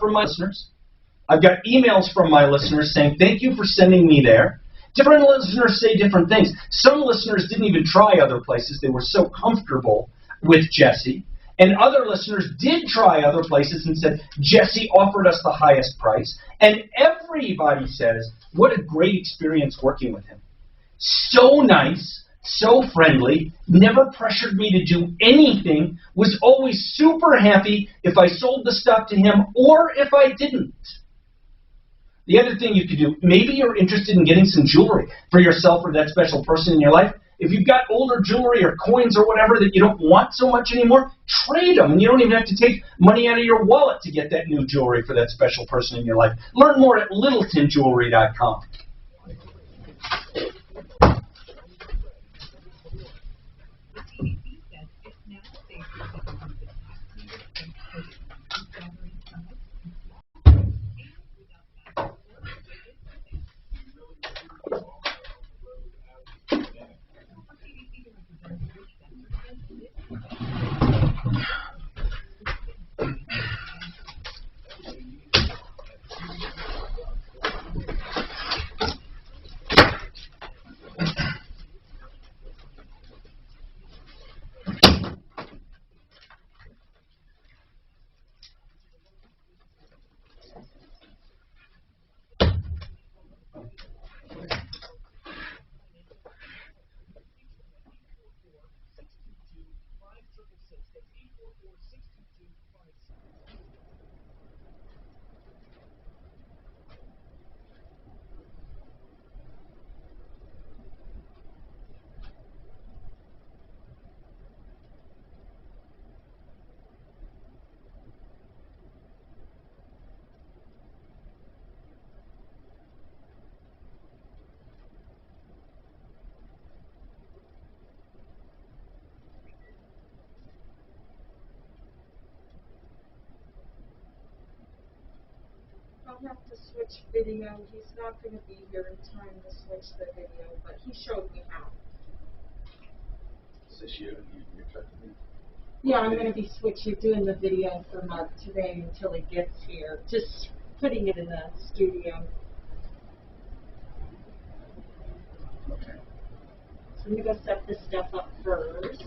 from my listeners. I've got emails from my listeners saying, thank you for sending me there. Different listeners say different things. Some listeners didn't even try other places. They were so comfortable with Jesse. And other listeners did try other places and said, Jesse offered us the highest price. And everybody says, what a great experience working with him. So nice, so friendly, never pressured me to do anything, was always super happy if I sold the stuff to him or if I didn't. The other thing you could do, maybe you're interested in getting some jewelry for yourself or that special person in your life. If you've got older jewelry or coins or whatever that you don't want so much anymore, trade them. And you don't even have to take money out of your wallet to get that new jewelry for that special person in your life. Learn more at littletonjewelry.com. I'll have to switch video. He's not going to be here in time to switch the video, but he showed me how. Is this you? You're checking me? Yeah, I'm going to be doing the video for Mark today until he gets here. Just putting it in the studio. Okay. So I'm going to go set this stuff up first.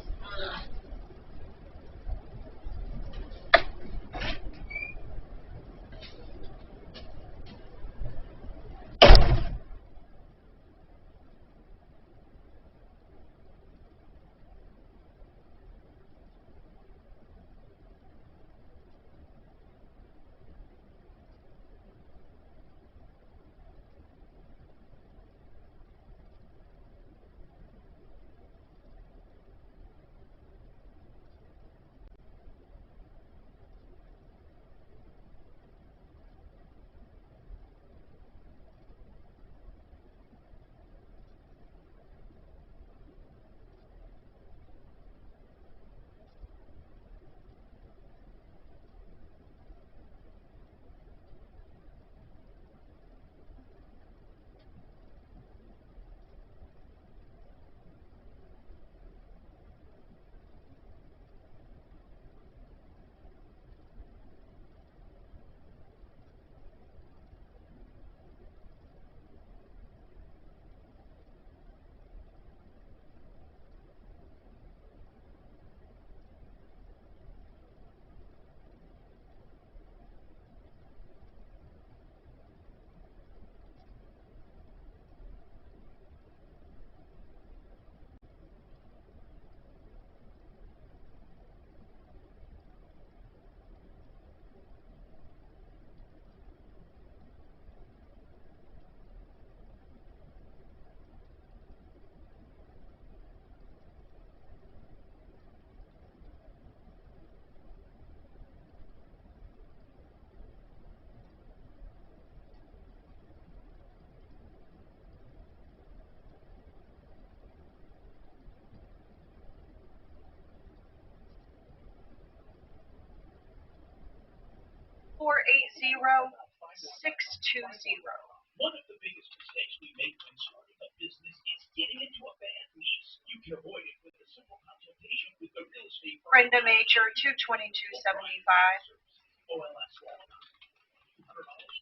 One of the biggest mistakes we make when starting a business is getting into a bad lease. You can avoid it with a simple consultation with the real estate firm. Brenda Major, 22275. OLS.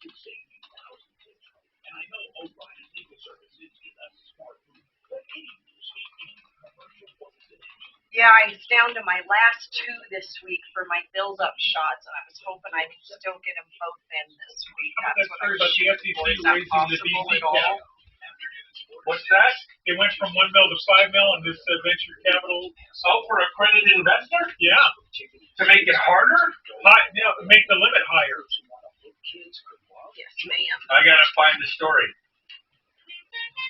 could save you thousands in trouble. And I know O'Brien Legal Services is a smart move, but any news any commercial person. Yeah, I was down to my last two this week for my build-up shots, and I was hoping I could still get them both in this week. That's what I'm shooting for. Is that possible at all? What's that? It went from 1 mil to 5 mil in this venture capital. Oh, for accredited investor? Yeah. To make it harder? Make the limit higher. Yes, ma'am. I gotta find the story.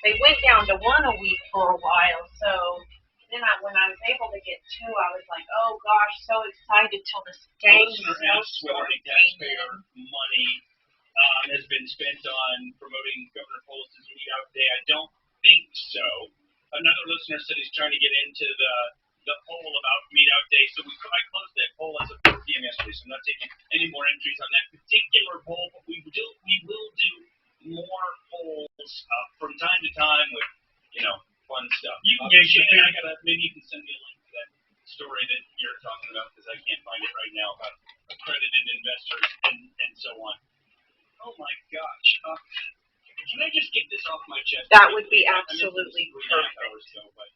They went down to one a week for a while, so then when I was able to get two, I was like, oh gosh, so excited till this dang snowstorm came in. Money has been spent on promoting Governor Polis's Meet Out Day. I don't think so. Another listener said he's trying to get into the poll about Meet Out Day, so I closed that poll as of 4 p.m. yesterday, so I'm not taking any more entries on that particular poll, but we will do more polls from time to time with, fun stuff. You can get maybe you can send me a link to that story that you're talking about, because I can't find it right now, about accredited investors and so on. Oh my gosh. Can I just get this off my chest? That would be absolutely perfect. But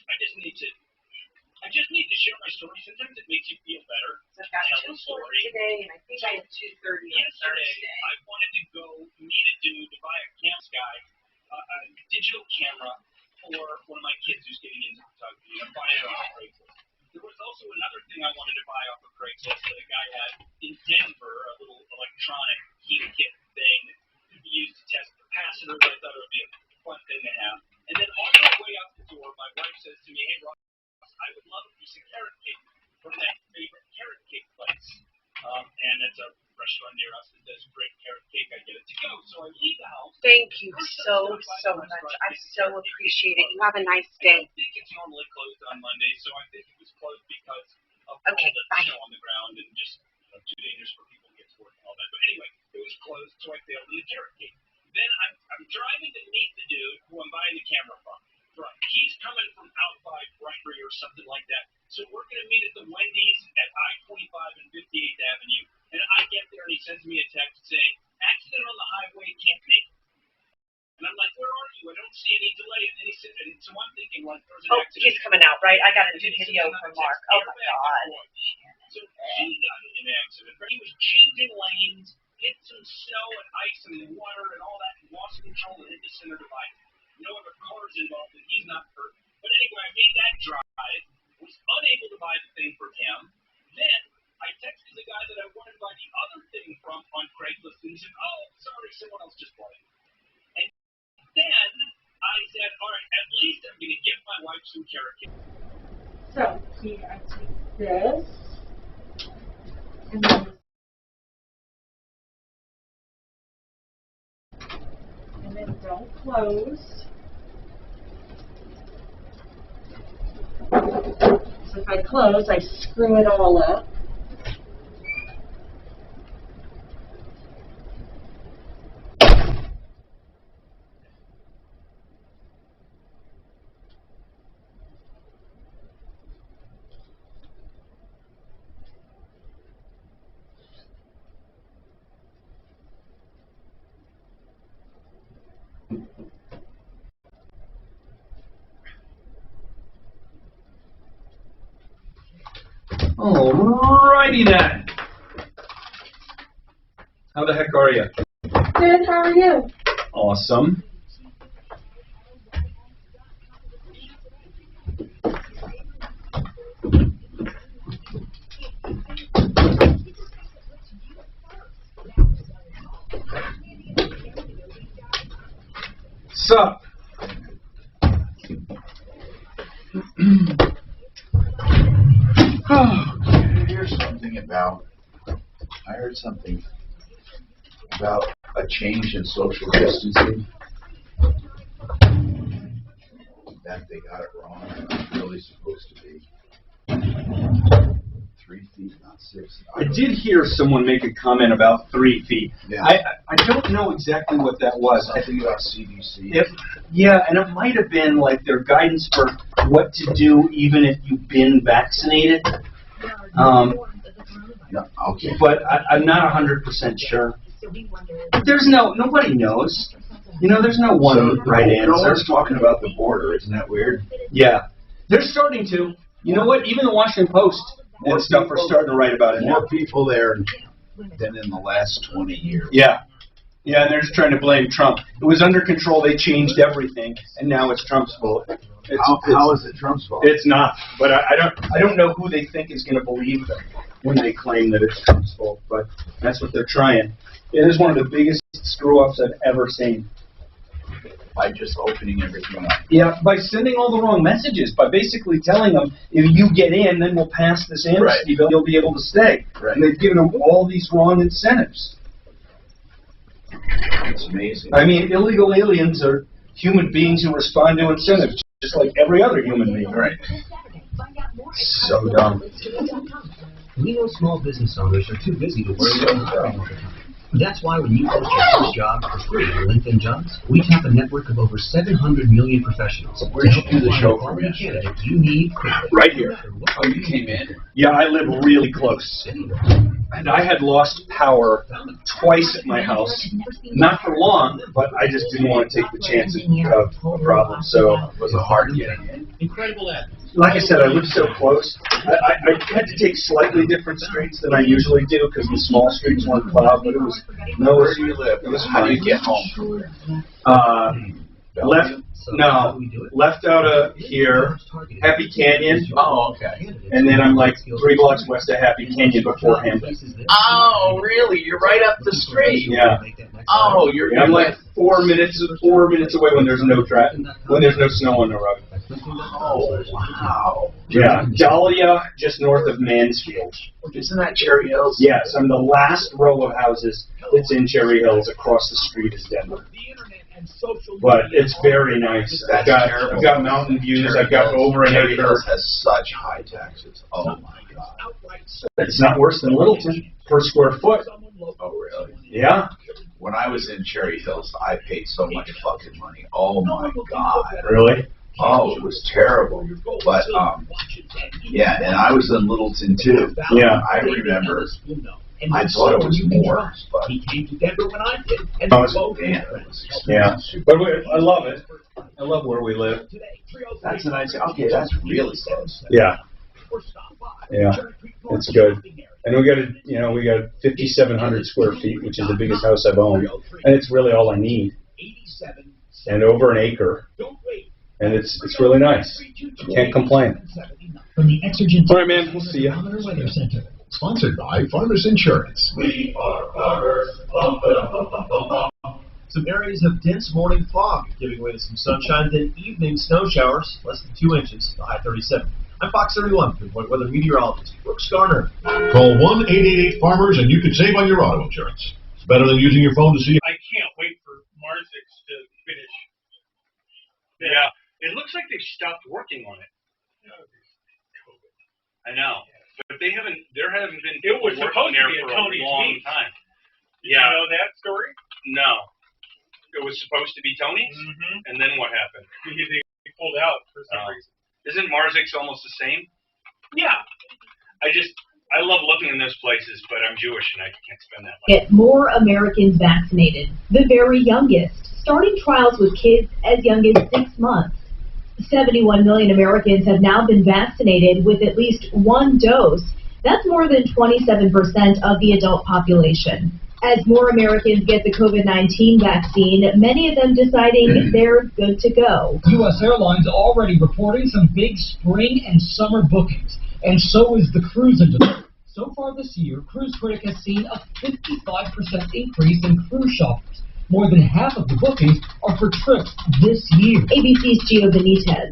I just need to share my story. Sometimes it makes you feel better. So I've got 2:40 today, and I think I have 2:30 on Thursday. I wanted to go meet a dude to buy a a digital camera for one of my kids who's getting into photography. I'm buying it off Craigslist. There was also another thing I wanted to buy off of Craigslist that a guy had in Denver, a little electronic heat kit thing that could be used to test capacitors. I thought it would be a fun thing to have. And then on my way out the door, my wife says to me, hey, Ross, I would love a piece of carrot cake from that favorite carrot cake place. And it's a restaurant near us that does great carrot cake. I get it to go. So I leave the house. Thank you so much. I so appreciate it. You have a nice day. I think it's normally closed on Monday, so I think it was closed because of all Okay, the bye. snow on the ground and just too dangerous for people to get to work and all that. But anyway, it was closed, so I failed in the carrot cake. Then I'm driving to meet the dude who I'm buying the camera from. He's coming from out by Bribery or something like that. So we're going to meet at the Wendy's at I-25 and 58th Avenue. And I get there and he sends me a text saying, accident on the highway, can't make it. And I'm like, where are you? I don't see any delay. And then he said, and so I'm thinking, like, there's an accident. He's coming out, right? I got a video from Mark. Oh my God. So he got in an accident. He was changing lanes, hit some snow and ice and water and all that, and lost control and hit the center divide. No other cars involved, and he's not hurt. But anyway, I made that drive, was unable to buy the thing for him. Then I texted the guy that I wanted to buy the other thing from on Craigslist, and he said, oh, sorry, someone else just bought it. And then I said, all right, at least I'm going to get my wife some carrot cake. So, here, I take this, and then don't close. So if I close, I screw it all up. Alrighty then. How the heck are you? Good, how are you? Awesome. Sup? I heard something about a change in social distancing. That they got it wrong. It's really supposed to be 3 feet, not 6. I did hear someone make a comment about 3 feet. Yeah. I don't know exactly what that was. I Something about CDC. Yeah, and it might have been like their guidance for what to do even if you've been vaccinated. No, okay. But I'm not 100% sure. There's nobody knows. There's no one right No answer. one's talking about the border. Isn't that weird? Yeah, they're starting to. You know what? Even the Washington Post and stuff are starting to write about it now. More people there than in the last 20 years. Yeah. Yeah, and they're just trying to blame Trump. It was under control. They changed everything, and now it's Trump's fault. How is it Trump's fault? It's not. But I don't know who they think is going to believe them when they claim that it's Trump's fault. But that's what they're trying. It is one of the biggest screw-ups I've ever seen. By just opening everything up. Yeah, by sending all the wrong messages, by basically telling them, if you get in, then we'll pass this amnesty bill, you'll be able to stay. Right. And they've given them all these wrong incentives. It's amazing. I mean, illegal aliens are human beings who respond to incentives, just like every other human being. Right. So dumb. We know small business owners are too busy to worry about hiring all the time. That's why when you post your first job for free on LinkedIn Jobs, we tap a network of over 700 million professionals. Where'd you do the show from Quality yesterday? candidate you need quickly. Right here. Oh, you came in? Yeah, I live really close. And I had lost power twice at my house. Not for long, but I just didn't want to take the chances of a problem. So, Was it hard getting in? Incredible ad. like I said, I live so close. I had to take slightly different streets than I usually do because the small streets weren't plowed, but it was Where do you live? It was How do you fine. get home? Left out of here, Happy Canyon, Oh, okay. and then I'm like 3 blocks west of Happy Canyon beforehand. Oh, really? You're right up the street. Yeah. Oh, you're. I'm like 4 minutes away when there's no traffic, when there's no snow on the road. Oh, wow. Yeah, Dahlia, just north of Mansfield. Isn't that Cherry Hills? Yes, I'm the last row of houses that's in Cherry Hills. Across the street is Denver. But it's very nice. I've got mountain views. I've got over an Cherry acre. Hills has such high taxes. Oh my God. It's not worse than Littleton per square foot. Oh really? Yeah, When I was in Cherry Hills, I paid so much fucking money. Oh my God. really? Oh, it was terrible. But yeah, and I was in Littleton too. Yeah. I remember. I thought it was more, but He came to Denver when I did. And Oh, it's- damn, it was Yeah, expensive. but I love it. I love where we live. That's a nice. Okay, that's really close. Yeah, yeah, it's good. And we got 5,700 square feet, which is the biggest house I've owned, and it's really all I need. And over an acre, and it's really nice. Can't complain. From the Exergent All right, man. We'll see you. Weather Center. Sponsored by Farmers Insurance. We are farmers. Some areas of dense morning fog, giving way to some sunshine, then evening snow showers, less than 2 inches, the high 37. I'm Fox 31, Pinpoint Weather Meteorologist Brooks Garner. Call 1-888-FARMERS and you can save on your auto insurance. It's better than using your phone to see. I can't wait for Marzix to finish. Yeah, It looks like they've stopped working on it. I know, but there haven't been It was people supposed working to there be for at a Tony's long Meats. time. Did you know that story? No, it was supposed to be Tony's, Mm-hmm. and then what happened? They pulled out for some reason. Isn't Marzix almost the same? Yeah. I love living in those places, but I'm Jewish and I can't spend that money. Get more Americans vaccinated, the very youngest, starting trials with kids as young as 6 months. 71 million Americans have now been vaccinated with at least 1 dose. That's more than 27% of the adult population. As more Americans get the COVID-19 vaccine, many of them deciding they're good to go. U.S. Airlines already reporting some big spring and summer bookings, and so is the cruise industry. So far this year, Cruise Critic has seen a 55% increase in cruise shoppers. More than half of the bookings are for trips this year. ABC's Gio Benitez.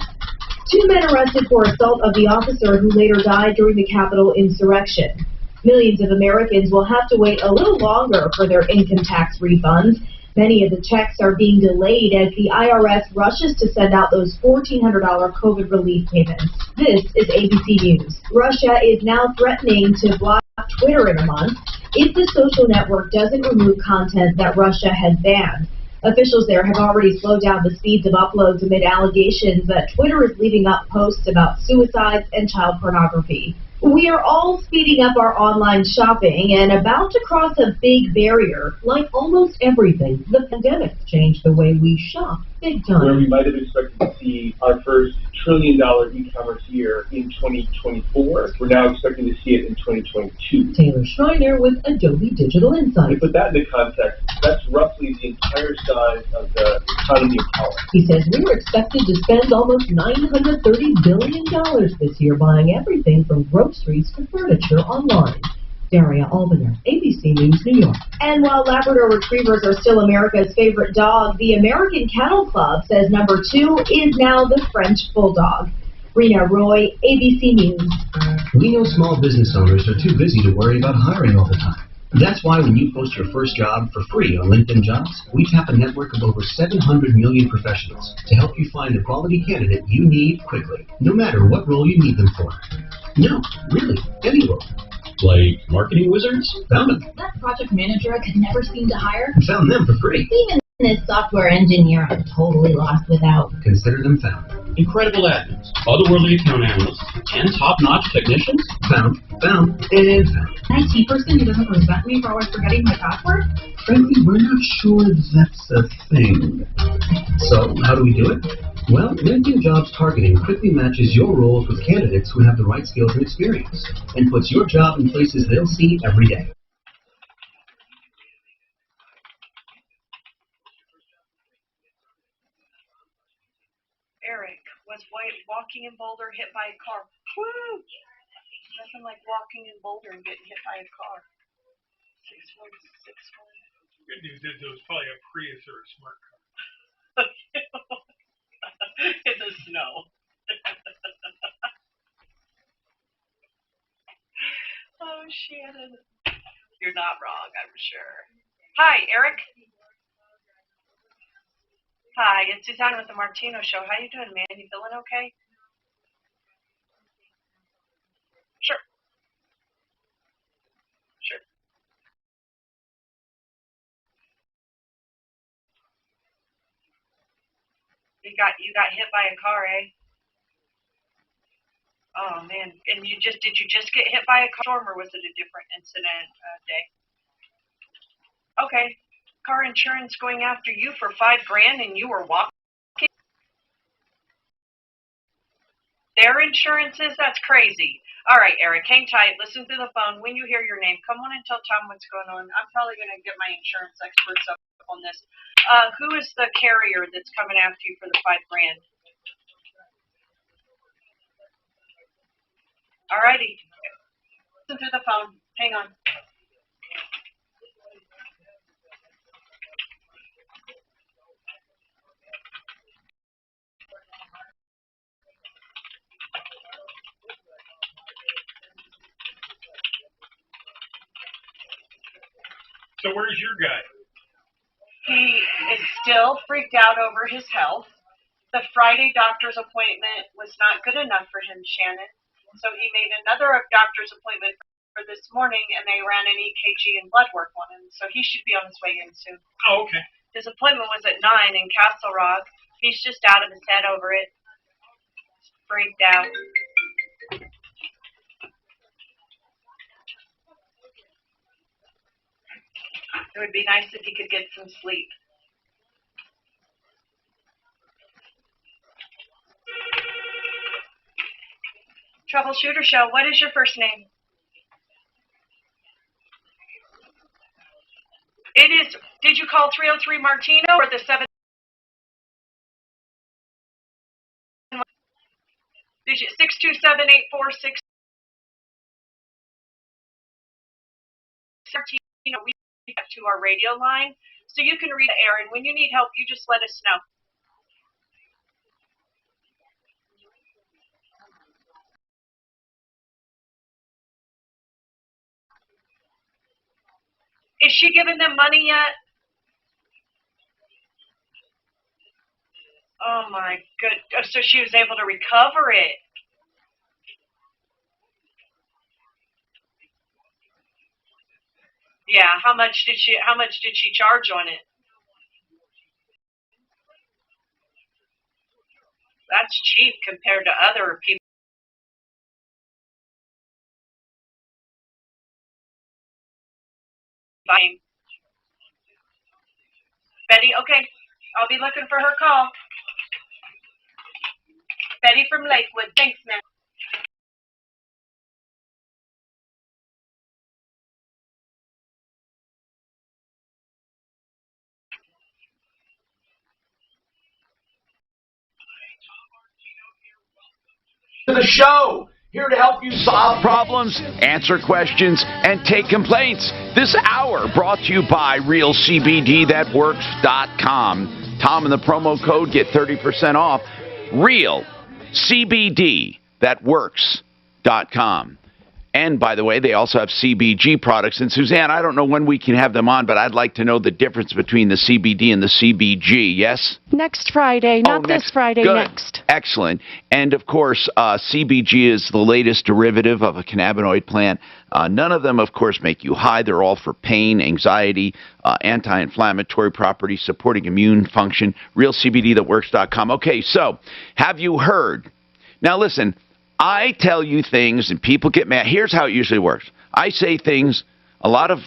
2 men arrested for assault of the officer who later died during the Capitol insurrection. Millions of Americans will have to wait a little longer for their income tax refunds. Many of the checks are being delayed as the IRS rushes to send out those $1,400 COVID relief payments. This is ABC News. Russia is now threatening to block Twitter in a month if the social network doesn't remove content that Russia has banned. Officials there have already slowed down the speeds of uploads amid allegations that Twitter is leaving up posts about suicides and child pornography. We are all speeding up our online shopping and about to cross a big barrier. Like almost everything, the pandemic changed the way we shop big time. Where we might have expected to see our first trillion-dollar e-commerce year in 2024, we're now expecting to see it in 2022. Taylor Schreiner with Adobe Digital To Insights. put that into context, that's roughly the entire size of the economy of Holland. He says we were expected to spend almost $930 billion this year buying everything from groceries to furniture online. Daria Albaner, ABC News, New York. And while Labrador Retrievers are still America's favorite dog, the American Kennel Club says number 2 is now the French Bulldog. Rena Roy, ABC News. We know small business owners are too busy to worry about hiring all the time. That's why when you post your first job for free on LinkedIn Jobs, we tap a network of over 700 million professionals to help you find the quality candidate you need quickly, no matter what role you need them for. No, really, any role. Like marketing wizards? Found them. That project manager I could never seem to hire? Found them for free. Even this software engineer I'm totally lost without. Consider them found. Incredible admins, otherworldly account analysts, and top-notch technicians? Found, and found. An IT person who doesn't resent me for always forgetting my password? Frankly, we're not sure that's a thing. So, how do we do it? Well, LinkedIn Jobs targeting quickly matches your roles with candidates who have the right skills and experience, and puts your job in places they'll see every day. Eric was walking in Boulder, hit by a car. Woo! Nothing like walking in Boulder and getting hit by a car. 6161. Good news is it was probably a Prius or a smart car. In the snow. Oh, Shannon. You're not wrong, I'm sure. Hi, Eric. Hi, it's Suzanne with the Martino Show. How you doing, man? You feeling okay? Sure. Sure. You got hit by a car, eh? Oh man, and did you just get hit by a storm, or was it a different incident day? Okay, car insurance going after you for $5,000, and you were walking. Their insurances? That's crazy. All right, Eric, hang tight. Listen to the phone. When you hear your name, come on and tell Tom what's going on. I'm probably going to get my insurance experts up on this. Who is the carrier that's coming after you for the $5,000? All righty. Listen to the phone. Hang on. So where's your guy? He is still freaked out over his health. The Friday doctor's appointment was not good enough for him, Shannon. So he made another doctor's appointment for this morning, and they ran an EKG and blood work on him. So he should be on his way in soon. Oh, okay. His appointment was at 9 in Castle Rock. He's just out of his head over it. Freaked out. It would be nice if he could get some sleep. Troubleshooter Show, what is your first name? It is, did you call 303 Martino or the 7? Did you, 627-846? Martino, we get to our radio line, so you can read the air, and when you need help, you just let us know. Is she giving them money yet? Oh my good. So she was able to recover it. Yeah. How much did she charge on it? That's cheap compared to other people. Bye. Betty, okay. I'll be looking for her call. Betty from Lakewood. Thanks, ma'am. To the show, here to help you solve problems, answer questions, and take complaints. This hour brought to you by RealCBDThatWorks.com. Tom and the promo code get 30% off. RealCBDThatWorks.com. And, by the way, they also have CBG products. And, Suzanne, I don't know when we can have them on, but I'd like to know the difference between the CBD and the CBG, yes? Next Friday, not this Friday, Good. next. Excellent. And, of course, CBG is the latest derivative of a cannabinoid plant. None of them, of course, make you high. They're all for pain, anxiety, anti-inflammatory properties, supporting immune function. RealCBDThatWorks.com. Okay, so have you heard? Now, listen. I tell you things and people get mad. Here's how it usually works. I say things, a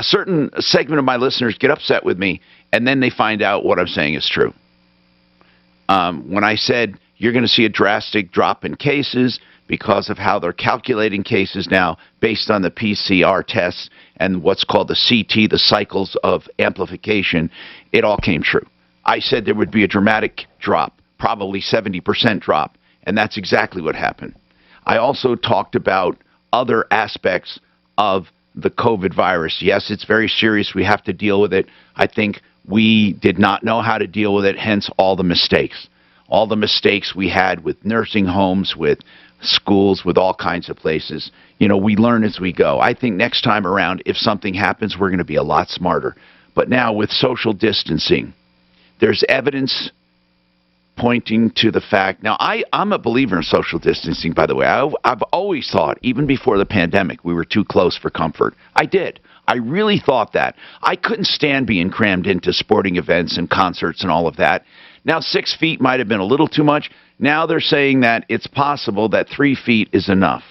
certain segment of my listeners get upset with me, and then they find out what I'm saying is true. When I said you're going to see a drastic drop in cases because of how they're calculating cases now based on the PCR tests and what's called the CT, the cycles of amplification, it all came true. I said there would be a dramatic drop, probably 70% drop. And that's exactly what happened. I also talked about other aspects of the COVID virus. Yes, it's very serious. We have to deal with it. I think we did not know how to deal with it, hence all the mistakes. All the mistakes we had with nursing homes, with schools, with all kinds of places. You know, we learn as we go. I think next time around, if something happens, we're going to be a lot smarter. But now with social distancing, there's evidence pointing to the fact. Now, I'm a believer in social distancing, by the way. I've always thought, even before the pandemic, we were too close for comfort. I did. I really thought that. I couldn't stand being crammed into sporting events and concerts and all of that. Now, 6 feet might have been a little too much. Now they're saying that it's possible that 3 feet is enough.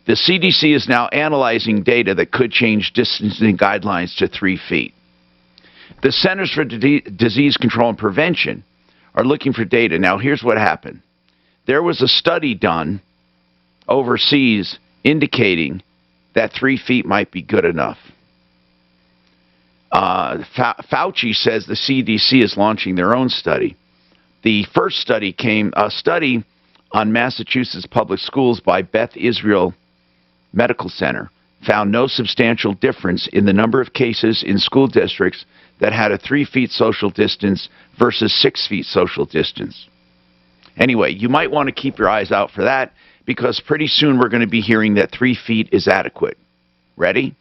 The CDC is now analyzing data that could change distancing guidelines to 3 feet. The Centers for Disease Control and Prevention are looking for data. Now, here's what happened. There was a study done overseas indicating that 3 feet might be good enough. Fauci says the CDC is launching their own study. The first study a study on Massachusetts public schools by Beth Israel Medical Center found no substantial difference in the number of cases in school districts that had a 3 feet social distance versus 6 feet social distance. Anyway, you might want to keep your eyes out for that because pretty soon we're going to be hearing that 3 feet is adequate. Ready,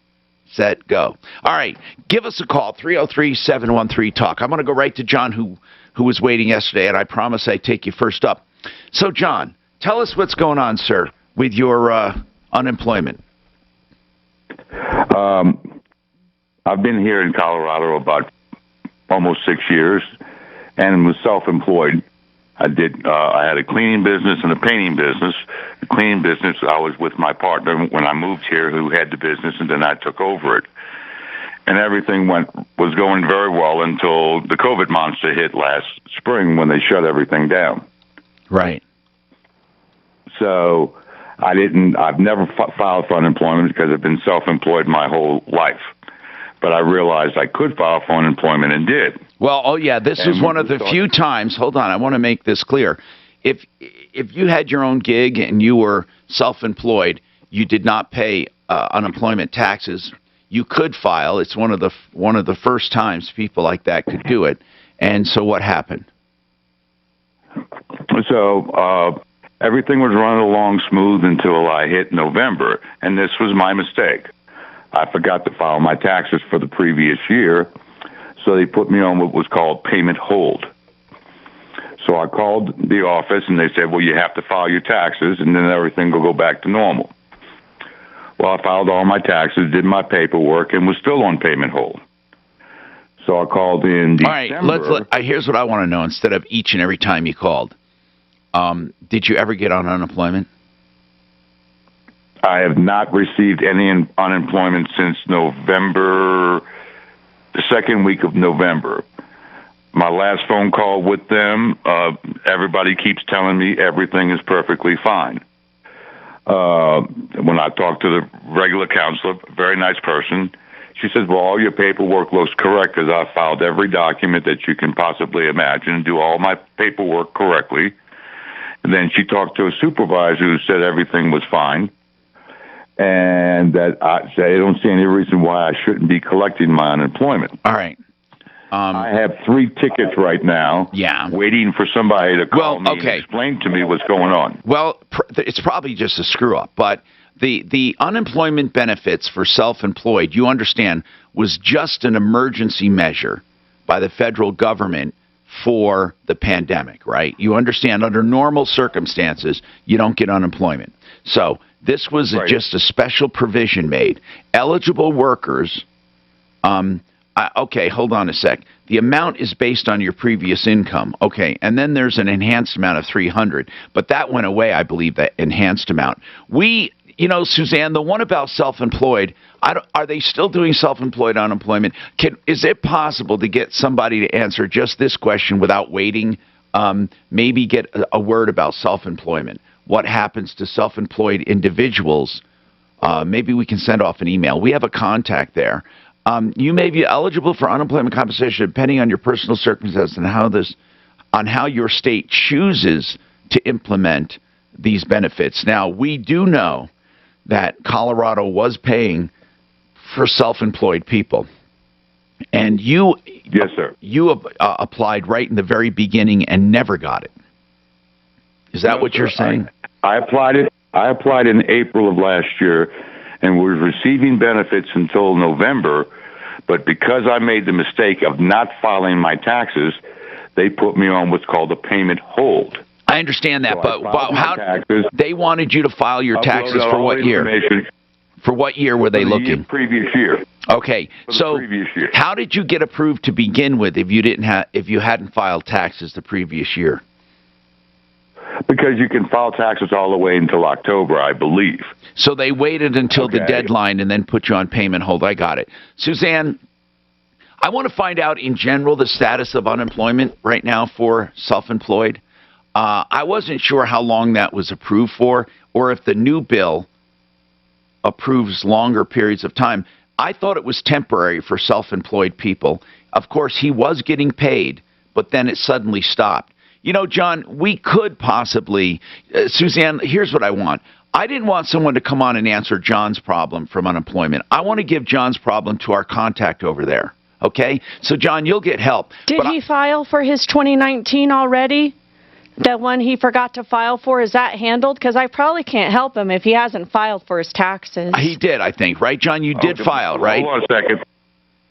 set, go. All right, give us a call, 303-713-TALK. I'm going to go right to John, who was waiting yesterday, and I promise I take you first up. So, John, tell us what's going on, sir, with your unemployment. I've been here in Colorado about almost 6 years and was self-employed. I had a cleaning business and a painting business. The cleaning business, I was with my partner when I moved here who had the business, and then I took over it. And everything was going very well until the COVID monster hit last spring when they shut everything down. Right. So I've never filed for unemployment because I've been self-employed my whole life. But I realized I could file for unemployment and did. Well, this is one of the few times, hold on, I want to make this clear. If you had your own gig and you were self-employed, you did not pay unemployment taxes, you could file. It's one of the first times people like that could do it. And so what happened? So everything was running along smooth until I hit November, and this was my mistake. I forgot to file my taxes for the previous year, so they put me on what was called payment hold. So I called the office, and they said, well, you have to file your taxes, and then everything will go back to normal. Well, I filed all my taxes, did my paperwork, and was still on payment hold. So I called in December. All right, here's what I want to know instead of each and every time you called. Did you ever get on unemployment? I have not received any unemployment since November, the second week of November. My last phone call with them, everybody keeps telling me everything is perfectly fine. When I talked to the regular counselor, very nice person, she says, well, all your paperwork looks correct because I filed every document that you can possibly imagine, do all my paperwork correctly. And then she talked to a supervisor who said everything was fine. And that I don't see any reason why I shouldn't be collecting my unemployment. All right. I have 3 tickets right now. Yeah. Waiting for somebody to call me and explain to me what's going on. Well, it's probably just a screw up, but the unemployment benefits for self-employed, you understand, was just an emergency measure by the federal government for the pandemic, right? You understand, under normal circumstances, you don't get unemployment. So this was just a special provision made. Eligible workers, okay, hold on a sec. The amount is based on your previous income. Okay, and then there's an enhanced amount of $300, but that went away, I believe, that enhanced amount. Suzanne, the one about self-employed, are they still doing self-employed unemployment? Is it possible to get somebody to answer just this question without waiting? Maybe get a word about self-employment. What happens to self-employed individuals? Maybe we can send off an email. We have a contact there. You may be eligible for unemployment compensation depending on your personal circumstances and how your state chooses to implement these benefits. Now, we do know that Colorado was paying for self-employed people, and you applied right in the very beginning and never got it. Is that what you're saying? I applied in April of last year and was receiving benefits until November, but because I made the mistake of not filing my taxes, they put me on what's called a payment hold. I understand that, but how they wanted you to file your taxes for what year? For what year were they looking? Previous year. Okay, so how did you get approved to begin with if you hadn't filed taxes the previous year? Because you can file taxes all the way until October, I believe. So they waited until the deadline and then put you on payment hold. I got it. Suzanne, I want to find out in general the status of unemployment right now for self-employed. I wasn't sure how long that was approved for or if the new bill approves longer periods of time. I thought it was temporary for self-employed people. Of course, he was getting paid, but then it suddenly stopped. You know, John, we could possibly, Suzanne, here's what I want. I didn't want someone to come on and answer John's problem from unemployment. I want to give John's problem to our contact over there. Okay? So, John, you'll get help. Did he file for his 2019 already? The one he forgot to file for, is that handled? Because I probably can't help him if he hasn't filed for his taxes. He did, I think, right, John? You did file, right? Hold on a second.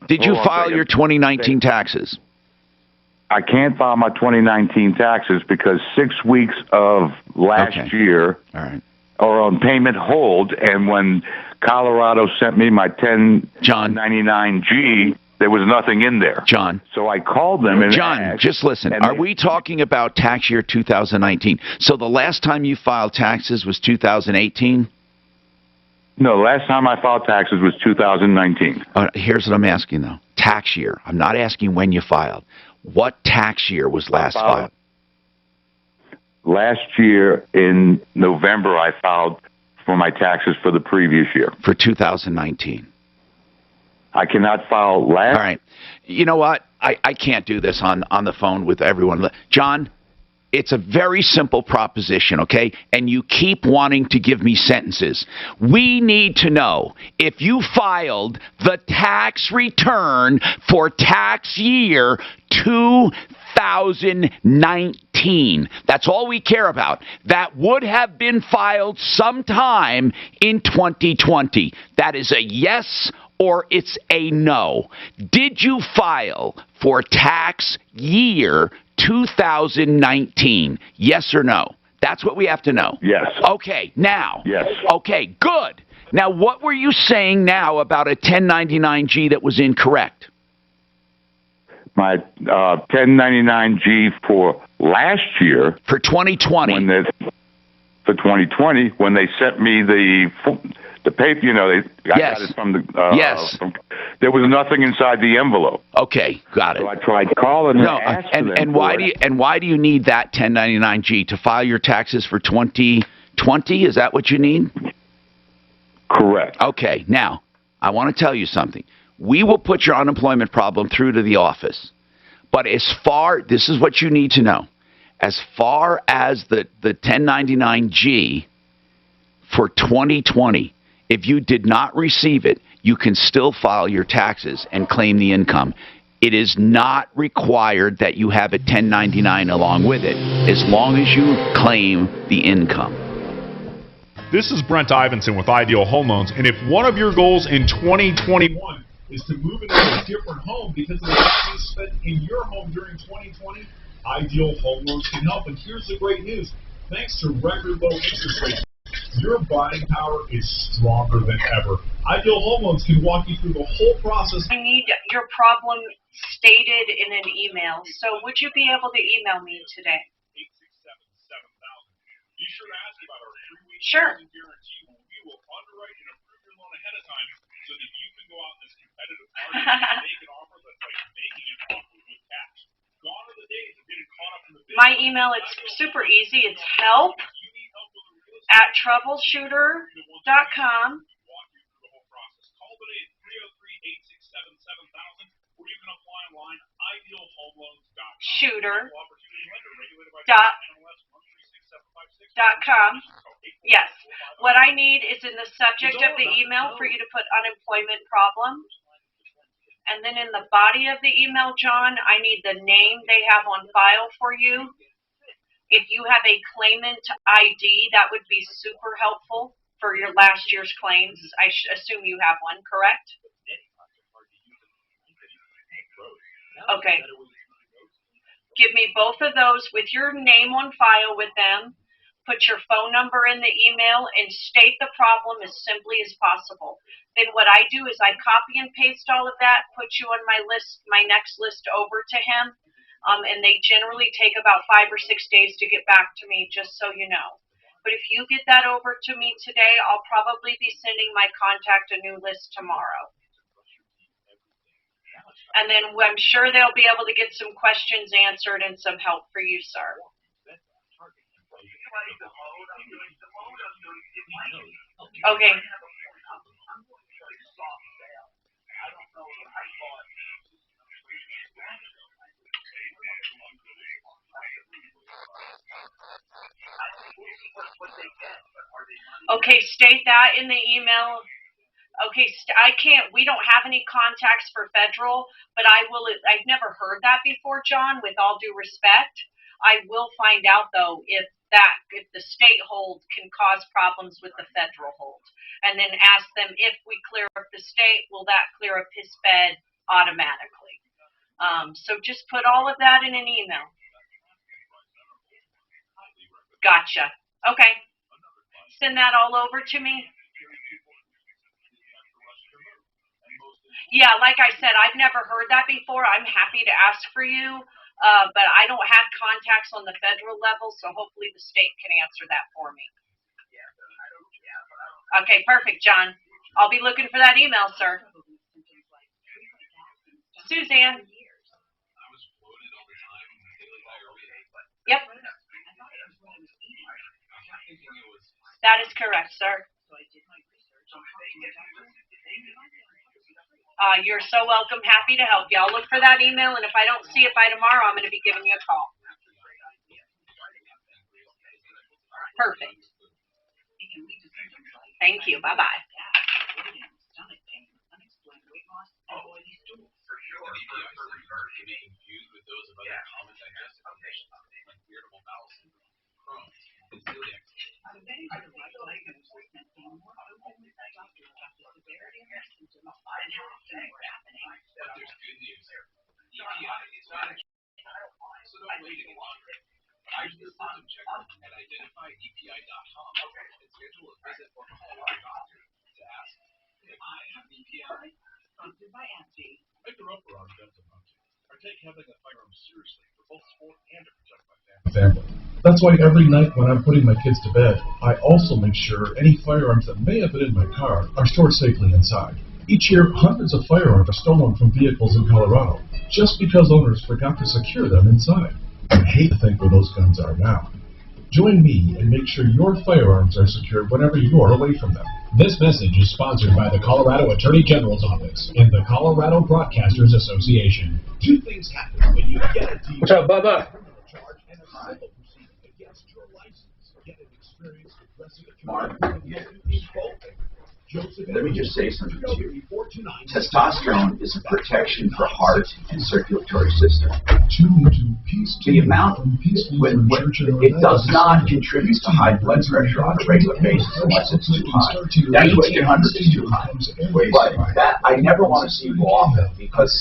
Did you file your 2019 taxes? I can't file my 2019 taxes because 6 weeks of last year are on payment hold, and when Colorado sent me my 1099-G, there was nothing in there. John. So I called them and John, just listen. Are we talking about tax year 2019? So the last time you filed taxes was 2018? No, the last time I filed taxes was 2019. Here's what I'm asking, though. Tax year. I'm not asking when you filed. What tax year was last filed? Last year in November, I filed for my taxes for the previous year. For 2019. I cannot file last. All right. You know what? I can't do this on the phone with everyone. John, it's a very simple proposition, okay? And you keep wanting to give me sentences. We need to know if you filed the tax return for tax year 2019. That's all we care about. That would have been filed sometime in 2020. That is a yes or it's a no. Did you file for tax year 2019? Yes or no? That's what we have to know. Yes. Okay, now. Yes. Okay, good. Now, what were you saying now about a 1099-G that was incorrect? My 1099-G for last year. For 2020. for 2020 when they sent me the paper. You know, I got it from the yes. There was nothing inside the envelope. Okay, got it. So I tried calling no, and why do you need that 1099-G to file your taxes for 2020? Is that what you need? Correct. Okay, now I want to tell you something. We will put your unemployment problem through to the office, but this is what you need to know. As far as the 1099-G for 2020, if you did not receive it, you can still file your taxes and claim the income. It is not required that you have a 1099 along with it, as long as you claim the income. This is Brent Ivinson with Ideal Home Loans, and if one of your goals in 2021 is to move into a different home because of the time you spent in your home during 2020, Ideal Home Loans can help. And here's the great news. Thanks to record low interest rates, your buying power is stronger than ever. Ideal Home Loans can walk you through the whole process. I need your problem stated in an email. So would you be able to email me today? Be sure to ask about our 3-week Sure. guarantee where we will underwrite and approve your loan ahead of time so that you can go out in this competitive market and make an offer that's like making an offer with cash. Gone are the days of getting caught up in the business. My email, it's super easy. It's help@troubleshooter.com. Call today at 303-867-7000 or you can apply online idealhomeloans.com. Shooter.com. Yes. What I need is in the subject of the email for you to put unemployment problem. And then in the body of the email, John, I need the name they have on file for you. If you have a claimant ID, that would be super helpful for your last year's claims. I assume you have one, correct? Okay. Give me both of those with your name on file with them. Put your phone number in the email and state the problem as simply as possible. Then what I do is I copy and paste all of that, put you on my list, my next list over to him, and they generally take about 5 or 6 days to get back to me, just so you know. But if you get that over to me today, I'll probably be sending my contact a new list tomorrow. And then I'm sure they'll be able to get some questions answered and some help for you, sir. Okay. Okay, state that in the email. Okay, we don't have any contacts for federal, but I've never heard that before, John, with all due respect. I will find out, though, if the state hold can cause problems with the federal hold. And then ask them, if we clear up the state, will that clear up his Fed automatically? So just put all of that in an email. Gotcha. Okay. Send that all over to me. Yeah, like I said, I've never heard that before. I'm happy to ask for you, but I don't have contacts on the federal level, so hopefully the state can answer that for me. Okay, perfect, John. I'll be looking for that email, sir. Suzanne. Yep. That is correct, sir. You're so welcome. Happy to help you. I'll look for that email, and if I don't see it by tomorrow, I'm going to be giving you a call. Perfect. Thank you. Bye-bye. take having a firearm seriously for both sport and to protect my family. That's why every night when I'm putting my kids to bed, I also make sure any firearms that may have been in my car are stored safely inside. Each year, hundreds of firearms are stolen from vehicles in Colorado, just because owners forgot to secure them inside. I hate to think where those guns are now. Join me and make sure your firearms are secured whenever you're away from them. This message is sponsored by the Colorado Attorney General's Office and the Colorado Broadcasters Association. Two things happen when you get a DUI. What's up, Bubba? Charge and a civil proceeding against your license. Get an experience addressing a Mark, Joseph, let me just say something to you. Testosterone is a protection for heart and circulatory system. The amount, it does not contribute to high blood pressure on a regular basis unless it's too high. That's what 800 is too high. But that, I never want to see you go off it because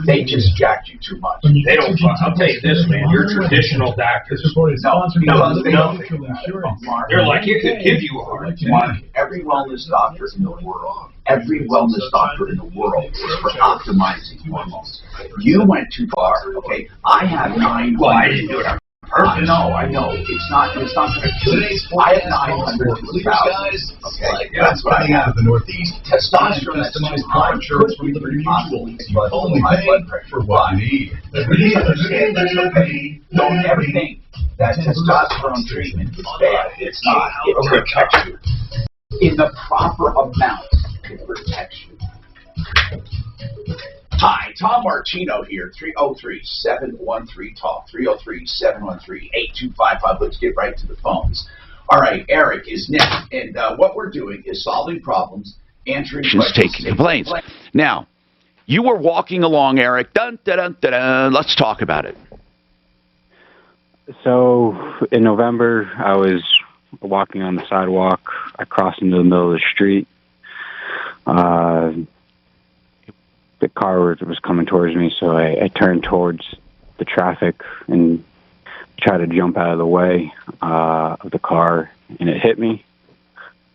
they just jacked you too much. They don't, I'll tell you this, man, your traditional doctors. No, They're like, it could give you a heart attack. Mark, every wellness doctor in the world, is for optimizing hormones. You went too far, okay? I have 900. Well, I didn't do it on purpose. I know. It's not going to kill you. I have 900 to 1,000. Okay, that's what I have. The Northeast. Testosterone that's too high could be the possibly high blood pressure. For what you need. Please understand there's no pain. Don't ever think that testosterone treatment is bad. It's not. It protects you. In the proper amount, it protects you. Hi, Tom Martino here, 303-713-TALK, 303-713-8255. Let's get right to the phones. All right, Eric is next, and what we're doing is solving problems, answering questions, taking complaints. Now, you were walking along, Eric. Dun, dun, dun, dun, dun. Let's talk about it. So, in November, I was walking on the sidewalk. I crossed into the middle of the street. The car was coming towards me, so I turned towards the traffic and tried to jump out of the way of the car, and it hit me.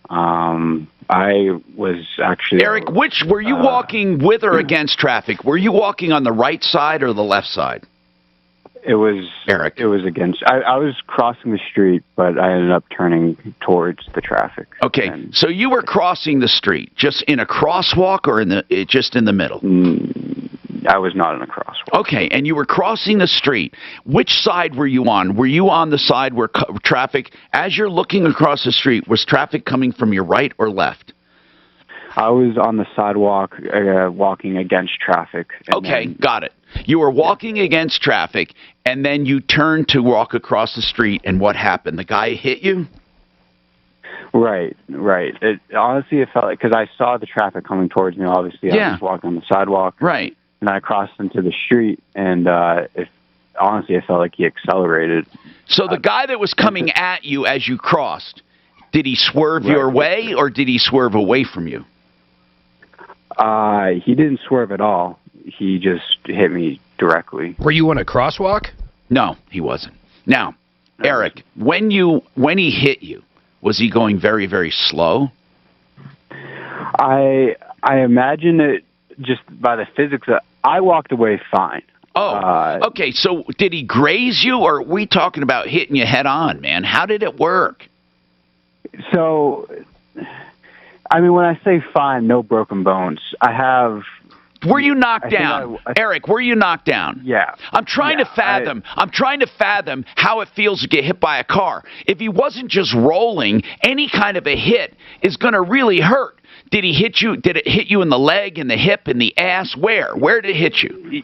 I was actually... Eric, which were you walking with or against traffic? Were you walking on the right side or the left side? It was Eric. It was against. I was crossing the street, but I ended up turning towards the traffic. Okay, so you were crossing the street, just in a crosswalk, or just in the middle? I was not in a crosswalk. Okay, and you were crossing the street. Which side were you on? Were you on the side where traffic, as you're looking across the street, was traffic coming from your right or left? I was on the sidewalk, walking against traffic. Okay, got it. You were walking against traffic, and then you turned to walk across the street, and what happened? The guy hit you? Right. Honestly, it felt like, because I saw the traffic coming towards me, obviously. I was walking on the sidewalk. Right. And I crossed into the street, and honestly, I felt like he accelerated. So the guy that was coming at you as you crossed, did he swerve your way, or did he swerve away from you? He didn't swerve at all. He just hit me directly. Were you on a crosswalk? No, he wasn't. Now, Eric, when he hit you, was he going very, very slow? I imagine it just by the physics. I walked away fine. Oh, okay. So did he graze you, or are we talking about hitting you head on, man? How did it work? So, I mean, when I say fine, no broken bones. Were you knocked down? Eric, were you knocked down? Yeah. I'm trying to fathom how it feels to get hit by a car. If he wasn't just rolling, any kind of a hit is going to really hurt. Did he hit you? Did it hit you in the leg, in the hip, in the ass? Where? Where did it hit you?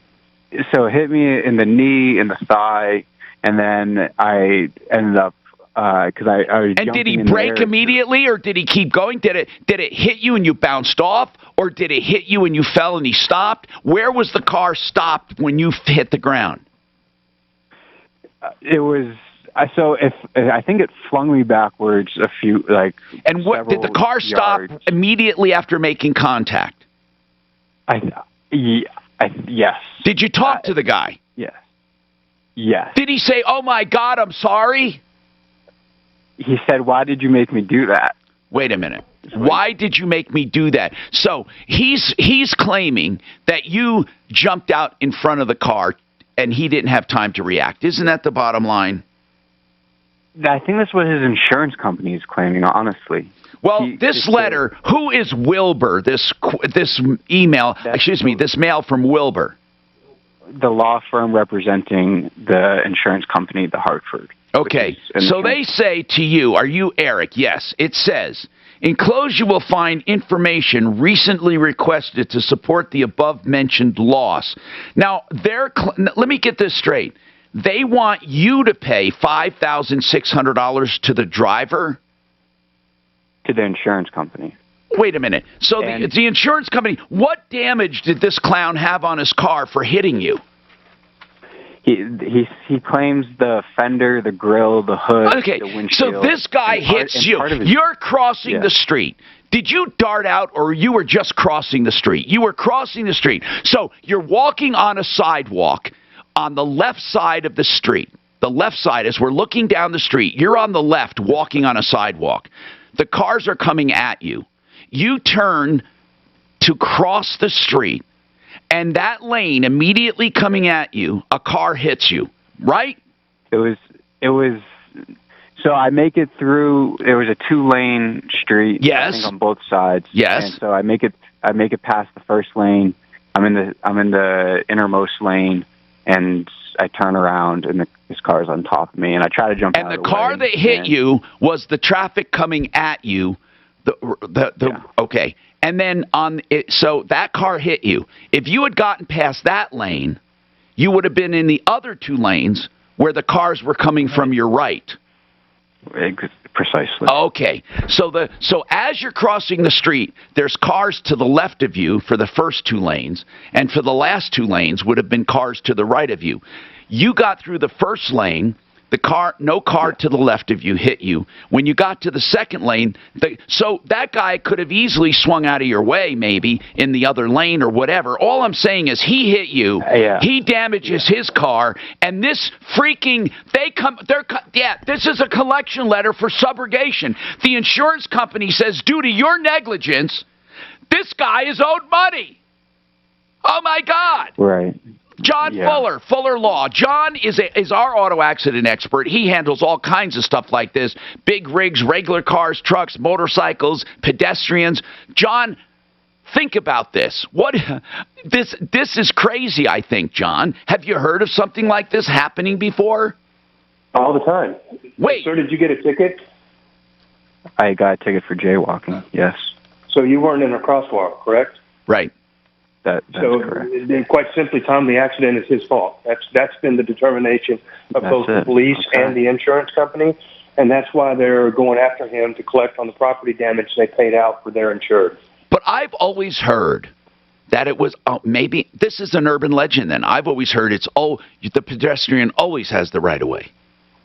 So it hit me in the knee, in the thigh, and then I ended up because I was. And did he brake immediately, or did he keep going? Did it hit you and you bounced off, or did it hit you and you fell and he stopped? Where was the car stopped when you hit the ground? It was. So I think it flung me backwards a few And what did the car stop immediately after making contact? Yes. Did you talk to the guy? Yes. Yes. Did he say, "Oh my God, I'm sorry"? He said, "Why did you make me do that?" Wait a minute. Why did you make me do that? So he's claiming that you jumped out in front of the car and he didn't have time to react. Isn't that the bottom line? I think that's what his insurance company is claiming, honestly. Well, this letter, who is Wilbur? This email, this mail from Wilbur. The law firm representing the insurance company, the Hartford. Okay, so they say to you, are you Eric? Yes, it says, enclosed you will find information recently requested to support the above-mentioned loss. Now, let me get this straight. They want you to pay $5,600 to the driver? To the insurance company. Wait a minute. So the insurance company, what damage did this clown have on his car for hitting you? He claims the fender, the grill, the hood, the windshield. So this guy hits you. You're crossing the street. Did you dart out or you were just crossing the street? You were crossing the street. So you're walking on a sidewalk on the left side of the street. The left side, as we're looking down the street, you're on the left walking on a sidewalk. The cars are coming at you. You turn to cross the street, and that lane immediately coming at you, a car hits you, right? It was. So I make it through. There was a 2-lane street. Yes. I think on both sides. Yes. And so I make it past the first lane. I'm in the innermost lane, and I turn around, and this car is on top of me, and I try to jump out of the way. And the car that hit you was the traffic coming at you. Okay. And then so that car hit you. If you had gotten past that lane, you would have been in the other 2 lanes where the cars were coming from your right. Precisely. Okay. So as you're crossing the street, there's cars to the left of you for the first 2 lanes, and for the last 2 lanes would have been cars to the right of you. You got through the first lane. No car to the left of you hit you. When you got to the second lane, so that guy could have easily swung out of your way, maybe in the other lane or whatever. All I'm saying is he hit you. He damages his car, and this freaking this is a collection letter for subrogation. The insurance company says, due to your negligence, this guy is owed money. Oh my God! Right. John Fuller Law. John is our auto accident expert. He handles all kinds of stuff like this. Big rigs, regular cars, trucks, motorcycles, pedestrians. John, think about this. This is crazy, I think, John. Have you heard of something like this happening before? All the time. Wait. Sir, did you get a ticket? I got a ticket for jaywalking, yes. So you weren't in a crosswalk, correct? Right. That's correct. Quite simply, Tom, the accident is his fault. That's been the determination of both the police and the insurance company, and that's why they're going after him to collect on the property damage they paid out for their insured. But I've always heard that it was maybe this is an urban legend. Then I've always heard the pedestrian always has the right of way.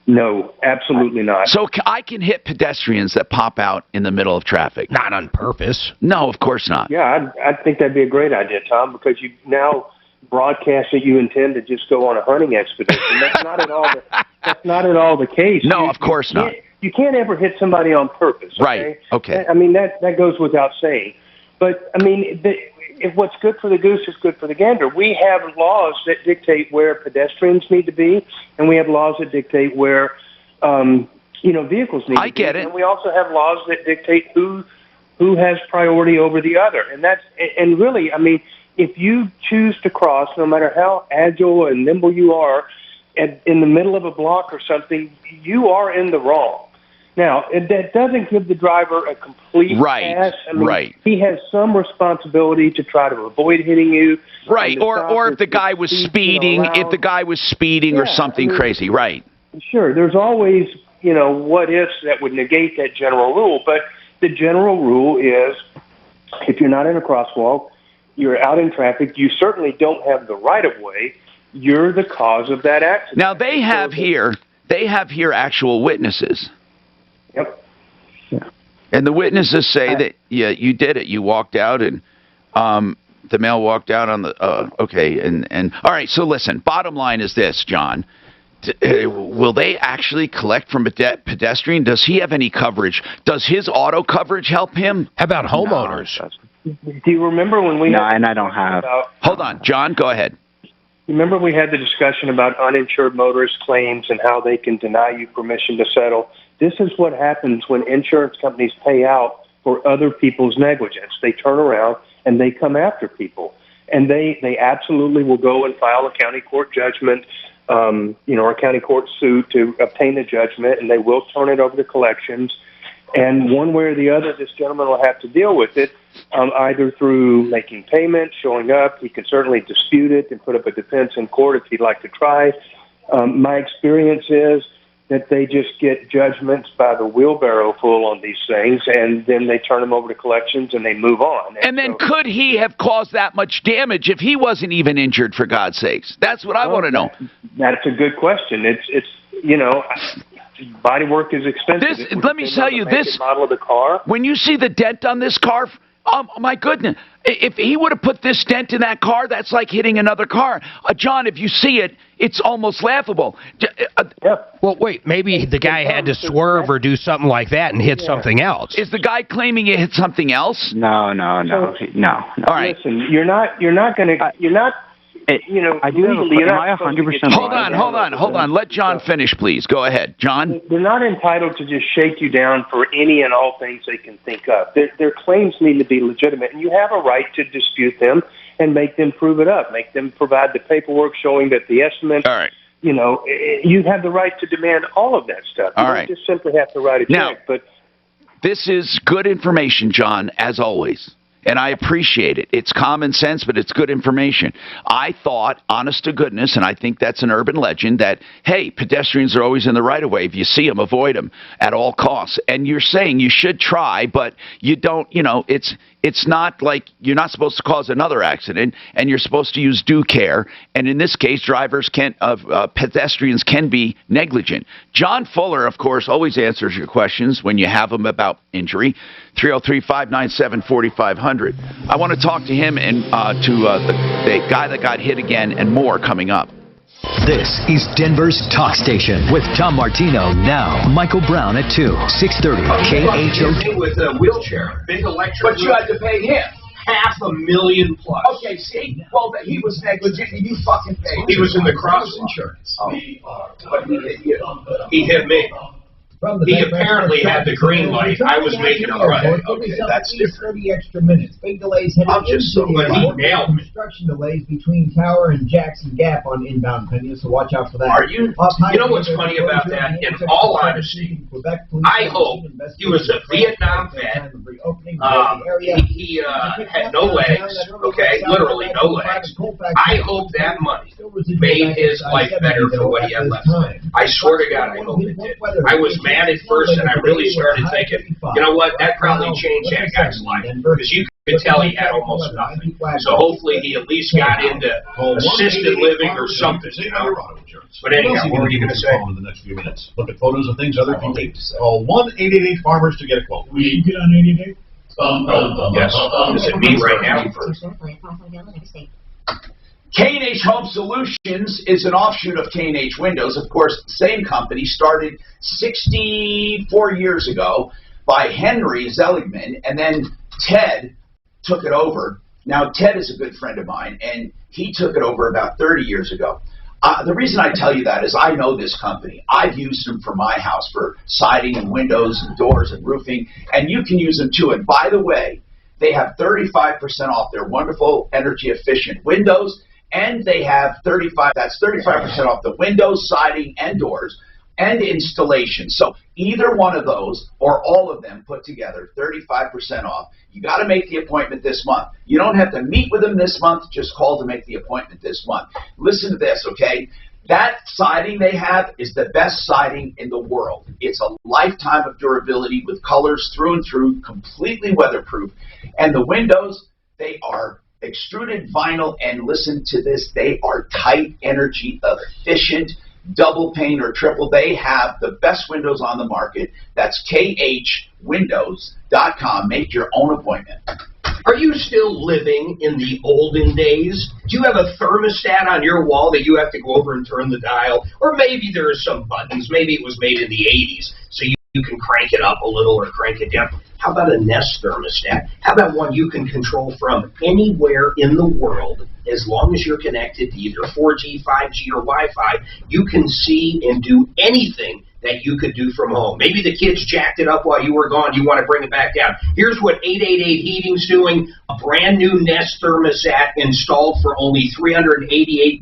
No, absolutely not. So I can hit pedestrians that pop out in the middle of traffic. Not on purpose. No, of course not. Yeah, I think that'd be a great idea, Tom, because you now broadcast that you intend to just go on a hunting expedition. That's not at all the case. No, of course not. You can't ever hit somebody on purpose. Okay? Right. Okay. I mean, that goes without saying. But, I mean, if what's good for the goose is good for the gander. We have laws that dictate where pedestrians need to be, and we have laws that dictate where, vehicles need to be. I get it. And we also have laws that dictate who has priority over the other. And really, I mean, if you choose to cross, no matter how agile and nimble you are, in the middle of a block or something, you are in the wrong. Now, that doesn't give the driver a complete pass. I mean, he has some responsibility to try to avoid hitting you. Right, or if the guy was speeding, or something crazy, right. Sure, there's always, what ifs that would negate that general rule, but the general rule is if you're not in a crosswalk, you're out in traffic, you certainly don't have the right of way, you're the cause of that accident. Now, they have here actual witnesses. Yep. Yeah. And the witnesses say that you did it. You walked out, and the male walked out on the. Okay, and all right. So listen. Bottom line is this, John. will they actually collect from a pedestrian? Does he have any coverage? Does his auto coverage help him? How about homeowners? Do you remember when we? No, and I don't have. Hold on, John. Go ahead. Remember we had the discussion about uninsured motorist claims and how they can deny you permission to settle. This is what happens when insurance companies pay out for other people's negligence. They turn around and they come after people. And they absolutely will go and file a county court judgment, or a county court suit to obtain a judgment, and they will turn it over to collections. And one way or the other, this gentleman will have to deal with it, either through making payments, showing up. He can certainly dispute it and put up a defense in court if he'd like to try. My experience is that they just get judgments by the wheelbarrow full on these things, and then they turn them over to collections and they move on. And then could he have caused that much damage if he wasn't even injured, for God's sakes? That's what I want to know. That's a good question. It's body work is expensive. Let me tell you this. Model of the car. When you see the dent on this car, oh my goodness. If he would have put this dent in that car, that's like hitting another car. John, if you see it, it's almost laughable. Well, wait, maybe the guy had to swerve or do something like that and hit something else. Is the guy claiming he hit something else? No. All right. Listen, you're not going to, I do have legally, am I 100% Hold on. Let John finish, please. Go ahead. John? They're not entitled to just shake you down for any and all things they can think of. Their claims need to be legitimate, and you have a right to dispute them and make them prove it up, make them provide the paperwork showing that the estimate, you have the right to demand all of that stuff. You don't just simply have to write a check. But this is good information, John, as always. And I appreciate it. It's common sense, but it's good information. I thought, honest to goodness, and I think that's an urban legend, that, hey, pedestrians are always in the right-of-way. If you see them, avoid them at all costs. And you're saying you should try, but you don't, it's not like you're not supposed to cause another accident, and you're supposed to use due care. And in this case, pedestrians can be negligent. John Fuller, of course, always answers your questions when you have them about injury. 303-597-4500. I want to talk to him and to the guy that got hit again and more coming up. This is Denver's Talk Station with Tom Martino now. Michael Brown at 2, 630 KHOT. With a wheelchair, big electric. But you had to pay him. $500,000 plus. Okay, see? Well, he was negligent and you fucking paid. He was in the cross insurance. Oh. But he hit you. He hit me. He apparently had the green light. I was making a run. Okay, that's different. 30 extra minutes. Big delays heading but he nailed me. Construction delays between Tower and Jackson Gap on inbound Pena, so watch out for that. Are you? You know what's funny about that? In all honesty, I hope he was a Vietnam vet. He had no legs. Okay, literally no legs. I hope that money made his life better for what he had left. I swear to God, I hope it did. I was mad at first, and I really started thinking, you know what, that probably changed that guy's life, because you could tell he had almost nothing. So hopefully he at least got into assisted living or something, But anyhow, what were you going to say? In the next few minutes. Look at photos of things other people do. 1-888-FARMERS to get a quote. Will you get on 88? Yes. Is it me right now? K&H Home Solutions is an offshoot of K&H Windows. Of course, same company, started 64 years ago by Henry Seligman, and then Ted took it over. Now, Ted is a good friend of mine, and he took it over about 30 years ago. The reason I tell you that is I know this company. I've used them for my house for siding and windows and doors and roofing, and you can use them too. And by the way, they have 35% off their wonderful energy-efficient windows, and they have 35% off the windows, siding, and doors, and installation. So either one of those or all of them put together, 35% off. You got to make the appointment this month. You don't have to meet with them this month. Just call to make the appointment this month. Listen to this, okay? That siding they have is the best siding in the world. It's a lifetime of durability with colors through and through, completely weatherproof. And the windows, they are extruded vinyl, and listen to this, they are tight, energy efficient, double pane or triple. They have the best windows on the market. That's khwindows.com. Make your own appointment. Are you still living in the olden days? Do you have a thermostat on your wall that you have to go over and turn the dial? Or maybe there are some buttons. Maybe it was made in the 80s, so you can crank it up a little or crank it down. How about a Nest thermostat? How about one you can control from anywhere in the world? As long as you're connected to either 4G, 5G, or Wi-Fi, you can see and do anything that you could do from home. Maybe the kids jacked it up while you were gone. You want to bring it back down. Here's what 888 Heating's doing. A brand new Nest thermostat installed for only $388,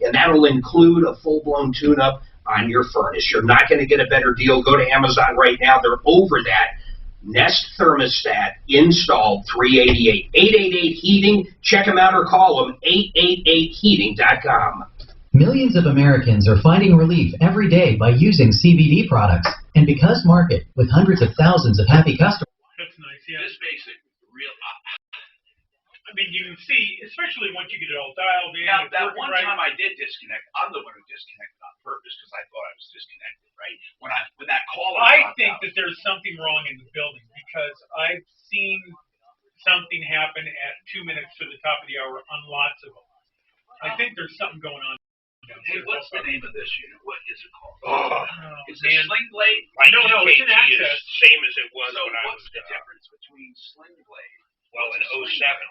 and that'll include a full-blown tune-up on your furnace. You're not going to get a better deal. Go to Amazon right now. They're over that. Nest thermostat installed $388. 888 Heating. Check them out or call them 888heating.com. Millions of Americans are finding relief every day by using CBD products. And because Market, with hundreds of thousands of happy customers. That's nice, yeah. This makes it real. I mean, you can see, especially once you get it all dialed in. Yeah, that one time I did disconnect. I'm the one who disconnected on purpose because I thought I was disconnected, right? When that call. I think that there's something wrong in the building because I've seen something happen at 2 minutes to the top of the hour on lots of them. I think there's something going on. Hey, what's the name of this unit? What is it called? It's a man. Sling Blade? No, it's an Access. Same as it was when I was. What's the difference between Sling Blade? Well, in 07,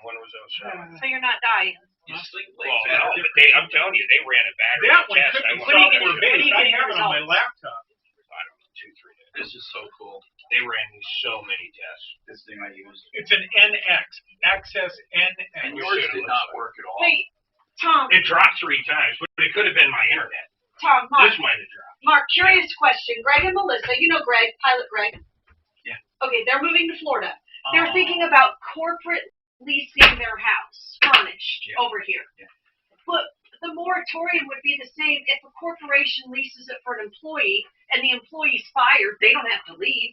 when was 07? So you're not dying. Sling Blade. Well, no, but I'm telling you, they ran a battery that one test. couldn't software based. I have it on my laptop. I don't know, 2, 3 days. This is so cool. They ran so many tests. This thing I used. It's an NX. Access NX. And yours did not work at all. Hey, Tom. It dropped 3 times, but it could have been my internet. Tom, Mark. This might have dropped. Mark, curious question. Greg and Melissa, you know Greg, Pilot Greg? Yeah. Okay, they're moving to Florida. They're thinking about corporate leasing their house, furnished, over here. Yeah. But the moratorium would be the same if a corporation leases it for an employee and the employee's fired, they don't have to leave,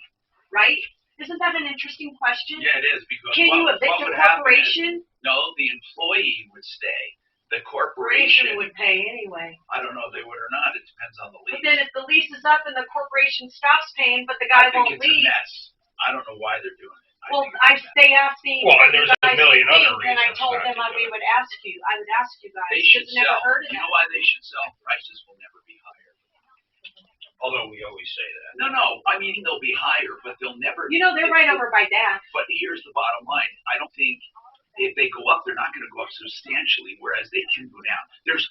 right? Isn't that an interesting question? Yeah, it is. Because can you evict a corporation? No, the employee would stay. The corporation would pay anyway. I don't know if they would or not. It depends on the lease. But then if the lease is up and the corporation stops paying, but the guy won't leave. I think it's a mess. I don't know why they're doing it. They asked me. Well, and there's a million other reasons. And I told them we would ask you. I would ask you guys. They should never sell. Heard of you know why they should sell? Prices will never be higher. Although we always say that. No. I mean, they'll be higher, but they'll never. You know, they're right over by DAF. But here's the bottom line. I don't think if they go up, they're not going to go up substantially, whereas they can go down. There's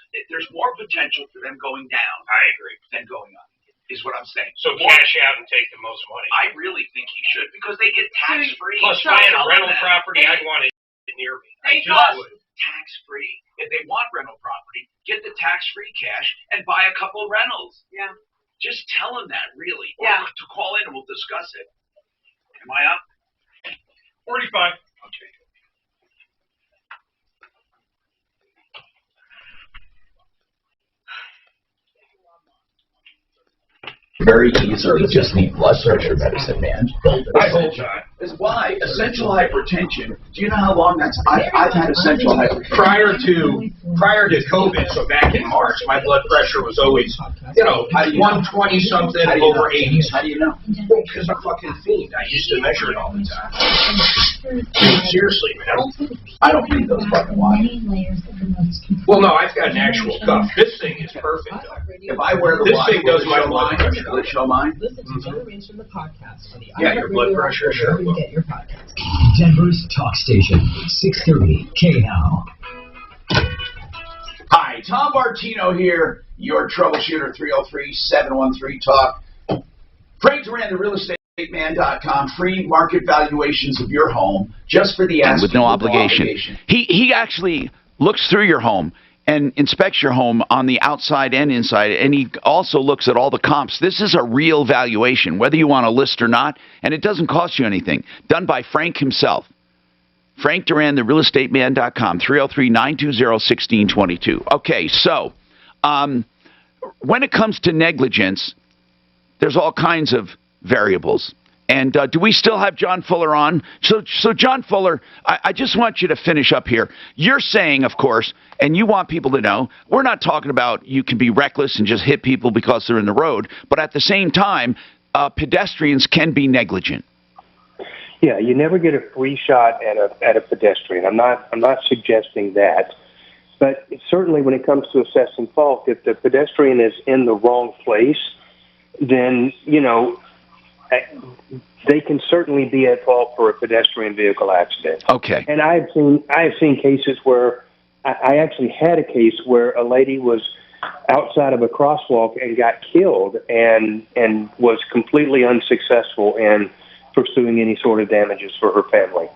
more potential for them going down. I agree. Than going up, is what I'm saying. So cash out and take the most money. I really think he should because they get tax free. Plus, buying a rental property, I'd want it near me. I just would. Tax free. If they want rental property, get the tax free cash and buy a couple of rentals. Yeah. Just tell them that, really. Yeah. Or to call in and we'll discuss it. Am I up? 45. Okay. Very easily just need blood pressure medicine, man. I hope not. Is why essential hypertension. Do you know how long that's? I've had essential hypertension Prior to COVID, so back in March, my blood pressure was always, 120 something over 80. How do you know? Well, because I'm a fucking fiend. I used to measure it all the time. Seriously, man. I don't need those fucking watches. Well, no, I've got an actual cuff. This thing is perfect, though. If I wear the this watch, thing does my blood pressure. Will it show mine? Listen to Generations from the podcast on the Yeah, your blood pressure, sure. You get your podcast. Denver's talk station, 630 KNOW. Hi, Tom Martino here, your troubleshooter, 303-713-TALK. Frank Duran, the realestateman.com, free market valuations of your home, just for the asking. With no obligation. He actually looks through your home and inspects your home on the outside and inside, and he also looks at all the comps. This is a real valuation, whether you want to list or not, and it doesn't cost you anything. Done by Frank himself. Frank Duran, the realestateman.com, 303-920-1622. Okay, so when it comes to negligence, there's all kinds of variables. And do we still have John Fuller on? So John Fuller, I just want you to finish up here. You're saying, of course, and you want people to know, we're not talking about you can be reckless and just hit people because they're in the road, but at the same time, pedestrians can be negligent. Yeah, you never get a free shot at a pedestrian. I'm not suggesting that. But certainly when it comes to assessing fault, if the pedestrian is in the wrong place, then, they can certainly be at fault for a pedestrian vehicle accident. Okay. And I have seen cases where I actually had a case where a lady was outside of a crosswalk and got killed and was completely unsuccessful in pursuing any sort of damages for her family.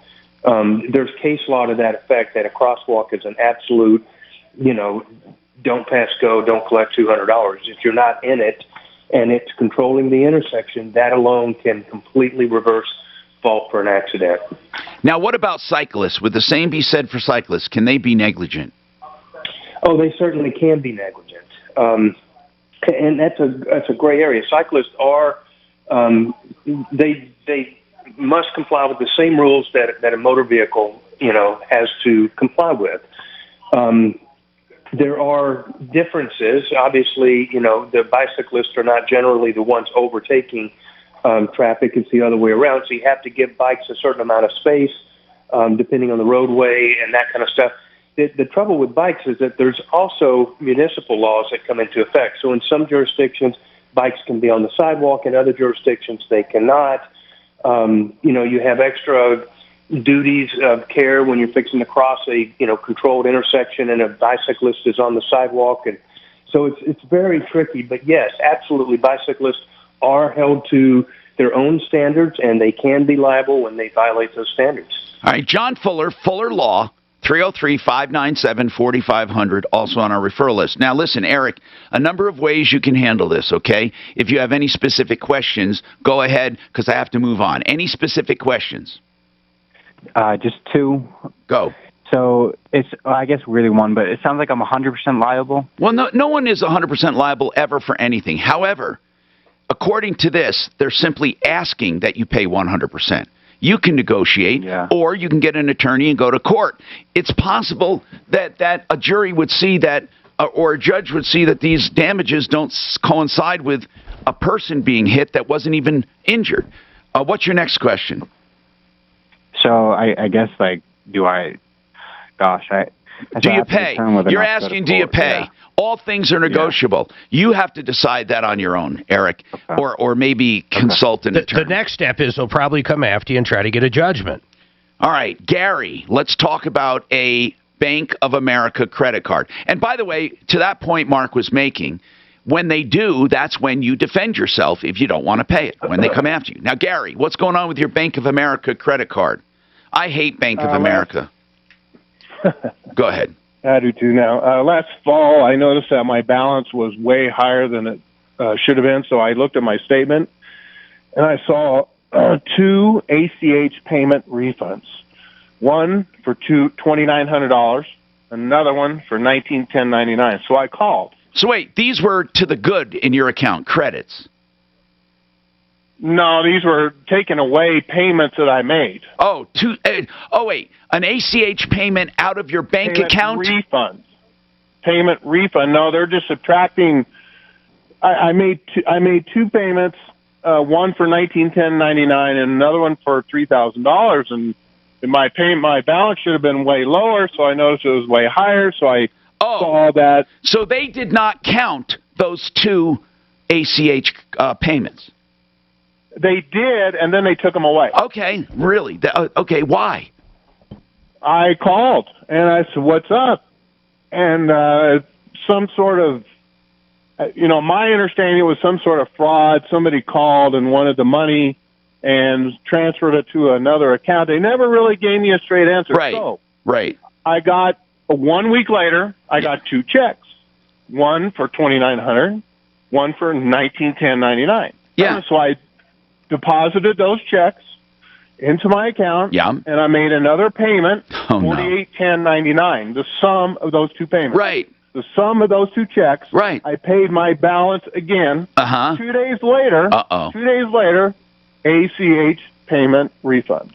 There's case law to that effect that a crosswalk is an absolute, don't pass go, don't collect $200. If you're not in it and it's controlling the intersection, that alone can completely reverse fault for an accident. Now, what about cyclists? Would the same be said for cyclists? Can they be negligent? Oh, they certainly can be negligent. And that's a gray area. Cyclists are, they must comply with the same rules that a motor vehicle, has to comply with. There are differences. Obviously, the bicyclists are not generally the ones overtaking traffic. It's the other way around. So you have to give bikes a certain amount of space, depending on the roadway and that kind of stuff. The trouble with bikes is that there's also municipal laws that come into effect. So in some jurisdictions, bikes can be on the sidewalk. In other jurisdictions, they cannot. You have extra duties of care when you're fixing to cross a controlled intersection and a bicyclist is on the sidewalk, and so it's very tricky. But yes, absolutely, bicyclists are held to their own standards, and they can be liable when they violate those standards. All right, John Fuller, Fuller Law, 303-597-4500, also on our referral list. Now, listen, Eric, a number of ways you can handle this, okay? If you have any specific questions, go ahead, because I have to move on. Any specific questions? Just two. Go. So I guess really one, but it sounds like I'm 100% liable. Well, no one is 100% liable ever for anything. However, according to this, they're simply asking that you pay 100%. You can negotiate, or you can get an attorney and go to court. It's possible that a jury would see that, or a judge would see that these damages don't coincide with a person being hit that wasn't even injured. What's your next question? So I guess, do I do you pay? You're asking, do you pay? Yeah. All things are negotiable. Yeah. You have to decide that on your own, Eric, or maybe consult an attorney. The next step is they'll probably come after you and try to get a judgment. All right, Gary, let's talk about a Bank of America credit card. And by the way, to that point Mark was making, when they do, that's when you defend yourself if you don't want to pay it, when they come after you. Now, Gary, what's going on with your Bank of America credit card? I hate Bank of America. Go ahead. I do too now. Last fall, I noticed that my balance was way higher than it should have been, so I looked at my statement, and I saw 2 ACH payment refunds. One for $2,900, another one for $19,1099. So I called. So wait, these were to the good in your account, credits? No, these were taken away payments that I made. Oh, wait, an ACH payment out of your bank account? Payment refund. No, they're just subtracting. I made 2 payments, one for $19,1099 and another one for $3,000, and my balance should have been way lower, so I noticed it was way higher, so I saw that. So they did not count those 2 ACH payments? They did, and then they took them away. Okay, really? Okay, why? I called, and I said, what's up? And some sort of, my understanding was some sort of fraud. Somebody called and wanted the money and transferred it to another account. They never really gave me a straight answer. Right, so right. I got, 1 week later, I got 2 checks. One for $2,900, one for $19,1099. Yeah. So I deposited those checks into my account, and I made another payment, $48,1099, the sum of those 2 payments. Right. The sum of those 2 checks. Right. I paid my balance again. 2 days later. 2 days later, ACH payment refunds.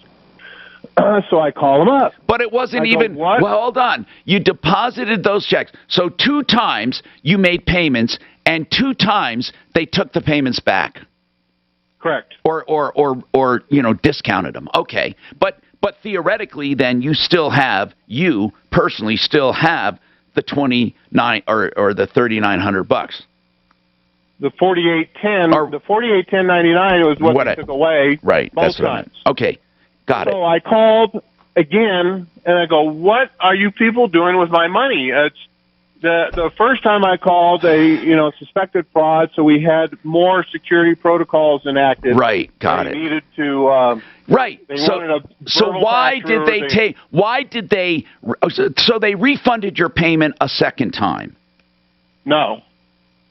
So I call them up. But it wasn't even. Well, hold on. You deposited those checks. So 2 times you made payments, and 2 times they took the payments back. Correct. Or discounted them. Okay. But theoretically, then you personally still have the 29 or the $3,900. The 4810, the 4810.99 was what they took away. Right. Both That's what I meant. Okay. Got it. So I called again, and I go, "What are you people doing with my money?" It's the first time I called, they suspected fraud, so we had more security protocols enacted. Right. Got it. Needed to. Right. They So why did they take? Why did they? So they refunded your payment a second time? No.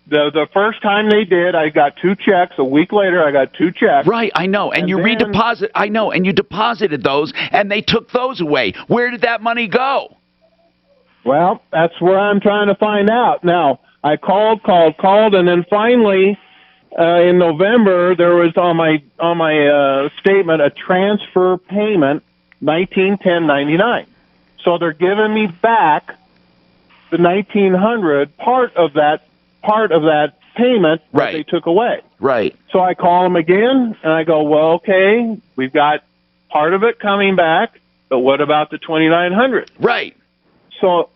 The first time they did, I got 2 checks. A week later, I got 2 checks. Right, I know. And you redeposit. I know. And you deposited those, and they took those away. Where did that money go? Well, that's where I'm trying to find out. Now, I called, and then finally, in November, there was on my statement a transfer payment, $1,910.99. So they're giving me back the $1,900, part of that payment that they took away. Right. So I call them again, and I go, well, okay, we've got part of it coming back, but what about the $2,900? Right. So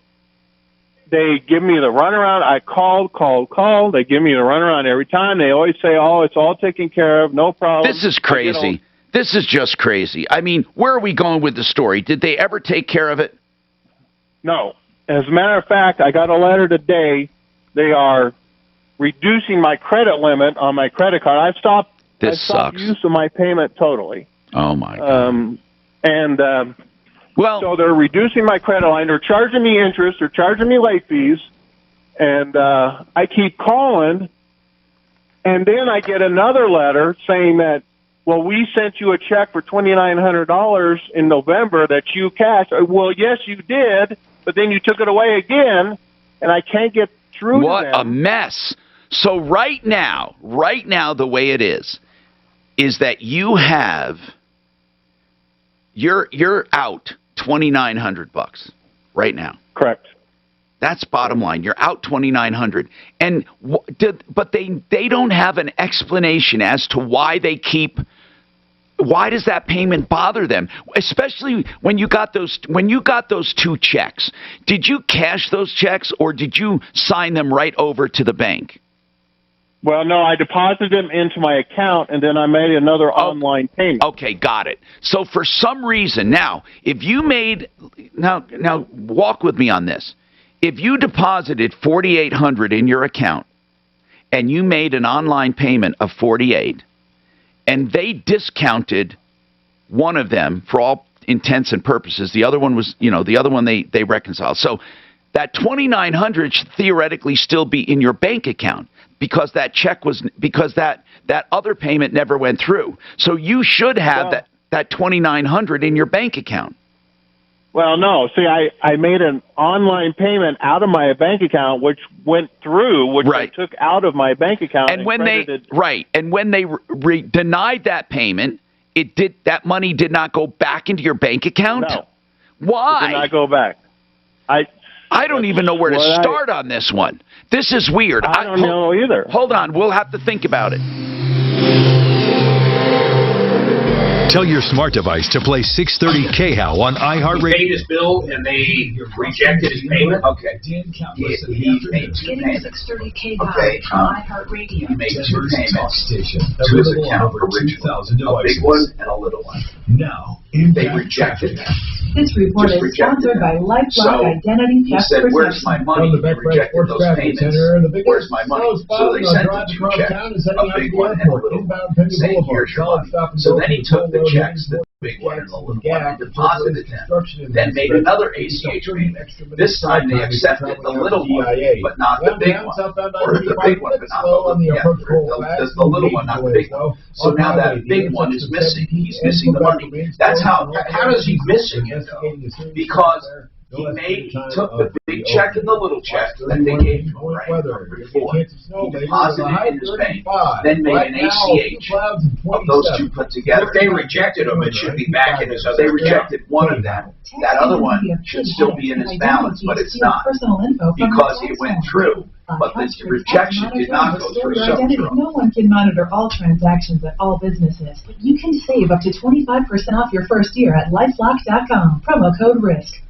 they give me the runaround. I called. They give me the runaround every time. They always say, oh, it's all taken care of, no problem. This is crazy. This is just crazy. I mean, where are we going with the story? Did they ever take care of it? No. As a matter of fact, I got a letter today. They are reducing my credit limit on my credit card. I've stopped use of my payment totally. Oh my God. So they're reducing my credit line. They're charging me interest. They're charging me late fees, and I keep calling, and then I get another letter saying that, well, we sent you a check for $2,900 in November that you cashed. Well, yes, you did, but then you took it away again, and I can't get through to them. What a mess. So right now, the way it is that you're out $2,900 right now. Correct. That's bottom line. You're out $2,900, and but they don't have an explanation as to why they keep. Why does that payment bother them? Especially when you got those 2 checks. Did you cash those checks, or did you sign them right over to the bank? Well, no, I deposited them into my account, and then I made another online payment. Okay, got it. So for some reason, now, if you made now walk with me on this. If you deposited $4,800 in your account, and you made an online payment of $48,000, and they discounted one of them for all intents and purposes. The other one was, the other one they reconciled. So that $2,900 should theoretically still be in your bank account because that other payment never went through. So you should have that $2,900 in your bank account. Well, no. See, I made an online payment out of my bank account, which went through, which I took out of my bank account. And when they denied that payment, that money did not go back into your bank account? No. Why? It did not go back. I don't even know where to start on this one. This is weird. I don't know either. Hold on. We'll have to think about it. Tell your smart device to play 630 KHOW on iHeartRadio. He paid his bill and they rejected his payment? Okay. He made 2 payments. Okay. He made 2 payments to his account originally. A big one and a little one. Now, they rejected that. This report is sponsored by LifeLock Identity He Theft said, Protection. where's my money? They rejected those payments. Where's my money? So they sent him 2 checks, a big one and a little one, saying, here's your money. So then he took the checks, the big one and the little one, and deposited them. Then made another ACH payment. This time they accepted the little one, but not the big one. Or the big one, but not the little one. Yeah, the little one, not the big one. So now that big one is missing. He's missing the money. That's how does he missing it, though? Because He took the big check and the little check that they gave him, right, before. He deposited it in his bank, then made an ACH of those two put together. If they rejected them, it should be back in his other. They rejected one of them. That other one should still be in his balance, but it's not, because it went through. But the rejection did not go through. No one can monitor all transactions at all businesses, but you can save up to 25% off your first year at LifeLock.com. Promo code RISK.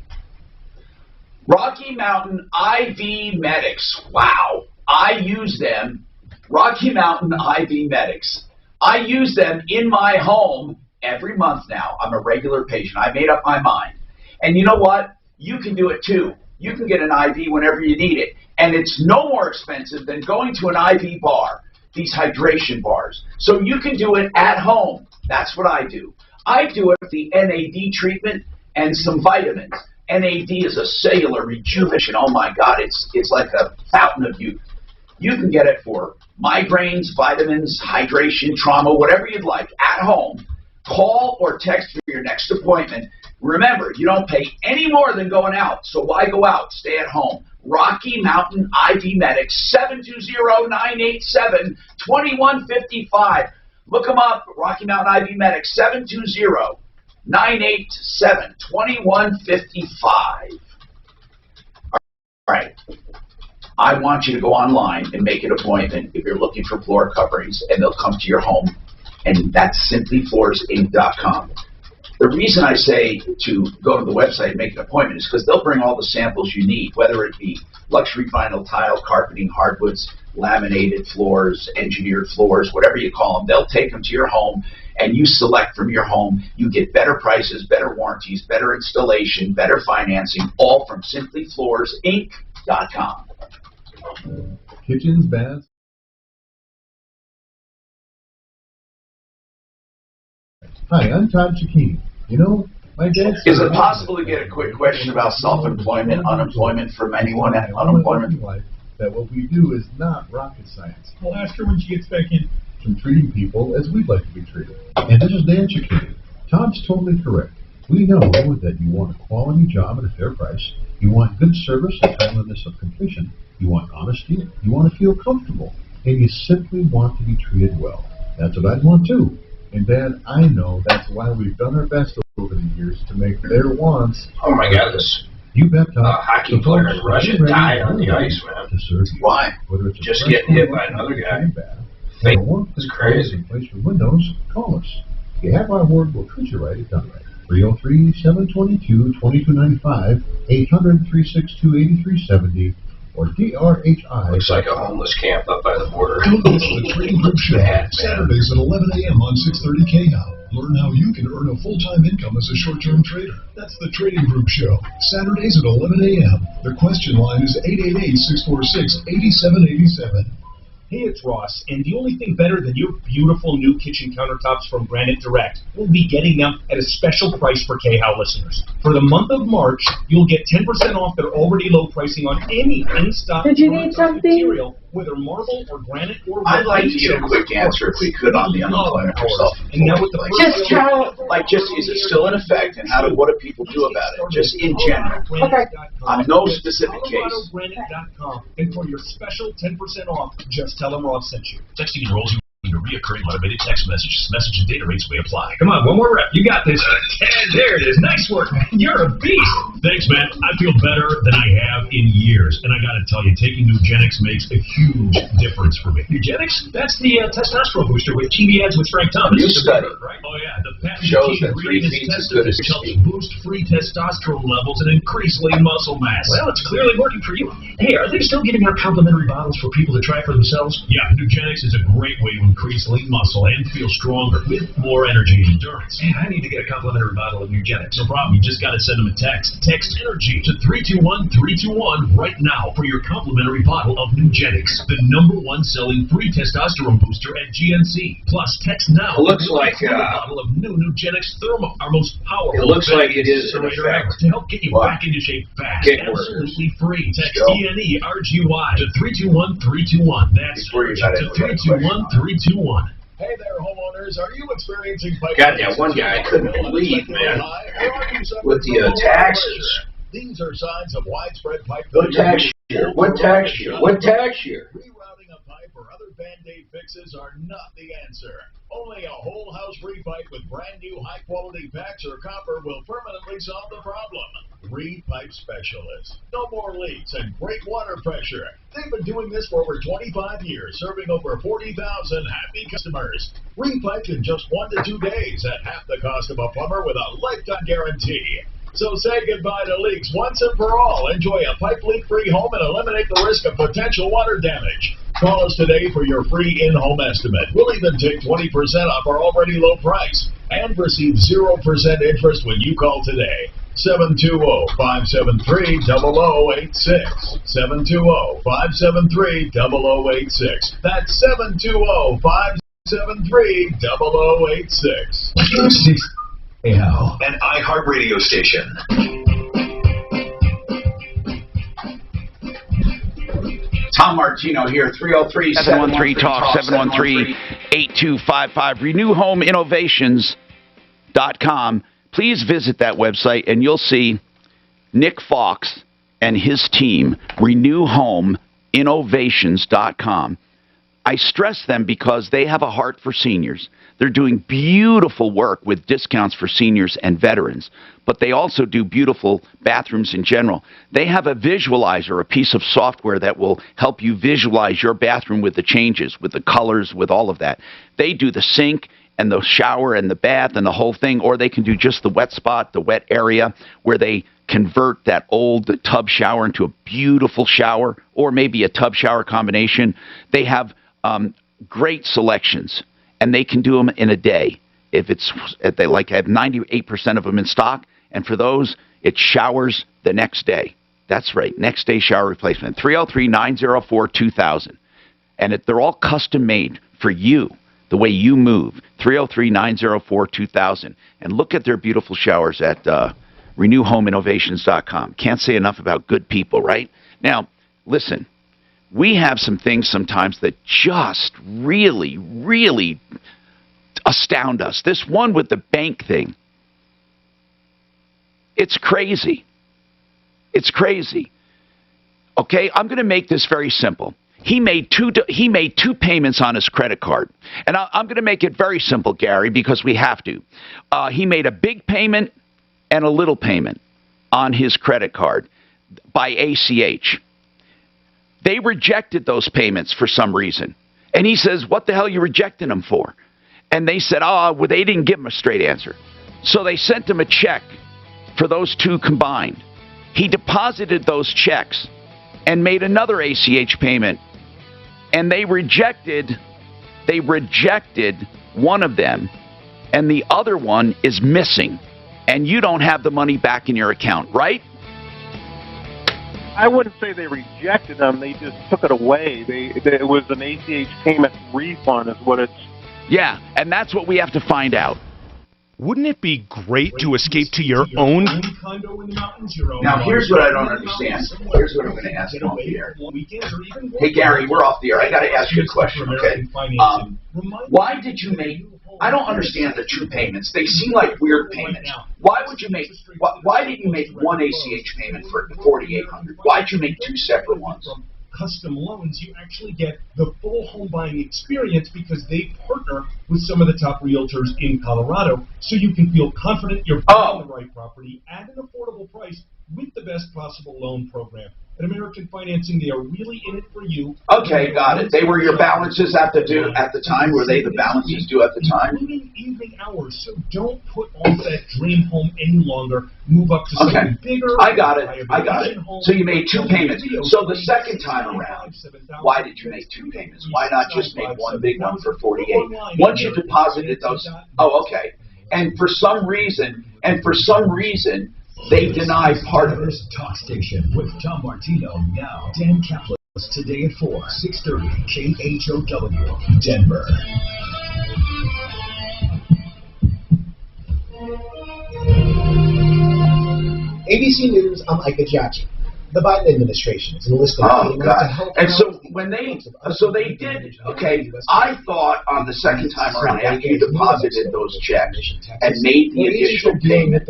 Rocky Mountain IV Medics. Wow. I use them. Rocky Mountain IV Medics. I use them in my home every month now. I'm a regular patient. I made up my mind. And you know what? You can do it too. You can get an IV whenever you need it. And it's no more expensive than going to an IV bar, these hydration bars. So you can do it at home. That's what I do. I do it with the NAD treatment and some vitamins. NAD is a cellular rejuvenation. Oh my God, it's like a fountain of youth. You can get it for migraines, vitamins, hydration, trauma, whatever you'd like, at home. Call or text for your next appointment. Remember, you don't pay any more than going out, so why go out? Stay at home. Rocky Mountain IV Medics, 720-987-2155. Look them up, Rocky Mountain IV Medics, 720-987-2155. All right. I want you to go online and make an appointment if you're looking for floor coverings, and they'll come to your home, and that's simplyfloorsinc.com. The reason I say to go to the website and make an appointment is because they'll bring all the samples you need, whether it be luxury vinyl tile, carpeting, hardwoods, laminated floors, engineered floors, whatever you call them. They'll take them to your home, and you select from your home. You get better prices, better warranties, better installation, better financing, all from simplyfloorsinc.com. Kitchens, baths. Hi, I'm Todd Cicchini. You know, my dad. Is it possible to get a quick question about self-employment, unemployment from anyone at unemployment? That what we do is not rocket science. I'll ask her when she gets back in. From treating people as we'd like to be treated. And this is Dan Cicchini. Todd's totally correct. We know that you want a quality job at a fair price. You want good service and timeliness of completion. You want honesty. You want to feel comfortable. And you simply want to be treated well. That's what I'd want too. And Dad, I know that's why we've done our best over the years to make their wants. Oh my God, this you bet, hockey player in Russia died on the ice, man. Why? Just getting hit by another guy. It's crazy. Place your windows, call us. If you have our word, we'll treat you right if done right. 303-722-2295, 800-362-8370, or DRHI. Looks like a homeless camp up by the border. Don't miss the Trading Group Show, Saturdays at 11 a.m. on 630 KHOW. Learn how you can earn a full-time income as a short-term trader. That's the Trading Group Show, Saturdays at 11 a.m. The question line is 888-646-8787. Hey, it's Ross, and the only thing better than your beautiful new kitchen countertops from Granite Direct will be getting them at a special price for KHOW listeners. For the month of March, you'll get 10% off their already low pricing on any in-stock material, whether marble or granite or wood. I'd like to get a quick answer, if we could, on the unemployment for And now with the is it still in effect, and what do people do about it? Just in general. On no specific case. And for your special 10% off, just tell them Rob sent you. Texting enrolls you in your reoccurring automated text messages. Message and data rates may apply. Come on, one more rep. You got this. And there it is. Nice work, man. You're a beast. Thanks, man. I feel better than I have in years. And I got to tell you, taking Nugenix makes a huge difference for me. Nugenix? That's the testosterone booster with TV ads with Frank Thomas. A new study right? Oh, yeah. The patent shows that 3 feeds as good as helps boost free testosterone levels and increase lean muscle mass. Well, it's clearly working for you. Hey, are they still giving out complimentary bottles for people to try for themselves? Yeah, Nugenix is a great way to increase lean muscle and feel stronger with more energy and endurance. Man, I need to get a complimentary bottle of Nugenix. No problem. You just got to send them a text. Text ENERGY to 321-321 right now for your complimentary bottle of Nugenix, the #1 selling free testosterone booster at GNC. Plus, text now. It looks like a bottle of new Nugenix Thermo, our most powerful. It looks like it is in effect to help get you back into shape fast. Absolutely free. Text ENERGY to 321-321. That's to 321-321. Hey there, homeowners. Are you experiencing... God, that one guy I couldn't believe, man, with the taxes. These are signs of widespread pipe What failure. tax year? What tax year? What tax year? Rerouting a pipe or other Band-Aid fixes are not the answer. Only a whole house repipe with brand new high quality PAX or copper will permanently solve the problem. Repipe Specialist. No more leaks and great water pressure. They've been doing this for over 25 years, serving over 40,000 happy customers. Repipe in just 1 to 2 days at half the cost of a plumber with a lifetime guarantee. So say goodbye to leaks once and for all. Enjoy a pipe leak-free home and eliminate the risk of potential water damage. Call us today for your free in-home estimate. We'll even take 20% off our already low price and receive 0% interest when you call today. 720-573-0086. 720-573-0086. That's 720-573-0086. An iHeartRadio station. Tom Martino here, 303-713-TALK, 713-8255. RenewHomeInnovations.com. Please visit that website, and you'll see Nick Fox and his team, RenewHomeInnovations.com. I stress them because they have a heart for seniors. They're doing beautiful work with discounts for seniors and veterans, but they also do beautiful bathrooms in general. They have a visualizer, a piece of software that will help you visualize your bathroom with the changes, with the colors, with all of that. They do the sink and the shower and the bath and the whole thing, or they can do just the wet spot, the wet area, where they convert that old tub shower into a beautiful shower, or maybe a tub shower combination. They have great selections, and they can do them in a day. If they have 98% of them in stock, and for those, it showers the next day. That's right, next day shower replacement. 303-904-2000. And they're all custom made for you, the way you move. 303-904-2000. And look at their beautiful showers at RenewHomeInnovations.com. Can't say enough about good people, right? Now, listen. We have some things sometimes that just really, really astound us. This one with the bank thing. It's crazy. It's crazy. Okay, I'm going to make this very simple. He made two payments on his credit card. And I'm going to make it very simple, Gary, because we have to. He made a big payment and a little payment on his credit card by ACH. They rejected those payments for some reason. And he says, what the hell are you rejecting them for? And they said, well, they didn't give him a straight answer. So they sent him a check for those two combined. He deposited those checks and made another ACH payment. And they rejected one of them, and the other one is missing. And you don't have the money back in your account, right? I wouldn't say they rejected them. They just took it away. It was an ACH payment refund is what it's... Yeah, and that's what we have to find out. Wouldn't it be great to escape to your own condo in the mountains, your own Now, here's what I don't understand. Here's what I'm going to ask you off the air. Hey, Gary, we're off the air. I got to ask you a question, okay? Why did you make... I don't understand the two payments. They seem like weird payments. Why would you make? Why didn't you make one ACH payment for $4,800? Why did you make two separate ones? Custom loans, you actually get the full home buying experience because they partner with some of the top realtors in Colorado, so you can feel confident you're buying the right property at an affordable price with the best possible loan program. At American Financing, they are really in it for you. Okay, got it. They were your balances at the time? Were they the balances due at the time? Including evening hours, so don't put off that dream home any longer. Move up to something bigger. I got it. So you made two payments. So the second time around, why did you make two payments? Why not just make one big one for $48,000? Once you deposited those, okay. And for some reason, they deny part of it. Talk station with Tom Martino now. Dan Kaplan today at 4, 6:30 KHOW, Denver. ABC News, I'm Ika Jachi. The Biden administration is enlisting to help. And so when they, so they did, okay, I thought on the second time around, after you deposited those checks and made the initial payment,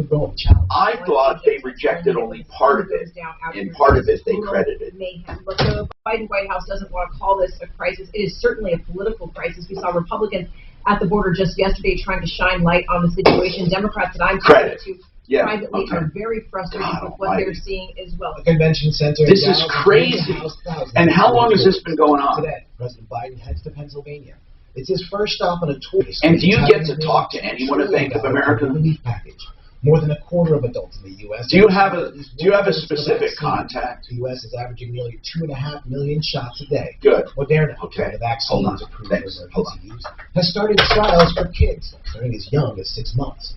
I thought they rejected only part of it, and part of it they credited. But the Biden White House doesn't want to call this a crisis. It is certainly a political crisis. We saw Republicans at the border just yesterday trying to shine light on the situation. Democrats that I'm talking to privately are very frustrated with what they're seeing as well. The convention center. This is crazy. And how long has this been going on? Today, President Biden heads to Pennsylvania. It's his first stop on a tour. And do you get to talk to anyone at Bank of America? Relief package. More than a quarter of adults in the U.S. Do you have a specific contact? The U.S. is averaging nearly 2.5 million shots a day. Good. Moderna, the vaccine is approved for emergency use, has started trials for kids starting as young as 6 months.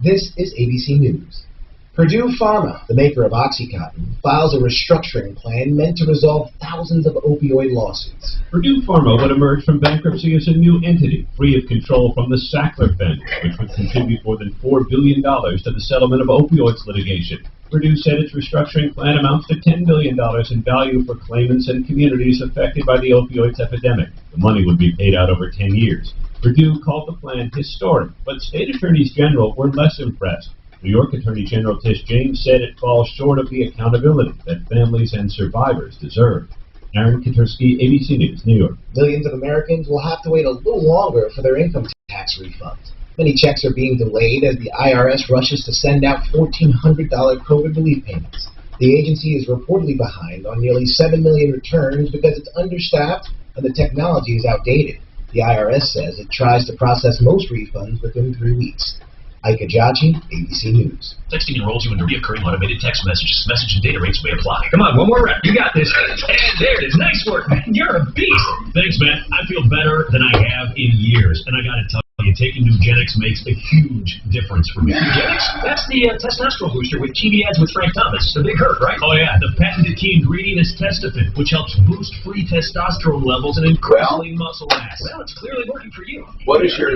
This is ABC News. Purdue Pharma, the maker of OxyContin, files a restructuring plan meant to resolve thousands of opioid lawsuits. Purdue Pharma would emerge from bankruptcy as a new entity, free of control from the Sackler family, which would contribute more than $4 billion to the settlement of opioids litigation. Purdue said its restructuring plan amounts to $10 billion in value for claimants and communities affected by the opioids epidemic. The money would be paid out over 10 years. Purdue called the plan historic, but state attorneys general were less impressed. New York Attorney General Tish James said it falls short of the accountability that families and survivors deserve. Aaron Katursky, ABC News, New York. Millions of Americans will have to wait a little longer for their income tax refunds. Many checks are being delayed as the IRS rushes to send out $1,400 COVID relief payments. The agency is reportedly behind on nearly 7 million returns because it's understaffed and the technology is outdated. The IRS says it tries to process most refunds within 3 weeks. Ike Ajachi, ABC News. Texting enrolls you into recurring automated text messages. Message and data rates may apply. Come on, one more rep. You got this. And there it is. Nice work, man. You're a beast. Thanks, man. I feel better than I have in years. And I got to tell you, taking Nugenics makes a huge difference for me. Nugenics? That's the testosterone booster with TV ads with Frank Thomas. The big hurt, right? Oh, yeah. The patented key ingredient is Testofen, which helps boost free testosterone levels and increase lean muscle mass. Well, it's clearly working for you. What is your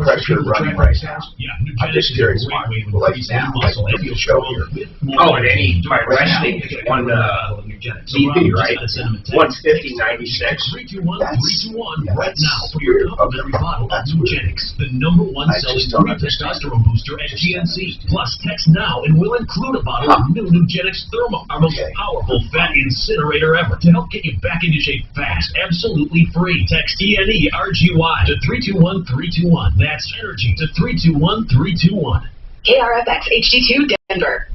pressure running right now? Yeah, I'm just curious, Mark. Like now, like if you show here. Oh, and any by resting is one BP, right? 150.96. 321 right now for your complimentary bottle of Nugenics, the #1 selling free testosterone booster at GNC. Plus, text now and we'll include a bottle of new Nugenics Thermo, our most powerful fat incinerator ever, to help get you back into shape fast, absolutely free. Text ENERGY to 321321. That's energy to 321321. KRFX HD2 Denver.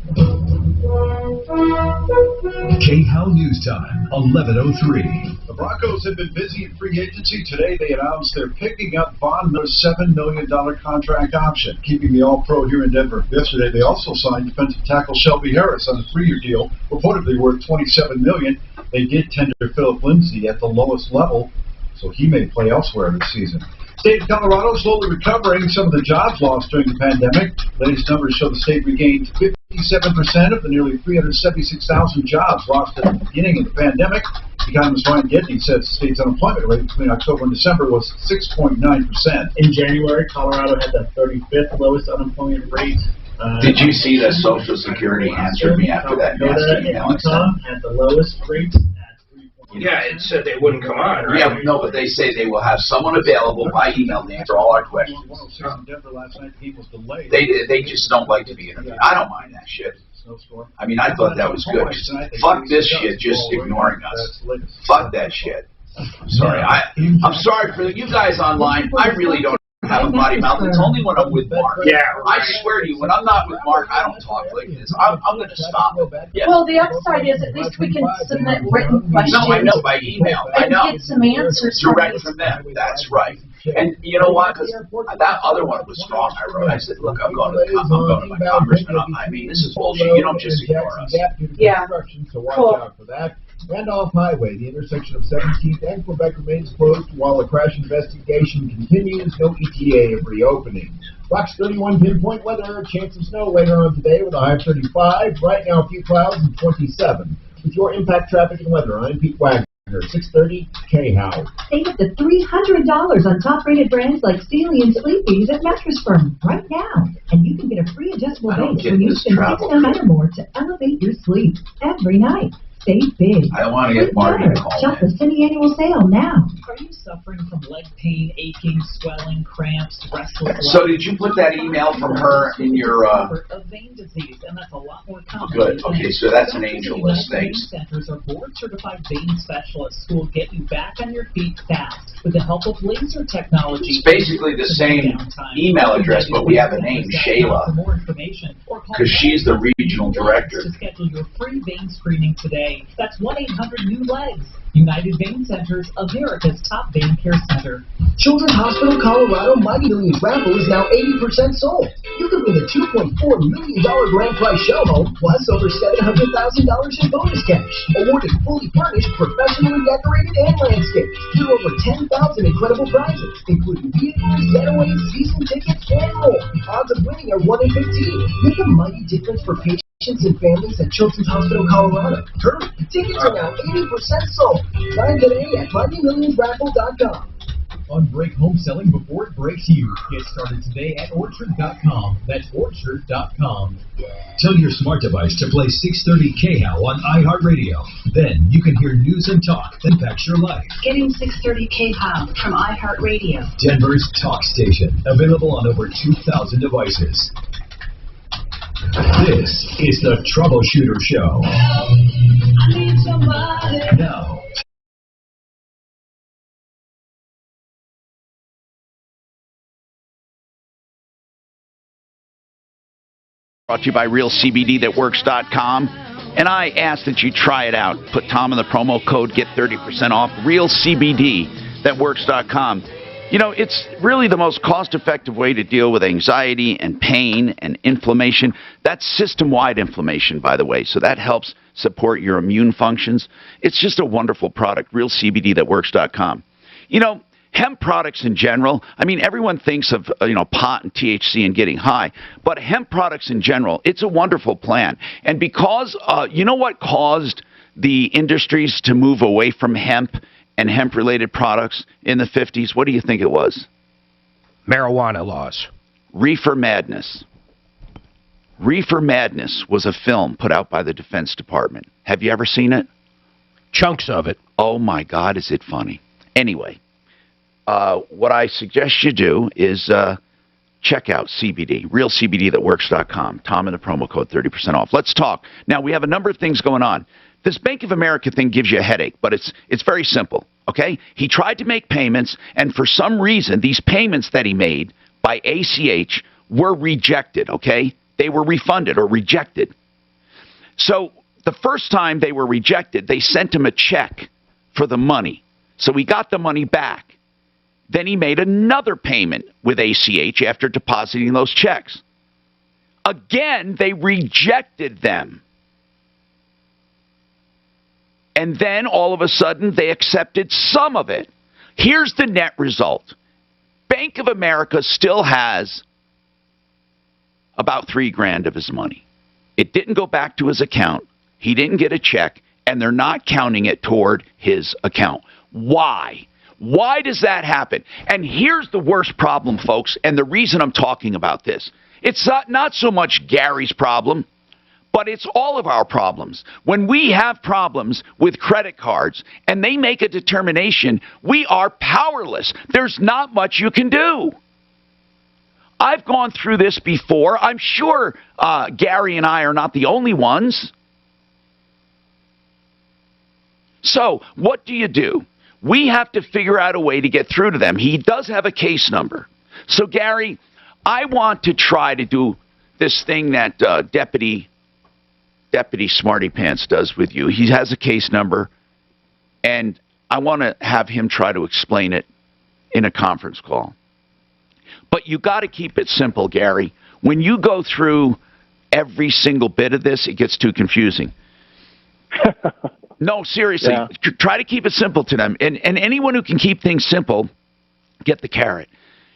KHAL News Time, 11:03. The Broncos have been busy in free agency. Today they announced they're picking up Von Miller's $7 million contract option, keeping the All-Pro here in Denver. Yesterday they also signed defensive tackle Shelby Harris on a 3-year deal, reportedly worth $27 million. They did tender Philip Lindsay at the lowest level, so he may play elsewhere this season. State of Colorado slowly recovering some of the jobs lost during the pandemic. Latest numbers show the state regained 57% of the nearly 376,000 jobs lost at the beginning of the pandemic. Economist Ryan Gedney says the state's unemployment rate between October and December was 6.9%. In January, Colorado had the 35th lowest unemployment rate. Did you see that Social Security answered me after that nasty email? Utah had the lowest rate. Yeah, it said they wouldn't come on, right? Yeah, no, but they say they will have someone available by email to answer all our questions. They just don't like to be interviewed. I don't mind that shit. I mean, I thought that was good. Fuck this shit, just ignoring us. Fuck that shit. I'm sorry. I'm sorry for you guys online. I really don't have a body mouth. It's only when I'm with Mark. Yeah, I swear to you, when I'm not with Mark, I don't talk like this. I'm going to stop. Yeah. Well, the upside is at least we can submit written questions. No, I know, by email. I know. And get some answers direct from them. That's right. And you know what? Because that other one was strong. I wrote. I said, "Look, I'm going to my congressman. I mean, this is bullshit. You don't just ignore us." Yeah. So watch out for that. Randolph Highway, the intersection of 17th and Quebec remains closed while a crash investigation continues. No ETA of reopening. Fox 31 pinpoint weather, a chance of snow later on today with a high of 35. Right now, a few clouds and 27. With your impact traffic and weather, I'm Pete Wagner. 6:30 KHAL. Save up to $300 on top-rated brands like Sealy and Sleepy's at Mattress Firm right now. And you can get a free adjustable base when you spend $6 or more to elevate your sleep every night. Save big. I don't want to get Marty called. Shop the semi-annual sale now. Are you suffering from leg pain, aching, swelling, cramps, restless? So did you put that email from her in your? Of vein disease, and that's a lot more common. Good. Okay, so that's an angel list. Thanks. Vein centers are board-certified vein specialists who will get you back on your feet fast with the help of laser technology. It's basically the same email address, but we have a name, Shayla, because she's the regional director. To schedule your free vein screening today. That's 1-800-NEW-LEGS. United Vein Centers, America's top vein care center. Children's Hospital Colorado Mighty Millions raffle is now 80% sold. You could win a $2.4 million grand prize show home, plus over $700,000 in bonus cash. Awarded fully furnished, professionally decorated, and landscaped. There are over 10,000 incredible prizes, including vehicles, getaways, season tickets, and more. Odds of winning are 1 in 15. Make a mighty difference for patients and families at Children's Hospital Colorado. Hurry! Tickets are now 80% sold. Sign today at MightyMillionsRaffle.com. Unbreak home selling before it breaks you. Get started today at Orchard.com. That's Orchard.com. Tell your smart device to play 630 KHOW on iHeartRadio. Then you can hear news and talk that impacts your life. Getting 630 KHOW from iHeartRadio. Denver's talk station. Available on over 2,000 devices. This is the Troubleshooter Show. Now, brought to you by RealCBDThatWorks.com. And I ask that you try it out. Put Tom in the promo code, get 30% off. RealCBDThatWorks.com. You know, it's really the most cost-effective way to deal with anxiety and pain and inflammation. That's system-wide inflammation, by the way, so that helps support your immune functions. It's just a wonderful product, RealCBDThatWorks.com. You know, hemp products in general, I mean, everyone thinks of, pot and THC and getting high, but hemp products in general, it's a wonderful plan. And because, you know what caused the industries to move away from hemp and hemp-related products in the 50s? What do you think it was? Marijuana laws. Reefer Madness. Reefer Madness was a film put out by the Defense Department. Have you ever seen it? Chunks of it. Oh, my God, is it funny. Anyway, what I suggest you do is check out CBD, RealCBDThatWorks.com. Tom in the promo code, 30% off. Let's talk. Now, we have a number of things going on. This Bank of America thing gives you a headache, but it's very simple, okay? He tried to make payments, and for some reason, these payments that he made by ACH were rejected, okay? They were refunded or rejected. So the first time they were rejected, they sent him a check for the money. So he got the money back. Then he made another payment with ACH after depositing those checks. Again, they rejected them. And then, all of a sudden, they accepted some of it. Here's the net result. Bank of America still has about $3,000 of his money. It didn't go back to his account. He didn't get a check, and they're not counting it toward his account. Why? Why does that happen? And here's the worst problem, folks, and the reason I'm talking about this. It's not so much Gary's problem, but it's all of our problems. When we have problems with credit cards and they make a determination, we are powerless. There's not much you can do. I've gone through this before. I'm sure Gary and I are not the only ones. So what do? We have to figure out a way to get through to them. He does have a case number. So, Gary, I want to try to do this thing that Deputy Smarty Pants does with you. He has a case number, and I want to have him try to explain it in a conference call. But you got to keep it simple, Gary. When you go through every single bit of this, it gets too confusing. No, seriously. Yeah. Try to keep it simple to them. And anyone who can keep things simple, get the carrot.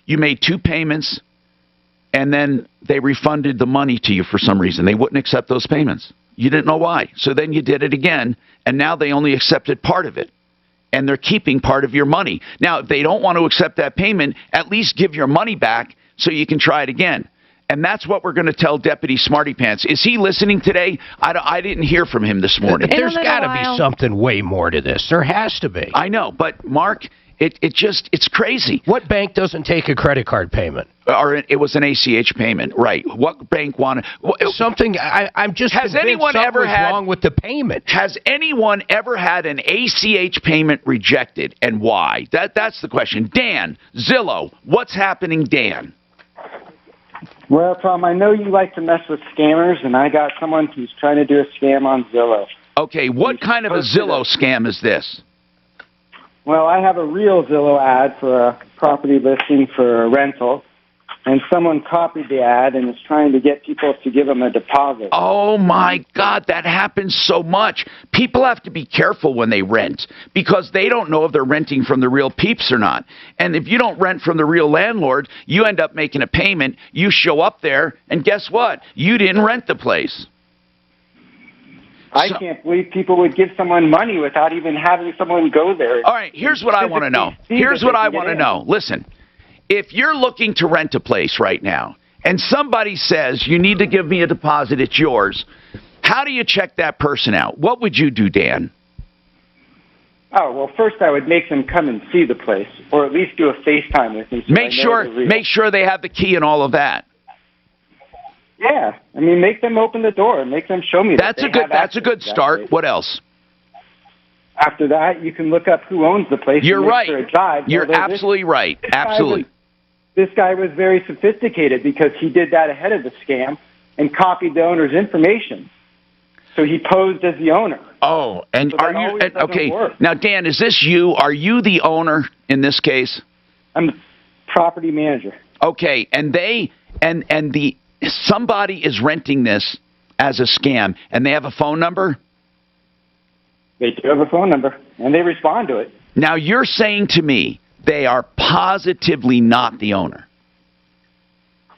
You made 2 payments, and then they refunded the money to you for some reason. They wouldn't accept those payments. You didn't know why. So then you did it again, and now they only accepted part of it. And they're keeping part of your money. Now, if they don't want to accept that payment, at least give your money back so you can try it again. And that's what we're going to tell Deputy Smarty Pants. Is he listening today? I didn't hear from him this morning. There's got to be something way more to this. There has to be. I know, but Mark, it's crazy. What bank doesn't take a credit card payment? Or it was an ACH payment, right? What bank wanted something? I'm just has anyone ever had wrong with the payment? Has anyone ever had an ACH payment rejected, and why? That's the question. Dan Zillow, what's happening, Dan? Well, Tom, I know you like to mess with scammers, and I got someone who's trying to do a scam on Zillow. Okay, what kind of a Zillow scam is this? Well, I have a real Zillow ad for a property listing for a rental, and someone copied the ad and is trying to get people to give them a deposit. Oh, my God, that happens so much. People have to be careful when they rent because they don't know if they're renting from the real peeps or not. And if you don't rent from the real landlord, you end up making a payment. You show up there, and guess what? You didn't rent the place. I can't believe people would give someone money without even having someone go there. All right, here's what I want to know. Here's what I want to know. Listen, if you're looking to rent a place right now and somebody says you need to give me a deposit, it's yours, how do you check that person out? What would you do, Dan? Oh, well, first I would make them come and see the place, or at least do a FaceTime with me. So Make sure they have the key and all of that. Yeah, I mean, make them open the door, make them show me. That's a good start. What else? After that, you can look up who owns the place. You're right. You're absolutely right. Absolutely. This guy was very sophisticated because he did that ahead of the scam and copied the owner's information. So he posed as the owner. Oh, and So are that you always doesn't okay? work. Now, Dan, is this you? Are you the owner in this case? I'm the property manager. Okay, and somebody is renting this as a scam, and they have a phone number? They do have a phone number, and they respond to it. Now, you're saying to me they are positively not the owner?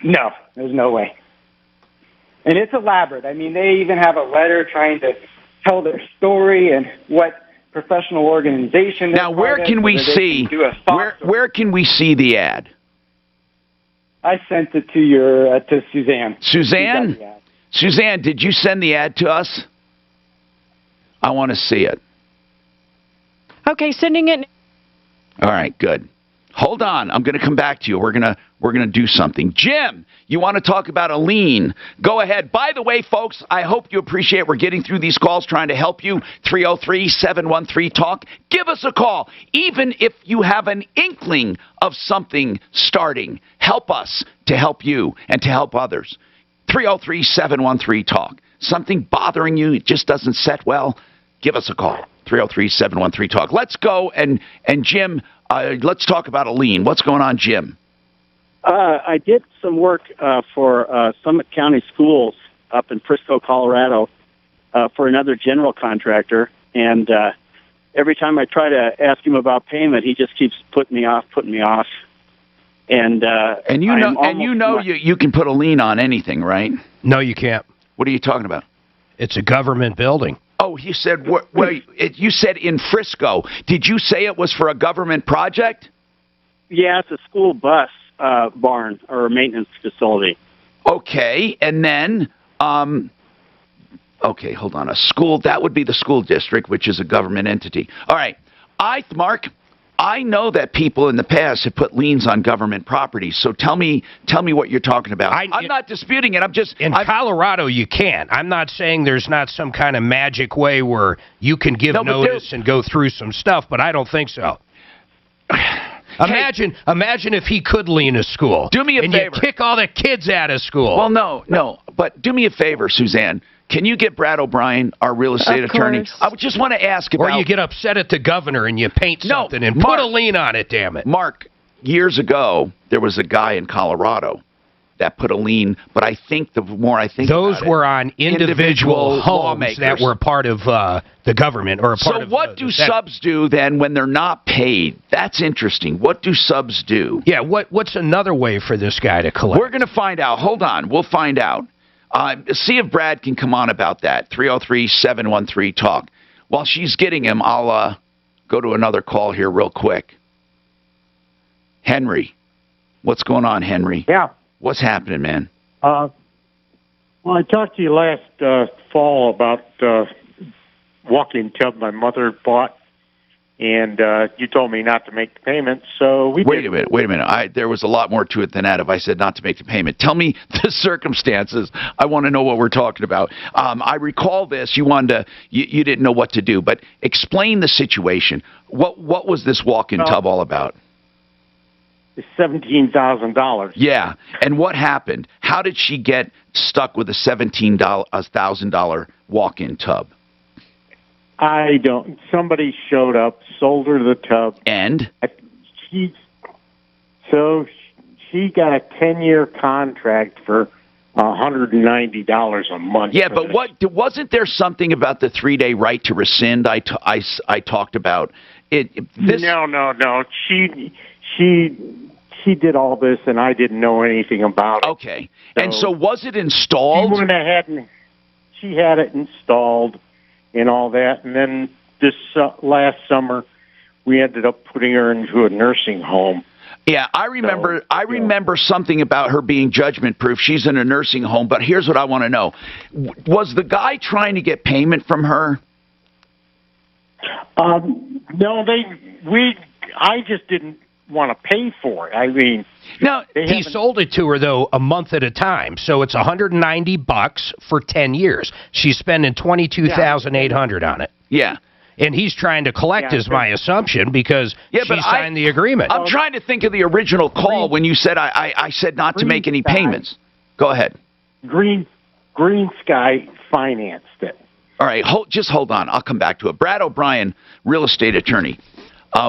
No, there's no way. And it's elaborate. I mean, they even have a letter trying to tell their story and what professional organization. Now, where can we see? Where can we see the ad? I sent it to to Suzanne. Suzanne? Suzanne, did you send the ad to us? I want to see it. Okay, sending it. All right, good. Hold on. I'm going to come back to you. We're going to do something. Jim, you want to talk about a lien? Go ahead. By the way, folks, I hope you appreciate we're getting through these calls trying to help you. 303-713-TALK. Give us a call. Even if you have an inkling of something starting, help us to help you and to help others. 303-713-TALK. Something bothering you, it just doesn't set well? Give us a call. 303-713-TALK. Let's go, and Jim, let's talk about a lien. What's going on, Jim? I did some work for Summit County Schools up in Frisco, Colorado, for another general contractor, and every time I try to ask him about payment, he just keeps putting me off. And you know you can put a lien on anything, right? No, you can't. What are you talking about? It's a government building. Oh, you said you said in Frisco. Did you say it was for a government project? Yeah, it's a school bus barn or a maintenance facility. Okay, and then okay, hold on. A school, that would be the school district, which is a government entity. All right. Mark, I know that people in the past have put liens on government properties. So tell me what you're talking about. I'm not disputing it. I'm just in Colorado you can. I'm not saying there's not some kind of magic way where you can give notice and go through some stuff, but I don't think so. Imagine if he could lien a school. Do me a favor. And you kick all the kids out of school. Well, no. But do me a favor, Suzanne. Can you get Brad O'Brien, our real estate attorney? I would just want to ask about... Or you get upset at the governor and you paint something and put a lien on it, damn it. Mark, years ago, there was a guy in Colorado that put a lien, but I think the more I think those about were it, on individual homes lawmakers that were part of the government or a part of... So what do subs do then when they're not paid? That's interesting. What do subs do? Yeah, what's another way for this guy to collect? We're going to find out. Hold on. We'll find out. See if Brad can come on about that. 303-713-TALK. While she's getting him, I'll go to another call here real quick. Henry. What's going on, Henry? Yeah. What's happening, man? Well, I talked to you last fall about walking tub my mother bought, and you told me not to make the payment, so we Wait a minute. There was a lot more to it than that if I said not to make the payment. Tell me the circumstances. I want to know what we're talking about. I recall this. You didn't know what to do, but explain the situation. What was this walk-in tub all about? It's $17,000. Yeah, and what happened? How did she get stuck with a $17,000 walk-in tub? I don't. Somebody showed up, sold her the tub, and she got a 10-year contract for $190 a month. Yeah, but wasn't there something about the 3-day right to rescind? I talked about it. No. She did all this, and I didn't know anything about it. Okay, and so was it installed? She went ahead and she had it installed and all that, and then this last summer we ended up putting her into a nursing home. Yeah, I remember something about her being judgment-proof. She's in a nursing home, but here's what I want to know. Was the guy trying to get payment from her? No, I just didn't want to pay for it. I mean, no, he sold it to her though a month at a time, so it's $190 for 10 years. She's spending $22,800 on it. Yeah, and he's trying to collect, is my assumption, because she signed the agreement. I'm trying to think of the original call when you said I said not to make any payments. Go ahead. Green Sky financed it. All right, just hold on. I'll come back to it. Brad O'Brien, real estate attorney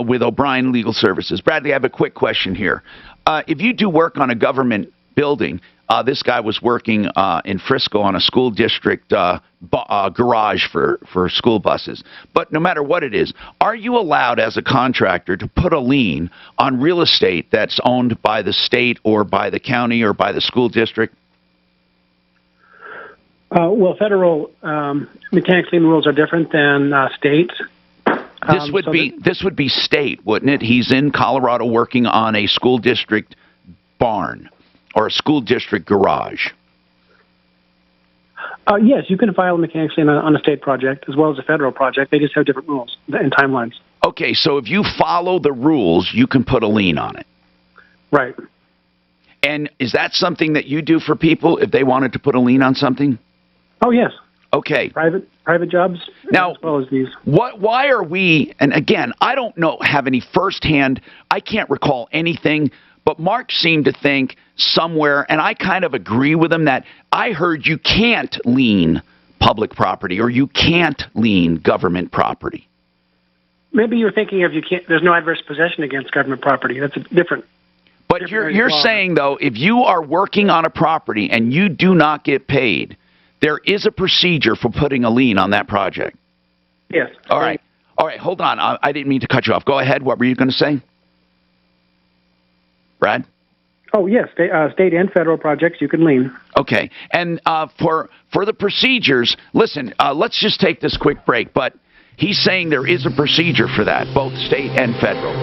with O'Brien Legal Services. Bradley, I have a quick question here. If you do work on a government building, this guy was working in Frisco on a school district garage for school buses. But no matter what it is, are you allowed as a contractor to put a lien on real estate that's owned by the state or by the county or by the school district? Well, federal mechanics lien rules are different than state. This would be state, wouldn't it? He's in Colorado working on a school district barn or a school district garage. Yes, you can file a mechanics lien on a state project as well as a federal project. They just have different rules and timelines. Okay, so if you follow the rules, you can put a lien on it. Right. And is that something that you do for people if they wanted to put a lien on something? Oh, yes. Okay. Private jobs now, as well as these. Why are we, and again, I don't have any firsthand, I can't recall anything, but Mark seemed to think somewhere, and I kind of agree with him, that I heard you can't lien public property or you can't lien government property. Maybe you're thinking of there's no adverse possession against government property. That's a different. But you're saying, though, if you are working on a property and you do not get paid, there is a procedure for putting a lien on that project. Yes. All right, hold on. I didn't mean to cut you off. Go ahead. What were you going to say? Brad? Oh, yes. State and federal projects, you can lien. Okay. And for the procedures, listen, let's just take this quick break. But he's saying there is a procedure for that, both state and federal.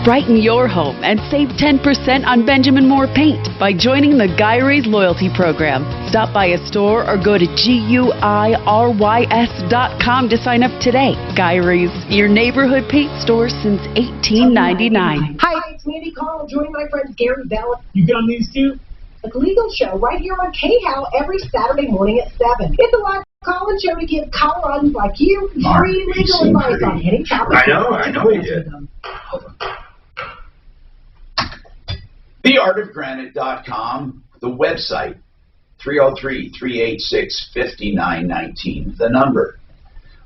Brighten your home and save 10% on Benjamin Moore paint by joining the Guy Ray's loyalty program. Stop by a store or go to GUIRYS.com to sign up today. Guy Ray's, your neighborhood paint store since 1899. Hi, it's Mandy Carl. Join my friends Gary Bell. You got these two? The Legal Show right here on KHOW every Saturday morning at 7. It's a live call-in show to give Coloradans like you free legal advice on any topic. I know you did. TheArtOfGranite.com, the website, 303-386-5919, the number.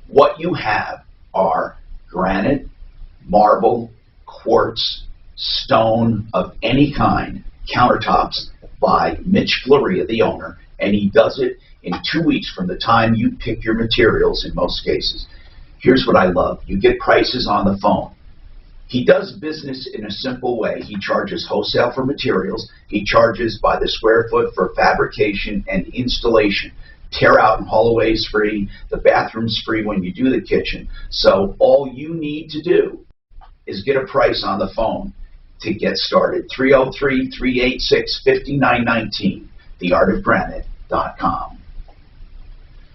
What you have are granite, marble, quartz, stone of any kind, countertops by Mitch Floria, the owner, and he does it in 2 weeks from the time you pick your materials in most cases. Here's what I love. You get prices on the phone. He does business in a simple way. He charges wholesale for materials. He charges by the square foot for fabrication and installation. Tear out and haul away is free. The bathroom's free when you do the kitchen. So all you need to do is get a price on the phone. to get started. 303-386-5919, theartofgranite.com.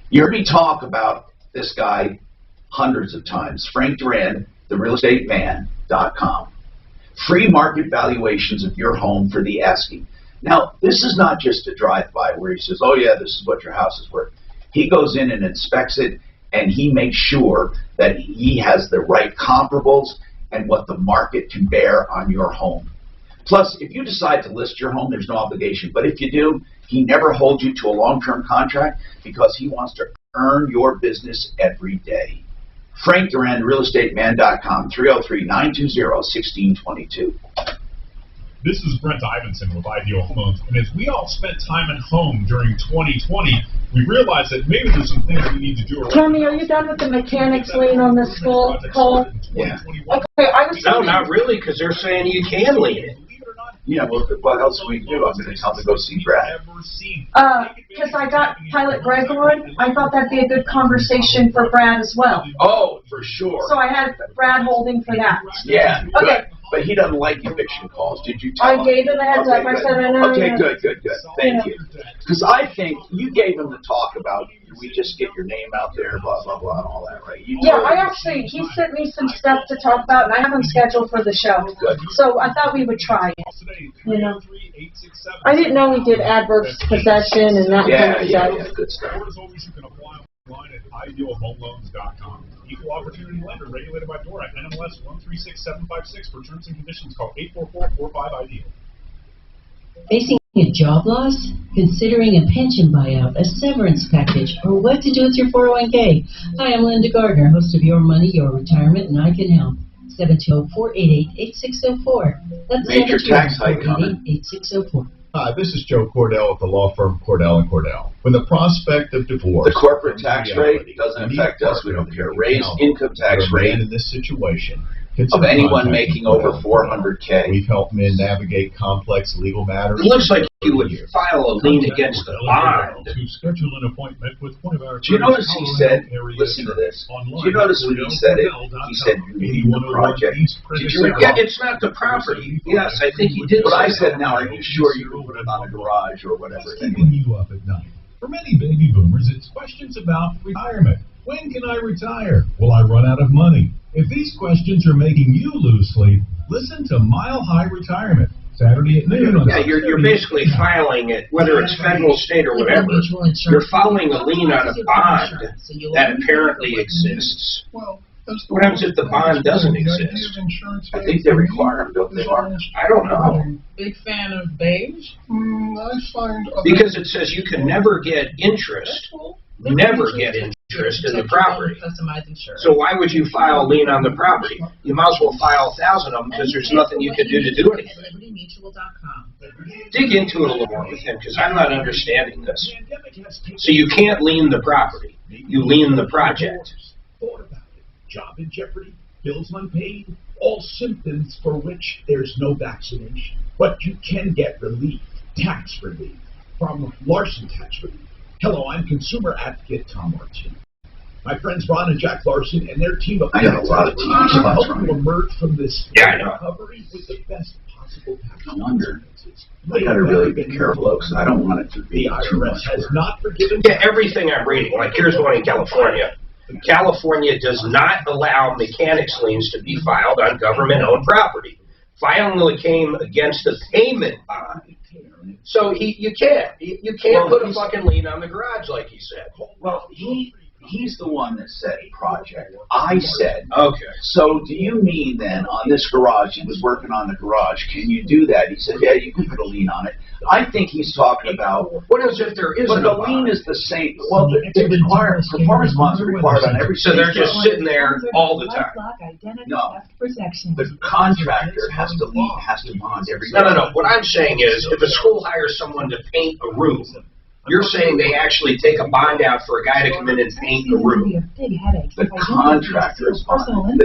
You heard me talk about this guy hundreds of times. Frank Duran, therealestateman.com. Free market valuations of your home for the asking. Now, this is not just a drive-by where he says, oh yeah, this is what your house is worth. He goes in and inspects it, and he makes sure that he has the right comparables and what the market can bear on your home. Plus, if you decide to list your home, there's no obligation. But if you do, he never holds you to a long-term contract because he wants to earn your business every day. Frank Duran, realestateman.com, 303-920-1622. This is Brent Ivinson with Ideal Homes, and as we all spent time at home during 2020, we realized that maybe there's some things we need to do. Tommy, are you done with the mechanics lien on the school pole? Yeah. Okay, I was. No, not really, because they're saying you can lean it. Yeah, well, what else we do? I'm going to tell them to go see Brad. Because I got Pilot Greg on, I thought that'd be a good conversation for Brad as well. Oh, for sure. So I had Brad holding for that. Yeah, good. Okay. But he doesn't like eviction calls. Did you tell him? I gave him a heads up. I said, I know. Okay, good. Thank you. Because I think you gave him the talk about, we just get your name out there, blah, blah, blah, and all that, right? Yeah, he sent me some stuff to talk about, and I have him scheduled for the show. Good. So I thought we would try it. You know, I didn't know we did adverse possession and that kind of stuff. Yeah, good stuff. Online at idealhomeloans.com. Equal opportunity lender regulated by DORA. NMLS 136756. For terms and conditions, call 844-45-IDEAL. Facing a job loss? Considering a pension buyout, a severance package, or what to do with your 401k? Hi, I'm Linda Gardner, host of Your Money, Your Retirement, and I can help. 720-488-8604. That's Major tax hike coming. 8604. Hi, this is Joe Cordell at the law firm Cordell & Cordell. When the prospect of divorce... The corporate tax rate doesn't affect us. We don't care. Raise income tax rate in this situation of anyone making over $400K. We've helped men navigate complex legal matters. It looks like you would file a lien against the bond. To schedule an appointment with one of our... Do you notice he said, listen to this, do you notice when he said it, he said, you need the project. Did you Yeah, it's not the property. Yes, I think he did. But I said, now, are you sure you can put it on a garage or whatever? Keeping you up at night. For many baby boomers, it's questions about retirement. When can I retire? Will I run out of money? If these questions are making you lose sleep, listen to Mile High Retirement, Saturday at noon. Yeah, you're basically filing it, whether it's federal, state, or whatever. You're filing a lien on a bond that apparently exists. What happens if the bond doesn't exist? I think they require them, don't they, Mark? I don't know. Big fan of beige? Because it says you can never get interest. Never get interest in the property. So why would you file a lien on the property? You might as well file 1,000 of them because there's nothing you can do to do anything. Dig into it a little more with him because I'm not understanding this. So you can't lien the property. You lien the project. Job in jeopardy, bills unpaid, all symptoms for which there's no vaccination. But you can get relief, tax relief, from Larson Tax Relief. Hello, I'm consumer advocate Tom Martin. My friends Ron and Jack Larson and their team of I got a lot of teams to help you emerge from this recovery with the best possible tax experiences. I got to really be careful, because I don't want it to be too much has not forgiven. Yeah, everything I'm reading, like here's one in California. California does not allow mechanics liens to be filed on government-owned property. Filing a claim against the payment bond. So you can't. You can't put a fucking lien on the garage, like he said. Well, he's the one that said project. I said. Okay. So do you mean then on this garage, he was working on the garage, can you do that? He said, yeah, you can put a lien on it. I think he's talking about. What is if there isn't a bond? But the lien is the same. Well, they require, performance bonds are required on every. So they're just sitting there all the time. No. The contractor has to bond every. No. What I'm saying is, if a school hires someone to paint a room, you're saying they actually take a bond out for a guy to come in and paint a room. The contractor is bonding.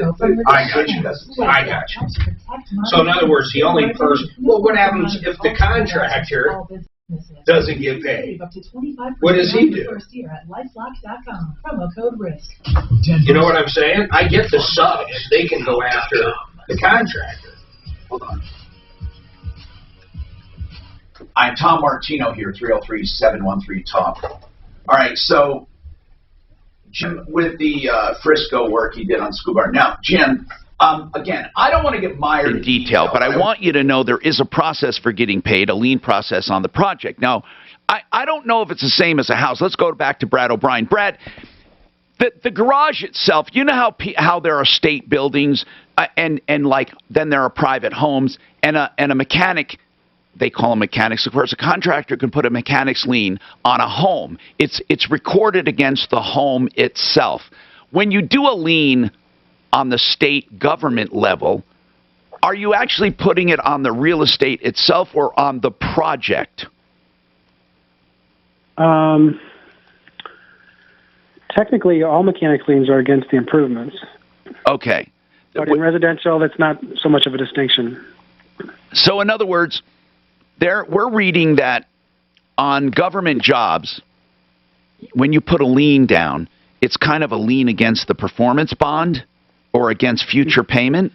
I got you. So in other words, the only person. Well, what happens if the contractor doesn't get paid? What does he do? You know what I'm saying? I get the subs. They can go after the contractor. Hold on. I'm Tom Martino here, 303-713-TOM. All right, so Jim, with the Frisco work he did on Scuba Bar. Now, Jim, again, I don't want to get mired in detail, but I want you to know there is a process for getting paid, a lien process on the project. Now, I don't know if it's the same as a house. Let's go back to Brad O'Brien. Brad, the garage itself, you know how there are state buildings and like then there are private homes and a mechanic, they call them mechanics. Of course, a contractor can put a mechanic's lien on a home. It's recorded against the home itself. When you do a lien on the state government level, are you actually putting it on the real estate itself or on the project? Technically, all mechanics liens are against the improvements. Okay. But in residential, that's not so much of a distinction. So, in other words, we're reading that on government jobs, when you put a lien down, it's kind of a lien against the performance bond or against future payment?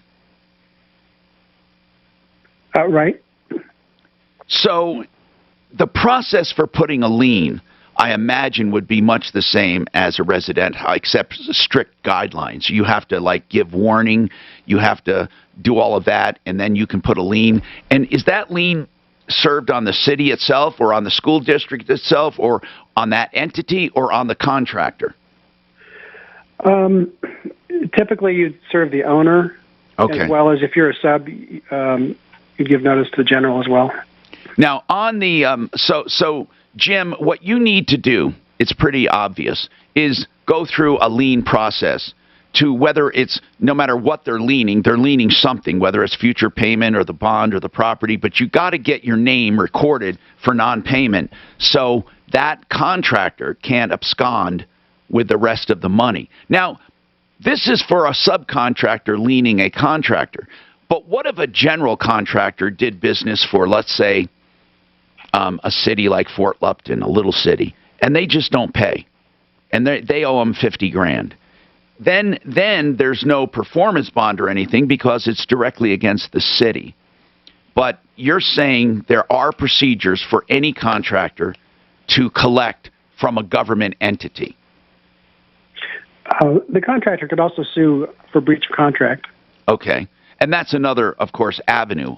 Right. So the process for putting a lien, I imagine, would be much the same as a resident, except strict guidelines. You have to, like, give warning. You have to do all of that, and then you can put a lien. And is that lien served on the city itself or on the school district itself or on that entity or on the contractor? Typically, you'd serve the owner, as well as if you're a sub, you'd give notice to the general as well. Now, on the so Jim, what you need to do, it's pretty obvious, is go through a lien process to whether it's, no matter what they're leaning something, whether it's future payment or the bond or the property, but you got to get your name recorded for non-payment so that contractor can't abscond with the rest of the money. Now, this is for a subcontractor leaning a contractor, but what if a general contractor did business for, let's say, a city like Fort Lupton, a little city, and they just don't pay, and they owe them $50,000. Then there's no performance bond or anything because it's directly against the city. But you're saying there are procedures for any contractor to collect from a government entity. The contractor could also sue for breach of contract. Okay. And that's another, of course, avenue.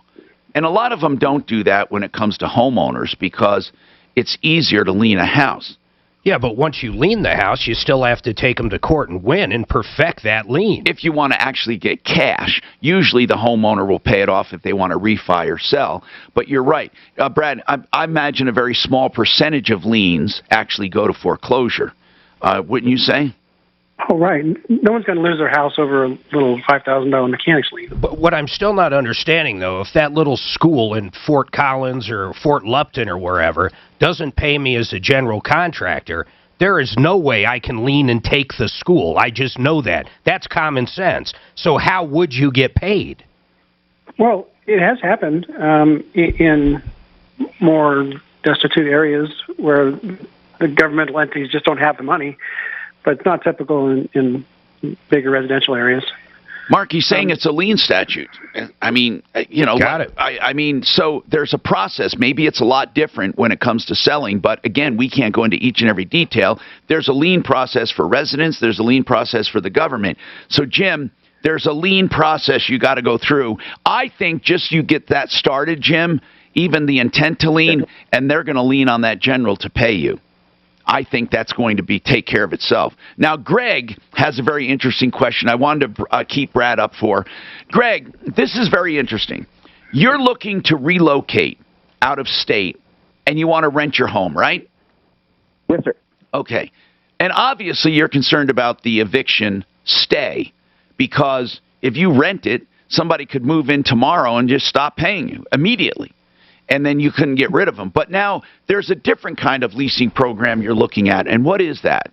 And a lot of them don't do that when it comes to homeowners because it's easier to lien a house. Yeah, but once you lien the house, you still have to take them to court and win and perfect that lien. If you want to actually get cash, usually the homeowner will pay it off if they want to refi or sell. But you're right. Brad, I imagine a very small percentage of liens actually go to foreclosure. Wouldn't you say? Oh, right. No one's going to lose their house over a little $5,000 mechanics lien. But what I'm still not understanding, though, if that little school in Fort Collins or Fort Lupton or wherever doesn't pay me as a general contractor, there is no way I can lien and take the school. I just know that. That's common sense. So how would you get paid? Well, it has happened in more destitute areas where the governmental entities just don't have the money. But it's not typical in bigger residential areas. Mark, he's saying it's a lien statute. I mean, you know, got it. I mean, so there's a process. Maybe it's a lot different when it comes to selling, but again, we can't go into each and every detail. There's a lien process for residents. There's a lien process for the government. So, Jim, there's a lien process you got to go through. I think just you get that started, Jim, even the intent to lien, and they're going to lien on that general to pay you. I think that's going to take care of itself. Now, Greg has a very interesting question I wanted to keep Brad up for. Greg, this is very interesting. You're looking to relocate out of state, and you want to rent your home, right? Yes, sir. Okay. And obviously, you're concerned about the eviction stay, because if you rent it, somebody could move in tomorrow and just stop paying you immediately. And then you couldn't get rid of them. But now there's a different kind of leasing program you're looking at. And what is that?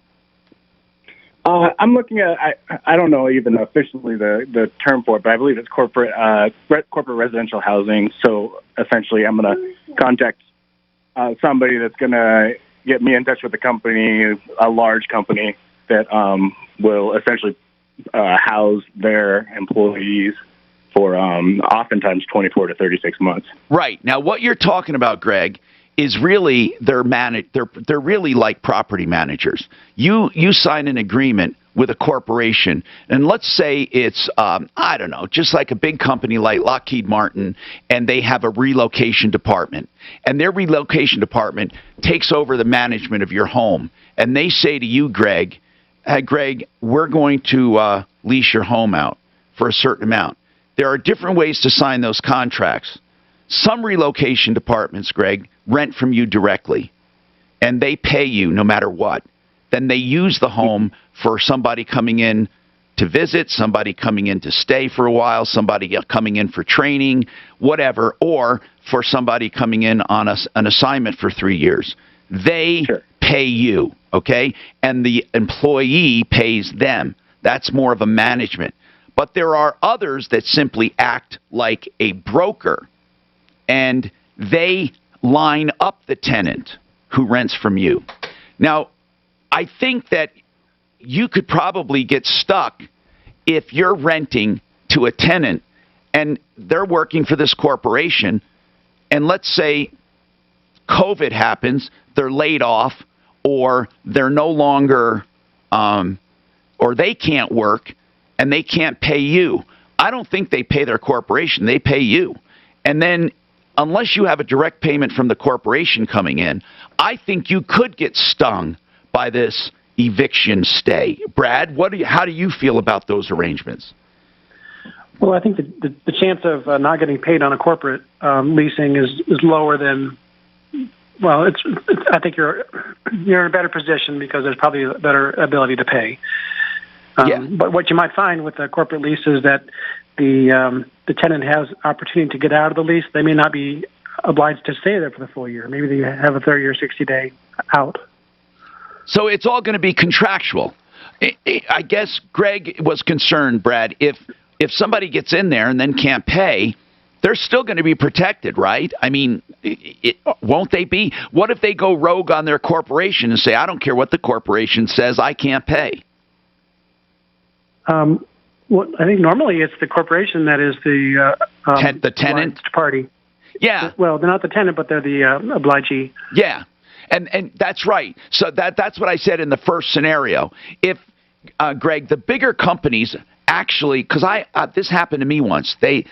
I'm looking at, I don't know even officially the term for it, but I believe it's corporate residential housing. So essentially I'm going to contact somebody that's going to get me in touch with a company, a large company that will essentially house their employees for oftentimes 24 to 36 months. Right. Now, what you're talking about, Greg, is really they're really like property managers. You sign an agreement with a corporation, and let's say it's I don't know, just like a big company like Lockheed Martin, and they have a relocation department, and their relocation department takes over the management of your home, and they say to you, Greg, hey, Greg, we're going to lease your home out for a certain amount. There are different ways to sign those contracts. Some relocation departments, Greg, rent from you directly, and they pay you no matter what. Then they use the home for somebody coming in to visit, somebody coming in to stay for a while, somebody coming in for training, whatever, or for somebody coming in on an assignment for 3 years. They pay you, okay? And the employee pays them. That's more of a management. But there are others that simply act like a broker, and they line up the tenant who rents from you. Now, I think that you could probably get stuck if you're renting to a tenant and they're working for this corporation, and let's say COVID happens, they're laid off, or they're no longer, or they can't work and they can't pay you. I don't think they pay their corporation, they pay you. And then unless you have a direct payment from the corporation coming in, I think you could get stung by this eviction stay. Brad, how do you feel about those arrangements? Well, I think the chance of not getting paid on a corporate leasing is lower than. Well, I think you're in a better position because there's probably a better ability to pay. But what you might find with a corporate lease is that the tenant has opportunity to get out of the lease. They may not be obliged to stay there for the full year. Maybe they have a 30 or 60-day out. So it's all going to be contractual. I guess Greg was concerned, Brad, if somebody gets in there and then can't pay, they're still going to be protected, right? I mean, won't they be? What if they go rogue on their corporation and say, I don't care what the corporation says, I can't pay? Well, I think normally it's the corporation that is the tenant party. Yeah. Well, they're not the tenant, but they're the obligee. Yeah. And that's right. So that's what I said in the first scenario. If, Greg, the bigger companies actually, because this happened to me once, they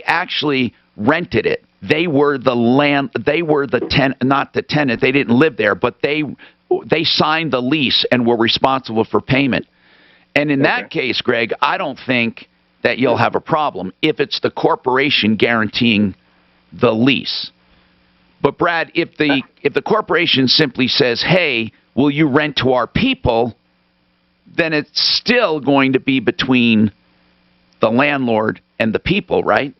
actually rented it. They were the tenant, not the tenant. They didn't live there, but they signed the lease and were responsible for payment. And in that case, Greg, I don't think that you'll have a problem if it's the corporation guaranteeing the lease. But Brad, if the corporation simply says, "Hey, will you rent to our people?" then it's still going to be between the landlord and the people, right?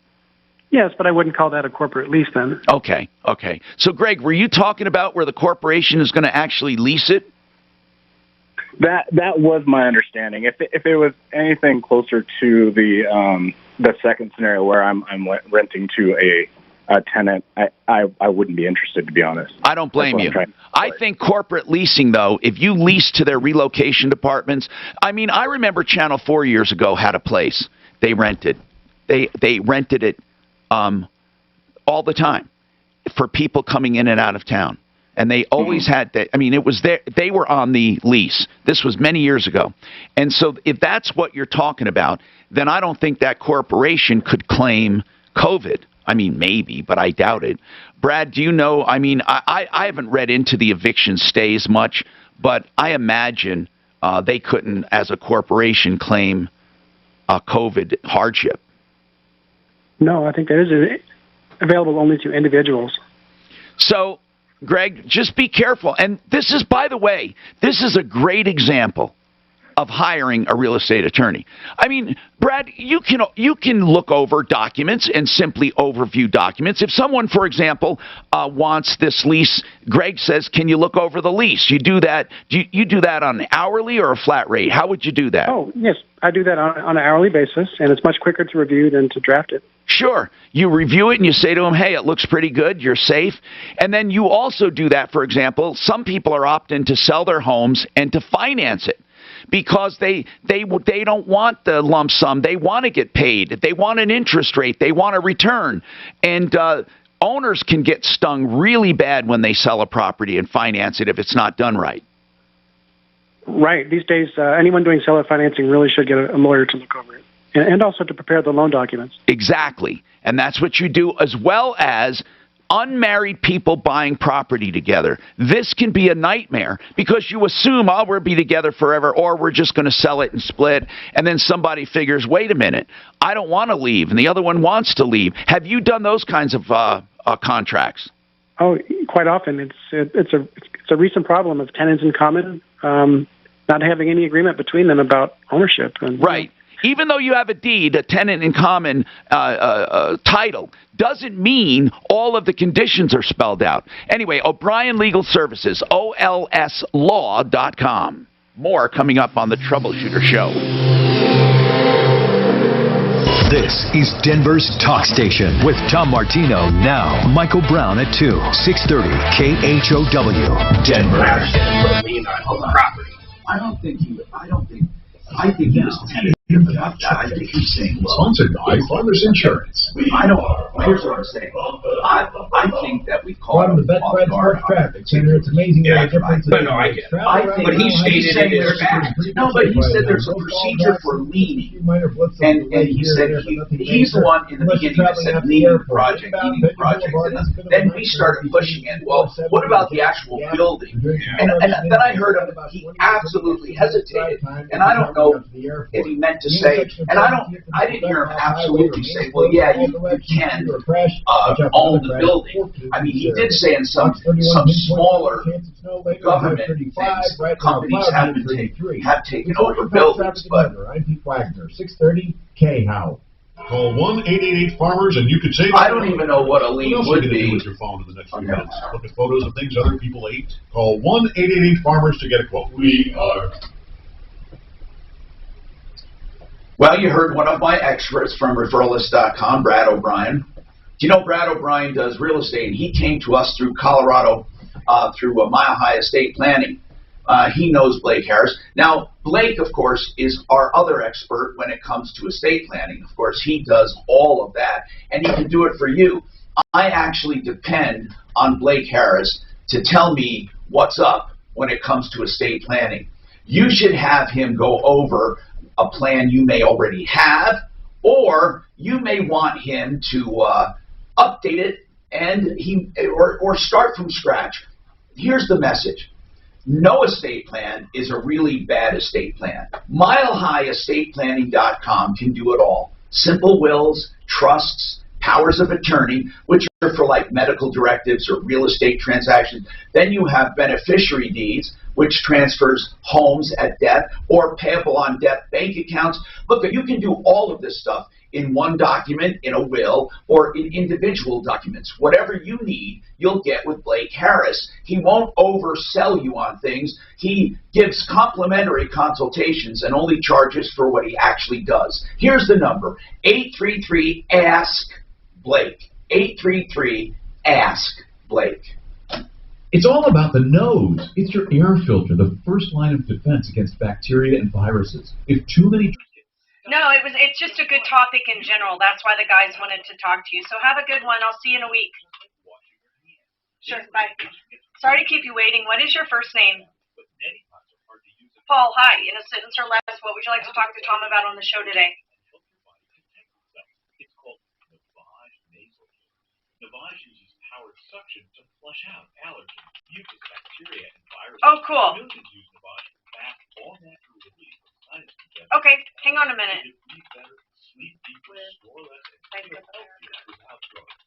Yes, but I wouldn't call that a corporate lease then. Okay. So, Greg, were you talking about where the corporation is going to actually lease it? That was my understanding. If it was anything closer to the second scenario where I'm renting to a tenant, I wouldn't be interested, to be honest. I don't blame you. I think corporate leasing, though, if you lease to their relocation departments, I mean, I remember Channel 4 years ago had a place they rented. They rented it all the time for people coming in and out of town. And they always had that. I mean, it was there. They were on the lease. This was many years ago. And so if that's what you're talking about, then I don't think that corporation could claim COVID. I mean, maybe, but I doubt it. Brad, do you know? I mean, I haven't read into the eviction stays much, but I imagine they couldn't, as a corporation, claim a COVID hardship. No, I think that is available only to individuals. So, Greg, just be careful. And this is, by the way, this is a great example of hiring a real estate attorney. I mean, Brad, you can look over documents and simply overview documents. If someone, for example, wants this lease, Greg says, "Can you look over the lease?" You do that. Do you do that on an hourly or a flat rate? How would you do that? Oh, yes, I do that on an hourly basis, and it's much quicker to review than to draft it. Sure. You review it and you say to them, "Hey, it looks pretty good. You're safe." And then you also do that, for example, some people are opting to sell their homes and to finance it, because they don't want the lump sum. They want to get paid. They want an interest rate. They want a return. And Owners can get stung really bad when they sell a property and finance it if it's not done right. Right. These days, anyone doing seller financing really should get a lawyer to look over it and also to prepare the loan documents. Exactly. And that's what you do, as well as unmarried people buying property together. This can be a nightmare because you assume, oh, we'll be together forever, or we're just going to sell it and split. And then somebody figures, wait a minute, I don't want to leave, and the other one wants to leave. Have you done those kinds of contracts? Oh, quite often. It's a recent problem of tenants in common not having any agreement between them about ownership. And, right. Even though you have a deed, a tenant in common title, doesn't mean all of the conditions are spelled out. Anyway, O'Brien Legal Services, olslaw.com. More coming up on the Troubleshooter Show. This is Denver's Talk Station with Tom Martino now. Michael Brown at 2, 630 KHOW, Denver. I think he was tentative about that. I think he's saying, well, sponsored by Farmers Insurance. Here's what I'm saying. I think that we call him the vet friends work traffic center. It's amazing what a difference it I get it. but he stated it as fact. No, but he said there's a procedure for leaning. And he said he's the one in the beginning that said leaning the project. And then we started pushing it. Well, what about the actual building? And then I heard him, he absolutely hesitated. And I don't know if he meant to say, and I didn't hear him absolutely say, well, yeah, you can own the building. I mean, he did say in some smaller government things, companies have taken over buildings, but 630 KHOW. Call 1-888-FARMERS and you could save. I don't even know what a lien would be. With your phone in the next few minutes. Look at photos of things other people ate. Call 1-888-FARMERS to get a quote. We are. Well, you heard one of my experts from Referralist.com, Brad O'Brien. You know, Brad O'Brien does real estate, and he came to us through Colorado through a Mile High Estate Planning. He knows Blake Harris. Now, Blake, of course, is our other expert when it comes to estate planning. Of course, he does all of that, and he can do it for you. I actually depend on Blake Harris to tell me what's up when it comes to estate planning. You should have him go over a plan you may already have, or you may want him to update it and or start from scratch. Here's the message. No estate plan is a really bad estate plan. MileHighEstatePlanning.com can do it all. Simple wills, trusts, powers of attorney, which are for like medical directives or real estate transactions. Then you have beneficiary deeds, which transfers homes at death or payable on death bank accounts. Look, you can do all of this stuff in one document, in a will, or in individual documents. Whatever you need, you'll get with Blake Harris. He won't oversell you on things. He gives complimentary consultations and only charges for what he actually does. Here's the number, 833-ASK-BLAKE. 833-ASK-BLAKE. It's all about the nose. It's your air filter, the first line of defense against bacteria and viruses. If too many... No, it's just a good topic in general. That's why the guys wanted to talk to you. So have a good one. I'll see you in a week. Sure, bye. Sorry to keep you waiting. What is your first name? Paul, hi. In a sentence or less, what would you like to talk to Tom about on the show today? Navage uses powered suction to flush out allergens, mucus, bacteria, and viruses. Oh, cool. Millions use Navage for fast, all-natural relief from sinus congestion. Okay, hang on a minute. Breathe better, sleep deeper, store less, and feel healthier without drugs.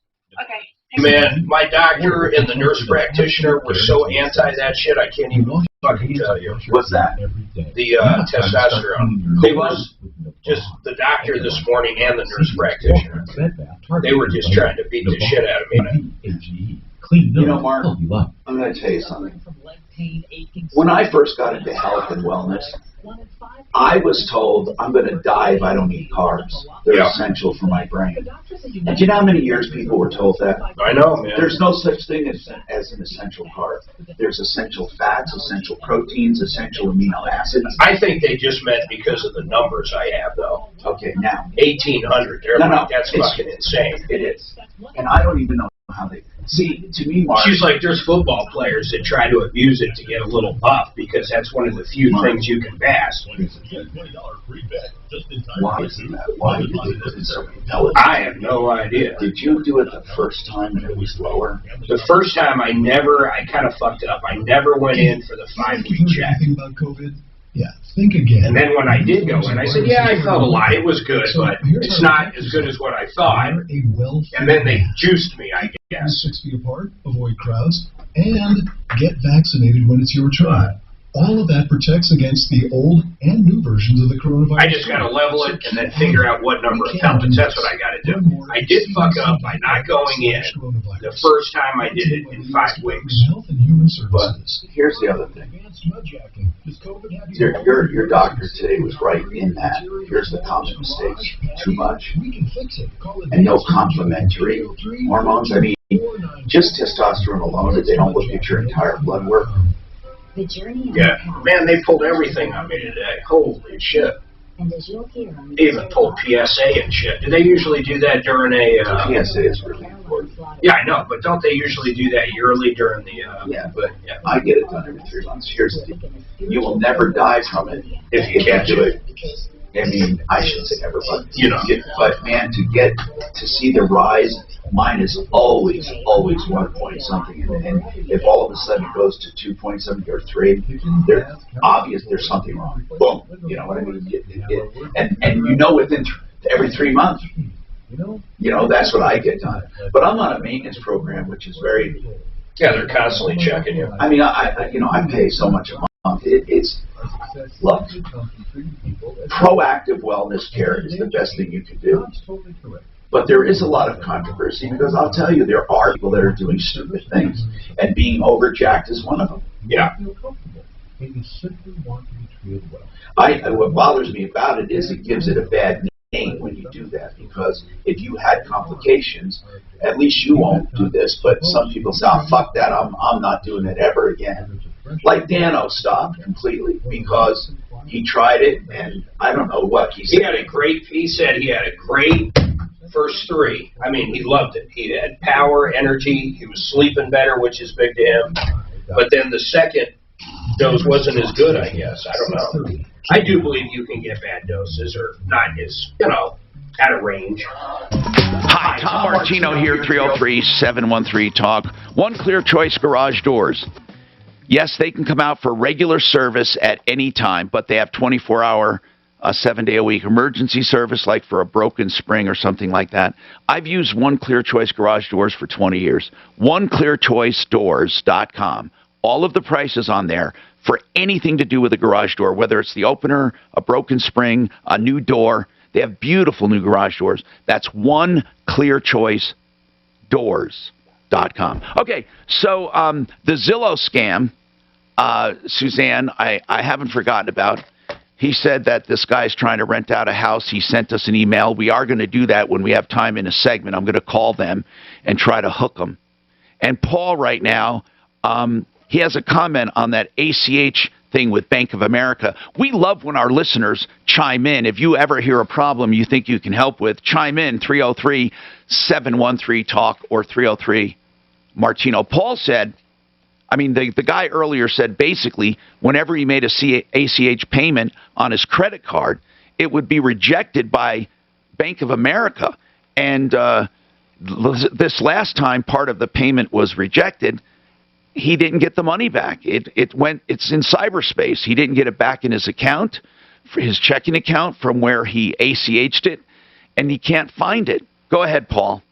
Okay. Man, my doctor and the nurse practitioner were so anti that shit, I can't even fucking tell you. What's that? The testosterone. They was just the doctor this morning and the nurse practitioner. They were just trying to beat the shit out of me. You know, Mark, I'm going to tell you something. When I first got into health and wellness, I was told I'm going to die if I don't eat carbs. They're essential for my brain. And do you know how many years people were told that? I know, man. There's no such thing as an essential carb. There's essential fats, essential proteins, essential amino acids. I think they just meant because of the numbers I have, though. Okay, now. 1,800. They're like, that's fucking insane. It is. And I don't even know how they see. To me, Mark, She's like, there's football players that try to abuse it to get a little buff because that's one of the few things you can pass. Why is that? Why did they put in so many pellets? I have no idea. Did you do it the first time and it was lower? The first time I kind of fucked up. I never went in for the 5-week check. About COVID? Yeah, think again. And then when I did go in, I said, yeah, I felt a lot. It was good, but it's not as good as what I thought. And then they juiced me, I guess. 6 feet apart, avoid crowds, and get vaccinated when it's your turn. All of that protects against the old and new versions of the coronavirus. I just got to level it and then figure out what number of pellets. That's what I got to do. I did fuck up by not going in the first time I did it in 5 weeks. But here's the other thing. Your doctor today was right in that. Here's the common mistakes. Too much. And no complementary hormones. I mean, just testosterone alone, they don't look at your entire blood work. Yeah, man, they pulled everything on me today. Holy shit. They even pulled PSA and shit. Do they usually do that during a... PSA is really important. Yeah, I know, but don't they usually do that yearly during the... Yeah, but I get it done every 3 months. Here's the deal. You will never die from it if you can't do it. I mean, I shouldn't say never, but, but man, to see the rise, mine is always 1 point something. And if all of a sudden it goes to 2 point something or 3, there's something wrong. Boom. You know what I mean? And you know within every 3 months, that's what I get done. But I'm on a maintenance program, which is very... Yeah, they're constantly checking you. I mean, I pay so much a month. Look, proactive wellness care is the best thing you can do. But there is a lot of controversy because I'll tell you, there are people that are doing stupid things, and being overjacked is one of them. Yeah. What bothers me about it is it gives it a bad name when you do that, because if you had complications, at least you won't do this. But some people say, "Oh, fuck that! I'm not doing it ever again." Like Dano stopped completely because he tried it, and I don't know what he said. He said he had a great first 3. I mean, he loved it. He had power, energy. He was sleeping better, which is big to him. But then the second dose wasn't as good, I guess. I don't know. I do believe you can get bad doses, or not as, out of range. Hi, Tom Martino here, 303-713-TALK. One Clear Choice Garage Doors. Yes, they can come out for regular service at any time, but they have 24-hour, 7-day-a-week emergency service, like for a broken spring or something like that. I've used One Clear Choice Garage Doors for 20 years. OneClearChoiceDoors.com. All of the prices on there for anything to do with a garage door, whether it's the opener, a broken spring, a new door. They have beautiful new garage doors. That's OneClearChoiceDoors.com. Okay, so the Zillow scam, Suzanne, I haven't forgotten about. He said that this guy's trying to rent out a house. He sent us an email. We are going to do that when we have time in a segment. I'm going to call them and try to hook them. And Paul right now, he has a comment on that ACH thing with Bank of America. We love when our listeners chime in. If you ever hear a problem you think you can help with, chime in, 303-713-TALK or 303-MARTINO. Paul said, the guy earlier said basically whenever he made a ACH payment on his credit card, it would be rejected by Bank of America. And this last time part of the payment was rejected. He didn't get the money back. It's in cyberspace. He didn't get it back in his account, for his checking account from where he ACH'd it, and he can't find it. Go ahead, Paul.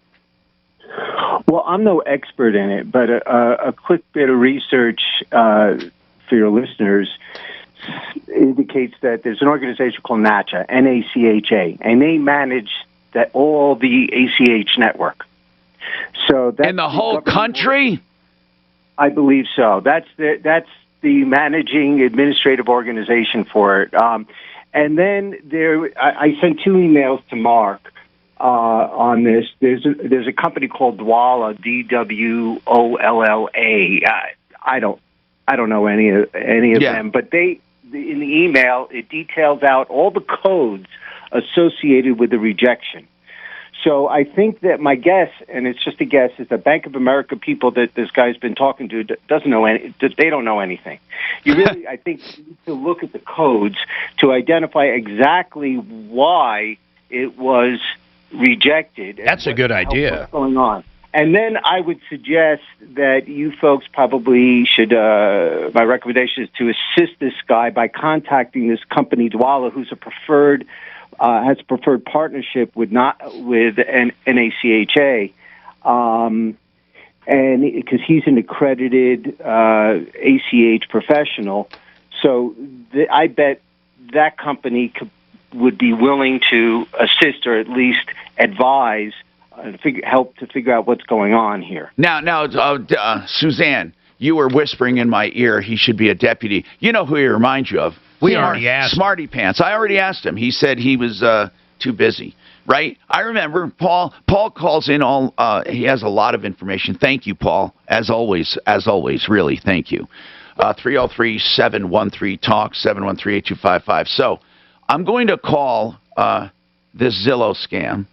Well, I'm no expert in it, but a quick bit of research for your listeners indicates that there's an organization called NACHA, N-A-C-H-A, and they manage all the ACH network. So that's in the whole country? I believe so. That's the managing administrative organization for it. And then I sent 2 emails to Mark on this. There's a company called Dwolla, D-W-O-L-L-A. I don't know any of them, but in the email it details out all the codes associated with the rejection. So I think that my guess, and it's just a guess, is that Bank of America people that this guy's been talking to doesn't know they don't know anything. You really, I think, you need to look at the codes to identify exactly why it was rejected. That's a good idea. What's going on? And then I would suggest that you folks probably should, my recommendation is to assist this guy by contacting this company, Dwala, who's has a preferred partnership with an NACHA, and because he's an accredited ACH professional. So I bet that company would be willing to assist or at least advise, help to figure out what's going on here. Now, Suzanne, you were whispering in my ear he should be a deputy. You know who he reminds you of? We already asked Smarty Pants. I already asked him. He said he was too busy, right? I remember Paul calls in all, he has a lot of information. Thank you, Paul. As always, really, thank you. 303-713-TALK, 713-8255. So I'm going to call this Zillow scam.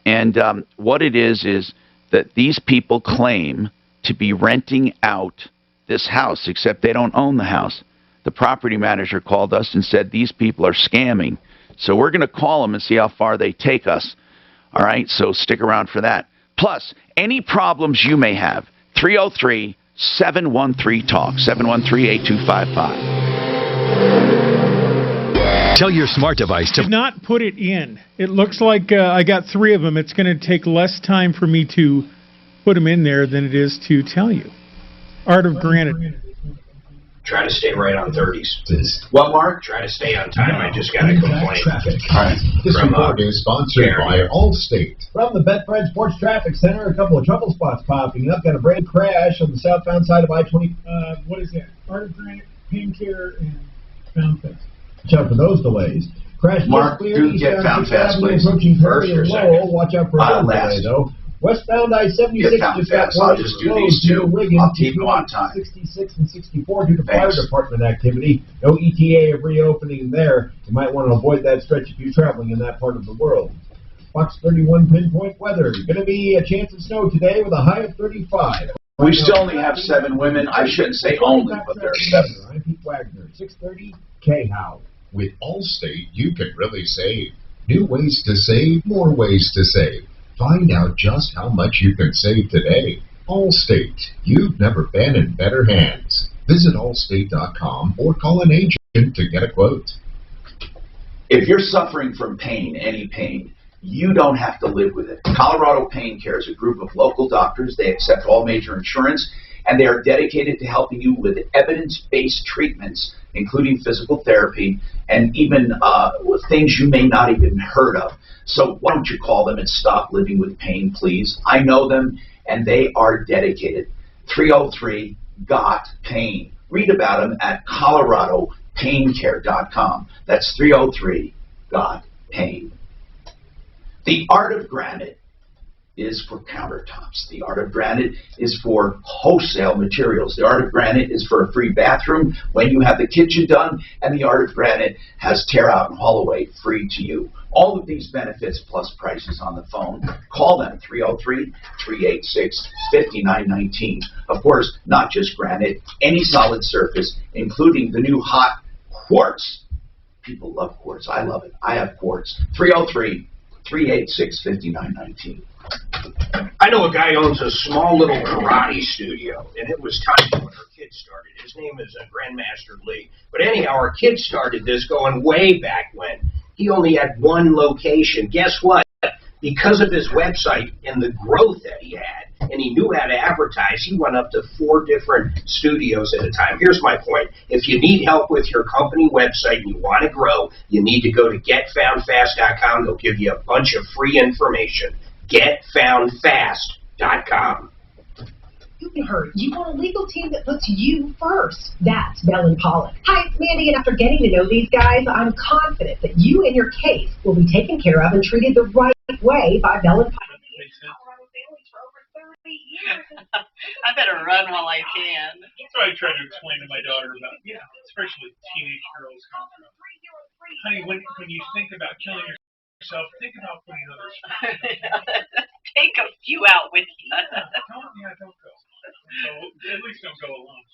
And what it is that these people claim to be renting out this house, except they don't own the house. The property manager called us and said these people are scamming. So we're going to call them and see how far they take us. All right, so stick around for that. Plus, any problems you may have, 303-713-TALK, 713-8255. Tell your smart device to not put it in. It looks like I got 3 of them. It's going to take less time for me to put them in there than it is to tell you. Art of Granite. Try to stay right on 30s. What, Mark? Try to stay on time. I just got a complaint. All right. This report is sponsored by Allstate. From the Betfred Sports Traffic Center, a couple of trouble spots popping up. Got a brand crash on the southbound side of I-20. What is that? Art of Granite, Pain Care, and Found Fest. Watch out for those delays. Crash Mark, do get Found Fast, please. First or second? Watch out for a delay, though. Westbound I-76 just got I'll just do these two. I'll keep you on time. 66 and 64 due to fire department activity. No ETA of reopening there. You might want to avoid that stretch if you're traveling in that part of the world. Fox 31 pinpoint weather. Going to be a chance of snow today with a high of 35. We still only have 7 women. I shouldn't say only, but there's 7. I'm Pete Wagner, 630 K-How. With Allstate, you can really save. New ways to save, more ways to save. Find out just how much you can save today. Allstate. You've never been in better hands. Visit allstate.com or call an agent to get a quote. If you're suffering from pain, any pain, you don't have to live with it. Colorado Pain Care is a group of local doctors. They accept all major insurance, and they are dedicated to helping you with evidence-based treatments, including physical therapy and even things you may not even heard of. So why don't you call them and stop living with pain, please? I know them, and they are dedicated. 303-GOT-PAIN. Read about them at coloradopaincare.com. That's 303-GOT-PAIN. The Art of Granite is for countertops. The Art of Granite is for wholesale materials. The Art of Granite is for a free bathroom when you have the kitchen done, and the Art of Granite has tear out and haul away free to you. All of these benefits plus prices on the phone. Call them, 303-386-5919. Of course, not just granite, any solid surface, including the new hot quartz. People love quartz. I love it. I have quartz. 303-386-5919. I know a guy owns a small little karate studio, and it was tiny when our kids started. His name is Grandmaster Lee. But anyhow, our kids started this going way back when. He only had one location. Guess what? Because of his website and the growth that he had, and he knew how to advertise, he went up to 4 different studios at a time. Here's my point. If you need help with your company website and you want to grow, you need to go to getfoundfast.com. They'll give you a bunch of free information. getfoundfast.com. You can hurt. You want a legal team that puts you first. That's Bell and Pollock. Hi, it's Mandy, and after getting to know these guys, I'm confident that you and your case will be taken care of and treated the right way by Bell and Pollock. I better run while I can. That's what I try to explain to my daughter about, especially teenage girls. Honey, when you think about killing yourself, yourself, think about putting others. Take a few out with you. Don't go. So at least don't go alone.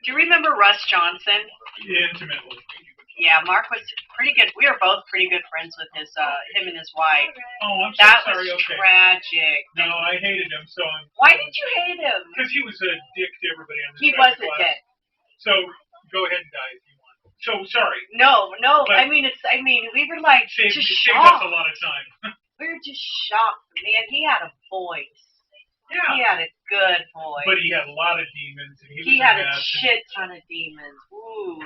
Do you remember Russ Johnson? Intimately. Yeah, Mark was pretty good. We were both pretty good friends with him and his wife. Oh, I'm so that sorry. was Okay. tragic. No, I hated him. So Why did you hate him? Because he was a dick to everybody on the He was a dick. So go ahead and die if you want. So sorry. No. But I mean, we were like saved just us shocked. a lot of time. We were just shocked, man. He had a voice. Yeah. He had a good voice. But he had a lot of demons. And he had a shit ton of demons. Ooh.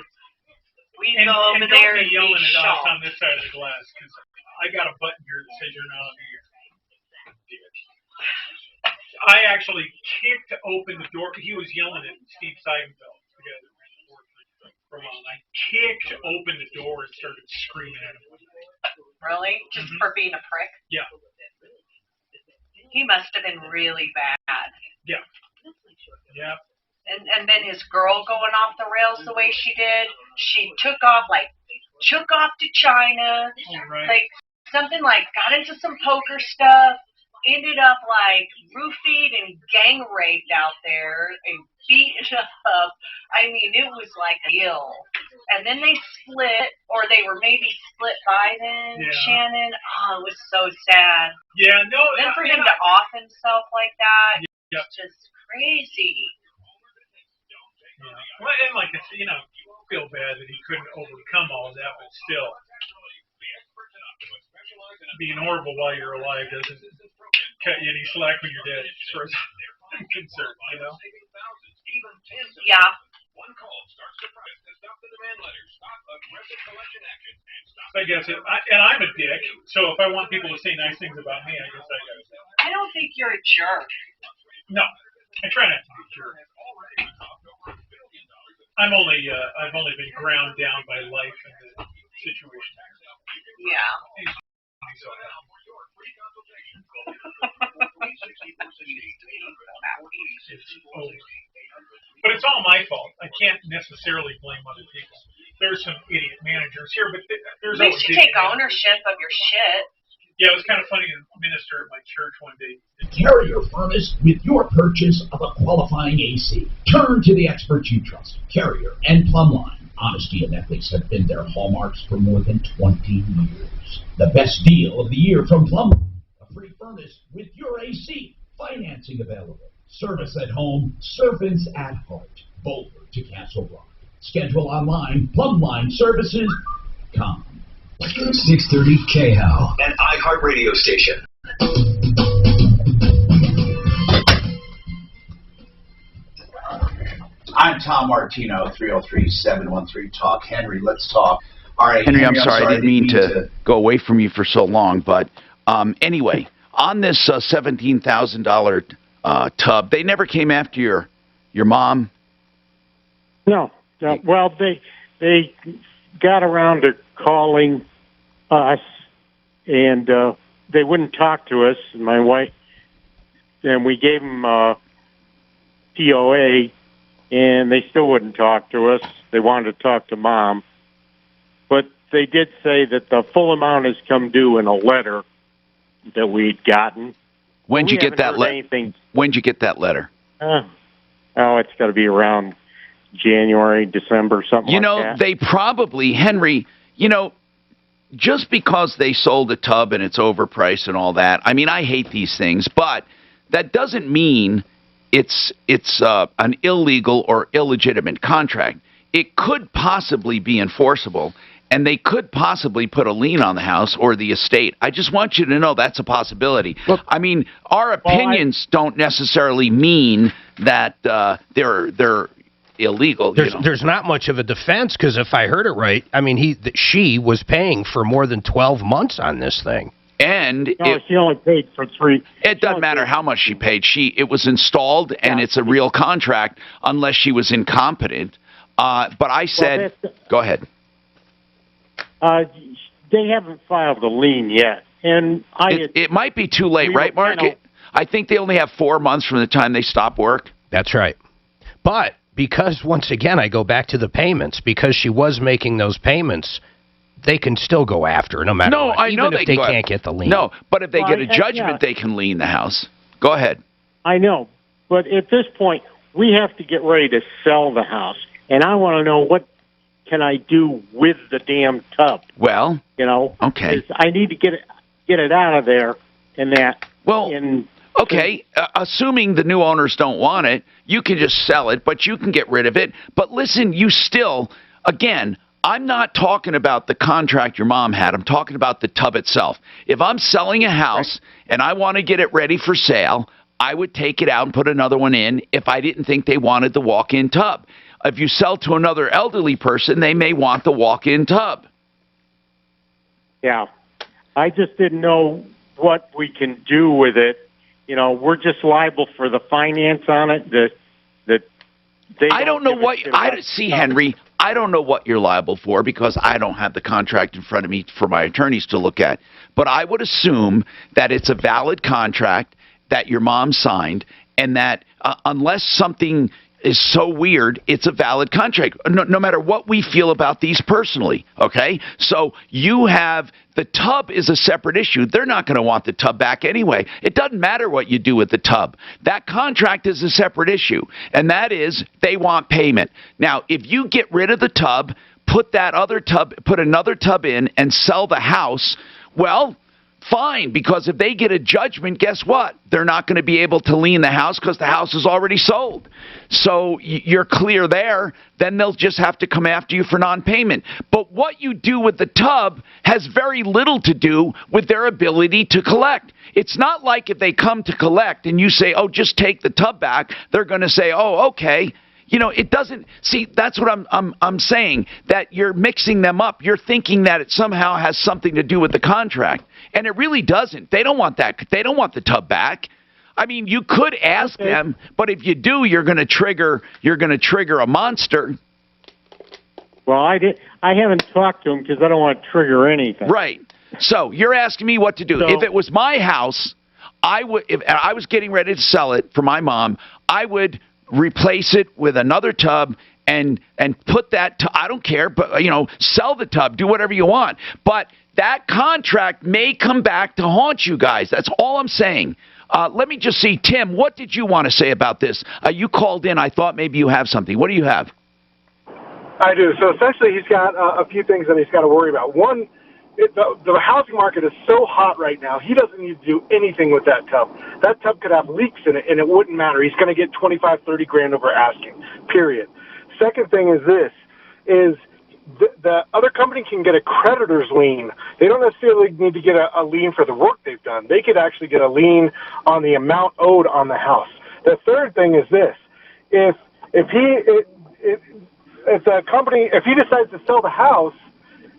We'd go over there and be yelling at us shocked. on this side of the glass, because I got a button here that says you're not on the air. I actually kicked open the door. He was yelling at Steve Seidenfeld, the guy that ran the board for a while. And I kicked open the door and started screaming at him. Really? Just for being a prick? Yeah. He must have been really bad. Yeah. Yeah. And then his girl going off the rails the way she did, she took off to China, like something like got into some poker stuff, ended up like roofied and gang raped out there and beaten up. I mean, it was like ill. And then they split, or they were maybe split by then, Shannon. Oh, it was so sad. Yeah, no. Then for him to off himself like that, it's just crazy. Yeah. Well, and like it's, feel bad that he couldn't overcome all of that, but still, being horrible while you're alive doesn't cut you any slack when you're dead, as far as I'm concerned, Yeah. I guess and I'm a dick, so if I want people to say nice things about me, I guess I gotta say. I don't think you're a jerk. No, I try not to be a jerk. I've only been ground down by life and the situation. Yeah. But it's all my fault. I can't necessarily blame other people. There's some idiot managers here, but there's at least you take ownership of your shit. Yeah, it was kind of funny. A minister at my church one day. Carrier Furnace with your purchase of a qualifying AC. Turn to the experts you trust. Carrier and Plumline. Honesty and ethics have been their hallmarks for more than 20 years. The best deal of the year from Plumline. A free furnace with your AC. Financing available. Service at home. Servants at heart. Boulder to Castle Rock. Schedule online. PlumlineServices.com. 630 KHAL. An iHeartRadio station. I'm Tom Martino, 303-713-TALK. Henry, let's talk. All right, Henry, I'm sorry. I didn't mean to go away from you for so long. But anyway, on this $17,000 tub, they never came after your mom? No. Well, they got around to calling us, and they wouldn't talk to us. And my wife, and we gave them POA, and they still wouldn't talk to us. They wanted to talk to Mom, but they did say that the full amount has come due in a letter that we'd gotten. When'd you get that letter? When'd you get that letter? It's got to be around January, December, something like that. They probably, Henry, just because they sold a tub and it's overpriced and all that, I mean, I hate these things, but that doesn't mean it's an illegal or illegitimate contract. It could possibly be enforceable, and they could possibly put a lien on the house or the estate. I just want you to know that's a possibility. Look, I mean, our opinions don't necessarily mean that they're illegal. There's not much of a defense, because if I heard it right, I mean, she was paying for more than 12 months on this thing. And she only paid for 3. It doesn't matter how much she paid. It was installed, and it's a real contract, unless she was incompetent. But I said, go ahead. They haven't filed a lien yet, and it might be too late, right, Mark? I think they only have 4 months from the time they stop work. That's right. But because, once again, I go back to the payments. Because she was making those payments, they can still go after her no matter what. I know even if they can't get the lien. No, but if they get a judgment, they can lien the house. Go ahead. I know, but at this point, we have to get ready to sell the house, and I want to know what can I do with the damn tub. Well, okay. I need to get it out of there, and that. Well, okay. Assuming the new owners don't want it, you can just sell it, but you can get rid of it. But listen, you still, again, I'm not talking about the contract your mom had. I'm talking about the tub itself. If I'm selling a house and I want to get it ready for sale, I would take it out and put another one in if I didn't think they wanted the walk-in tub. If you sell to another elderly person, they may want the walk-in tub. Yeah. I just didn't know what we can do with it. We're just liable for the finance on it. I don't know what Henry. I don't know what you're liable for because I don't have the contract in front of me for my attorneys to look at. But I would assume that it's a valid contract that your mom signed, and that unless something is so weird, it's a valid contract, no matter what we feel about these personally, okay? So you have the tub is a separate issue. They're not going to want the tub back anyway. It doesn't matter what you do with the tub. That contract is a separate issue, and that is they want payment. Now, if you get rid of the tub, put another tub in, and sell the house, well, fine, because if they get a judgment, guess what? They're not going to be able to lien the house because the house is already sold. So you're clear there. Then they'll just have to come after you for non-payment. But what you do with the tub has very little to do with their ability to collect. It's not like if they come to collect and you say, oh, just take the tub back, they're going to say, oh, okay. It doesn't. See, that's what I'm saying, that you're mixing them up. You're thinking that it somehow has something to do with the contract, and it really doesn't. They don't want that. They don't want the tub back. I mean, you could ask them, but if you do, you're going to trigger a monster. Well, I haven't talked to him because I don't want to trigger anything. Right. So you're asking me what to do. If it was my house, if I was getting ready to sell it for my mom, I would replace it with another tub and put that I don't care, but sell the tub, do whatever you want. But that contract may come back to haunt you guys. That's all I'm saying. Let me just see, Tim, what did you want to say about this? You called in. I thought maybe you have something. What do you have? I do. So essentially, he's got a few things that he's got to worry about. One, the housing market is so hot right now, he doesn't need to do anything with that tub. That tub could have leaks in it, and it wouldn't matter. He's going to get 25, 30 grand over asking, period. Second thing is this, the other company can get a creditor's lien. They don't necessarily need to get a lien for the work they've done. They could actually get a lien on the amount owed on the house. The third thing is this, if he decides to sell the house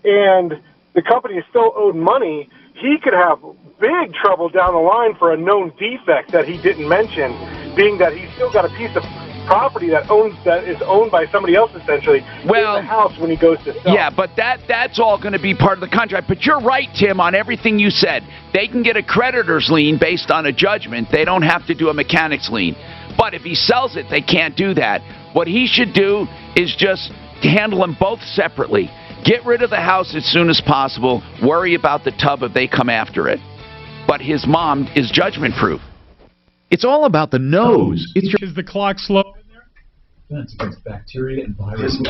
and the company is still owed money, he could have big trouble down the line for a known defect that he didn't mention, being that he's still got a piece of property that is owned by somebody else essentially in the house when he goes to sell. Yeah, but that's all going to be part of the contract. But you're right, Tim, on everything you said. They can get a creditor's lien based on a judgment. They don't have to do a mechanic's lien. But if he sells it, they can't do that. What he should do is just handle them both separately. Get rid of the house as soon as possible. Worry about the tub if they come after it. But his mom is judgment-proof. It's all about the nose. Is the clock slow? Defense against bacteria and viruses.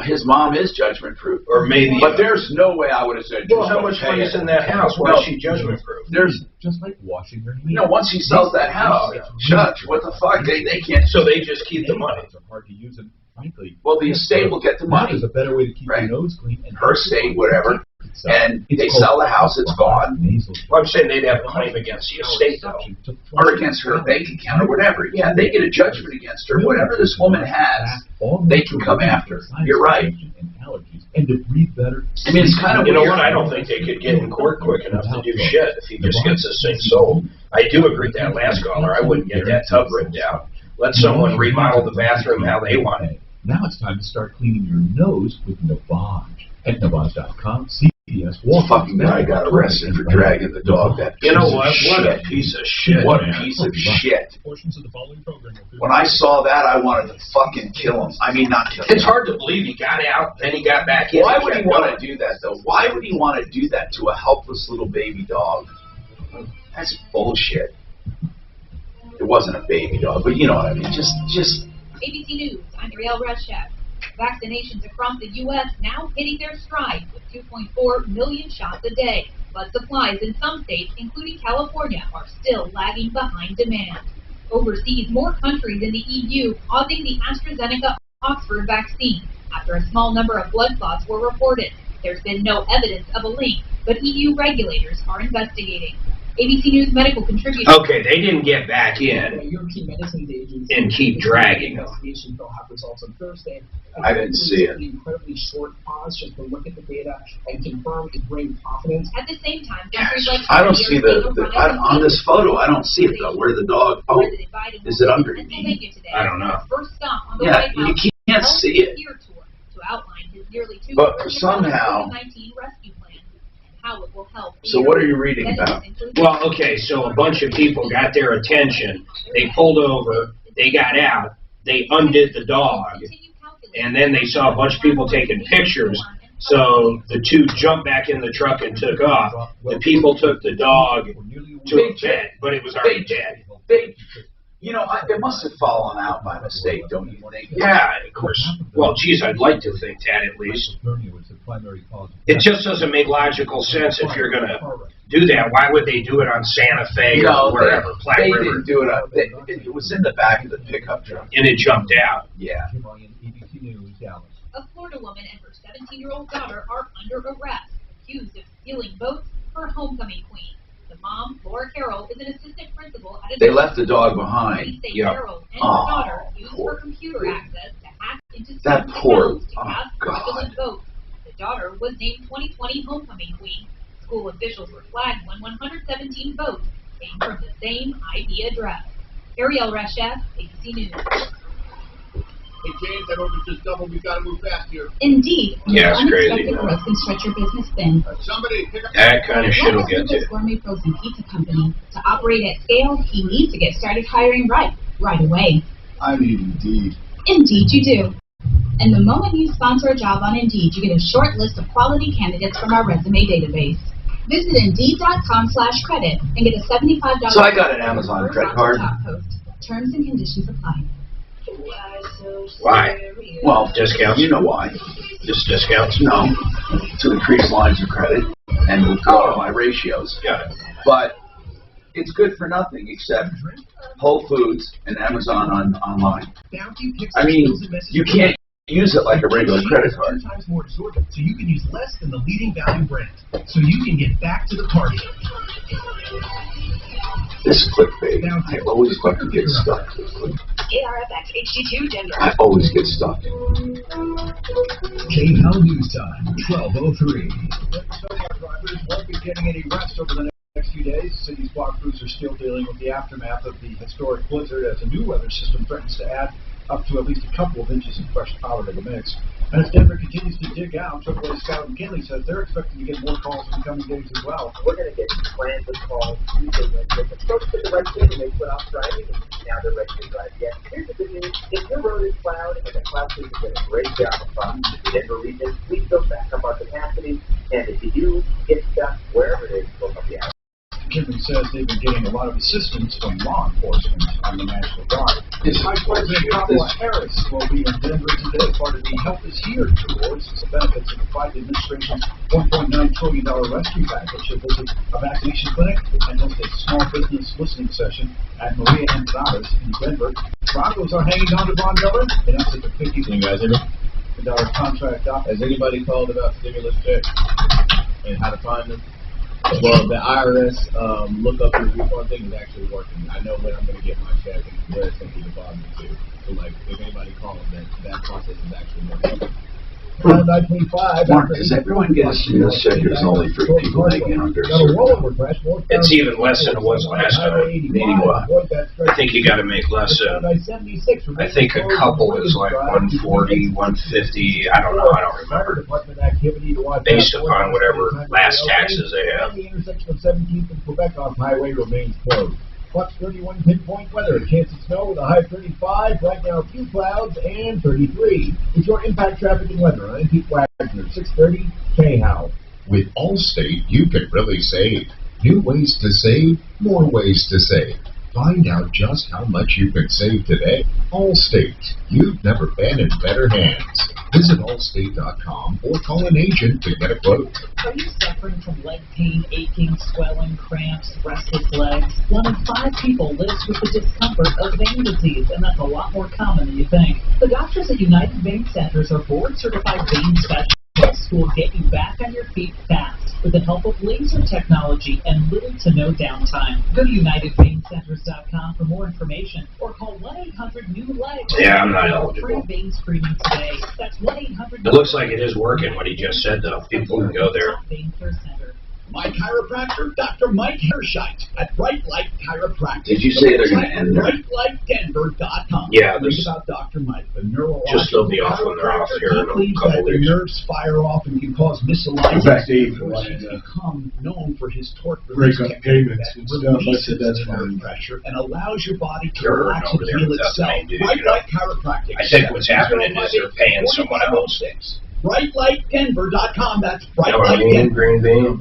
His mom is judgment-proof. Or maybe. But there's no way I would have said, well, how much money is in that house? Why is she judgment-proof? There's just like washing your hands. Once he sells that house, Judge, what the fuck? They can't. So they just keep the money. It's hard to use it. Frankly, well, the estate will get the money. There's a better way to keep your nose clean. And her estate, whatever. And they sell the house, it's gone. Well, I'm saying they'd have a claim against the estate, though. Or against her bank account or whatever. Yeah, they get a judgment against her. Whatever this woman has, they can come after. You're right. And to breathe better. I mean, it's kind of weird. You know what? I don't think they could get in court quick enough to do shit if he just gets this thing sold. I do agree with that last caller. I wouldn't get that tub ripped out. Let someone remodel the bathroom how they want it. Now it's time to start cleaning your nose with Navage at Navage.com. One fucking guy got arrested for dragging the dog. That You know what? What a piece of shit. What man. a piece of shit. When I saw that, I wanted to fucking kill him. I mean, not kill him. It's hard to believe he got out, then he got back in. Why would he want to do that, though? Why would he want to do that to a helpless little baby dog? That's bullshit. It wasn't a baby dog, but you know what I mean. Just. ABC News, I'm Ariel Reshef. Vaccinations across the U.S. now hitting their stride with 2.4 million shots a day. But supplies in some states, including California, are still lagging behind demand. Overseas, more countries in the EU pausing the AstraZeneca-Oxford vaccine after a small number of blood clots were reported. There's been no evidence of a link, but EU regulators are investigating. ABC News medical contributor. Okay, they didn't get back in and keep dragging them. I didn't see it. Incredibly short pause just to look at the data and confirm and bring confidence. At the same time, countries like I don't see on this photo. I don't see it though. Where the dog? Oh, is it underneath? I don't know. First stop on the Yeah, White House you can't see it. To outline his nearly 2 But billion somehow. COVID-19 rescue plan and how it will help. So what are you reading about? Well, okay, so a bunch of people got their attention. They pulled over. They got out. They undid the dog. And then they saw a bunch of people taking pictures. So the two jumped back in the truck and took off. The people took the dog to a bed, but it was already dead. You know, it must have fallen out by mistake, don't you think? Yeah, of course. Well, geez, I'd like to think that at least. It just doesn't make logical sense if you're going to do that. Why would they do it on Santa Fe or wherever, Platte they River? didn't do it. It was in the back of the pickup truck. And it jumped out. Yeah. A Florida woman and her 17-year-old daughter are under arrest, accused of stealing votes for homecoming queen. The mom, Laura Carroll, is an assistant principal at a... They left the dog behind. Carroll and her daughter used her computer access to hack into that students' poor. accounts to cast fraudulent votes. The daughter was named 2020 homecoming queen. School officials were flagged when 117 votes came from the same IP address. Ariel Reshef, ABC News. Hey, James, that order just doubled. We've got to move fast here. Indeed. Yeah, it's crazy. Unexpected growth can stretch your business thin. Somebody pick up That kind of shit will get you. Gourmet frozen pizza company. To operate at scale, he needs to get started hiring right away. I need Indeed. Indeed you do. And the moment you sponsor a job on Indeed, you get a short list of quality candidates from our resume database. Visit Indeed.com/credit and get a $75. So I got an Amazon credit card. Terms and conditions apply. Why? Well, discounts. You know why? Just discounts? No. To increase lines of credit and will go my ratios. Got it. But it's good for nothing except Whole Foods and Amazon online. I mean, you can't use it like a regular credit card. Times more absorbent, so you can use less than the leading value brand, so you can get back to the party. This clickbait, I always fucking get stuck. ARFX HD2 Denver. I always get stuck. KHOW News Time, 12:03. Snowplow drivers won't be getting any rest over the next few days. City's block crews are still dealing with the aftermath of the historic blizzard as a new weather system threatens to add up to at least a couple of inches of fresh powder to the mix. And as Denver continues to dig out, AAA Scout McKinley says they're expecting to get more calls in the coming days as well. We're going to get transit calls Tuesday, Wednesday. But folks did the right thing and they put off driving, and now they're ready to drive again. Here's the good news. If your road is plowed and the cloud crews are doing a great job across the Denver region, please build back up our capacity. And if you do get stuck, wherever it is, we'll help you out. McKinley says they've been getting a lot of assistance from law enforcement on the National Guard. Vice President Kamala Harris will be in Denver today. Part of the Help Is Here tour is the benefits of the Biden administration's $1.9 trillion rescue package. She'll visit a vaccination clinic and host a small business listening session at Maria Enchiladas in Denver. Broncos are hanging on to Von Miller. They announced a $50 million contract up. Has anybody called about stimulus checks and how to find them? Well, the IRS look up your refund thing is actually working. I know when I'm going to get my check and where it's going to be deposited to. So, like, if anybody calls, that process is actually working. Mark, does everyone get a stimulus check or is it only for people making under a certain amount? It's even less than it was last time. Meaning what? I think you got to make less than, I think a couple is like 140, 150, I don't know, I don't remember. Based upon whatever last taxes they have. The intersection of 17th and Quebec off highway remains closed. Fox 31 pinpoint weather. A chance of snow with a high of 35. Right now, a few clouds and 33. It's your impact traffic and weather. I'm Pete Wagner, 630 K-How. With Allstate, you can really save. New ways to save, more ways to save. Find out just how much you can save today. Allstate. You've never been in better hands. Visit allstate.com or call an agent to get a quote. Are you suffering from leg pain, aching, swelling, cramps, restless legs? 1 in 5 people lives with the discomfort of vein disease, and that's a lot more common than you think. The doctors at United Vein Centers are board-certified vein specialists who will get you back on your feet fast with the help of laser technology and little to no downtime. Go to UnitedVeinCenters.com for more information or call 1-800-NEW-LEGS. Yeah, I'm not eligible. Free vein screening today. That's 1-800. It looks like it is working, what he just said, though. People can go there. Vein Care Center. My chiropractor, Dr. Mike Hershite at Bright Light Chiropractic. Did you say they're going to end there? BrightLightDenver.com. Yeah, Read about Dr. Mike, the neurological just they'll be off when they're off here in a believes couple that the weeks. nerves fire off and can cause misalignment. He's become known for his torque release technique that releases nerve pressure and allows your body to relax and heal itself. Bright Light Chiropractic. I think what's happening is they're paying someone else. BrightLightDenver.com. That's Green Bean.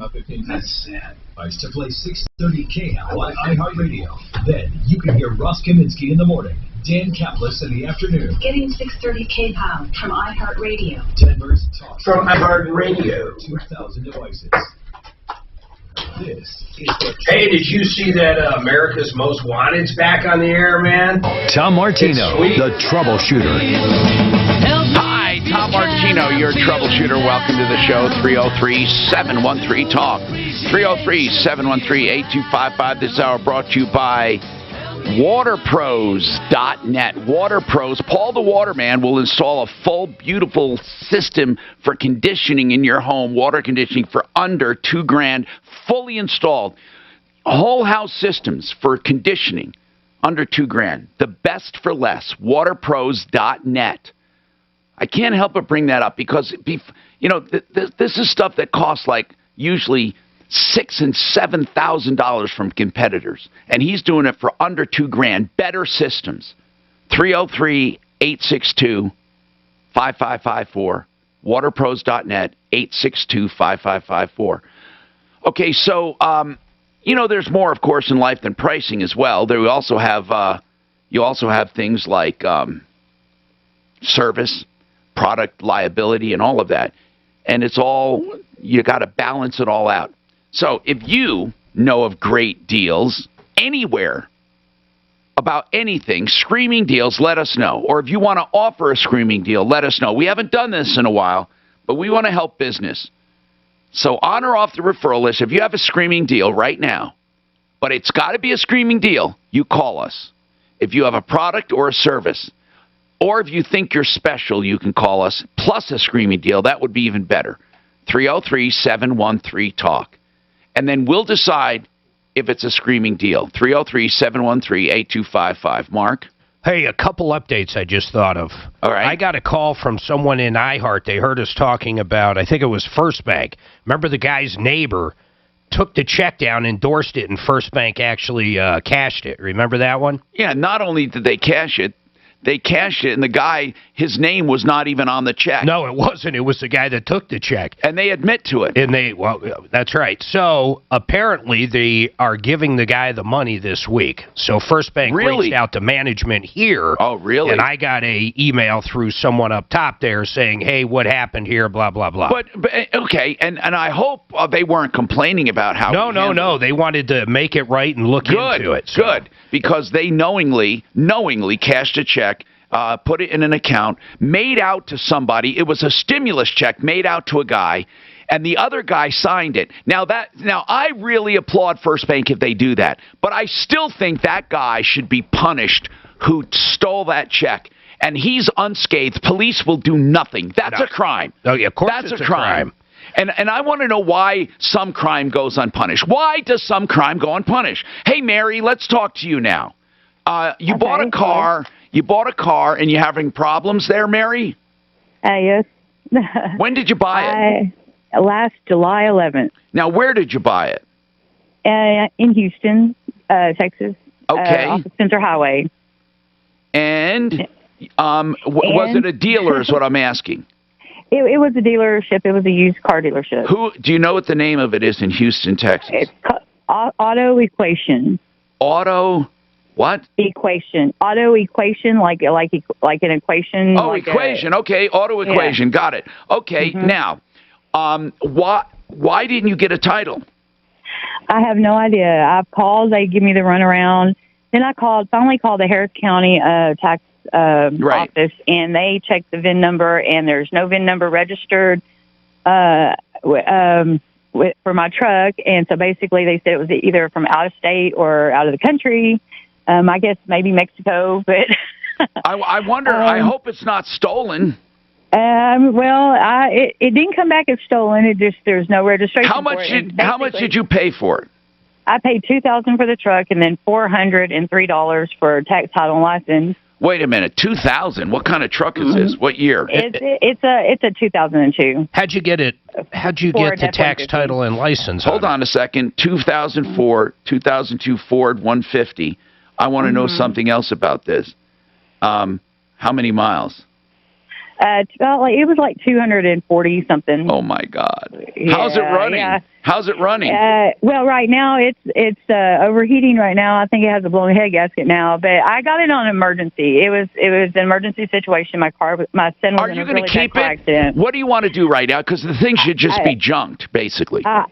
That's sad. To play 630 K-How on iHeartRadio. Then you can hear Russ Kaminsky in the morning, Dan Kaplis in the afternoon. Getting 630 K-How from iHeartRadio. Denver's Talk. From iHeartRadio. 2,000 devices. This is the Hey, did you see that America's Most Wanted's back on the air, man? Tom Martino, the Troubleshooter. Hi, Tom Martino, your troubleshooter. Welcome to the show. 303-713-TALK. 303-713-8255. This hour brought to you by WaterPros.net. WaterPros. Paul the Waterman will install a full, beautiful system for conditioning in your home. Water conditioning for under $2,000. Fully installed. Whole house systems for conditioning under $2,000. The best for less. WaterPros.net. I can't help but bring that up because, you know, this is stuff that costs like usually $6,000 and $7,000 from competitors, and he's doing it for under $2,000. Better systems. 303-862-5554. WaterPros.net. 862-5554. Okay, so you know, there's more, of course, in life than pricing as well. There we also have you also have things like service, product liability, and all of that. And it's all, you got to balance it all out. So if you know of great deals anywhere about anything, screaming deals, let us know. Or if you want to offer a screaming deal, let us know. We haven't done this in a while, but we want to help business. So on or off the referral list, if you have a screaming deal right now, but it's got to be a screaming deal, you call us. If you have a product or a service, or if you think you're special, you can call us, plus a screaming deal. That would be even better. 303-713-TALK. And then we'll decide if it's a screaming deal. 303-713-8255. Mark? Hey, a couple updates I just thought of. All right. I got a call from someone in iHeart. They heard us talking about, I think it was First Bank. Remember the guy's neighbor took the check down, endorsed it, and First Bank actually cashed it. Remember that one? Yeah, not only did they cash it, they cashed it, and the guy, his name was not even on the check. No, it wasn't. It was the guy that took the check. And they admit to it. And well, that's right. So apparently they are giving the guy the money this week. So First Bank reached out to management here. Oh, really? And I got a email through someone up top there saying, hey, what happened here, blah, blah, blah. But okay, and I hope they weren't complaining about how No. They wanted to make it right and look into it. So. Good, because they knowingly cashed a check, put it in an account, made out to somebody. It was a stimulus check made out to a guy, and the other guy signed it. Now I really applaud First Bank if they do that, but I still think that guy should be punished who stole that check. and he's unscathed, police will do nothing. That's a crime. Oh, yeah, of course That's it's a crime. And I want to know why some crime goes unpunished. Why does some crime go unpunished? Hey, Mary, let's talk to you now. You bought a car. You bought a car, and you're having problems there, Mary? Yes. When did you buy it? Last July 11th. Now, where did you buy it? In Houston, Texas. Okay. Off the Center Highway. And was it a dealer is what I'm asking? It was a dealership. It was a used car dealership. Do you know what the name of it is in Houston, Texas? It's Auto Equation. Auto what? Equation. Auto Equation, like an equation. Oh, like equation. Okay, Auto Equation. Yeah. Got it. Okay, now, why didn't you get a title? I have no idea. I've called. They give me the runaround. Then I finally called the Harris County tax office, and they checked the VIN number, and there's no VIN number registered for my truck. And so basically they said it was either from out of state or out of the country. I guess maybe Mexico, but I wonder. I hope it's not stolen. It didn't come back as stolen. It just there's no registration. How much did you pay for it? I paid $2,000 for the truck and then $403 for tax, title, and license. Wait a minute, $2,000. What kind of truck is this? What year? It's a 2002. How'd you get it? How'd you get the tax, title, and license? Hold on a second. 2002 Ford 150. I want to know something else about this. How many miles? It was like 240 something. Oh my God! Yeah, How's it running? Yeah. How's it running? Well, right now it's overheating. Right now, I think it has a blown head gasket now. But I got it on emergency. It was an emergency situation. My son was in a really bad car accident. What do you want to do right now? Because the thing should just be junked, basically. I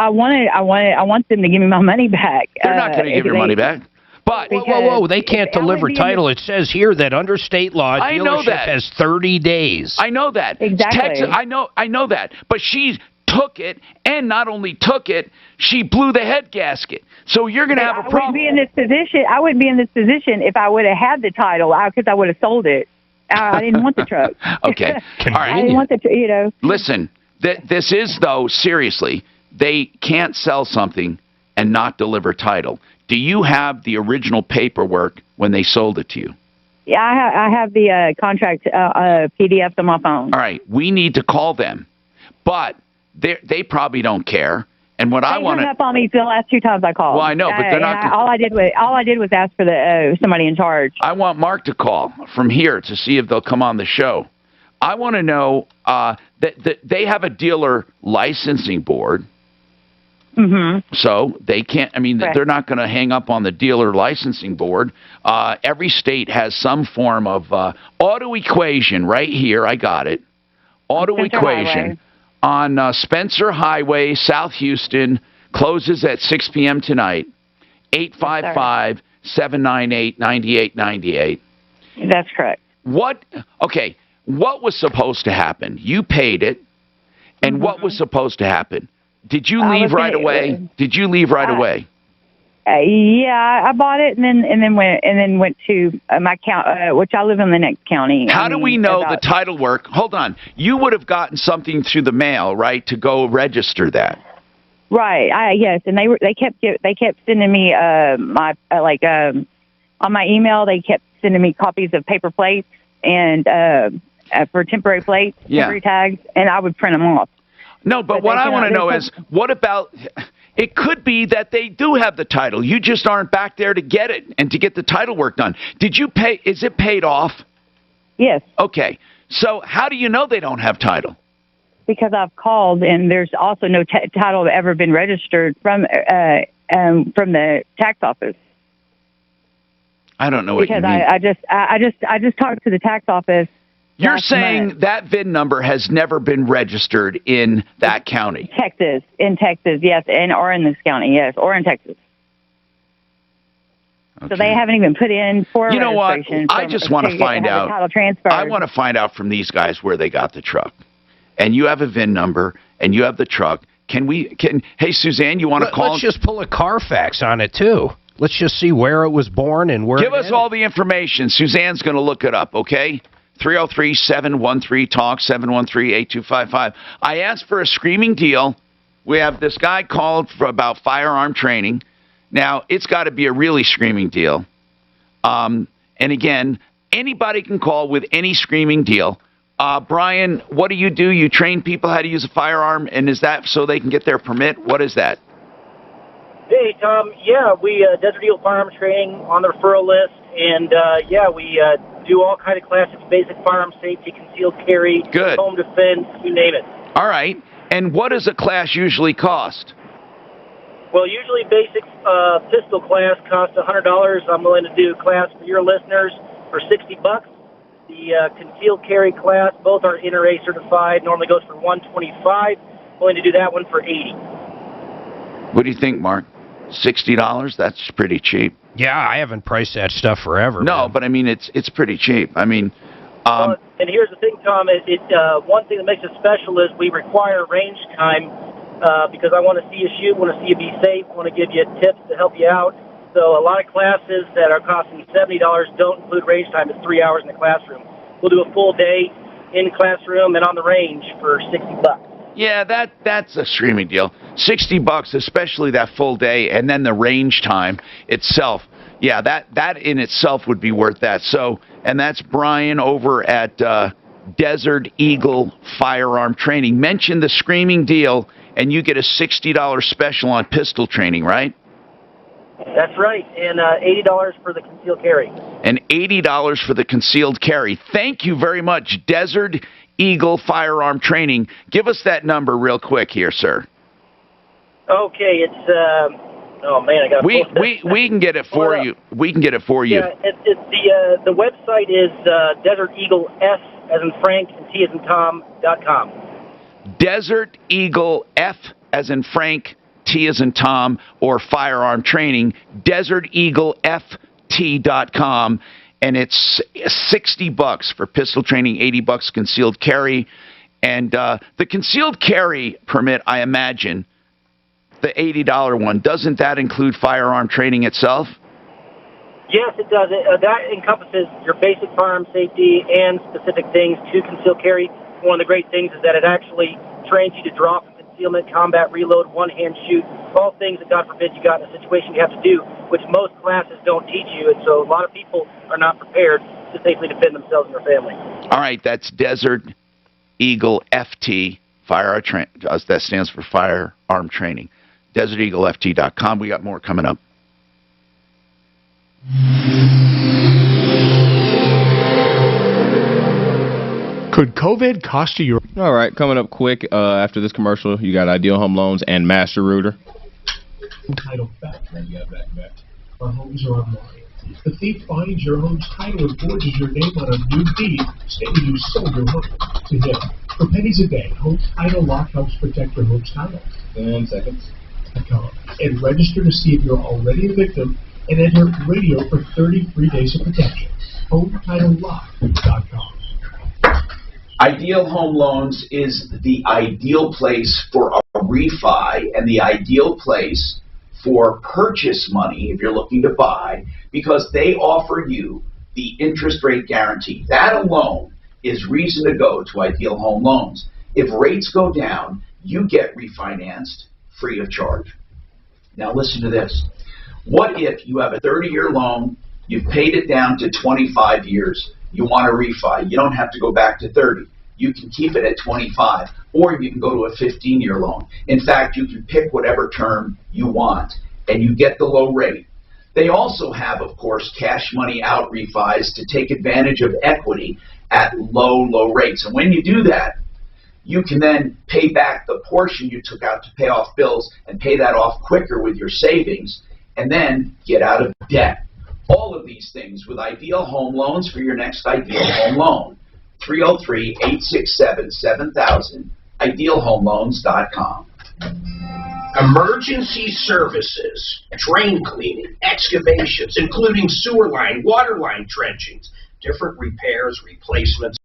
want them to give me my money back. They're not going to give your money back. But whoa! They can't deliver title. It says here that under state law, a dealership has 30 days. I know that. Exactly. Texas, I know that. But she took it, and not only took it, she blew the head gasket. So you're going to have a problem. I wouldn't be in this position if I would have had the title, because I would have sold it. I didn't want the truck. Okay. All right. I didn't want the Listen, this is, though, seriously, they can't sell something and not deliver title. Do you have the original paperwork when they sold it to you? Yeah, I have the contract PDF on my phone. All right, we need to call them, but they probably don't care. And what I want to up on me the last 2 times I called. Well, I know, but they're not. All I did was ask for somebody in charge. I want Mark to call from here to see if they'll come on the show. I want to know that they have a dealer licensing board. So they can't, they're not going to hang up on the dealer licensing board. Every state has some form of auto equation right here. I got it. Auto equation on Spencer Highway, South Houston, closes at 6 p.m. tonight. 855-798-9898. That's correct. What was supposed to happen? You paid it. And what was supposed to happen? Did you leave right away? Did you leave right away? Yeah, I bought it and then went to my county, which I live in the next county. How do we know the title work? Hold on, you would have gotten something through the mail, right, to go register that? Right. Yes, and they kept sending me on my email. They kept sending me copies of paper plates and for temporary plates, temporary tags, and I would print them off. No, but what I want to know is, what about, it could be that they do have the title. You just aren't back there to get it and to get the title work done. Did you pay, is it paid off? Yes. Okay. So how do you know they don't have title? Because I've called, and there's also no title ever been registered from the tax office. I don't know what you mean. Because I just talked to the tax office. You're saying that VIN number has never been registered in that county? In Texas, yes, or in this county, yes, or in Texas. Okay. So they haven't even put in for registration. I just want to find out. Title transfer. I want to find out from these guys where they got the truck. And you have a VIN number, and you have the truck. Hey, Suzanne, you want to call? Let's just pull a Carfax on it, too. Let's just see where it was born and where. Give us all the information. Suzanne's going to look it up, okay? 303-713-TALK, 713-8255. I asked for a screaming deal. We have this guy called for about firearm training. Now, it's got to be a really screaming deal. And again, anybody can call with any screaming deal. Brian, what do? You train people how to use a firearm, and is that so they can get their permit? What is that? Hey, Tom. Yeah, we Desert Eagle Firearms Training on the referral list, and we do all kind of classes, basic firearm safety, concealed carry, home defense, you name it. All right. And what does a class usually cost? Well, usually basic pistol class costs $100. I'm willing to do a class for your listeners for $60. The concealed carry class, both are NRA certified, normally goes for $125. Willing to do that one for $80. What do you think, Mark? $60? That's pretty cheap. Yeah, I haven't priced that stuff forever. No, but I mean, it's pretty cheap. I mean, and here's the thing, Tom. One thing that makes it special is we require range time because I want to see you shoot, want to see you be safe, want to give you tips to help you out. So a lot of classes that are costing $70 don't include range time. It's 3 hours in the classroom. We'll do a full day in the classroom and on the range for $60. Yeah, that's a screaming deal. $60, especially that full day, and then the range time itself. Yeah, that in itself would be worth that. So, and that's Brian over at Desert Eagle Firearm Training. Mention the screaming deal, and you get a $60 special on pistol training, right? That's right, and $80 for the concealed carry. And $80 for the concealed carry. Thank you very much, Desert Eagle Firearm Training. Give us that number real quick here, sir. Okay, it's oh man, I got. We can get it for you. We can get it for you. Yeah, it's the website is Desert Eagle F as in Frank and T as in Tom.com. Desert Eagle F as in Frank, T as in Tom, or Firearm Training. DesertEagleFT.com. And it's $60 for pistol training, $80 concealed carry. And the concealed carry permit, I imagine, the $80 one, doesn't that include firearm training itself? Yes, it does. That encompasses your basic firearm safety and specific things to concealed carry. One of the great things is that it actually trains you to draw from concealment, combat, reload, one-hand shoot, all things that, God forbid, you got in a situation you have to do, which most classes don't teach you, and so a lot of people are not prepared to safely defend themselves and their family. All right, that's Desert Eagle FT, that stands for Firearm Training. DesertEagleFT.com. We got more coming up. Could COVID cost you your... All right, coming up quick after this commercial, you got Ideal Home Loans and Master Router. Title back when you have that bet. Our homes are online. The thief finds your home's title and forges your name on a new deed stating you sold your home to him. For pennies a day, Home Title Lock helps protect your home's title. 10 seconds. And register to see if you're already a victim and enter radio for 30 free days of protection. HometitleLock.com. Ideal Home Loans is the ideal place for a refi and the ideal place for purchase money if you're looking to buy, because they offer you the interest rate guarantee. That alone is reason to go to Ideal Home Loans. If rates go down, you get refinanced free of charge. Now listen to this. What if you have a 30-year loan, you've paid it down to 25 years, you want to refi? You don't have to go back to 30. You can keep it at 25, or you can go to a 15-year loan. In fact, you can pick whatever term you want, and you get the low rate. They also have, of course, cash money out refis to take advantage of equity at low rates. And when you do that, you can then pay back the portion you took out to pay off bills and pay that off quicker with your savings, and then get out of debt. All of these things with Ideal Home Loans for your next Ideal Home Loan. 303-867-7000, idealhomeloans.com. Emergency services, drain cleaning, excavations, including sewer line, water line trenchings, different repairs, replacements.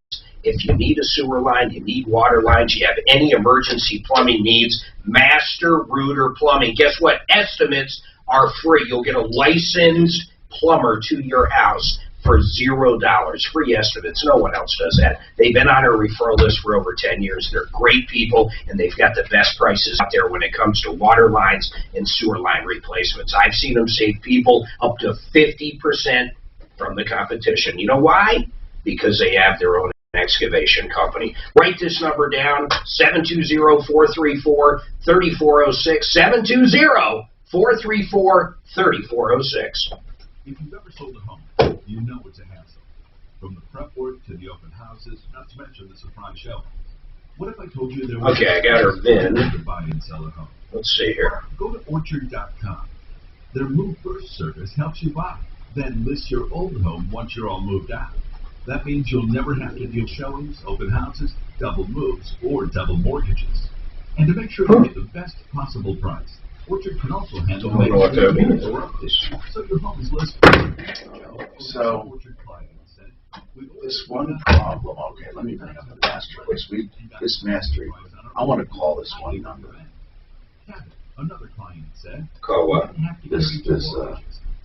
If you need a sewer line, you need water lines, you have any emergency plumbing needs, Master Router Plumbing. Guess what? Estimates are free. You'll get a licensed plumber to your house for $0. Free estimates. No one else does that. They've been on our referral list for over 10 years. They're great people, and they've got the best prices out there when it comes to water lines and sewer line replacements. I've seen them save people up to 50% from the competition. You know why? Because they have their own excavation company. Write this number down, 720-434-3406, 720-434-3406. If you've ever sold a home, you know it's a hassle. From the prep work to the open houses, not to mention the surprise showings. What if I told you there was I got her VIN. to buy and sell a home? Let's see here. Go to Orchard.com. Their Move First service helps you buy, then list your old home once you're all moved out. That means you'll never have to deal showings, open houses, double moves, or double mortgages. And to make sure you get the best possible price, Orchard can also handle I don't know what that means. so your home is listed. So, this one problem, okay, let me bring up the master list. This mastery, I want to call this one number. Another client said, call what?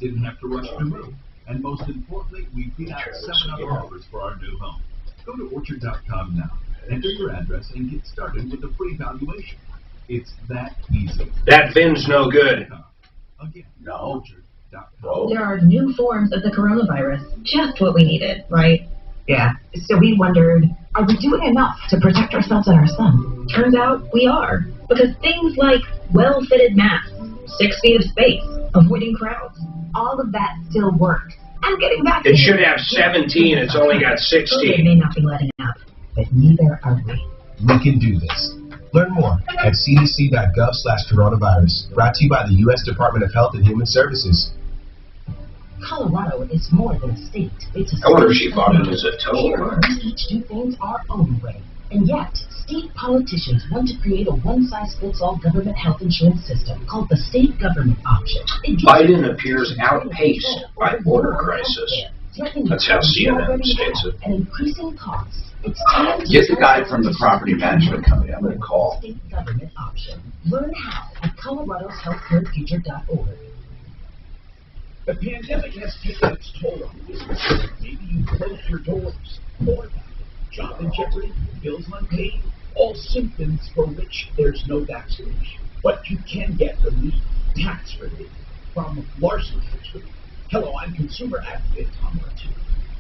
Didn't have to rush to move. And most importantly, we beat out 7 other offers for our new home. Go to Orchard.com now, enter your address, and get started with a free valuation. It's that easy. That VIN's no good. Again, no. There are new forms of the coronavirus. Just what we needed, right? Yeah. So we wondered, are we doing enough to protect ourselves and our son? Turns out we are. Because things like well-fitted masks, 6 feet of space, avoiding crowds, all of that still works. And getting back It should have 17. It's only got COVID 16. may not be letting up, but neither are we. We can do this. Learn more at cdc.gov/coronavirus. Brought to you by the U.S. Department of Health and Human Services. Colorado is more than a state. It's a I wonder if state she bought it as a Here, total. we each do things our own way. And yet, state politicians want to create a one-size-fits-all government health insurance system called the state government option. Biden appears outpaced by border crisis. That's how CNN states it. And increasing costs. It's time to Get the guy from the property management company. I'm going to call. State government option. Learn how at coloradoshealthcarefuture.org. The pandemic has taken its toll on business. Maybe you closed your doors. More than job in jeopardy, bills unpaid, all symptoms for which there's no vaccination. But you can get relief, tax relief, from Larson Tax Relief. Hello, I'm consumer advocate Tom Martino.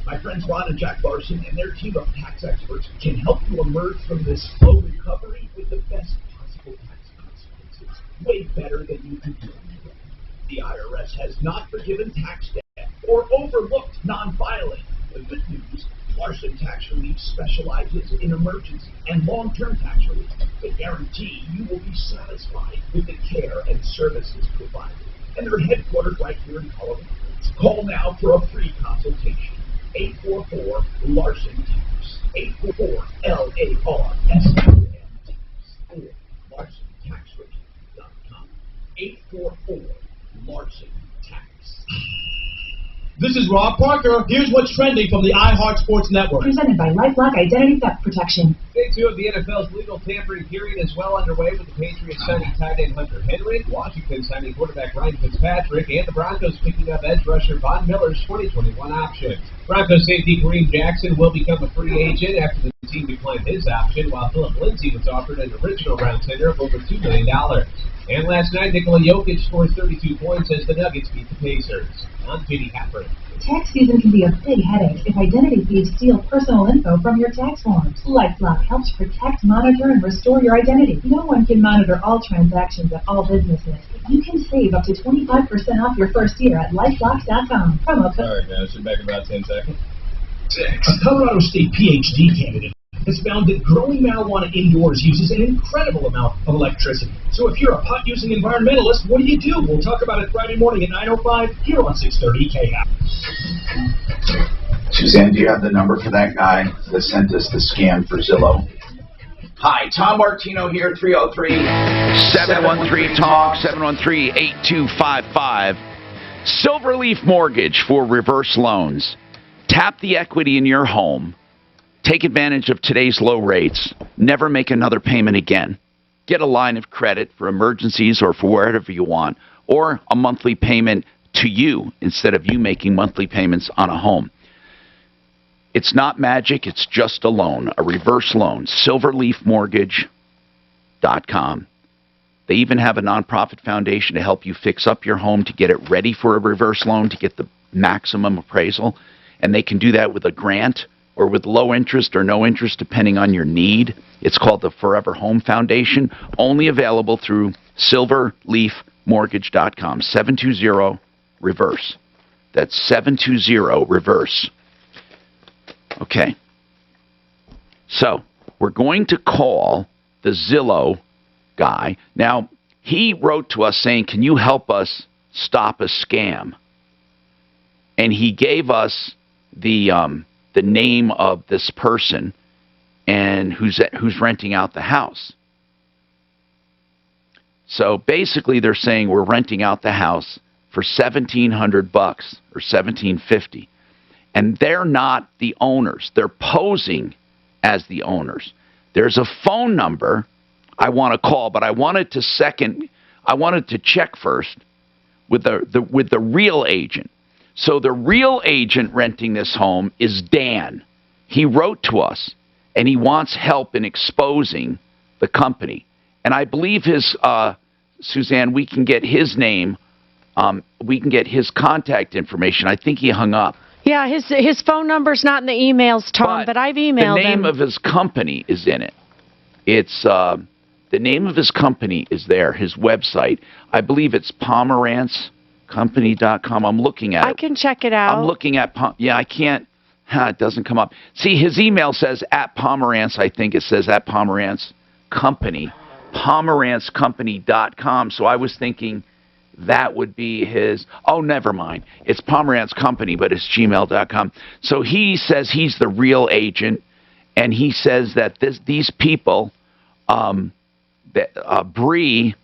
My friends Ron and Jack Larson and their team of tax experts can help you emerge from this slow recovery with the best possible tax consequences. Way better than you could do anyway. The IRS has not forgiven tax debt or overlooked non-filing. The good news, Larson Tax Relief specializes in emergency and long-term tax relief. They guarantee you will be satisfied with the care and services provided. And they're headquartered right here in Colorado. Call now for a free consultation. 844-LARSON-TAX. 844-LARSON-TAX. Or LarsonTaxRelief.com. 844-LARSON-TAX. This is Rob Parker. Here's what's trending from the iHeart Sports Network. Presented by LifeLock Identity Theft Protection. Day 2 of the NFL's legal tampering period is well underway with the Patriots signing tight end Hunter Henry, Washington signing quarterback Ryan Fitzpatrick, and the Broncos picking up edge rusher Von Miller's 2021 option. Broncos safety Kareem Jackson will become a free agent after the team declined his option, while Philip Lindsay was offered an original round tender of over $2 million. And last night, Nikola Jokic scored 32 points as the Nuggets beat the Pacers. I'm J.D. Happer. Tax season can be a big headache if identity thieves steal personal info from your tax forms. LifeLock helps protect, monitor, and restore your identity. No one can monitor all transactions at all businesses. You can save up to 25% off your first year at LifeLock.com. Promo code. All right, man. I'll sit back in about 10 seconds. A Colorado State PhD candidate has found that growing marijuana indoors uses an incredible amount of electricity. So if you're a pot-using environmentalist, what do? We'll talk about it Friday morning at 9:05 here on 630 KHAP. Suzanne, do you have the number for that guy that sent us the scam for Zillow? Hi, Tom Martino here, 303-713-TALK, 713-8255. Silverleaf Mortgage for reverse loans. Tap the equity in your home. Take advantage of today's low rates. Never make another payment again. get a line of credit for emergencies or for wherever you want, or a monthly payment to you instead of you making monthly payments on a home. It's not magic. It's just a loan, a reverse loan. SilverleafMortgage.com. They even have a nonprofit foundation to help you fix up your home to get it ready for a reverse loan, to get the maximum appraisal. And they can do that with a grant or with low interest or no interest, depending on your need. It's called the Forever Home Foundation, only available through SilverleafMortgage.com. 720-REVERSE. That's 720-REVERSE. Okay. So we're going to call the Zillow guy. Now, he wrote to us saying, can you help us stop a scam? And he gave us the name of this person and who's renting out the house. So basically they're saying we're renting out the house for $1,700 or $1,750. And they're not the owners. They're posing as the owners. There's a phone number I want to call, but I wanted to check first with the real agent. So the real agent renting this home is Dan. He wrote to us, and he wants help in exposing the company. And I believe his, Suzanne, we can get his name, we can get his contact information. I think he hung up. Yeah, his phone number's not in the emails, Tom, but I've emailed him. The name of his company is in it. It's the name of his company is there, his website. I believe it's PomeranceCompany.com. I'm looking at it. I can check it out. I'm looking at, I can't, it doesn't come up. See, his email says at Pomerantz, I think it says at Pomerantz Company, PomeranceCompany.com. So I was thinking that would be his, oh, never mind. It's Pomerantz Company, but it's gmail.com. So he says he's the real agent, and he says that these people, Bree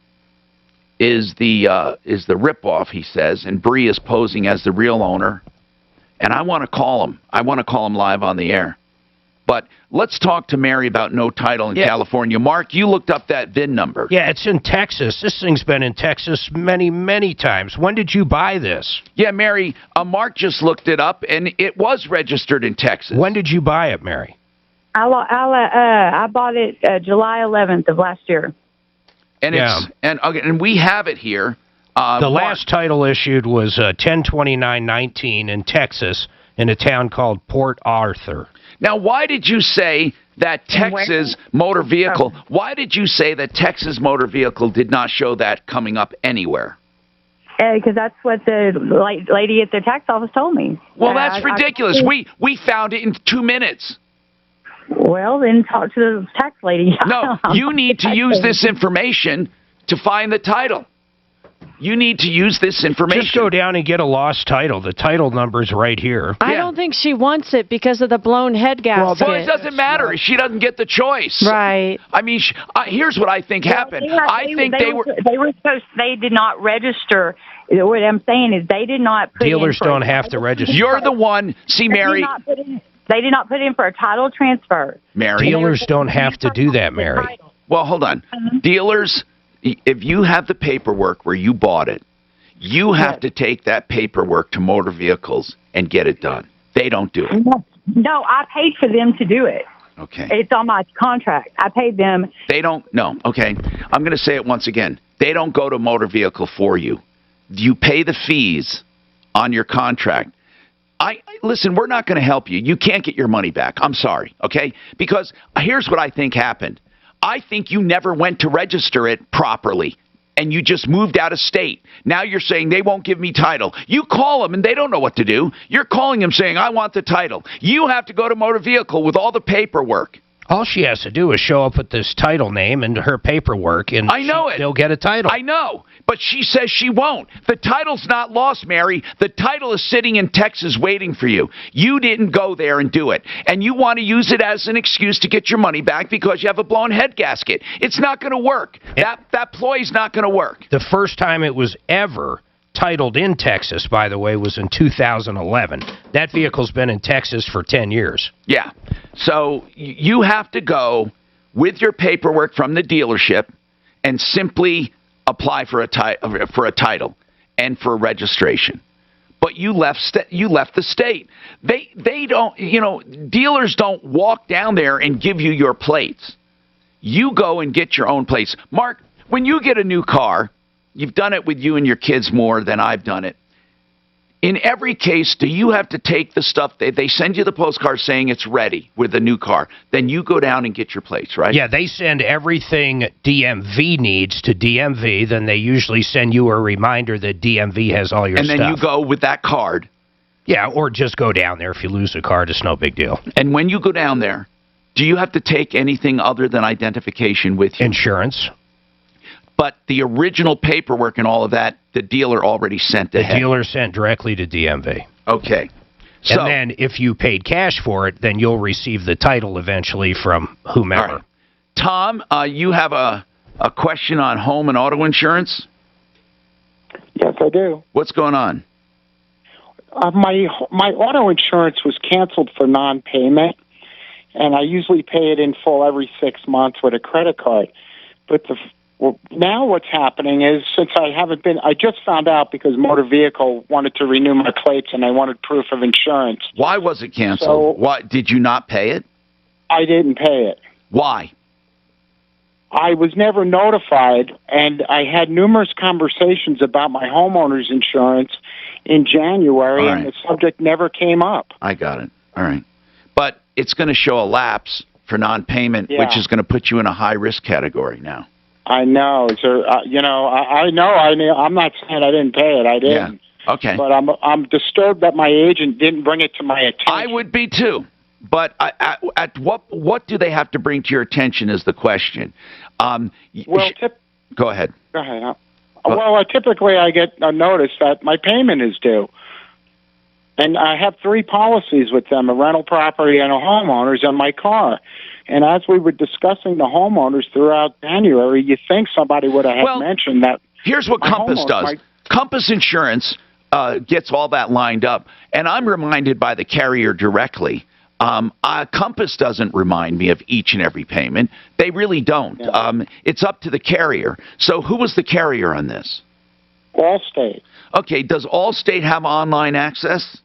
is the ripoff, he says, and Bree is posing as the real owner. And I want to call him. I want to call him live on the air. But let's talk to Mary about no title in California. Mark, you looked up that VIN number. Yeah, it's in Texas. This thing's been in Texas many, many times. When did you buy this? Yeah, Mary, Mark just looked it up, and it was registered in Texas. When did you buy it, Mary? I bought it July 11th of last year. And and we have it here. The last title issued was 10/29/19 in Texas, in a town called Port Arthur. Now, why did you say that Texas motor vehicle? Why did you say that Texas motor vehicle did not show that coming up anywhere? Because that's what the lady at the tax office told me. Well, that's ridiculous. We found it in 2 minutes. Well, then talk to the tax lady. No, you need to use this information to find the title. You need to use this information. Just go down and get a lost title. The title number's right here. I don't think she wants it because of the blown head gasket. Well, it doesn't matter. She doesn't get the choice. Right. I mean, here's what I think happened. They did not register. What I'm saying is they did not put Dealers don't have to register. You're the one. See, Mary. They did not put in for a title transfer. Mary. Dealers don't have to do that, Mary. Well, hold on. Dealers, if you have the paperwork where you bought it, you have to take that paperwork to motor vehicles and get it done. They don't do it. No, I paid for them to do it. Okay. It's on my contract. I paid them. They don't. No. Okay. I'm going to say it once again. They don't go to motor vehicle for you. You pay the fees on your contract. Listen, we're not going to help you. You can't get your money back. I'm sorry, okay? Because here's what I think happened. I think you never went to register it properly, and you just moved out of state. Now you're saying they won't give me title. You call them, and they don't know what to do. You're calling them saying, I want the title. You have to go to motor vehicle with all the paperwork. All she has to do is show up with this title name and her paperwork, and they'll get a title. I know, but she says she won't. The title's not lost, Mary. The title is sitting in Texas waiting for you. You didn't go there and do it, and you want to use it as an excuse to get your money back because you have a blown head gasket. It's not going to work. That ploy's not going to work. The first time it was ever titled in Texas, by the way, was in 2011. That vehicle's been in Texas for 10 years. Yeah. So you have to go with your paperwork from the dealership and simply apply for a title and for registration. But you left the state. They don't, dealers don't walk down there and give you your plates. You go and get your own plates. Mark, when you get a new car, you've done it with you and your kids more than I've done it. In every case, do you have to take the stuff, they send you the postcard saying it's ready with the new car, then you go down and get your plates, right? Yeah, they send everything DMV needs to DMV, then they usually send you a reminder that DMV has all your stuff. And then you go with that card. Yeah, or just go down there. If you lose a card, it's no big deal. And when you go down there, do you have to take anything other than identification with you? Insurance. But the original paperwork and all of that, the dealer already sent ahead. The dealer sent directly to DMV. Okay. So, and then if you paid cash for it, then you'll receive the title eventually from whomever. All right. Tom, you have a question on home and auto insurance? Yes, I do. What's going on? My auto insurance was canceled for non-payment, and I usually pay it in full every 6 months with a credit card. But now what's happening is, since I just found out because Motor Vehicle wanted to renew my plates and I wanted proof of insurance. Why was it canceled? So, why did you not pay it? I didn't pay it. Why? I was never notified, and I had numerous conversations about my homeowner's insurance in January, and the subject never came up. I got it. All right. But it's going to show a lapse for non-payment, which is going to put you in a high-risk category now. I know. Is there, I know. I'm not saying I didn't pay it. I didn't. Yeah. Okay. But I'm disturbed that my agent didn't bring it to my attention. I would be too. But at what do they have to bring to your attention is the question. Go ahead. Go ahead. Well, typically I get a notice that my payment is due. And I have 3 policies with them, a rental property and a homeowner's on my car. And as we were discussing the homeowners throughout January, you think somebody would have mentioned that. Here's what Compass does. Compass Insurance gets all that lined up. And I'm reminded by the carrier directly. Compass doesn't remind me of each and every payment. They really don't. Yeah. It's up to the carrier. So who was the carrier on this? Allstate. Okay. Does Allstate have online access?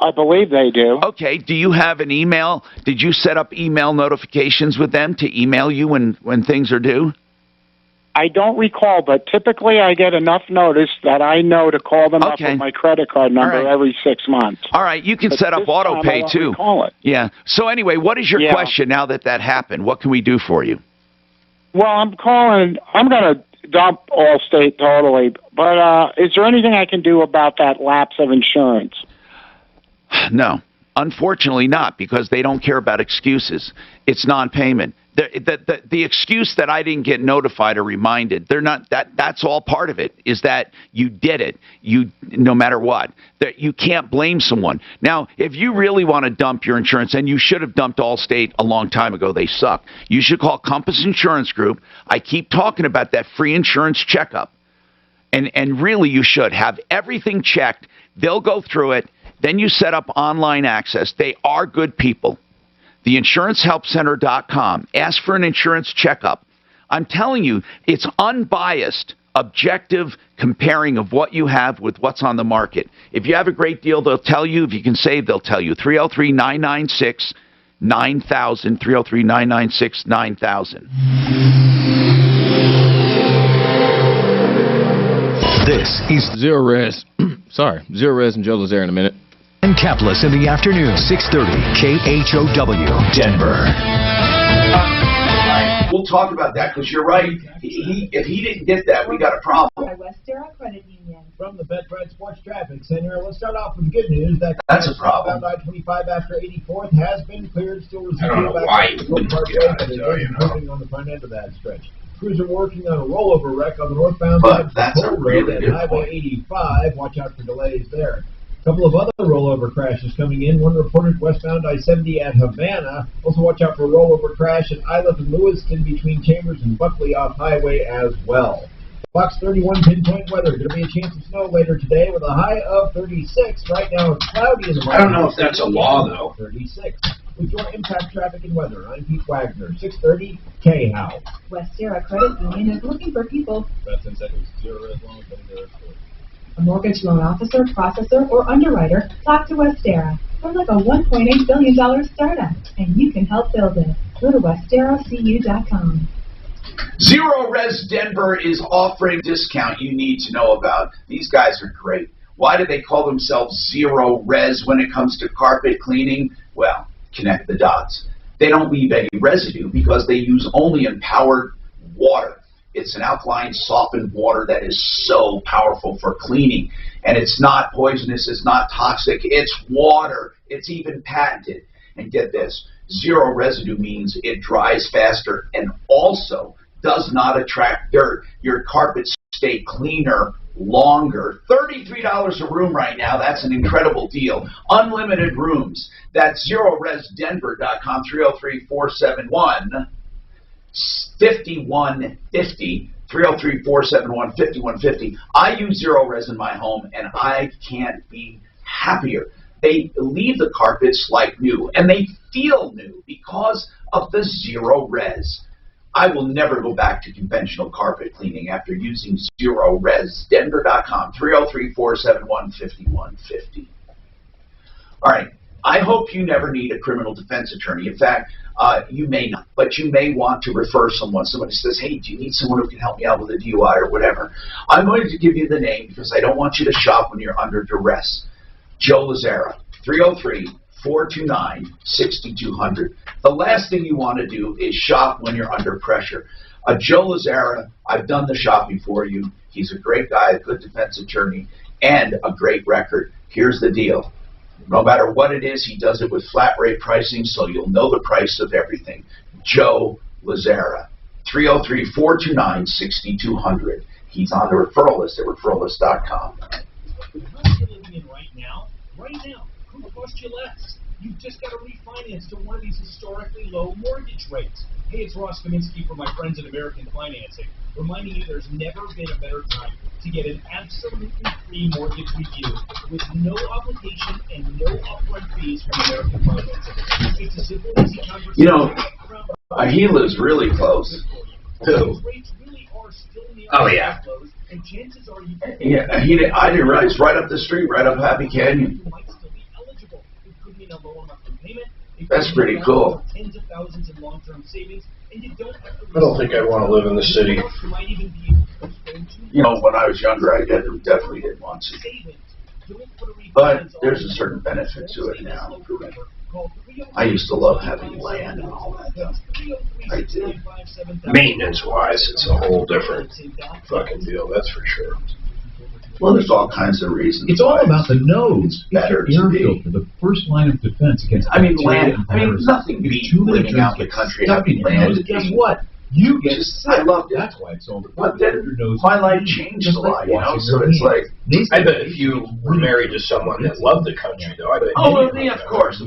I believe they do. Okay. Do you have an email? Did you set up email notifications with them to email you when things are due? I don't recall, but typically I get enough notice that I know to call them up with my credit card number every 6 months. All right. You can set up auto pay too. Yeah. So anyway, what is your question now that happened? What can we do for you? Well, I'm going to dump Allstate totally, but is there anything I can do about that lapse of insurance? No, unfortunately not, because they don't care about excuses. It's non-payment. The excuse that I didn't get notified or reminded, they're not that's all part of it, is that you did it. No matter what, that you can't blame someone. Now, if you really want to dump your insurance, and you should have dumped Allstate a long time ago, they suck. You should call Compass Insurance Group. I keep talking about that free insurance checkup. And really you should have everything checked. They'll go through it. Then you set up online access. They are good people. TheInsuranceHelpCenter.com. Ask for an insurance checkup. I'm telling you, it's unbiased, objective comparing of what you have with what's on the market. If you have a great deal, they'll tell you. If you can save, they'll tell you. 303-996-9000. 303-996-9000. This is Zero Res. Zero Res and Joe Lazare in a minute. And Capless in the afternoon, 6:30 KHOW, Denver. We'll talk about that because you're right. If he didn't get that, we got a problem. From the Betfred Sports Traffic Center, let's start off with the good news. That's a problem. I-25 after 84th has been cleared. Still I don't know why you wouldn't get out of moving on the front end of that stretch. Crews are working on a rollover wreck on the northbound side of that's the a really road good at Highway 85. Watch out for delays there. A couple of other rollover crashes coming in. One reported westbound I-70 at Havana. Also watch out for a rollover crash at Iliff and Lewiston between Chambers and Buckley off highway as well. Fox 31 pinpoint weather. Going to be a chance of snow later today with a high of 36. Right now it's cloudy in the morning. I don't know if that's a law, though. 36. With your impact traffic and weather, I'm Pete Wagner, 630 K-How. West Sierra Credit Union is looking for people. That's 10 seconds. 0 as long as they're A mortgage loan officer, processor, or underwriter, talk to Westera. We're like a $1.8 billion startup, and you can help build it. Go to WesteraCU.com. Zero Res Denver is offering a discount you need to know about. These guys are great. Why do they call themselves Zero Res when it comes to carpet cleaning? Well, connect the dots. They don't leave any residue because they use only empowered water. It's an alkaline, softened water that is so powerful for cleaning. And it's not poisonous, it's not toxic, it's water. It's even patented. And get this, zero residue means it dries faster and also does not attract dirt. Your carpets stay cleaner longer. $33 a room right now. That's an incredible deal. Unlimited rooms. That's ZeroResDenver.com, 303-471-5150, 303-471-5150. I use Zero Res in my home, and I can't be happier. They leave the carpets like new, and they feel new because of the Zero Res. I will never go back to conventional carpet cleaning after using ZeroResDenver.com, 303-471-5150. All right. I hope you never need a criminal defense attorney. In fact, you may not, but you may want to refer someone. Somebody says, hey, do you need someone who can help me out with a DUI or whatever? I'm going to give you the name because I don't want you to shop when you're under duress. Joe Lazzara, 303-429-6200. The last thing you want to do is shop when you're under pressure. Joe Lazzara, I've done the shopping for you. He's a great guy, a good defense attorney, and a great record. Here's the deal. No matter what it is, he does it with flat rate pricing, so you'll know the price of everything. Joe Lazzara, 303-429-6200. He's on the referral list at referrallist.com. The house you're living in right now, could cost you less. You've just got to refinance to one of these historically low mortgage rates. Hey, it's Ross Kaminsky from my friends at American Financing, reminding you there's never been a better time to get an absolutely free mortgage review with no obligation and no upfront fees from American Financing. It's a simple, easy conversation. You know, he lives really close, too. Oh, yeah. And chances are you Yeah, I didn't realize. Right up the street, right up Happy Canyon. might still be eligible. It could mean a lower monthly payment. That's pretty cool. Tens of thousands in long-term savings, and you don't have to. I don't think I'd want to live in the city. You might even be able to postpone You know, when I was younger, I definitely didn't want to. But there's a certain benefit to it now. I used to love having land and all that stuff. I did. Maintenance-wise, it's a whole different fucking deal, that's for sure. Well, there's all kinds of reasons. It's all about the nose. Better It's your to air be. filter, the first line of defense against Land. bacteria and viruses. Nothing beats living out in the country, having land. Guess what? You get sick. I loved it. That's why it's so important. But then my life changed a lot, you know. So it's like, I bet if you were married to someone that loved the country, though, I bet. yeah, of course.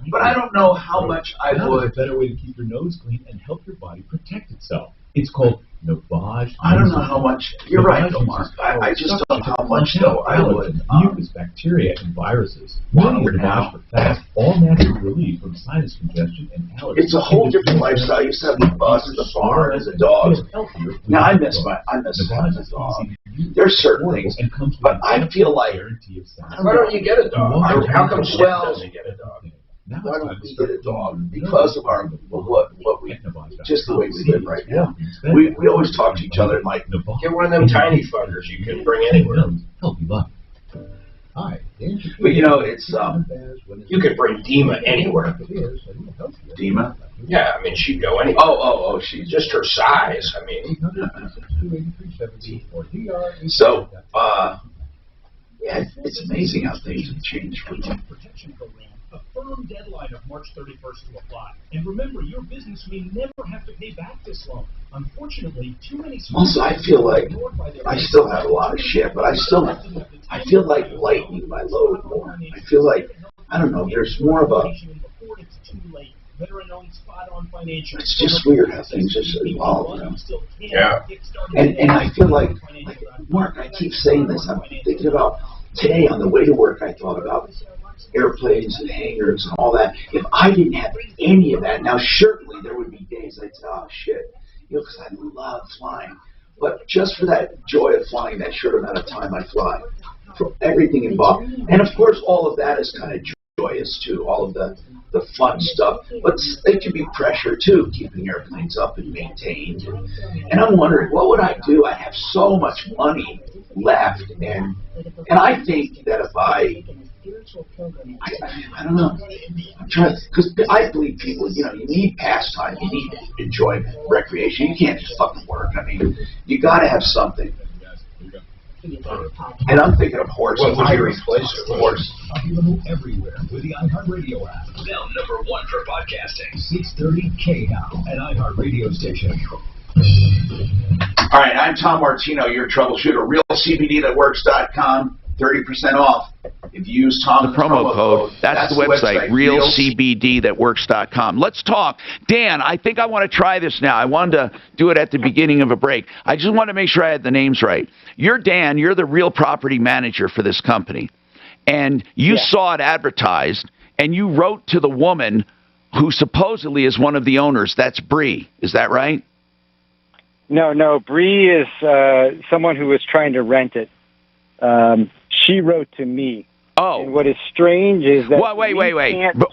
But I don't know how much I would. A better way to keep your nose clean and help your body protect itself. It's called Navage. I don't know how much. You're right, though, Mark. I just don't know how much, though, I would. Mucus, bacteria, and viruses. Many are Navage for fast, all-natural relief from sinus congestion and allergies. It's a whole different lifestyle. I used to have the bus at the farm as a dog. Now I miss having a dog. There's certain things, but I feel like. Why don't you get a dog? How come Steph doesn't get a dog? Why don't we get a dog? Because of our just the way we live right now. We always talk to each other like, get one of them tiny fuckers you can bring anywhere. Healthy life. Hi. But you know, it's you could bring Dima anywhere. Dima? Yeah, I mean she'd go anywhere. Oh, she's just her size. I mean. So, yeah, it's amazing how things have changed for me. A firm deadline of March 31st to apply. And remember, your business may never have to pay back this loan. Unfortunately, too many small Also, I feel like I still have a lot of shit, but I feel like lightening my load more. I feel like, I don't know, there's more of a, Veteran-owned spot-on financial. It's just weird how things just evolve. Yeah. And I feel like, Mark, I keep saying this. I'm thinking about today on the way to work, I thought about airplanes and hangars and all that. If I didn't have any of that, now certainly there would be days I'd say, oh shit, because I love flying. But just for that joy of flying that short amount of time I fly, for everything involved. And of course, all of that is kind of joyous too, all of the fun stuff. But it can be pressure too, keeping airplanes up and maintained. And I'm wondering, what would I do? I have so much money left, and I think that if I don't know. I'm trying because I believe people, you need pastime, you need enjoyment, recreation. You can't just fucking work. I mean, you got to have something. And I'm thinking of horses. What would you replace it with? Horse. Available everywhere with the iHeartRadio app. Now #1 for podcasting. 630 KHOW, an iHeartRadio station. All right, I'm Tom Martino, your troubleshooter. RealCBDThatWorks.com, 30% off. If you use Tom's promo code, that's the website, RealCBDThatWorks.com. Let's talk. Dan, I think I want to try this now. I wanted to do it at the beginning of a break. I just want to make sure I had the names right. You're Dan. You're the real property manager for this company. And you saw it advertised, and you wrote to the woman who supposedly is one of the owners. That's Bree. Is that right? No. Bree is someone who was trying to rent it. She wrote to me. Oh. And what is strange is that...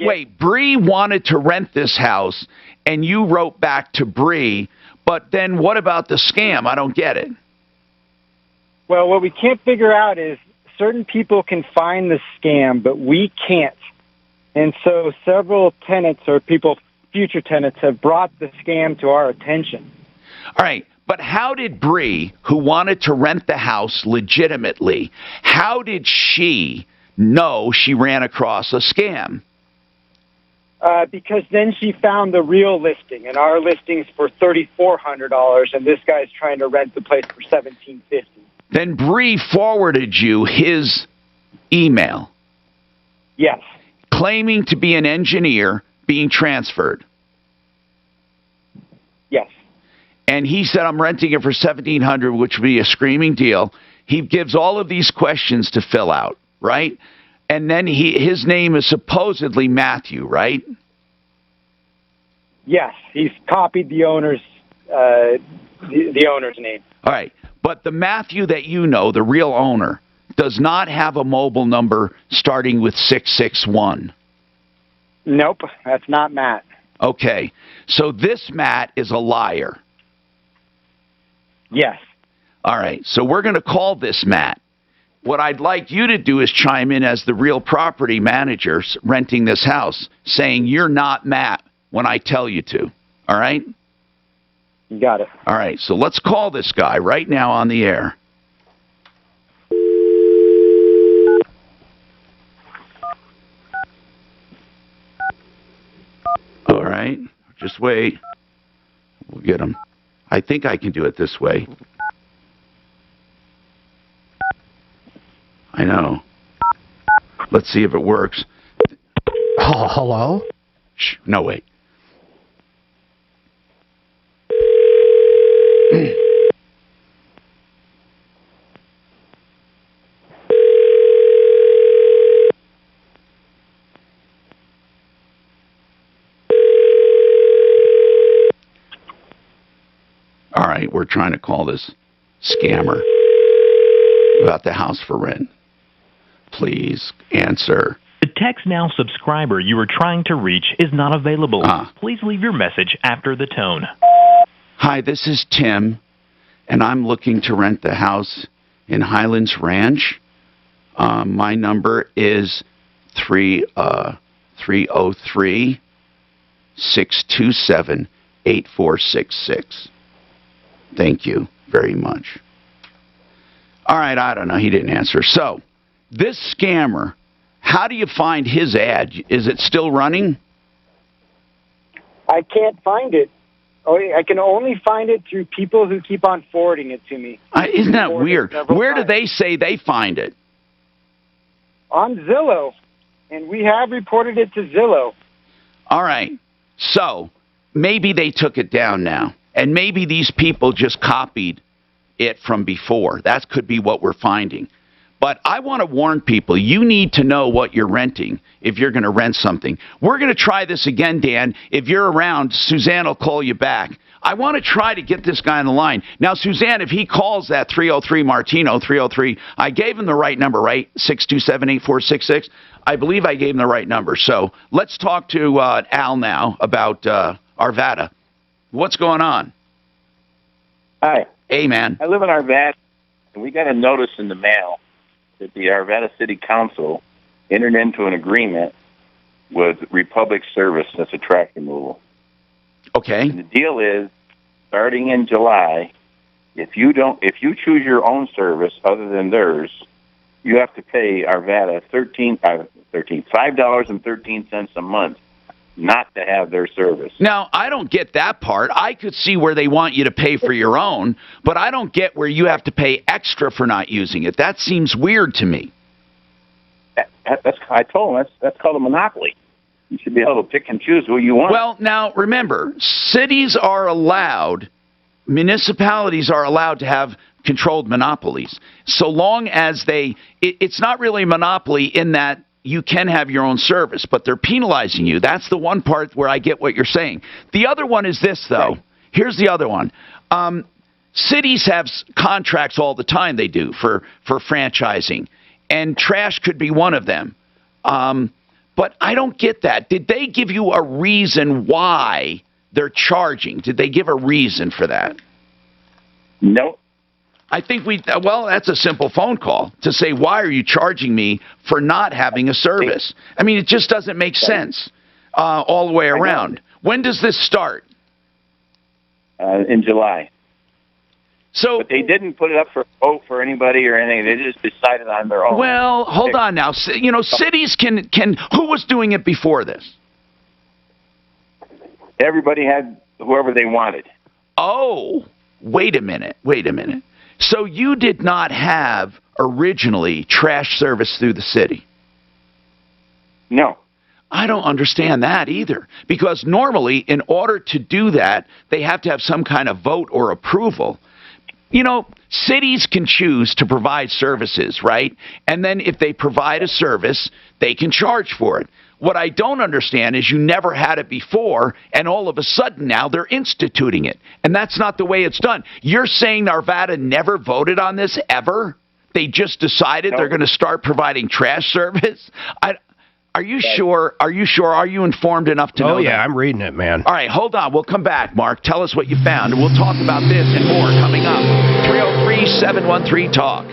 Wait. Bree wanted to rent this house, and you wrote back to Bree, but then what about the scam? I don't get it. Well, what we can't figure out is certain people can find the scam, but we can't. And so several tenants or future tenants have brought the scam to our attention. All right. But how did Bree, who wanted to rent the house legitimately, how did she know she ran across a scam? Because then she found the real listing, and our listing's for $3,400, and this guy's trying to rent the place for $1,750. Then Bree forwarded you his email. Yes. Claiming to be an engineer being transferred. Yes. And he said, I'm renting it for $1,700, which would be a screaming deal. He gives all of these questions to fill out, right? And then his name is supposedly Matthew, right? Yes, he's copied the owner's the owner's name. All right, but the Matthew that you know, the real owner, does not have a mobile number starting with 661. Nope, that's not Matt. Okay, so this Matt is a liar. Yes. All right, so we're going to call this Matt. What I'd like you to do is chime in as the real property manager renting this house, saying you're not Matt when I tell you to. All right? You got it. All right, so let's call this guy right now on the air. All right, just wait. We'll get him. I think I can do it this way. I know. Let's see if it works. Oh, hello? Shh, no, wait. All right, we're trying to call this scammer about the house for rent. Please answer. The Text Now subscriber you are trying to reach is not available. Please leave your message after the tone. Hi, this is Tim, and I'm looking to rent the house in Highlands Ranch. My number is 303-627-8466. Thank you very much. All right, I don't know. He didn't answer. So, this scammer, how do you find his ad? Is it still running? I can't find it. I can only find it through people who keep on forwarding it to me. Isn't that weird? Where do they say they find it? On Zillow, and we have reported it to Zillow. All right. So maybe they took it down now, and maybe these people just copied it from before. That could be what we're finding. But I want to warn people, you need to know what you're renting if you're going to rent something. We're going to try this again, Dan. If you're around, Suzanne will call you back. I want to try to get this guy on the line. Now, Suzanne, if he calls that 303 Martino, 303, I gave him the right number, right? 627-8466. I believe I gave him the right number. So let's talk to Al now about Arvada. What's going on? Hi. Hey, man. I live in Arvada, and we got a notice in the mail that the Arvada City Council entered into an agreement with Republic Service, that's a trash removal. Okay. And the deal is, starting in July, if you choose your own service other than theirs, you have to pay Arvada $5.13 a month not to have their service. Now, I don't get that part. I could see where they want you to pay for your own, but I don't get where you have to pay extra for not using it. That seems weird to me. I told them that's called a monopoly. You should be able to pick and choose who you want. Well, now, remember, cities are allowed, municipalities are allowed to have controlled monopolies, so long as it's not really a monopoly in that you can have your own service, but they're penalizing you. That's the one part where I get what you're saying. The other one is this, though. Right. Here's the other one. Cities have contracts all the time they do for franchising, and trash could be one of them. But I don't get that. Did they give you a reason why they're charging? Did they give a reason for that? No. I think that's a simple phone call to say, why are you charging me for not having a service? I mean, it just doesn't make sense all the way around. When does this start? In July. But they didn't put it up for a vote for anybody or anything. They just decided on their own. Well, hold on now. You know, cities can. Who was doing it before this? Everybody had whoever they wanted. Oh, wait a minute. So you did not have originally trash service through the city? No. I don't understand that either. Because normally, in order to do that, they have to have some kind of vote or approval. You know, cities can choose to provide services, right? And then if they provide a service, they can charge for it. What I don't understand is you never had it before, and all of a sudden now they're instituting it. And that's not the way it's done. You're saying Arvada never voted on this ever? They just decided they're going to start providing trash service? Are you sure? Are you sure? Are you informed enough to know that? Oh, yeah, I'm reading it, man. All right, hold on. We'll come back, Mark. Tell us what you found, and we'll talk about this and more coming up. 303-713-TALK.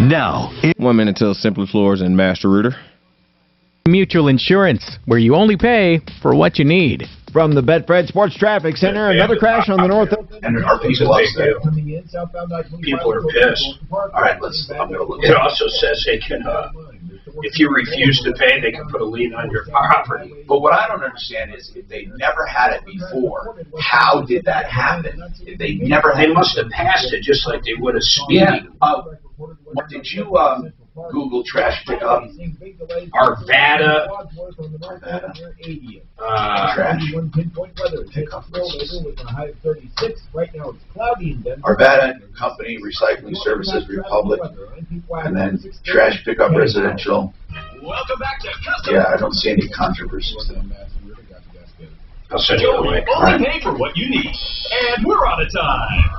Now, 1 minute till Simply Floors and Master Rooter. Mutual Insurance, where you only pay for what you need. From the Betfred Sports Traffic Center, another crash on the north. And our people are pissed. All right, I'm going to look. It also says they can, if you refuse to pay, they can put a lien on your property. But what I don't understand is if they never had it before, how did that happen? If they never had They must have passed it just like they would a speeding. Yeah. Did you Google trash pickup? Arvada. Trash pickup. Arvada Company, Recycling Services, Republic, and then trash pickup residential. Welcome back to Custom. Yeah, I don't see any controversies there. I'll send you the link. Only pay for what you need. And we're out of time.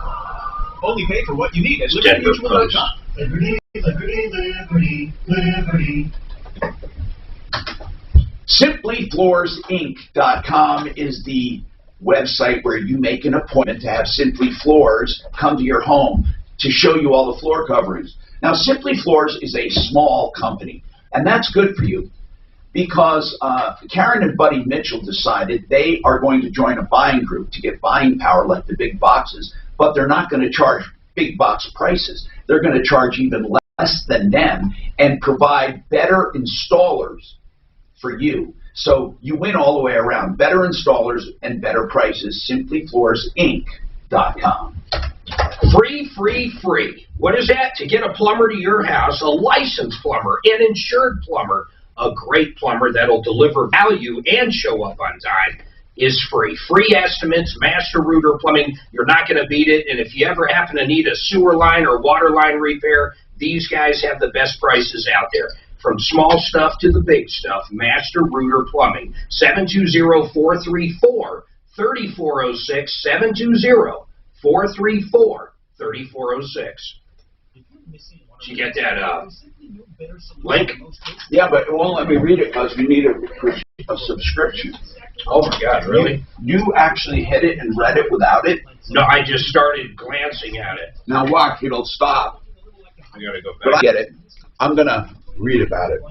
Only pay for what you need at LibertyMutual.com. Liberty. SimplyFloorsInc.com is the website where you make an appointment to have Simply Floors come to your home to show you all the floor coverings. Now, Simply Floors is a small company, and that's good for you because Karen and Buddy Mitchell decided they are going to join a buying group to get buying power like the big boxes, but they're not going to charge big box prices. They're going to charge even less than them and provide better installers for you. So you win all the way around. Better installers and better prices. SimplyFloorsInc.com. Free. What is that? To get a plumber to your house, a licensed plumber, an insured plumber, a great plumber that'll deliver value and show up on time is free. Free estimates, Master Router Plumbing. You're not going to beat it. And if you ever happen to need a sewer line or water line repair, these guys have the best prices out there. From small stuff to the big stuff, Master Router Plumbing. 720-434-3406. 720-434-3406. Did you get that link? Yeah, but it won't let me read it because we need a subscription. Oh my God, really? You actually hit it and read it without it? No, I just started glancing at it. Now watch, it'll stop. I gotta go back. But I get it. I'm gonna read about it.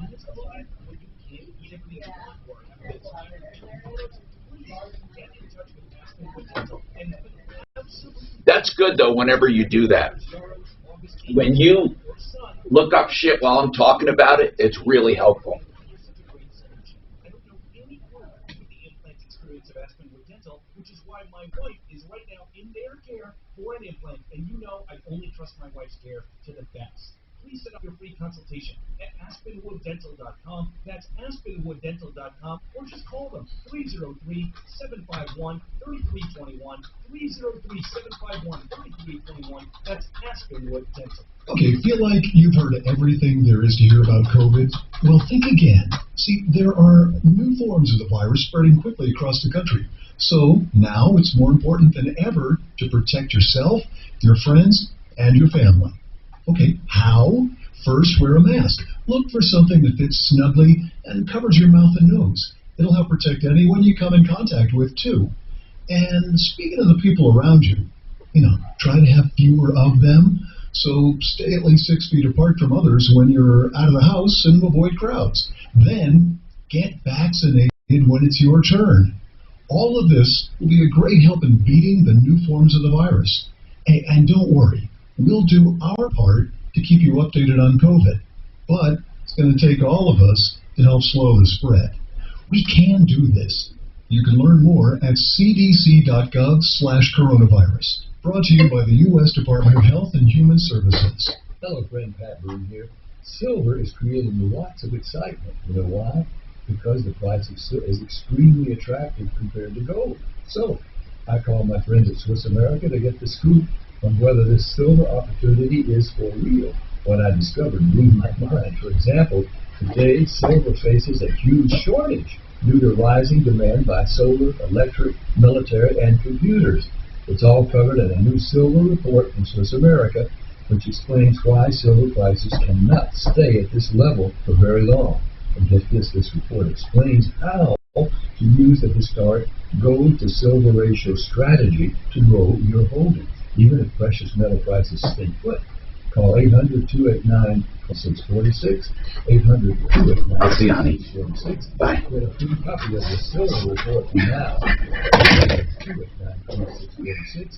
That's good though whenever you do that. When you look up shit while I'm talking about it, it's really helpful. Which is why my wife is right now in their care for an implant, and you know I only trust my wife's care to the best. Please set up your free consultation at AspenwoodDental.com. That's AspenwoodDental.com, or just call them 303-751-3321, 303-751-3321. That's Aspenwood Dental. Okay, feel like you've heard everything there is to hear about COVID? Well, think again. See, there are new forms of the virus spreading quickly across the country. So now it's more important than ever to protect yourself, your friends, and your family. Okay, how? First, wear a mask. Look for something that fits snugly and covers your mouth and nose. It'll help protect anyone you come in contact with, too. And speaking of the people around you, try to have fewer of them. So stay at least 6 feet apart from others when you're out of the house and avoid crowds. Then get vaccinated when it's your turn. All of this will be a great help in beating the new forms of the virus. And don't worry, we'll do our part to keep you updated on COVID. But it's going to take all of us to help slow the spread. We can do this. You can learn more at cdc.gov/coronavirus. Brought to you by the U.S. Department of Health and Human Services. Hello, friend Pat Boone here. Silver is creating lots of excitement. You know why? Because the price of silver is extremely attractive compared to gold. So, I call my friends at Swiss America to get the scoop on whether this silver opportunity is for real. What I discovered blew my mind. For example, today silver faces a huge shortage due to rising demand by solar, electric, military, and computers. It's all covered in a new silver report from Swiss America, which explains why silver prices cannot stay at this level for very long. And get this report explains how to use the historic gold to silver ratio strategy to grow your holdings, even if precious metal prices stay put. Call 800-289-646, 800-289-646. I'll see you, honey. Bye. Get a free copy of the silver report now. 289-646,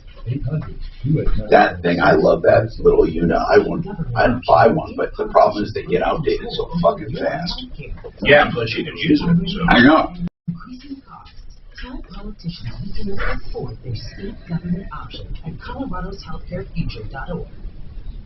800-289. That thing, I love that little unit. I'd buy one, but the problem is they get outdated so fucking fast. Yeah, plus you can use them. So. I know. Increasing costs. Tell politicians we cannot afford their state government option at coloradoshealthcarefuture.org.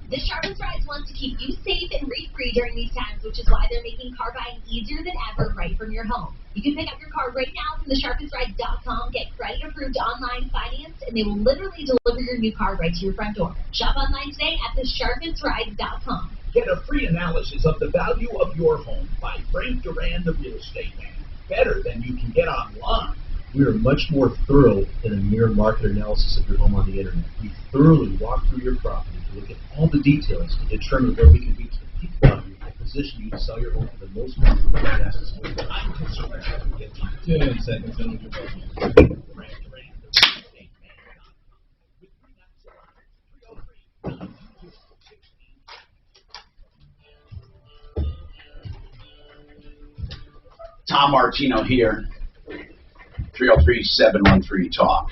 The Sharpest Rise wants to keep you safe and rate-free during these times, which is why they're making car buying easier than ever right from your home. You can pick up your car right now from thesharpestrise.com, get credit-approved online finance, and they will literally deliver your new car right to your front door. Shop online today at thesharpestrise.com. Get a free analysis of the value of your home by Frank Duran, the real estate man. Better than you can get online. We are much more thorough than a mere market analysis of your home on the internet. We thoroughly walk through your property to look at all the details to determine where we can reach the peak value and position you to sell your home for the most money. I'm concerned. 10 seconds. Tom Martino here. 303-713-TALK.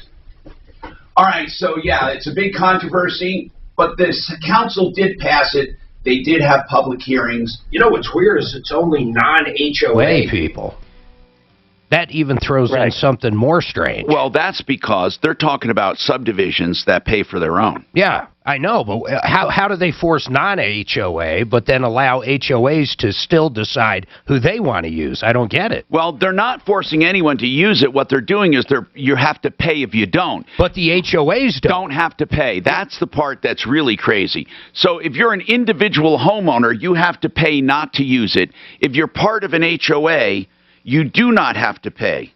All right, so yeah, it's a big controversy, but this council did pass it. They did have public hearings. You know what's weird is it's only non-HOA. Way people. That even throws in something more strange. Well, that's because they're talking about subdivisions that pay for their own. Yeah. I know, but how do they force non-HOA, but then allow HOAs to still decide who they want to use? I don't get it. Well, they're not forcing anyone to use it. What they're doing is you have to pay if you don't. But the HOAs don't have to pay. That's the part that's really crazy. So if you're an individual homeowner, you have to pay not to use it. If you're part of an HOA, you do not have to pay.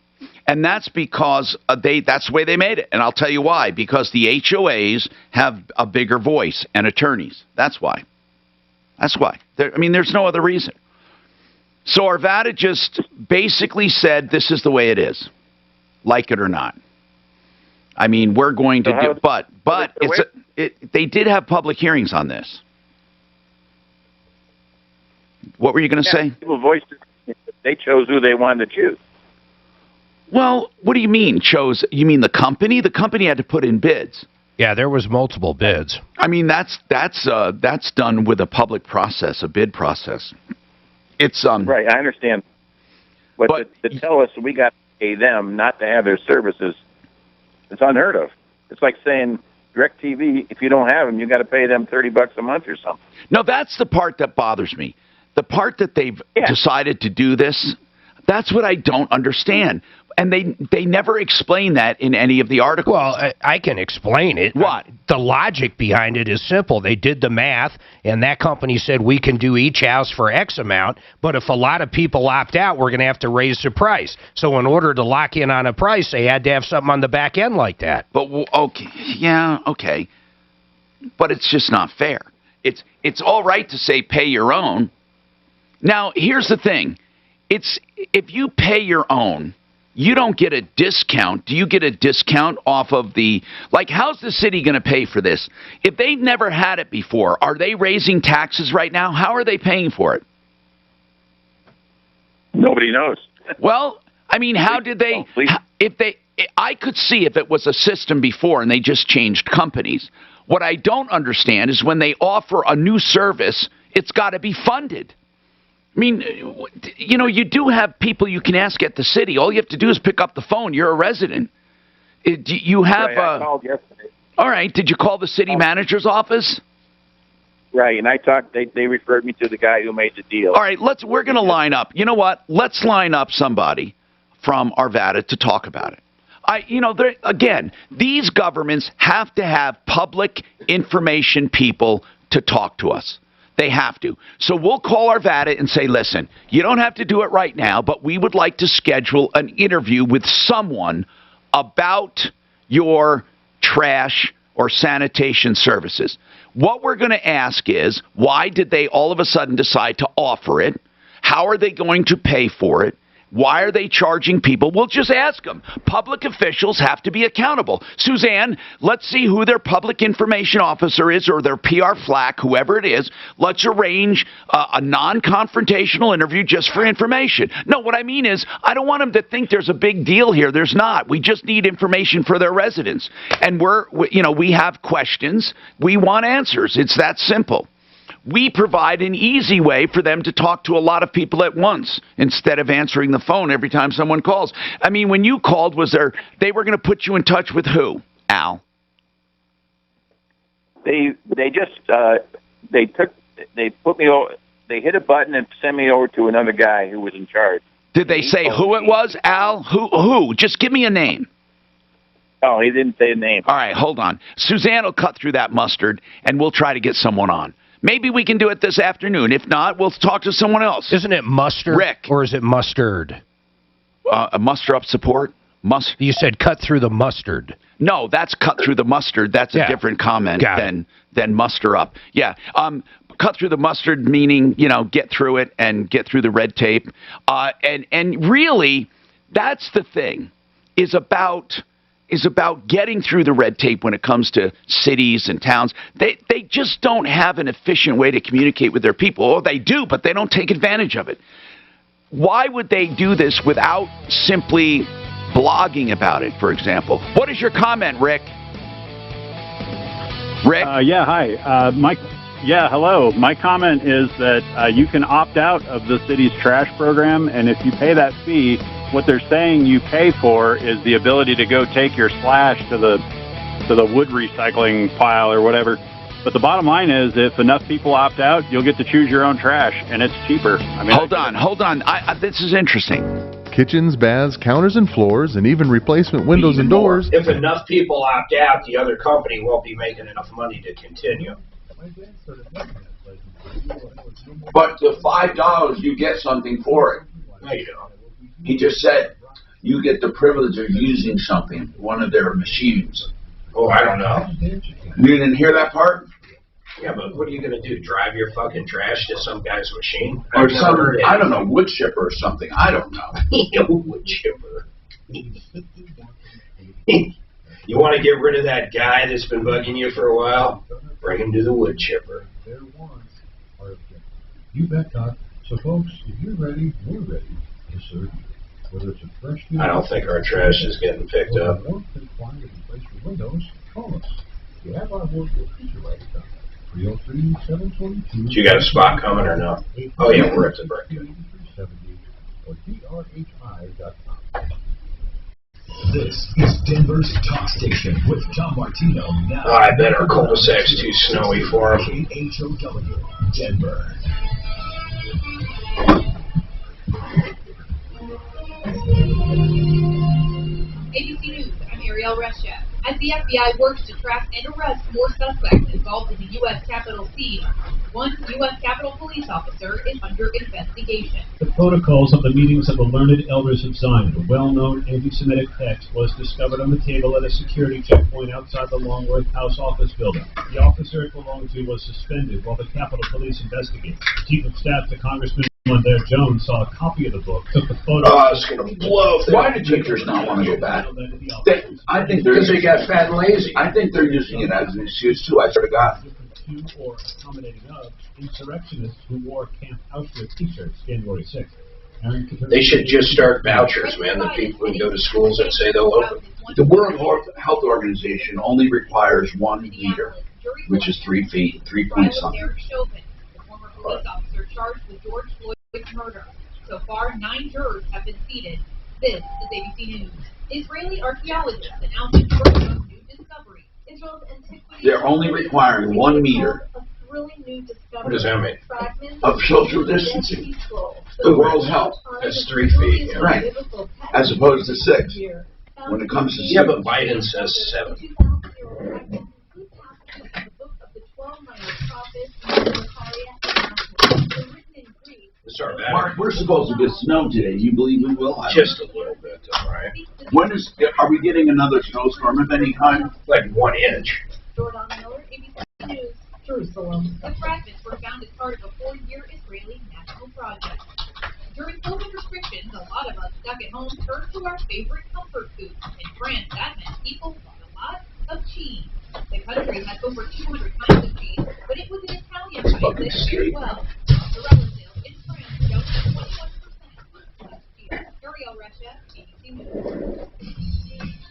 And that's because that's the way they made it. And I'll tell you why. Because the HOAs have a bigger voice and attorneys. That's why. That's why. There's no other reason. So Arvada just basically said this is the way it is, like it or not. We're going to do, but they did have public hearings on this. What were you going to say? People voiced it. They chose who they wanted to choose. Well, what do you mean chose? You mean the company? The company had to put in bids. Yeah, there was multiple bids. That's done with a public process, a bid process. It's right. I understand, but to tell us we got to pay them not to have their services, it's unheard of. It's like saying DirecTV, if you don't have them, you got to pay them $30 a month or something. No, that's the part that bothers me. The part that they've decided to do this, that's what I don't understand. And they never explain that in any of the articles. Well, I can explain it. What? The logic behind it is simple. They did the math, and that company said we can do each house for X amount, but if a lot of people opt out, we're going to have to raise the price. So in order to lock in on a price, they had to have something on the back end like that. But, okay. Yeah, okay. But it's just not fair. It's all right to say pay your own. Now, here's the thing. If you pay your own, you don't get a discount. Do you get a discount off of how's the city going to pay for this? If they've never had it before, are they raising taxes right now? How are they paying for it? Nobody knows. Well, how did they, I could see if it was a system before and they just changed companies. What I don't understand is when they offer a new service, it's got to be funded. You do have people you can ask at the city. All you have to do is pick up the phone. You're a resident. You have. Right, I called yesterday. All right. Did you call the city manager's office? Right, and I talked. They referred me to the guy who made the deal. All right. We're going to line up. You know what? Let's line up somebody from Arvada to talk about it. Again, these governments have to have public information people to talk to us. They have to. So we'll call Arvada and say, listen, you don't have to do it right now, but we would like to schedule an interview with someone about your trash or sanitation services. What we're going to ask is, why did they all of a sudden decide to offer it? How are they going to pay for it? Why are they charging people? We'll just ask them. Public officials have to be accountable. Suzanne, let's see who their public information officer is or their PR flack, whoever it is. Let's arrange a non-confrontational interview just for information. No, what I mean is I don't want them to think there's a big deal here. There's not. We just need information for their residents. And we have questions. We want answers. It's that simple. We provide an easy way for them to talk to a lot of people at once instead of answering the phone every time someone calls. When you called, they were going to put you in touch with who, Al? They put me over. They hit a button and sent me over to another guy who was in charge. Did they say who it was, Al? Who? Just give me a name. Oh, he didn't say a name. All right, hold on. Suzanne will cut through that mustard, and we'll try to get someone on. Maybe we can do it this afternoon. If not, we'll talk to someone else. Isn't it mustard? Rick. Or is it mustard? Muster up support? You said cut through the mustard. No, that's cut through the mustard. That's a different comment than muster up. Yeah. Cut through the mustard meaning, get through it and get through the red tape. And really, that's the thing, is about getting through the red tape when it comes to cities and towns. They just don't have an efficient way to communicate with their people. Or they do, but they don't take advantage of it. Why would they do this without simply blogging about it, for example? What is your comment, Rick? Rick? Yeah, hi. Hello. My comment is that you can opt out of the city's trash program, and if you pay that fee, what they're saying you pay for is the ability to go take your slash to the wood recycling pile or whatever But the bottom line is, if enough people opt out, you'll get to choose your own trash, and it's cheaper. I mean, Hold on. This is interesting. Kitchens, baths, counters and floors, and even replacement windows and doors. If enough people opt out, the other company won't be making enough money to continue. But the $5, you get something for it. No, you don't. He just said you get the privilege of using something, one of their machines. Oh, I don't know. You didn't hear that part? Yeah, but what are you going to do? Drive your fucking trash to some guy's machine? Or some, I don't know, wood chipper or something. I don't know. Wood chipper. You want to get rid of that guy that's been bugging you for a while? Bring him to the wood chipper. You bet, Doc. So, folks, if you're ready, we're ready to serve you. Whether it's a fresh I don't think our trash is getting picked up. Windows, call us. You have our work refrigerator done. 303-722. You got a spot coming or no? Oh, yeah, we're at the break. Or drhi.com. This is Denver's Talk Station with Tom Martino now. Oh, I bet our cul-de-sac's too snowy for him. KHOW, Denver. ABC News, I'm Ariel Reshef. As the FBI works to track and arrest more suspects involved in the U.S. Capitol siege, one U.S. Capitol police officer is under investigation. The protocols of the meetings of the learned elders of Zion, the well-known anti-Semitic text, was discovered on the table at a security checkpoint outside the Longworth House office building. The officer it belonged to was suspended while the Capitol Police investigated. The Chief of Staff to Congressman Mondale Jones saw a copy of the book, took the photo. Oh, it's going to blow. Why do teachers not want to go back? I think Because they got fat and lazy. I think they're using it as an excuse too. I swear to God. To or accommodating of insurrectionists who wore Camp Auschwitz t-shirts January 6th. They should just start vouchers, man, that people can go to schools and say they'll open. The World Health Organization only requires 1 meter, which is 3 feet, 3 point something. Police officer charged with George Floyd's murder. So far, 9 jurors have been seated. This is ABC News. Israeli archaeologists announcing new discovery. Israel's antiquity. They're only requiring 1 meter. What does that mean? Of social distancing. The World Health. That's 3 feet. Yeah. Right. As opposed to 6. When it comes to 6. Yeah, but Biden says 7. Mark, we're supposed to get snow today. You believe we will? Just a little bit, all right. When are we getting another snowstorm of any kind? Like 1 inch. Jordan Miller, ABC News, Jerusalem. The fragments were found as part of a 4-year Israeli national project. During COVID restrictions, a lot of us stuck at home turned to our favorite comfort foods. In France, that meant people bought a lot of cheese. The country has over 200 kinds of cheese, but it was an Italian cheese that fared well. Mozzarella sales in France jumped 21% last year. Ariel Resha, ABC News.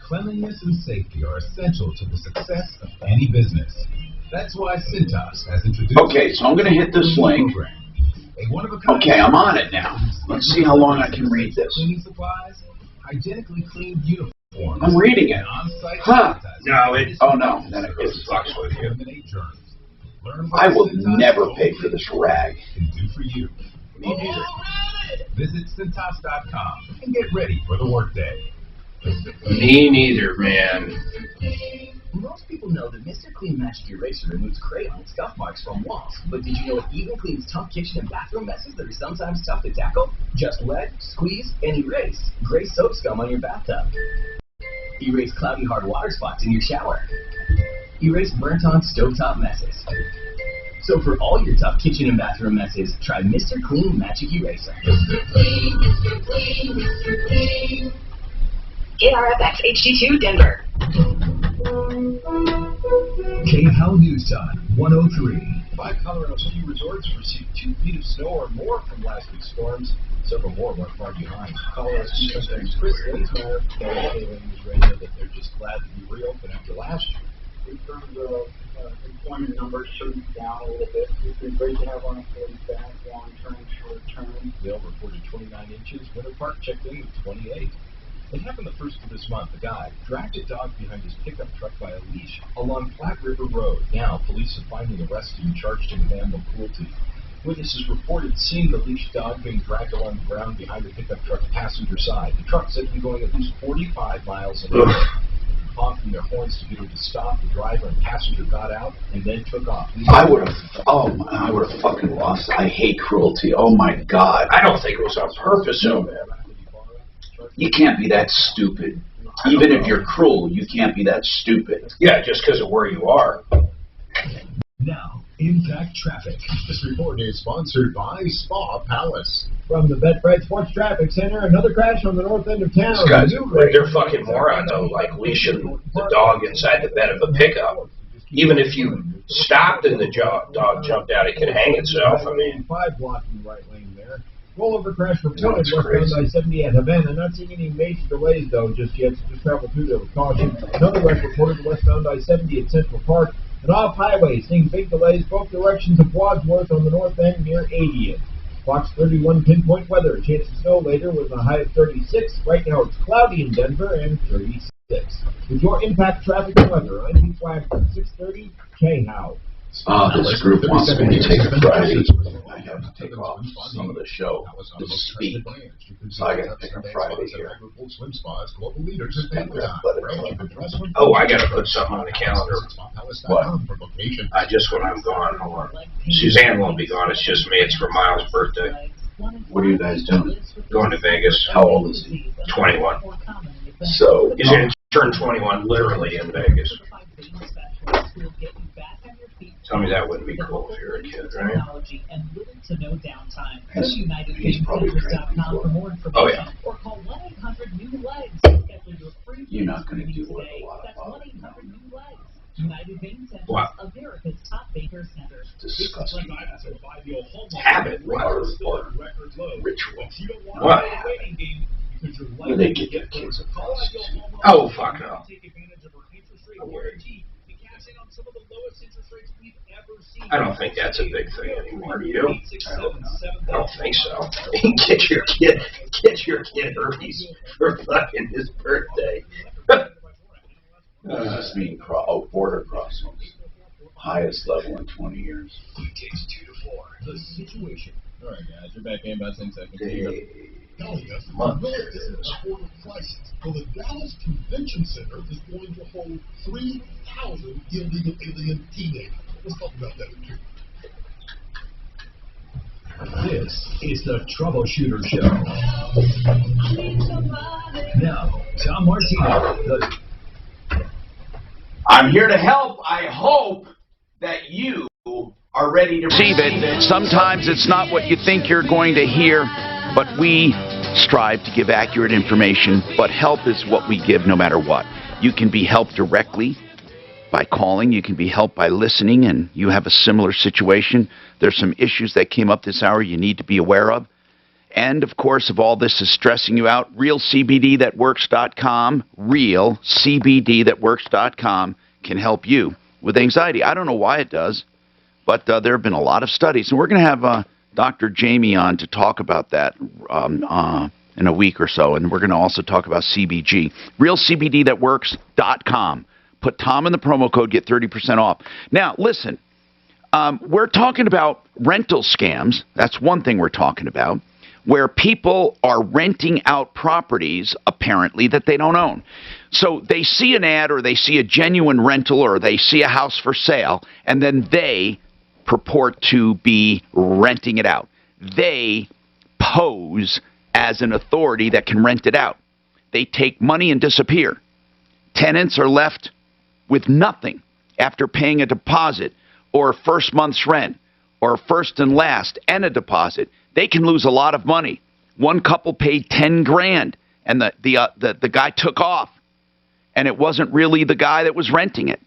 Cleanliness and safety are essential to the success of any business. That's why Cintas has introduced... Okay, so I'm going to hit this link. Okay, I'm on it now. Let's see how long I can read this. Cleaning supplies, hygienically cleaned uniforms. I'm reading it. Huh. No, it... Oh, no. Then it goes. Fucks with you. I will never pay for this rag. Can do for you. Me neither. Visit Cintas.com and get ready for the workday. Me neither, man. Most people know that Mr. Clean Magic Eraser removes crayon and scuff marks from walls, but did you know it even cleans tough kitchen and bathroom messes that are sometimes tough to tackle? Just wet, squeeze, and erase gray soap scum on your bathtub. Erase cloudy hard water spots in your shower. Erase burnt-on stovetop messes. So for all your tough kitchen and bathroom messes, try Mr. Clean Magic Eraser. Mr. Clean, Mr. Clean, Mr. Clean. KRFX HD2 Denver. KHOW News Time, 103. 5 Colorado ski resorts received 2 feet of snow or more from last week's storms. Several more weren't far behind. Colorado Ski President Chris Dinsmore told KLA News Radio that they're just glad to be reopened after last year. In terms of employment numbers should be down a little bit. It's been great to have our employees back, long term, short term. Vail reported 29 inches. Winter Park checked in with 28. It happened the first of this month. A guy dragged a dog behind his pickup truck by a leash along Flat River Road. Now, police have finally arrested and charged him with animal cruelty. Witnesses reported seeing the leashed dog being dragged along the ground behind the pickup truck's passenger side. The truck said to be going at least 45 miles an hour. Honking their horns to get him to stop. The driver and passenger got out and then took off. I would have fucking lost. I hate cruelty. Oh my God. I don't think it was on purpose, though. You can't be that stupid. Even if you're cruel, you can't be that stupid. Yeah, just because of where you are. Now, Impact Traffic. This report is sponsored by Spa Palace. From the Betfred Sports Traffic Center, another crash on the north end of town. These guys, they're fucking morons, though, like leashing the dog inside the bed of a pickup. Even if you stopped and the dog jumped out, it could hang itself. I mean, 5 blocking the right lane there. Rollover crash reported westbound I-70 at Havana. Not seeing any major delays, though, just yet, so just travel through there with caution. Another wreck reported westbound I-70 at Central Park. And off-highway, seeing big delays both directions of Wadsworth on the north end near 80th. Fox 31 pinpoint weather. A chance of snow later with a high of 36. Right now it's cloudy in Denver and 36. With your Impact Traffic and weather, I'm Pete Wagner, 630 K-How. This group wants me to take a Friday. I have to take off some of the show to speak. So I got to pick a Friday here. oh, I got to put something on the calendar. What? When I'm gone, hold on. Suzanne won't be gone. It's just me. It's for Miles' birthday. What are you guys doing? Going to Vegas. How old is he? 21. So He's going to turn 21 literally in Vegas. Tell me that wouldn't be cool if you're a kid, right? He's probably Oh, yeah. You're not going to do what a lot of What? disgusting Habit. or ritual. What? Where they get their kids across. Oh, fuck no. I don't think that's a big thing anymore, do you? I don't think so. Get your kid herpes for fucking his birthday. This mean border crossings. Highest level in 20 years. Takes 2 to 4. The situation. All right, guys, you're back in about 10 seconds. Month. Well, the Dallas Convention Center is going to hold 3,000 illegal alien teenagers. Let's talk about that too. This is the Troubleshooter Show. Now, Tom Martino. I'm here to help. I hope that you are ready to receive it. Sometimes it's not what you think you're going to hear, but we strive to give accurate information, but help is what we give no matter what. You can be helped directly by calling. You can be helped by listening, and you have a similar situation. There's some issues that came up this hour you need to be aware of. And, of course, if all this is stressing you out, realcbdthatworks.com, realcbdthatworks.com can help you with anxiety. I don't know why it does, but there have been a lot of studies. And we're going to have Dr. Jamie on to talk about that in a week or so. And we're going to also talk about CBG. realcbdthatworks.com. Put Tom in the promo code, get 30% off. Now, listen, we're talking about rental scams. That's one thing we're talking about, where people are renting out properties, apparently, that they don't own. So they see an ad or they see a genuine rental or they see a house for sale, and then they purport to be renting it out. They pose as an authority that can rent it out. They take money and disappear. Tenants are left with nothing after paying a deposit or first month's rent or first and last and a deposit. They can lose a lot of money. One couple paid $10,000 and the guy took off, and it wasn't really the guy that was renting it.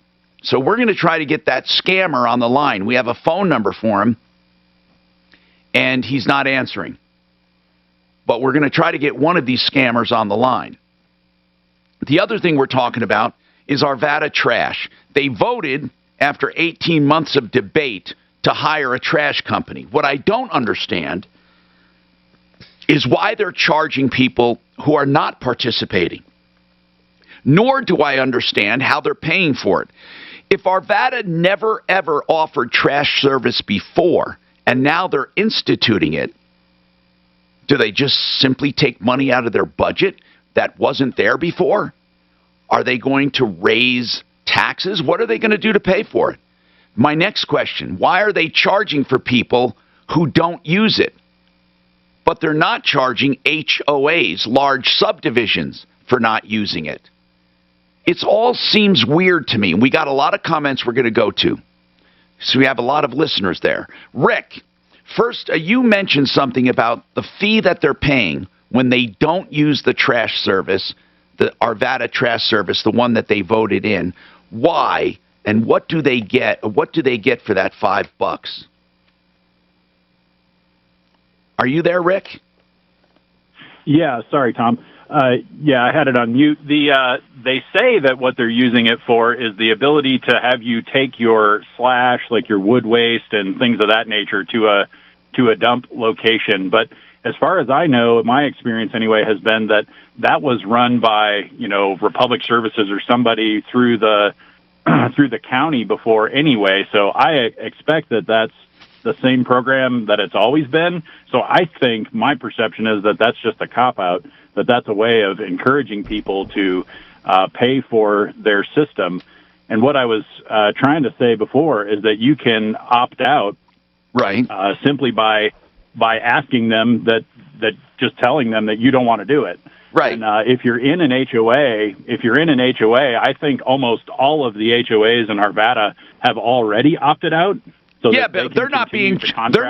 So we're going to try to get that scammer on the line. We have a phone number for him, and he's not answering. But we're going to try to get one of these scammers on the line. The other thing we're talking about is Arvada Trash. They voted, after 18 months of debate, to hire a trash company. What I don't understand is why they're charging people who are not participating. Nor do I understand how they're paying for it. If Arvada never ever offered trash service before, and now they're instituting it, do they just simply take money out of their budget that wasn't there before? Are they going to raise taxes? What are they going to do to pay for it? My next question, why are they charging for people who don't use it? But they're not charging HOAs, large subdivisions, for not using it. It all seems weird to me. We got a lot of comments we're going to go to. So we have a lot of listeners there. Rick, first, you mentioned something about the fee that they're paying when they don't use the trash service, the Arvada trash service, the one that they voted in. Why and what do they get? What do they get for that $5? Are you there, Rick? Yeah, sorry, Tom. Yeah, I had it on mute. They say that what they're using it for is the ability to have you take your slash, like your wood waste and things of that nature, to a dump location. But as far as I know, my experience anyway has been that was run by, Republic Services or somebody through the through the county before anyway. So I expect that that's the same program that it's always been. So I think my perception is that that's just a cop-out, that's a way of encouraging people to pay for their system. And what I was trying to say before is that you can opt out, right? Simply by asking them that just telling them that you don't want to do it. Right. And if you're in an HOA, I think almost all of the HOAs in Arvada have already opted out. So yeah, but they're not being charged. They're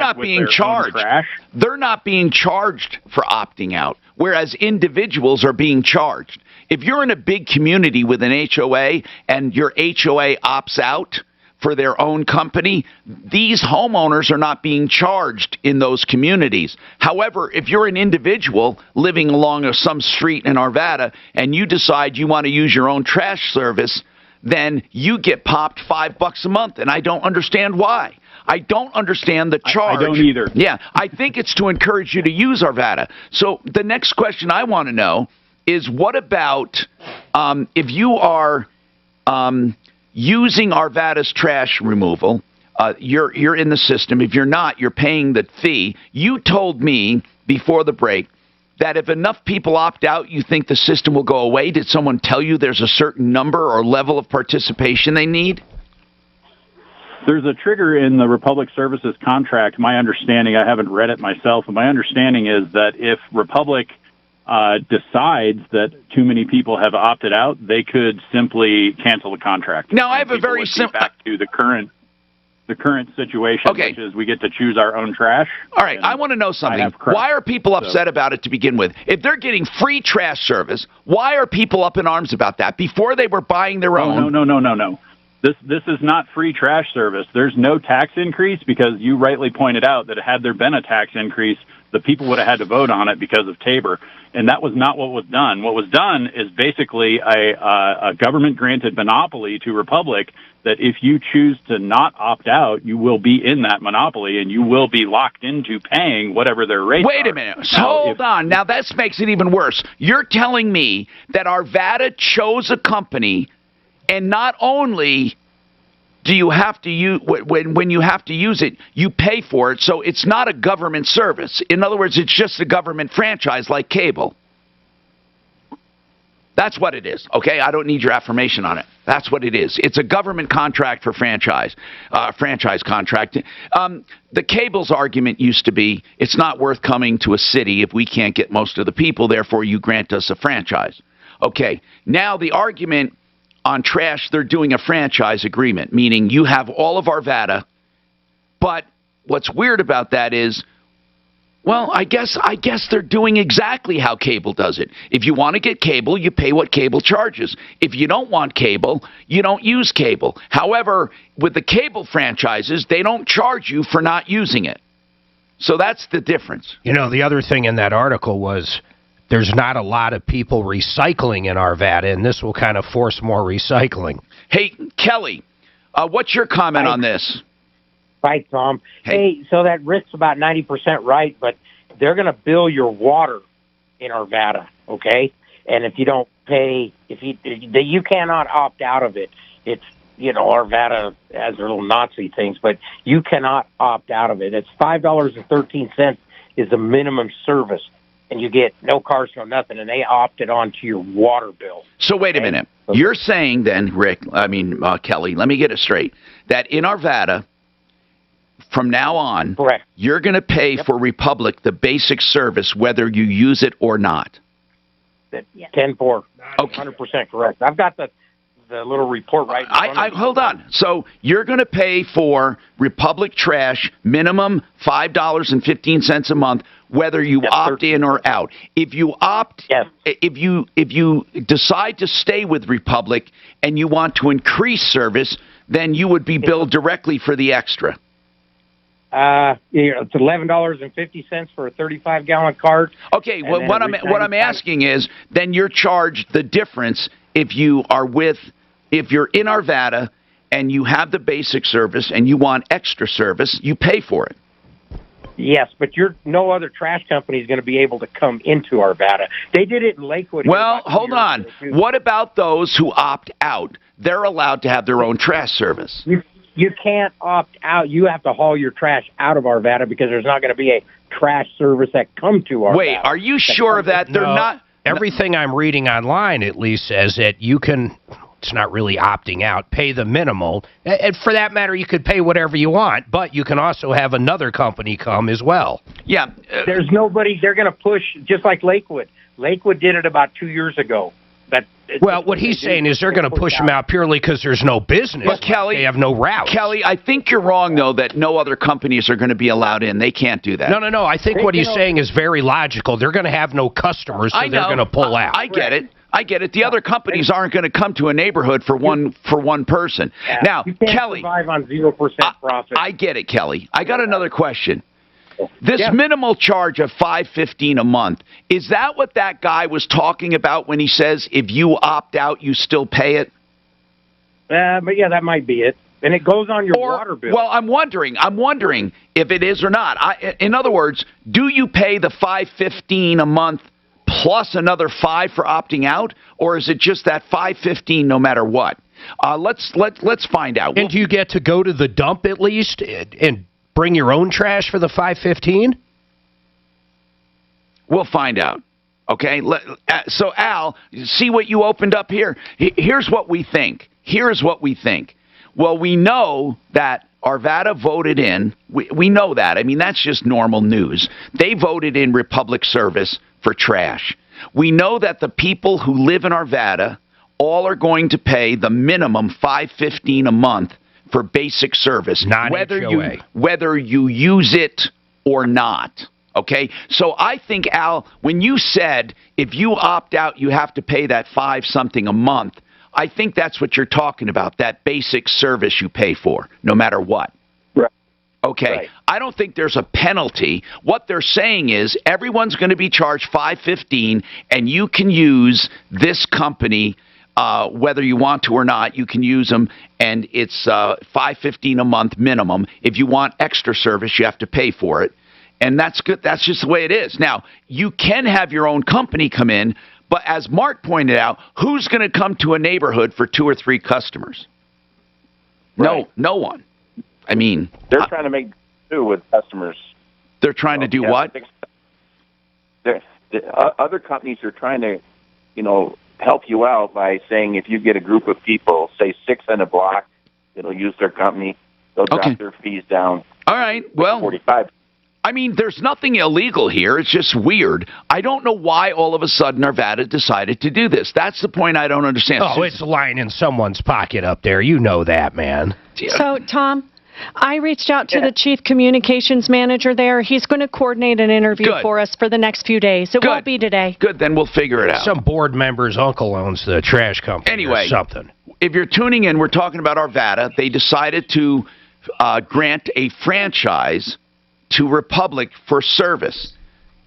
not being charged for opting out, whereas individuals are being charged. If you're in a big community with an HOA and your HOA opts out for their own company, these homeowners are not being charged in those communities. However, if you're an individual living along some street in Arvada and you decide you want to use your own trash service, then you get popped $5 a month, and I don't understand why. I don't understand the charge. I don't either. Yeah, I think it's to encourage you to use Arvada. So the next question I want to know is, what about if you are using Arvada's trash removal, you're in the system. If you're not, you're paying the fee. You told me before the break that if enough people opt out, you think the system will go away. Did someone tell you there's a certain number or level of participation they need? There's a trigger in the Republic Services contract. My understanding, I haven't read it myself, but my understanding is that if Republic decides that too many people have opted out, they could simply cancel the contract. Now, I have a very simple back to the current situation, which is we get to choose our own trash. All right, I want to know something. Why are people upset about it to begin with? If they're getting free trash service, why are people up in arms about that? Before they were buying their own. No. This is not free trash service. There's no tax increase, because you rightly pointed out that had there been a tax increase, the people would have had to vote on it because of Tabor. And that was not what was done. What was done is basically a government-granted monopoly to Republic that if you choose to not opt out, you will be in that monopoly and you will be locked into paying whatever their rates are. Wait a minute. Hold on. Now, that makes it even worse. You're telling me that Arvada chose a company, and not only do you have to use, when you have to use it, you pay for it, so it's not a government service. In other words, it's just a government franchise like cable. That's what it is, okay? I don't need your affirmation on it. That's what it is. It's a government contract for franchise contract. The cable's argument used to be, it's not worth coming to a city if we can't get most of the people, therefore you grant us a franchise. Okay, now the argument on trash, they're doing a franchise agreement, meaning you have all of Arvada, but what's weird about that is, well, I guess they're doing exactly how cable does it. If you want to get cable, you pay what cable charges. If you don't want cable, you don't use cable. However, with the cable franchises, they don't charge you for not using it. So that's the difference. You know, the other thing in that article was there's not a lot of people recycling in Arvada, and this will kind of force more recycling. Hey, Kelly, what's your comment on this? Right, Tom. Hey, so that Rick's about 90% right, but they're going to bill your water in Arvada, okay? And if you don't pay, you cannot opt out of it. It's, Arvada has their little Nazi things, but you cannot opt out of it. It's $5.13 is the minimum service, and you get no cars, no nothing, and they opted onto your water bill. So wait a minute. You're saying then, Kelly, let me get it straight, that in Arvada, from now on, correct, you're going to pay for Republic the basic service whether you use it or not. 10-4. Okay. 100% correct. I've got the little report right in front of me. Hold on. So you're going to pay for Republic Trash minimum $5.15 a month, whether you opt in or out. If you if you decide to stay with Republic and you want to increase service, then you would be billed directly for the extra. It's $11.50 for a 35-gallon cart. Okay, well, what I'm asking is, then you're charged the difference if you're in Arvada and you have the basic service and you want extra service, you pay for it. Yes, but no other trash company is going to be able to come into Arvada. They did it in Lakewood. Well, hold on. What about those who opt out? They're allowed to have their own trash service. You can't opt out. You have to haul your trash out of Arvada because there's not going to be a trash service that come to Arvada. Wait, are you sure of that? They're not. Everything I'm reading online at least says that you can, it's not really opting out, pay the minimal. And for that matter, you could pay whatever you want, but you can also have another company come as well. Yeah. There's nobody, they're going to push, just like Lakewood. Lakewood did it about 2 years ago. Well, what he's saying is they're going to push them out purely because there's no business. But Kelly, they have no routes. Kelly, I think you're wrong, though, that no other companies are going to be allowed in. They can't do that. No. I think what he's saying is very logical. They're going to have no customers, so they're going to pull out. I get it. The other companies aren't going to come to a neighborhood for one person. Yeah, now, you can't Kelly, survive on 0% profit. I get it, Kelly. I got another question. This minimal charge of $5.15 a month, is that what that guy was talking about when he says if you opt out, you still pay it? But yeah, that might be it. And it goes on your water bill. Well, I'm wondering if it is or not. In other words, do you pay the $5.15 a month plus another $5 for opting out, or is it just that $5.15 no matter what? Let's find out. And do you get to go to the dump at least and bring your own trash for the $5.15? We'll find out. Okay? So, Al, see what you opened up here? Here's what we think. Well, we know that Arvada voted in. We know that. I mean, that's just normal news. They voted in Republic Service for trash. We know that the people who live in Arvada all are going to pay the minimum $5.15 a month for basic service, whether you use it or not. Okay? So I think, Al, when you said if you opt out, you have to pay that $5-something a month, I think that's what you're talking about, that basic service you pay for, no matter what. Right. Okay. Right. I don't think there's a penalty. What they're saying is everyone's going to be charged $5.15, and you can use this company whether you want to or not. You can use them, and it's $5.15 a month minimum. If you want extra service, you have to pay for it, and that's good. That's just the way it is. Now, you can have your own company come in, but as Mark pointed out, who's going to come to a neighborhood for 2 or 3 customers? Right. No one. I mean, they're trying to make do with customers. They're trying to do what? Other companies are trying to, help you out by saying if you get a group of people, say 6 in a block, that'll use their company, they'll drop their fees down. All right. Well, 45. I mean, there's nothing illegal here. It's just weird. I don't know why all of a sudden Arvada decided to do this. That's the point I don't understand. Oh, it's lying in someone's pocket up there. You know that, man. So, Tom, I reached out to the chief communications manager there. He's going to coordinate an interview for us for the next few days. It won't be today. Good, then we'll figure it out. Some board member's uncle owns the trash company or something. If you're tuning in, we're talking about Arvada. They decided to grant a franchise to Republic for service,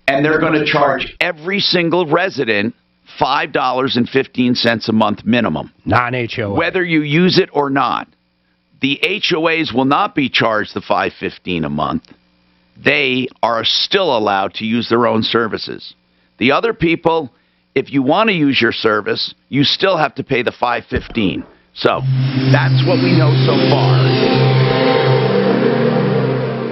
and they're going to charge every single resident $5.15 a month minimum. Non-HOA. Whether you use it or not. The HOAs will not be charged the $5.15 a month. They are still allowed to use their own services. The other people, if you want to use your service, you still have to pay the $5.15. So that's what we know so far.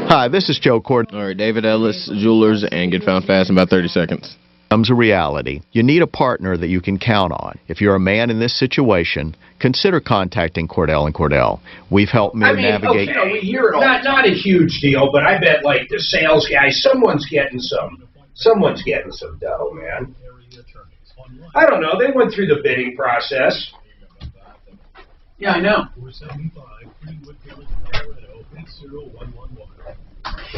Hi, this is Joe Cord. All right, David Ellis Jewelers, and get found fast in about 30 seconds. Comes a reality. You need a partner that you can count on. If you're a man in this situation, consider contacting Cordell & Cordell. We've helped men navigate. Okay, we hear it all. Not a huge deal, but I bet like the sales guy, someone's getting some dough, man. I don't know. They went through the bidding process. Yeah, I know.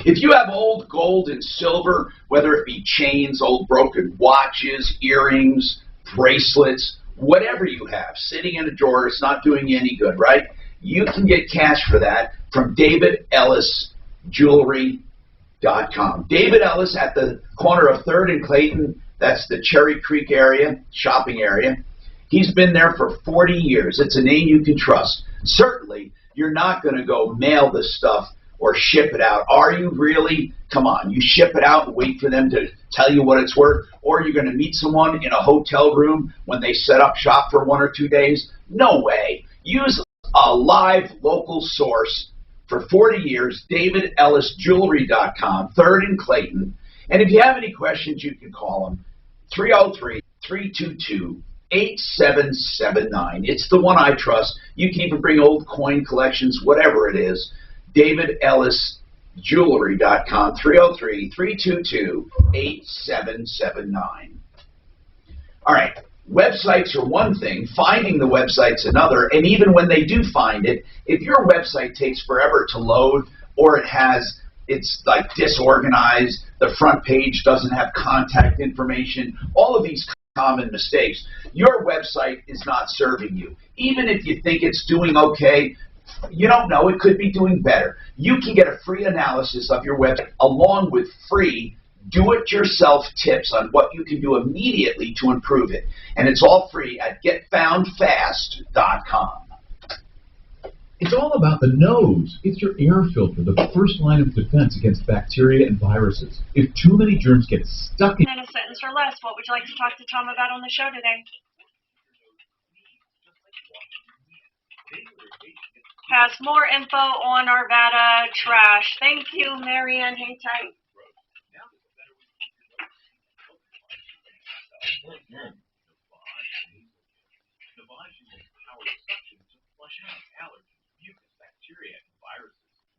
If you have old gold and silver, whether it be chains, old broken watches, earrings, bracelets, whatever you have sitting in a drawer, it's not doing you any good, right? You can get cash for that from DavidEllisJewelry.com. David Ellis at the corner of 3rd and Clayton, that's the Cherry Creek area, shopping area. He's been there for 40 years. It's a name you can trust. Certainly, you're not going to go mail this stuff or ship it out. Are you really? Come on, you ship it out and wait for them to tell you what it's worth, or you're going to meet someone in a hotel room when they set up shop for 1 or 2 days? No way. Use a live local source for 40 years, DavidEllisJewelry.com, 3rd and Clayton. And if you have any questions, you can call them 303-322-8779. It's the one I trust. You can even bring old coin collections, whatever it is. DavidEllisJewelry.com, 303-322-8779. All right, websites are one thing, finding the website's another, and even when they do find it, if your website takes forever to load or it's like disorganized, the front page doesn't have contact information, all of these common mistakes, your website is not serving you. Even if you think it's doing okay, you don't know, it could be doing better. You can get a free analysis of your website along with free do-it-yourself tips on what you can do immediately to improve it. And it's all free at getfoundfast.com. It's all about the nose. It's your air filter, the first line of defense against bacteria and viruses. If too many germs get stuck in a sentence or less, what would you like to talk to Tom about on the show today? Has more info on Arvada trash. Thank you, Marianne. Hang tight.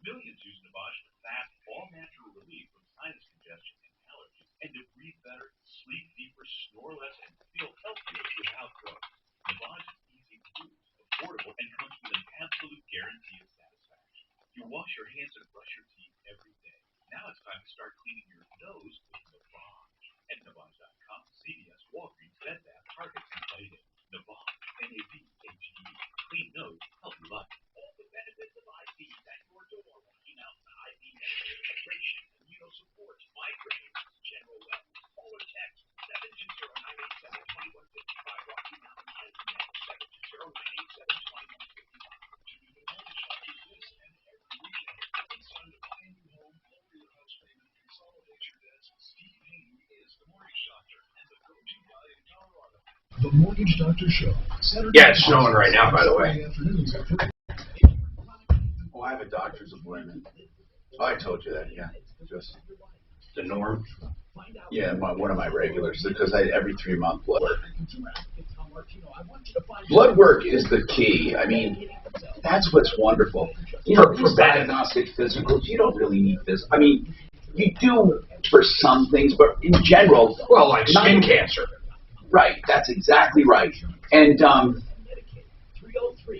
Millions use Navage for fast, all-natural relief from sinus congestion and allergies, and to breathe better, sleep deeper, snore less, and feel healthier without drugs. Navage is easy to use, affordable, and comes with an absolute guarantee of satisfaction. You wash your hands and brush your teeth every day. Now it's time to start cleaning your nose with Navage. At Navage.com, CVS, Walgreens, Bed Bath, Target, and Rite Aid. Navage, N-A-V-A-G-E. Clean nose, healthy life. All the benefits of IV at your door. Working out IV hydration, immunosupport, migraines, general wellness. Call or text 720-987-2155. Rocky Mountain IV 720-987-2155. To do the multi-shot this and every weekend. It's time to buy a new home, lower your house payment, consolidate your debts. Steve Hayden is the mortgage doctor and the go-to guy in Colorado. The Mortgage Doctor Show. Saturday Yeah, it's snowing right now, by the way. Oh, I have a doctor's appointment. Oh, I told you that, yeah. Just the norm. Yeah, one of my regulars, because I every 3 month blood work. Blood work is the key. I mean, that's what's wonderful. You know, for diagnostic physicals, you don't really need this. I mean, you do for some things, but in general, well, like skin cancer. Right, that's exactly right. And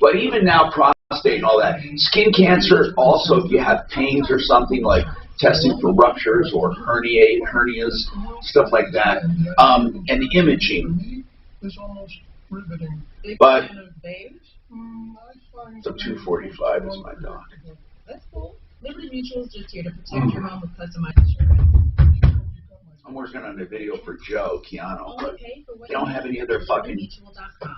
but even now, prostate and all that, skin cancer. Also, if you have pains or something like testing for ruptures or hernias, stuff like that, and imaging. But so 245 is my doc. That's cool. Liberty Mutual is just here to protect your home with customized insurance. I'm working on a video for Joe Keanu, but they don't have any other fucking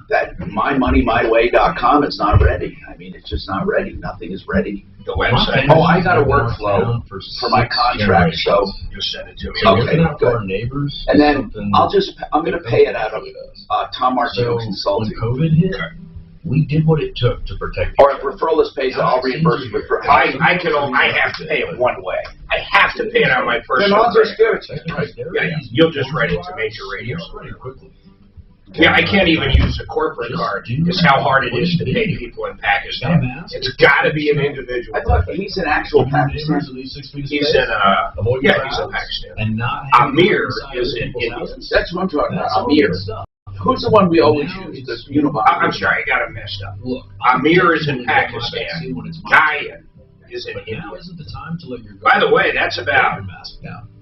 that mymoneyMyWay.com. It's not ready. I mean, it's just not ready. Nothing is ready. the website. Oh, I got a workflow for my contract, so You send it to me. okay, good. Our neighbors. And then I'm going to pay it out of Tom Martino Consulting. When COVID hit, we did what it took to protect. Or if referral pays it, I'll reimburse you for I have to pay it one way. I have to pay it on my Then personal. I'll just give it to you. Yeah, you'll just write it to Major Radio. Yeah, I can't even use a corporate card. It's how hard it is to pay people in Pakistan. It's got to be an individual. I thought he's in actual Pakistan. He's in he's in Pakistan. Amir is in India. That's what I'm talking about. Amir. Who's the one we always use? The Unibody. I'm sorry, I got it messed up. Amir is in Pakistan. Gayan is in India. By the way, that's about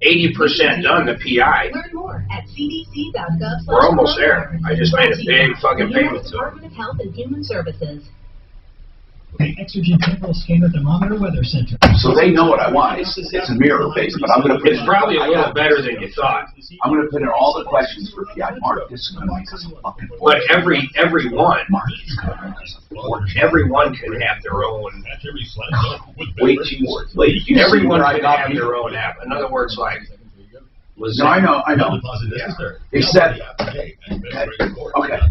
80% done, the PI. Learn more at cdc.gov. We're almost there. I just made a big fucking payment to it. Department of Health and Human Services. Exergen Temporal Scanner Thermometer Weather Center. So they know what I want. It's a mirror base, but I'm going to put It's probably a little better than you thought. I'm going to put in all the questions for PI. Mark, this is going to make us a fucking But everyone can have their own. Wait, Everyone can have their own app. In other words, like. No, I know. Yeah. Except,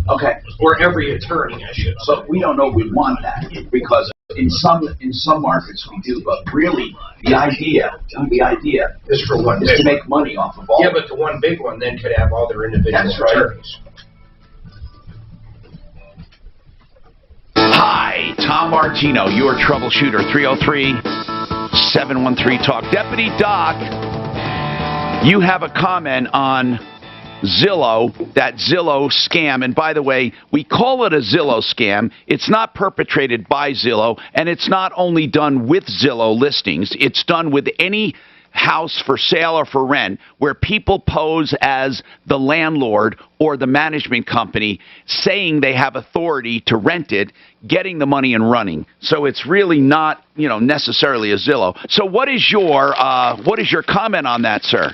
okay. Or every attorney, I should say. But we don't know we want that because in some markets we do. But really, the idea is for one is to make money off of all. Yeah, but the one big one then could have all their individual That's right. attorneys. Hi, Tom Martino, your troubleshooter. 303-713-TALK. Deputy Doc. You have a comment on Zillow, that Zillow scam. And by the way, we call it a Zillow scam. It's not perpetrated by Zillow, and it's not only done with Zillow listings. It's done with any house for sale or for rent where people pose as the landlord or the management company saying they have authority to rent it, getting the money and running. So it's really not, necessarily a Zillow. So what is your comment on that, sir?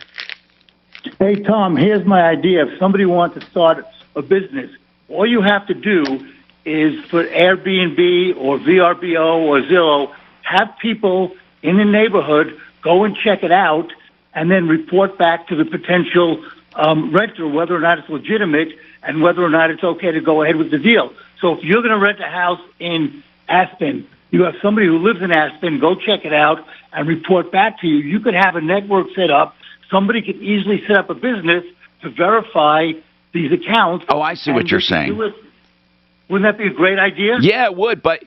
Hey, Tom, here's my idea. If somebody wants to start a business, all you have to do is for Airbnb or VRBO or Zillow, have people in the neighborhood go and check it out and then report back to the potential renter whether or not it's legitimate and whether or not it's okay to go ahead with the deal. So if you're going to rent a house in Aspen, you have somebody who lives in Aspen, go check it out and report back to you. You could have a network set up. Somebody could easily set up a business to verify these accounts. Oh, I see what you're saying. Wouldn't that be a great idea? Yeah, it would, but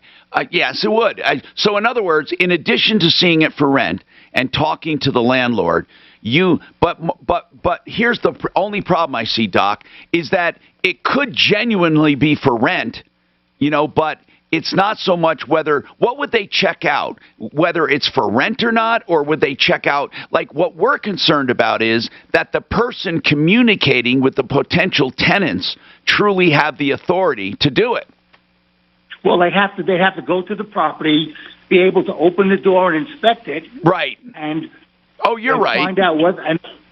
yes, it would. So in other words, in addition to seeing it for rent and talking to the landlord, but here's the only problem I see, Doc, is that it could genuinely be for rent, but it's not so much what would they check out, whether it's for rent or not, or would they check out, like what we're concerned about is that the person communicating with the potential tenants truly have the authority to do it. Well, they have to go to the property, be able to open the door and inspect it. Right. And you're right. Find out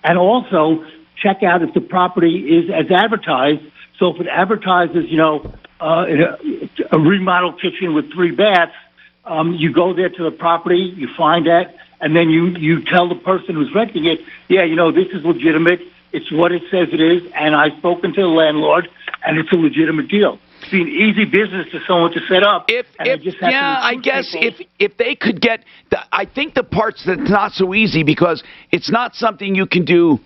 and also check out if the property is as advertised. So if it advertises, a remodel kitchen with 3 baths, you go there to the property, you find that, and then you tell the person who's renting it, this is legitimate. It's what it says it is, and I've spoken to the landlord, and it's a legitimate deal. It'd be an easy business for someone to set up. I guess if they could get, I think the parts that's not so easy because it's not something you can do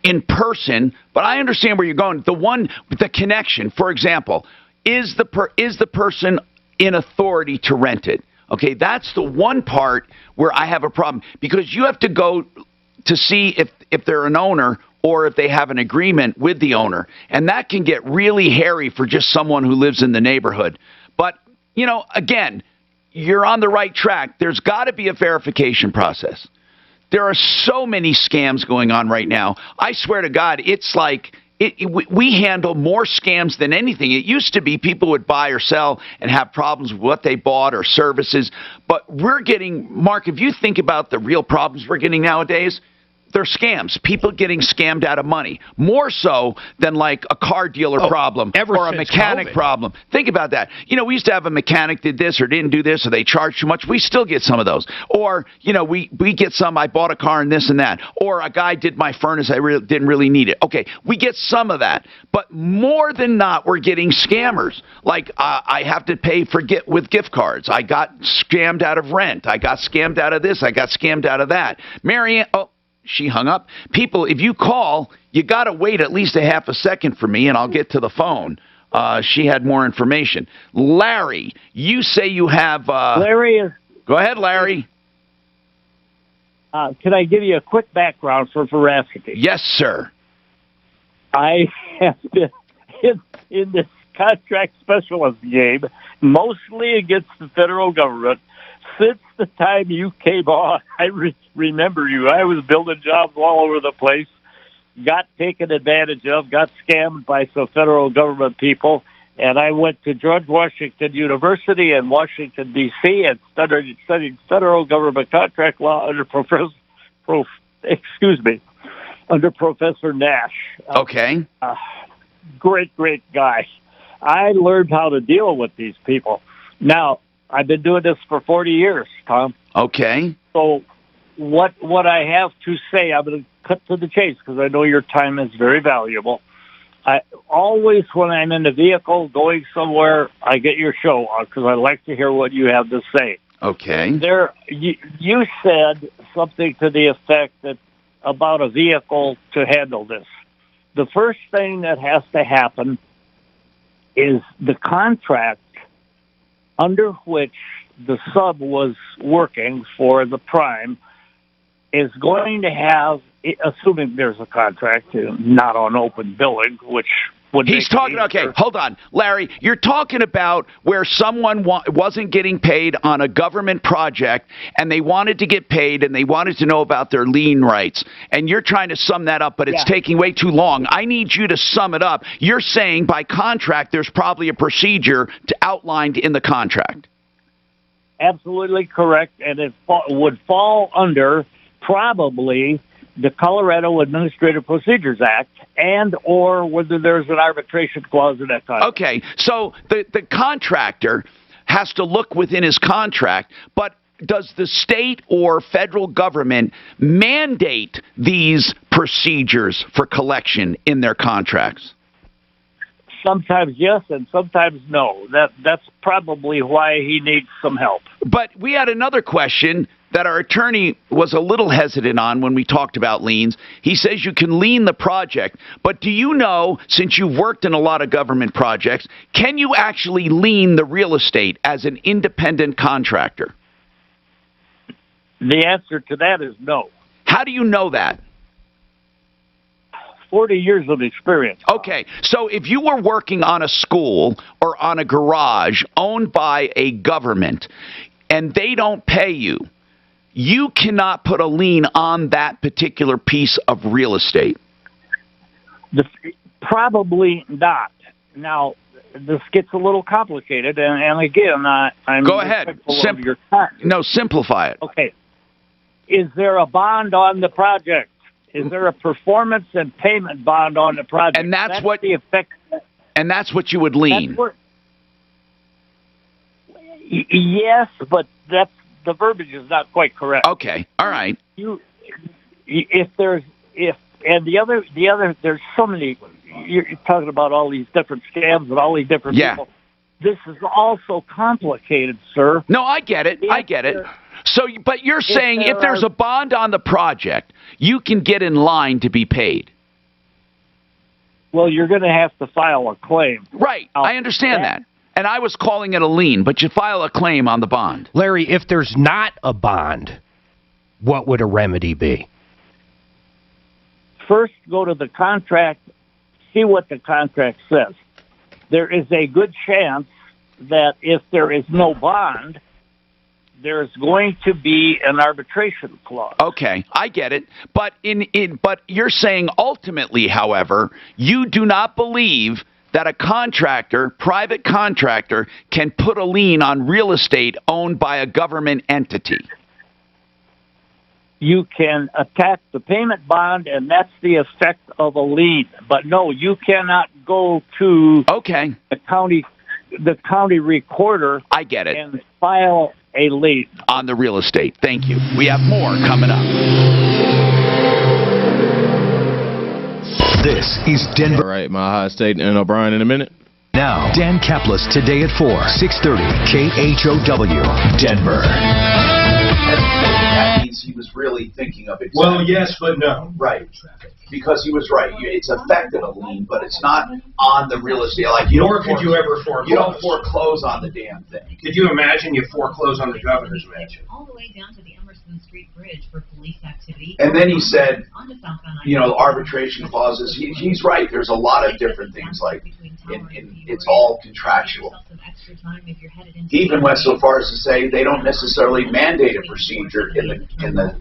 in person, but I understand where you're going. The connection, for example, is the person in authority to rent it? Okay, that's the one part where I have a problem because you have to go to see if they're an owner or if they have an agreement with the owner, and that can get really hairy for just someone who lives in the neighborhood. But again, you're on the right track. There's got to be a verification process. There are so many scams going on right now. I swear to God, it's like we handle more scams than anything. It used to be people would buy or sell and have problems with what they bought or services. But we're getting, Mark, if you think about the real problems we're getting nowadays, They're scams. People getting scammed out of money. More so than like a car dealer problem or a mechanic problem. Think about that. You know, we used to have a mechanic did this or didn't do this or they charged too much. We still get some of those. Or, you know, we get some, I bought a car and this and that. Or a guy did my furnace, I didn't really need it. Okay, we get some of that. But more than not, we're getting scammers. Like, I have to pay for with gift cards. I got scammed out of rent. I got scammed out of this. I got scammed out of that. Marianne, oh, she hung up. People, if you call, you got to wait at least a half a second for me, and I'll get to the phone. She had more information. Larry, you say you have... Larry is... Go ahead, Larry. Can I give you a quick background for veracity? Yes, sir. I have been in this contract specialist game, mostly against the federal government, since the time you came on. I remember you. I was building jobs all over the place, got taken advantage of, got scammed by some federal government people, and I went to George Washington University in Washington, D.C., and studied federal government contract law under Professor Nash. Okay. Great guy. I learned how to deal with these people. Now, I've been doing this for 40 years, Tom. Okay. So what I have to say, I'm going to cut to the chase because I know your time is very valuable. I always, when I'm in the vehicle going somewhere, I get your show on because I like to hear what you have to say. Okay. You said something to the effect that about a vehicle to handle this. The first thing that has to happen is the contract under which the sub was working for the prime is going to have, assuming there's a contract, not on open billing, which would He's talking, okay, hold on. Larry, you're talking about where someone wasn't getting paid on a government project and they wanted to get paid and they wanted to know about their lien rights. And you're trying to sum that up, but it's taking way too long. I need you to sum it up. You're saying by contract there's probably a procedure outlined in the contract. Absolutely correct, and it would fall under probably the Colorado Administrative Procedures Act and or whether there's an arbitration clause in that contract. Okay, so the contractor has to look within his contract, but does the state or federal government mandate these procedures for collection in their contracts? Sometimes yes, and sometimes no. That's probably why he needs some help. But we had another question that our attorney was a little hesitant on when we talked about liens. He says you can lien the project, but do you know, since you've worked in a lot of government projects, can you actually lien the real estate as an independent contractor? The answer to that is no. How do you know that? 40 years of experience. Okay, so if you were working on a school or on a garage owned by a government and they don't pay you, you cannot put a lien on that particular piece of real estate. Probably not. Now, this gets a little complicated, and again, I'm go ahead. Your time. No, simplify it. Okay. Is there a bond on the project? Is there a performance and payment bond on the project? And that's what the effect. And that's what you would lien. Yes, but the verbiage is not quite correct. Okay, all right. There's so many. You're talking about all these different scams and all these different people. This is also complicated, sir. No, I get it. I get it. So, but you're saying if there's a bond on the project, you can get in line to be paid. Well, you're going to have to file a claim. Right. I understand that. And I was calling it a lien, but you file a claim on the bond. Larry, if there's not a bond, what would a remedy be? First, go to the contract, see what the contract says. There is a good chance that if there is no bond, there's going to be an arbitration clause. Okay, I get it. But but you're saying ultimately, however, you do not believe that a contractor, private contractor, can put a lien on real estate owned by a government entity. you can attack the payment bond, and that's the effect of a lien. But no, you cannot go to the county recorder. I get it. And file a lien on the real estate. Thank you. We have more coming up. This is Denver. All right, Mile High State and O'Brien in a minute. Now, Dan Kaplis today at 4, 630 KHOW, Denver. That means he was really thinking of it. Well, yes, but no. Right. Because he was right. It's affected a lien, but it's not on the real estate. Like you Nor could you ever foreclose. You don't foreclose on the damn thing. Could you imagine you foreclose on the governor's mansion? All the way down to the Emerson Street Bridge for police activity. And then he said, arbitration clauses. He's right. There's a lot of different things like it's all contractual. He even went so far as to say they don't necessarily mandate a procedure in the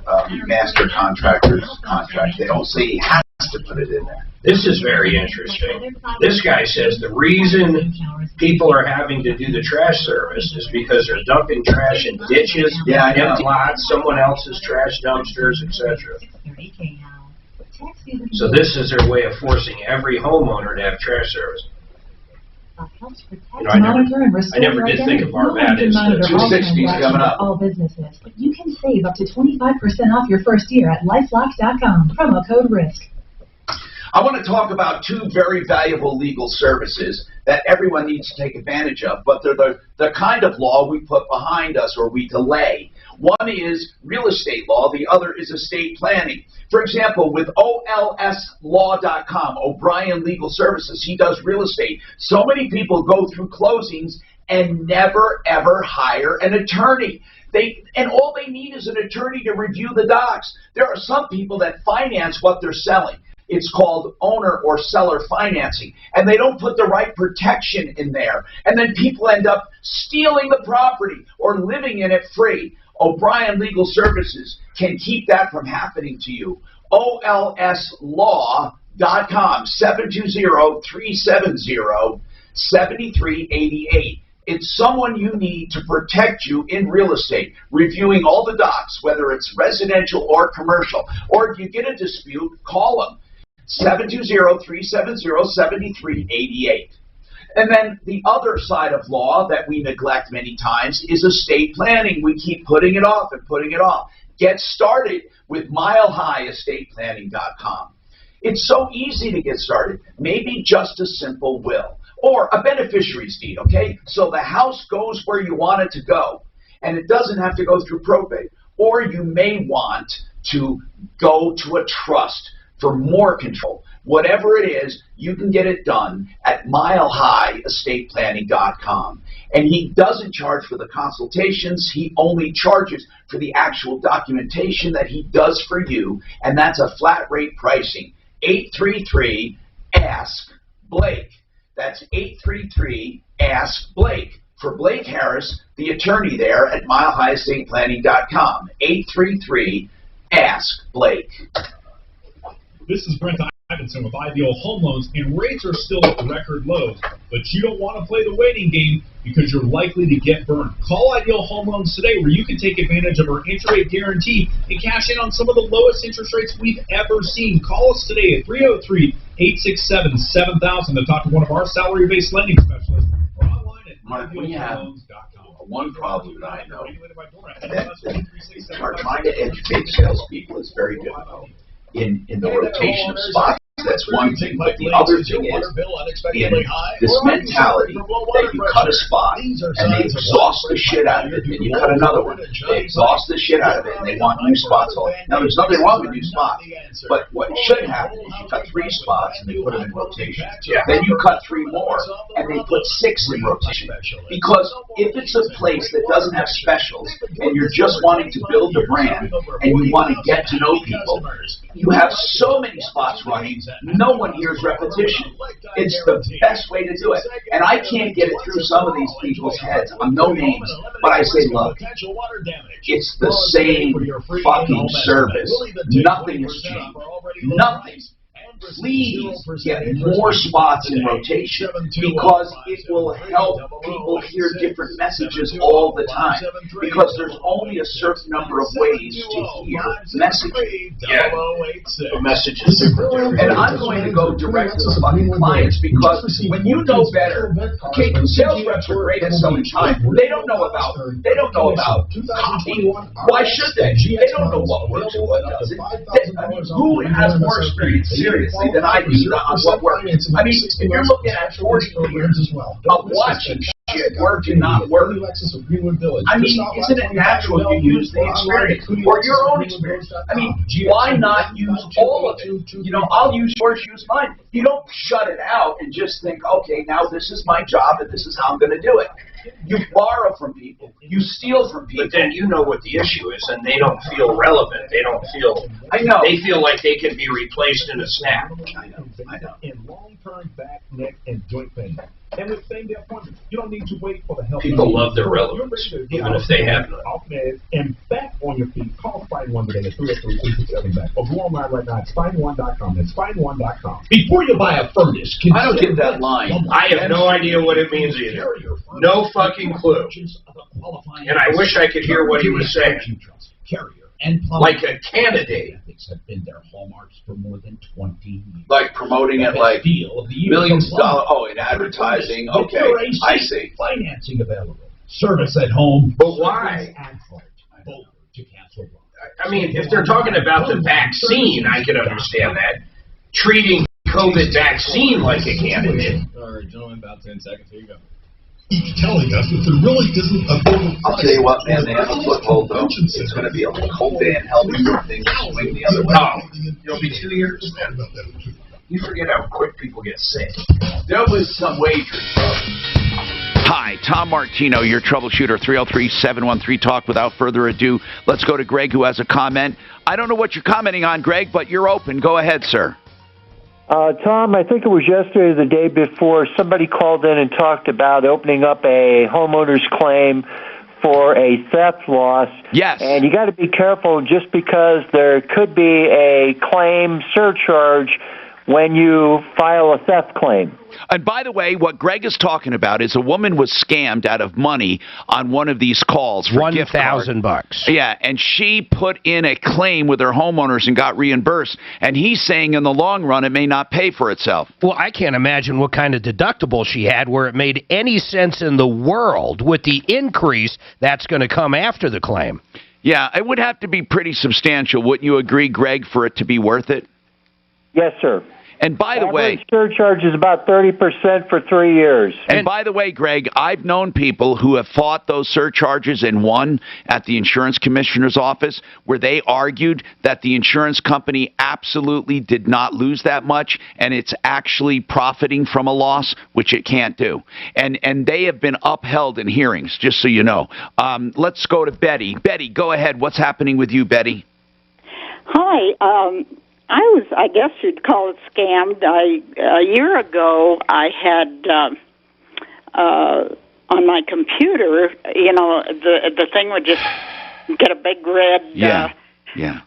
master contractor's contract. They don't say he has to put it in there. This is very interesting. This guy says the reason people are having to do the trash service is because they're dumping trash in ditches, empty lots, someone else's trash dumpsters, etc. So this is their way of forcing every homeowner to have trash service. I never did think of how bad it is. 260s coming up. All businesses. You can save up to 25% off your first year at LifeLock.com. Promo code RISK. I want to talk about two very valuable legal services that everyone needs to take advantage of, but they're the kind of law we put behind us or we delay. One is real estate law. The other is estate planning. For example, with OLSlaw.com, O'Brien Legal Services, he does real estate. So many people go through closings and never, ever hire an attorney. And all they need is an attorney to review the docs. There are some people that finance what they're selling. It's called owner or seller financing, and they don't put the right protection in there. And then people end up stealing the property or living in it free. O'Brien Legal Services can keep that from happening to you. OLSlaw.com, 720-370-7388. It's someone you need to protect you in real estate, reviewing all the docs, whether it's residential or commercial. Or if you get a dispute, call them. 720-370-7388. And then the other side of law that we neglect many times is estate planning. We keep putting it off and putting it off. Get started with MileHighEstatePlanning.com. It's so easy to get started. Maybe just a simple will or a beneficiary's deed, okay? So the house goes where you want it to go, and it doesn't have to go through probate. Or you may want to go to a trust for more control. Whatever it is, you can get it done at MileHighEstatePlanning.com. And he doesn't charge for the consultations. He only charges for the actual documentation that he does for you, and that's a flat rate pricing. 833-ASK-BLAKE. That's 833-ASK-BLAKE. For Blake Harris, the attorney there at MileHighEstatePlanning.com. 833-ASK-BLAKE. This is Brent Ivinson with Ideal Home Loans, and rates are still at record lows, but you don't want to play the waiting game because you're likely to get burned. Call Ideal Home Loans today where you can take advantage of our interest rate guarantee and cash in on some of the lowest interest rates we've ever seen. Call us today at 303-867-7000 to talk to one of our salary-based lending specialists or online at idealhomeloans.com. One problem that I know that are trying to educate salespeople is very difficult. In the rotation of spots, that's one thing. But the other thing is in this mentality that you cut a spot and they exhaust the shit out of it, and you cut another one. They exhaust the shit out of it, and they want new spots. Now, there's nothing wrong with new spots, but what should happen is you cut 3 spots and they put them in rotation. Then you cut 3 more and they put 6 in rotation. Because if it's a place that doesn't have specials and you're just wanting to build a brand and you want to get to know people, you have so many spots running, no one hears repetition. It's the best way to do it. And I can't get it through some of these people's heads. I'm no names, but I say, look, it's the same fucking service. Nothing has changed. Nothing. please get more spots in rotation because it will help people hear different messages all the time. Because there's only a certain number of ways to hear messages. Yeah, a message is super different. And I'm going to go direct to the fucking clients because when you know better, okay, sales reps are great at selling time. They don't know about copy. Why should they? They don't know what works and what doesn't. Who has more experience, seriously, than I do on what works? I mean, if you're looking at 40 years of watching shit work and not work, I mean, isn't it natural you use the experience or your own experience? I mean, why not use all of it? You know, I'll use yours, use mine. You don't shut it out and just think, okay, now this is my job and this is how I'm going to do it. You borrow from people. You steal from people. But then you know what the issue is, and they don't feel relevant. They don't feel. I know. They feel like they can be replaced in a snap. I know. In long-term back, neck, and joint pain. And with same-day appointments, you don't need to wait for the help. People love their relevance, even if they have none. And back on your feet, call Spine One today at 303-367-BACK. Or go online right now at SpineOne.com. That's SpineOne.com. Before you buy a furnace, I don't get that line. I have no idea what it means either. No fucking clue. And I wish I could hear what he was saying. Like a candidate. Have been their hallmarks for more than 20 years. Like promoting it like millions of dollars. Oh, in advertising. Okay, I see. Financing available. Service at home. But why? I mean, if they're talking about the vaccine, I can understand that. Treating COVID vaccine like a candidate. All right, gentlemen, about 10 seconds. Here you go. Telling us that there really isn't a better I'll tell you what, man, they have a foothold, though. It's going to be a whole day in hell before things swing the other way. Oh, it'll be 2 years, man. You forget how quick people get sick. There was some wagering, bro. Hi, Tom Martino, your troubleshooter, 303-713-TALK. Without further ado, let's go to Greg, who has a comment. I don't know what you're commenting on, Greg, but you're open. Go ahead, sir. Tom, I think it was yesterday or the day before, somebody called in and talked about opening up a homeowner's claim for a theft loss. Yes. And you got to be careful just because there could be a claim surcharge when you file a theft claim. And by the way, what Greg is talking about is a woman was scammed out of money on one of these calls for $1,000. Yeah, and she put in a claim with her homeowners and got reimbursed. And he's saying in the long run it may not pay for itself. Well, I can't imagine what kind of deductible she had where it made any sense in the world with the increase that's going to come after the claim. Yeah, it would have to be pretty substantial. Wouldn't you agree, Greg, for it to be worth it? Yes, sir. And by the way, surcharge is about 30% for 3 years. And by the way, Greg, I've known people who have fought those surcharges and won at the insurance commissioner's office, where they argued that the insurance company absolutely did not lose that much, and it's actually profiting from a loss, which it can't do. And they have been upheld in hearings, just so you know. Let's go to Betty. Betty, go ahead. What's happening with you, Betty? Hi. I guess you'd call it scammed. A year ago, I had on my computer, the thing would just get a big red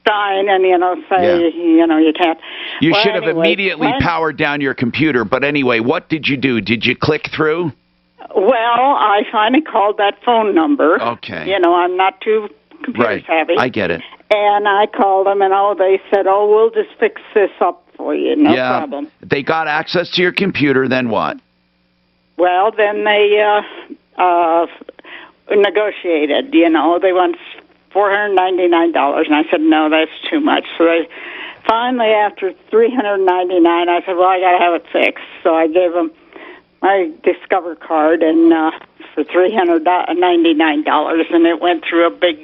sign and, say, you can't. You should have immediately powered down your computer. But anyway, what did you do? Did you click through? Well, I finally called that phone number. Okay. I'm not too computer savvy. I get it. And I called them, and they said, we'll just fix this up for you. No problem. They got access to your computer, then what? Well, then they negotiated, They want $499, and I said, no, that's too much. So they finally, after $399, I said, well, I got to have it fixed. So I gave them my Discover card, and for $399, and it went through a big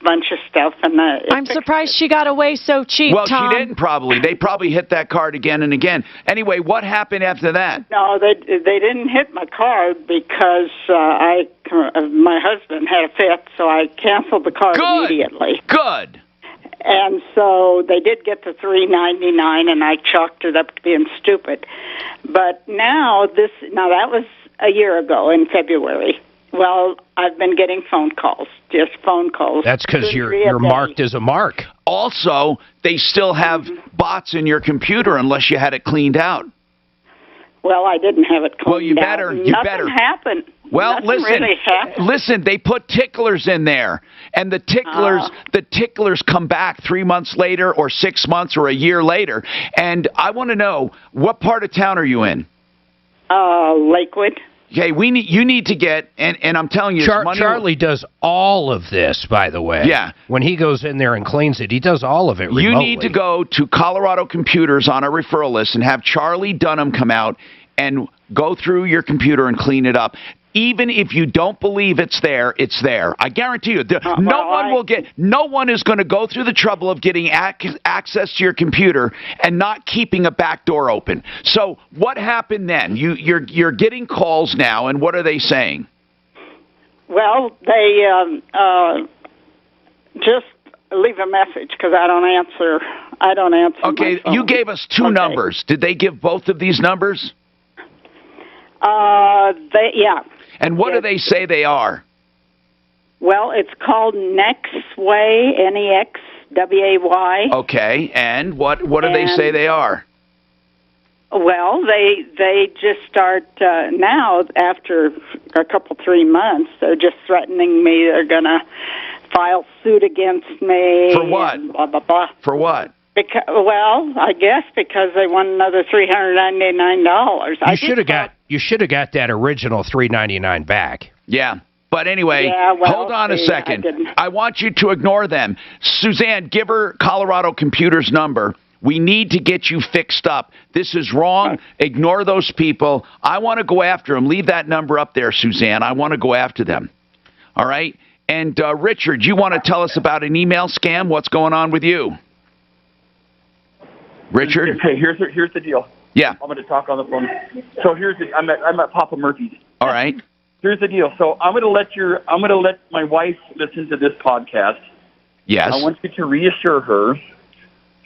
bunch of stuff. And I'm surprised she got away so cheap, Well, Tom. she didn't probably. They probably hit that card again and again. Anyway, what happened after that? No, they didn't hit my card because my husband had a fit, so I canceled the card immediately. Good. And so they did get the $399, and I chalked it up to being stupid. But now that was a year ago in February. Well, I've been getting phone calls, just phone calls. That's because you're marked as a mark. Also, they still have bots in your computer unless you had it cleaned out. Well, I didn't have it cleaned Well, you better. out. You Nothing better. happened. Well, Nothing really happened. listen. They put ticklers in there, and the ticklers come back 3 months later, or 6 months, or a year later. And I want to know, what part of town are you in? Lakewood. Okay, you need to get, and I'm telling you, Charlie does all of this, by the way. Yeah. When he goes in there and cleans it, he does all of it remotely. You need to go to Colorado Computers on a referral list and have Charlie Dunham come out and go through your computer and clean it up. Even if you don't believe it's there, it's there. I guarantee you. No one is going to go through the trouble of getting access to your computer and not keeping a back door open. So what happened then? You're getting calls now, and what are they saying? Well, they just leave a message because I don't answer. Okay, my phone. you gave us two numbers. Did they give both of these numbers? Yeah. And what do they say they are? Well, it's called Nexway, Nexway. Okay, and what do they say they are? Well, they just start now, after a couple, 3 months, they're just threatening me. They're going to file suit against me. For what? And blah, blah, blah. For what? Well, I guess because they want another $399. You should have got that original $399 back. Yeah. But anyway, hold on a second. I want you to ignore them. Suzanne, give her Colorado Computers number. We need to get you fixed up. This is wrong. Ignore those people. I want to go after them. Leave that number up there, Suzanne. I want to go after them. All right? And Richard, you want to tell us about an email scam? What's going on with you? Richard? Okay, here's the deal. Yeah. I'm going to talk on the phone. So I'm at Papa Murphy's. All right. Here's the deal. So I'm going to let my wife listen to this podcast. Yes. I want you to reassure her.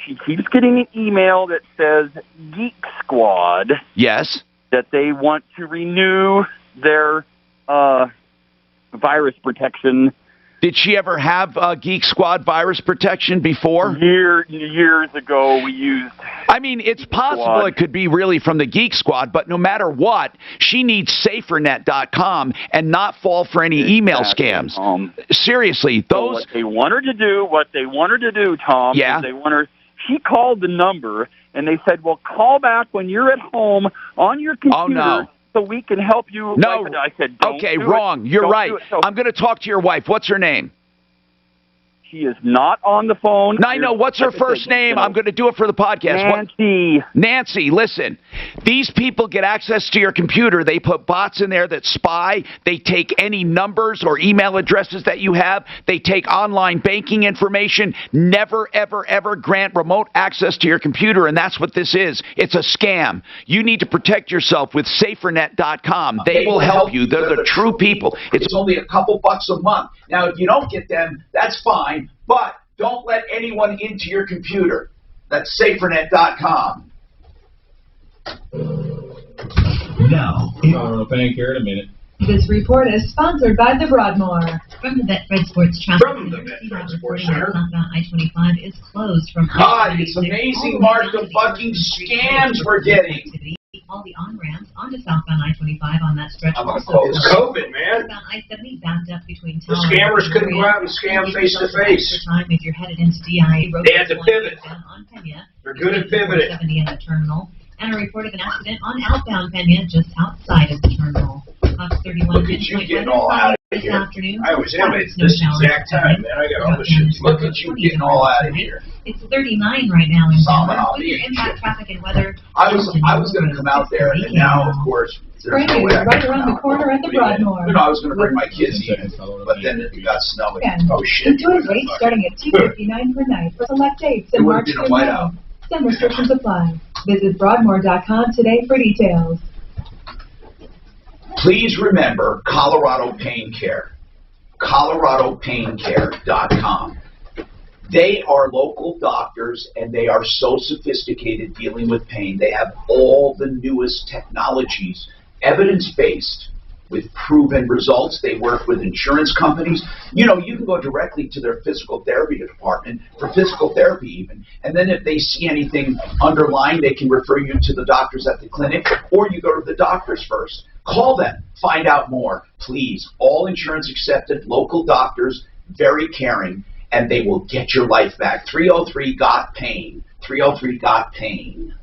She keeps getting an email that says Geek Squad. Yes. That they want to renew their virus protection. Did she ever have Geek Squad virus protection before? Years ago, we used... I mean, it's possible it could be really from the Geek Squad, but no matter what, she needs SaferNet.com and not fall for any email scams. Seriously, those... What they want her to do, Tom, yeah. is she called the number, and they said, well, call back when you're at home on your computer. Oh, no. So we can help you. No. I said, don't okay, do wrong. It. You're don't right. So I'm going to talk to your wife. What's her name? She is not on the phone. No, I know. What's her first name? I'm going to do it for the podcast. Nancy. Nancy, listen. These people get access to your computer. They put bots in there that spy. They take any numbers or email addresses that you have. They take online banking information. Never, ever, ever grant remote access to your computer, and that's what this is. It's a scam. You need to protect yourself with SaferNet.com. They will help you. They're the true people. It's only a couple bucks a month. Now, if you don't get them, that's fine. But don't let anyone into your computer. That's SaferNet.com. Now, thank you in a minute. This report is sponsored by the Broadmoor. From the Betfred Sports Traffic Center, southbound I-25 is closed from God, it's amazing, Mark, the fucking scams we're getting. All the on-ramps onto southbound I-25 on that stretch. It's COVID, man. Southbound I-70 backed up between The scammers couldn't go out and scam face to face. If you're headed into DIA, They had to pivot. on Pena. They're good at pivoting. 70 in the terminal. And a report of an accident on outbound Pena just outside of the terminal. Fox 31 Look at you getting all out of here. I always am at this exact time, man. I got all the shit. Look at you getting all out of here. It's 39 right now in Denver. With your impact traffic and weather. I was going to come out there, and now, of course, there's no way I right can around come the corner at the Broadmoor. You know, I was going to bring my kids in, but then it got snowing. Oh, shit. Enjoy rates starting at $259 per night for select dates in March through May. Some restrictions apply. Visit Broadmoor.com today for details. Please remember Colorado Pain Care. ColoradoPainCare.com. They are local doctors, and they are so sophisticated dealing with pain. They have all the newest technologies, evidence-based, with proven results. They work with insurance companies. You know, you can go directly to their physical therapy department for physical therapy even. And then if they see anything underlying, they can refer you to the doctors at the clinic, or you go to the doctors first. Call them. Find out more. Please. All insurance accepted, local doctors, very caring, and they will get your life back. 303-GOT-PAIN. 303-GOT-PAIN.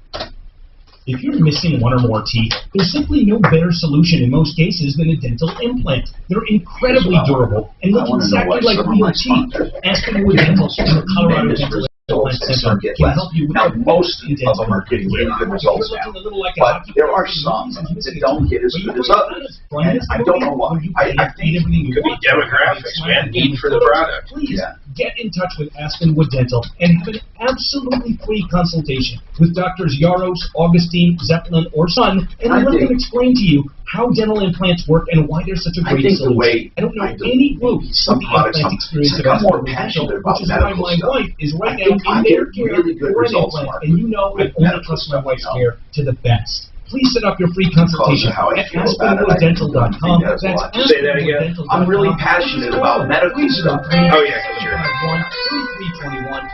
If you're missing one or more teeth, there's simply no better solution in most cases than a dental implant. They're incredibly durable and look exactly like real teeth. Aspenwood Dental and the Colorado Dental Implant Center can help you with now, most of them are getting really good results now, but there are some that don't get as good as others. And I don't know why. I think it could be demographics, man. Need for the product. Please get in touch with Aspenwood Dental and have an absolutely free consultation with Drs. Yaros, Augustine, Zeppelin, or Son, and let them explain to you how dental implants work and why they're such a great solution. I don't know any group with the implant experience of Aspenwood Dental, which is why my wife is right now in their care for an implant, and you know I only trust my wife's care to the best. Please set up your free consultation at AspenwoodDental.com. That's Say that again. I'm really passionate about medical stuff. Oh, yeah, sure. 3321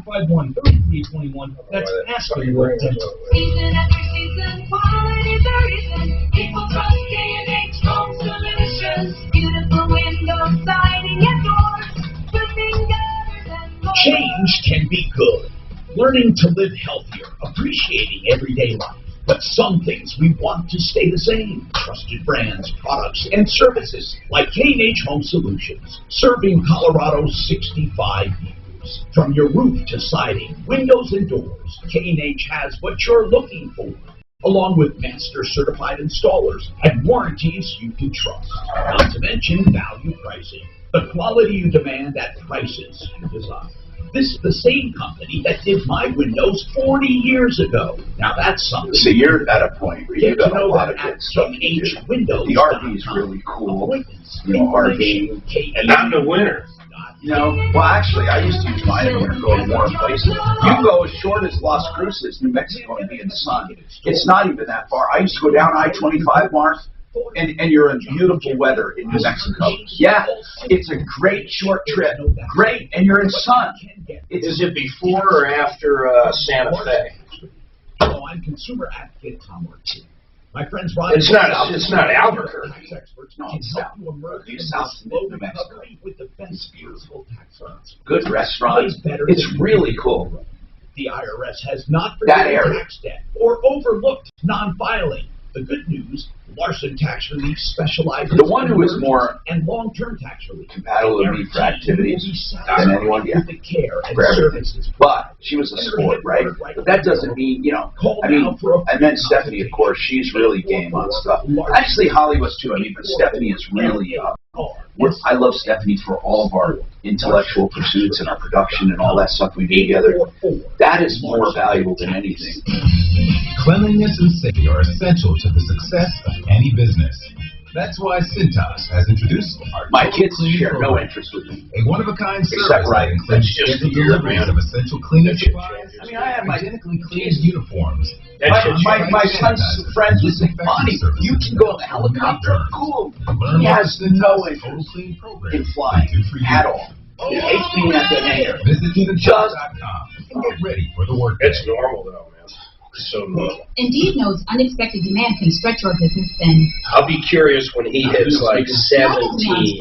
303-751 3321. That's Aspenwood Dental. Season after season, quality services. People trust K&H Home Solutions. Beautiful windows, siding, and doors. Roofing gutters and more. Change can be good. Learning to live healthier, appreciating everyday life. But some things we want to stay the same. Trusted brands, products, and services like K&H Home Solutions, serving Colorado's 65 years. From your roof to siding, windows and doors, K&H has what you're looking for, along with master certified installers and warranties you can trust. Not to mention value pricing, the quality you demand at prices you desire. This is the same company that did my windows 40 years ago. Now that's something. So you're at a point where you got a lot of good stuff. K&H Windows. The RV is really cool. You know, RV. And not in the winter. You know, well, actually, I used to use mine in winter, go to warm places. You can go as short as Las Cruces, New Mexico, and be in the sun. It's not even that far. I used to go down I-25, Mark, and you're in beautiful weather in New Mexico. Yeah, it's a great short trip. Great, and you're in sun. Is it before or after Santa Fe? Oh, I'm consumer advocate Tom Ortiz. My friends Rod. It's not Albuquerque. No, it's south. South New Mexico. With the best beautiful tax funds. Good restaurants. It's really cool. The IRS has not forgiven tax debt or overlooked non-filing. The good news, Larson Tax Relief specializes the one who is more and long-term tax relief compatible with me for activities than anyone. Yeah, the care and for services. But she was a sport, right? But that doesn't mean, you know, I mean, and then Stephanie, of course, she's really game on stuff. Actually, Holly was too. I mean, but Stephanie is really. I love Stephanie for all of our intellectual pursuits and our production and all that stuff we do together. That is more valuable than anything. Cleanliness and safety are essential to the success of any business. That's why Cintas has introduced my kids share no interest with me. A one-of-a-kind service right. that includes deliveries of essential cleaning supplies. I mean, I have my identically clean uniforms. My son's friends would say, "Bonnie, you can go on the helicopter. Cool." He has no interest in flying at all. He hates being at the hangar. Visit Cintas.com and get ready for the work. It's normal though, man. So normal. Indeed knows unexpected demand can stretch your business thin. I'll be curious when he hits like 17.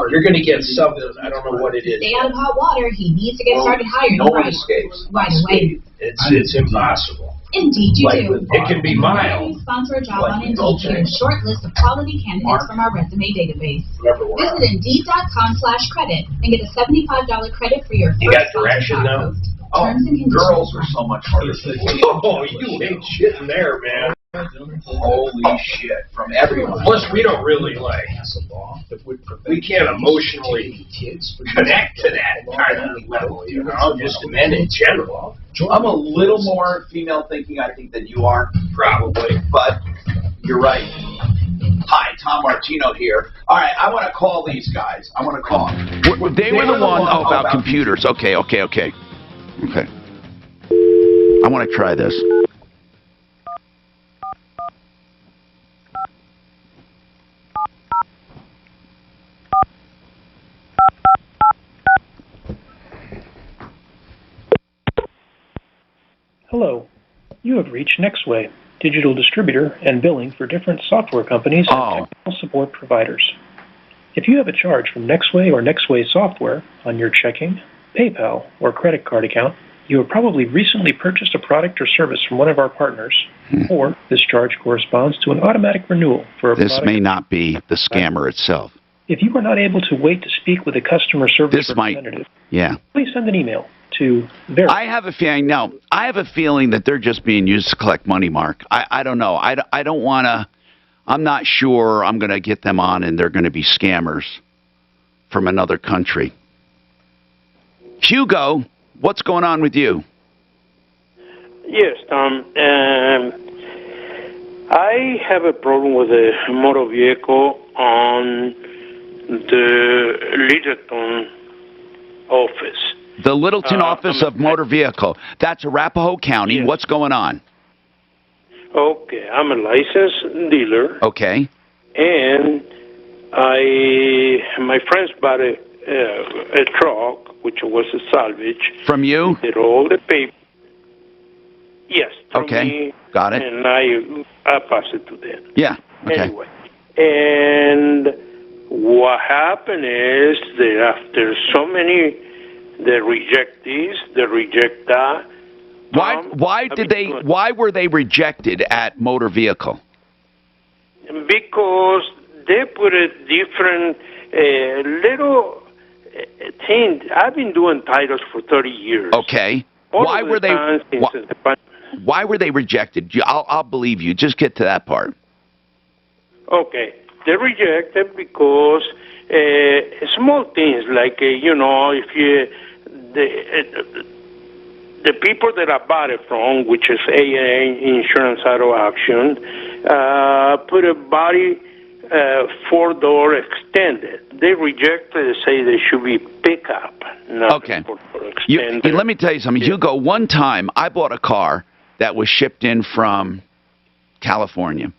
You're going to get something, I don't know what it is. Stay out of hot water. He needs to get started hiring no one escapes. Right away. It's impossible. Indeed, you do. It can be mild. Sponsor a job on Indeed. Get a short list of quality candidates from our resume database. Visit Indeed.com/credit and get a $75 credit for your first. You got direction now? Oh, girls are so much harder to do. Oh, you ain't shitting there, man. Holy shit, from everyone. Plus, we don't really, like, we can't emotionally connect to that kind of level, you know, just men in general. I'm a little more female thinking, I think, than you are. Probably. But you're right. Hi, Tom Martino here. All right, I want to call these guys. I want to call them. They were the one about computers. Okay. I want to try this. Hello. You have reached Nextway, digital distributor and billing for different software companies and technical support providers. If you have a charge from Nextway or Nextway software on your checking, PayPal, or credit card account, you have probably recently purchased a product or service from one of our partners, or this charge corresponds to an automatic renewal for a product. This may not be the scammer itself. If you are not able to wait to speak with a customer service representative, please send an email to I have a feeling. I have a feeling that they're just being used to collect money, Mark. I don't know. I don't want to. I'm not sure I'm going to get them on and they're going to be scammers from another country. Hugo, what's going on with you? Yes, Tom. I have a problem with a motor vehicle on the Littleton office. The Littleton office of motor vehicle. That's Arapahoe County. Yes. What's going on? Okay, I'm a licensed dealer. Okay. And my friends bought a truck, which was a salvage. From you? Did all the paper. Yes. Okay. Me, got it. And I passed it to them. Yeah. Okay. Anyway, and what happened is that after so many, they reject this, they reject that. Why were they rejected at motor vehicle? Because they put a different little thing. I've been doing titles for 30 years. Okay. Why were they rejected? I'll believe you. Just get to that part. Okay. They rejected because small things like, if you the people that I bought it from, which is AA Insurance Auto Action, put a body 4-door extended. They rejected it, say they should be pickup, not extended. Let me tell you something. Hugo, one time I bought a car that was shipped in from California,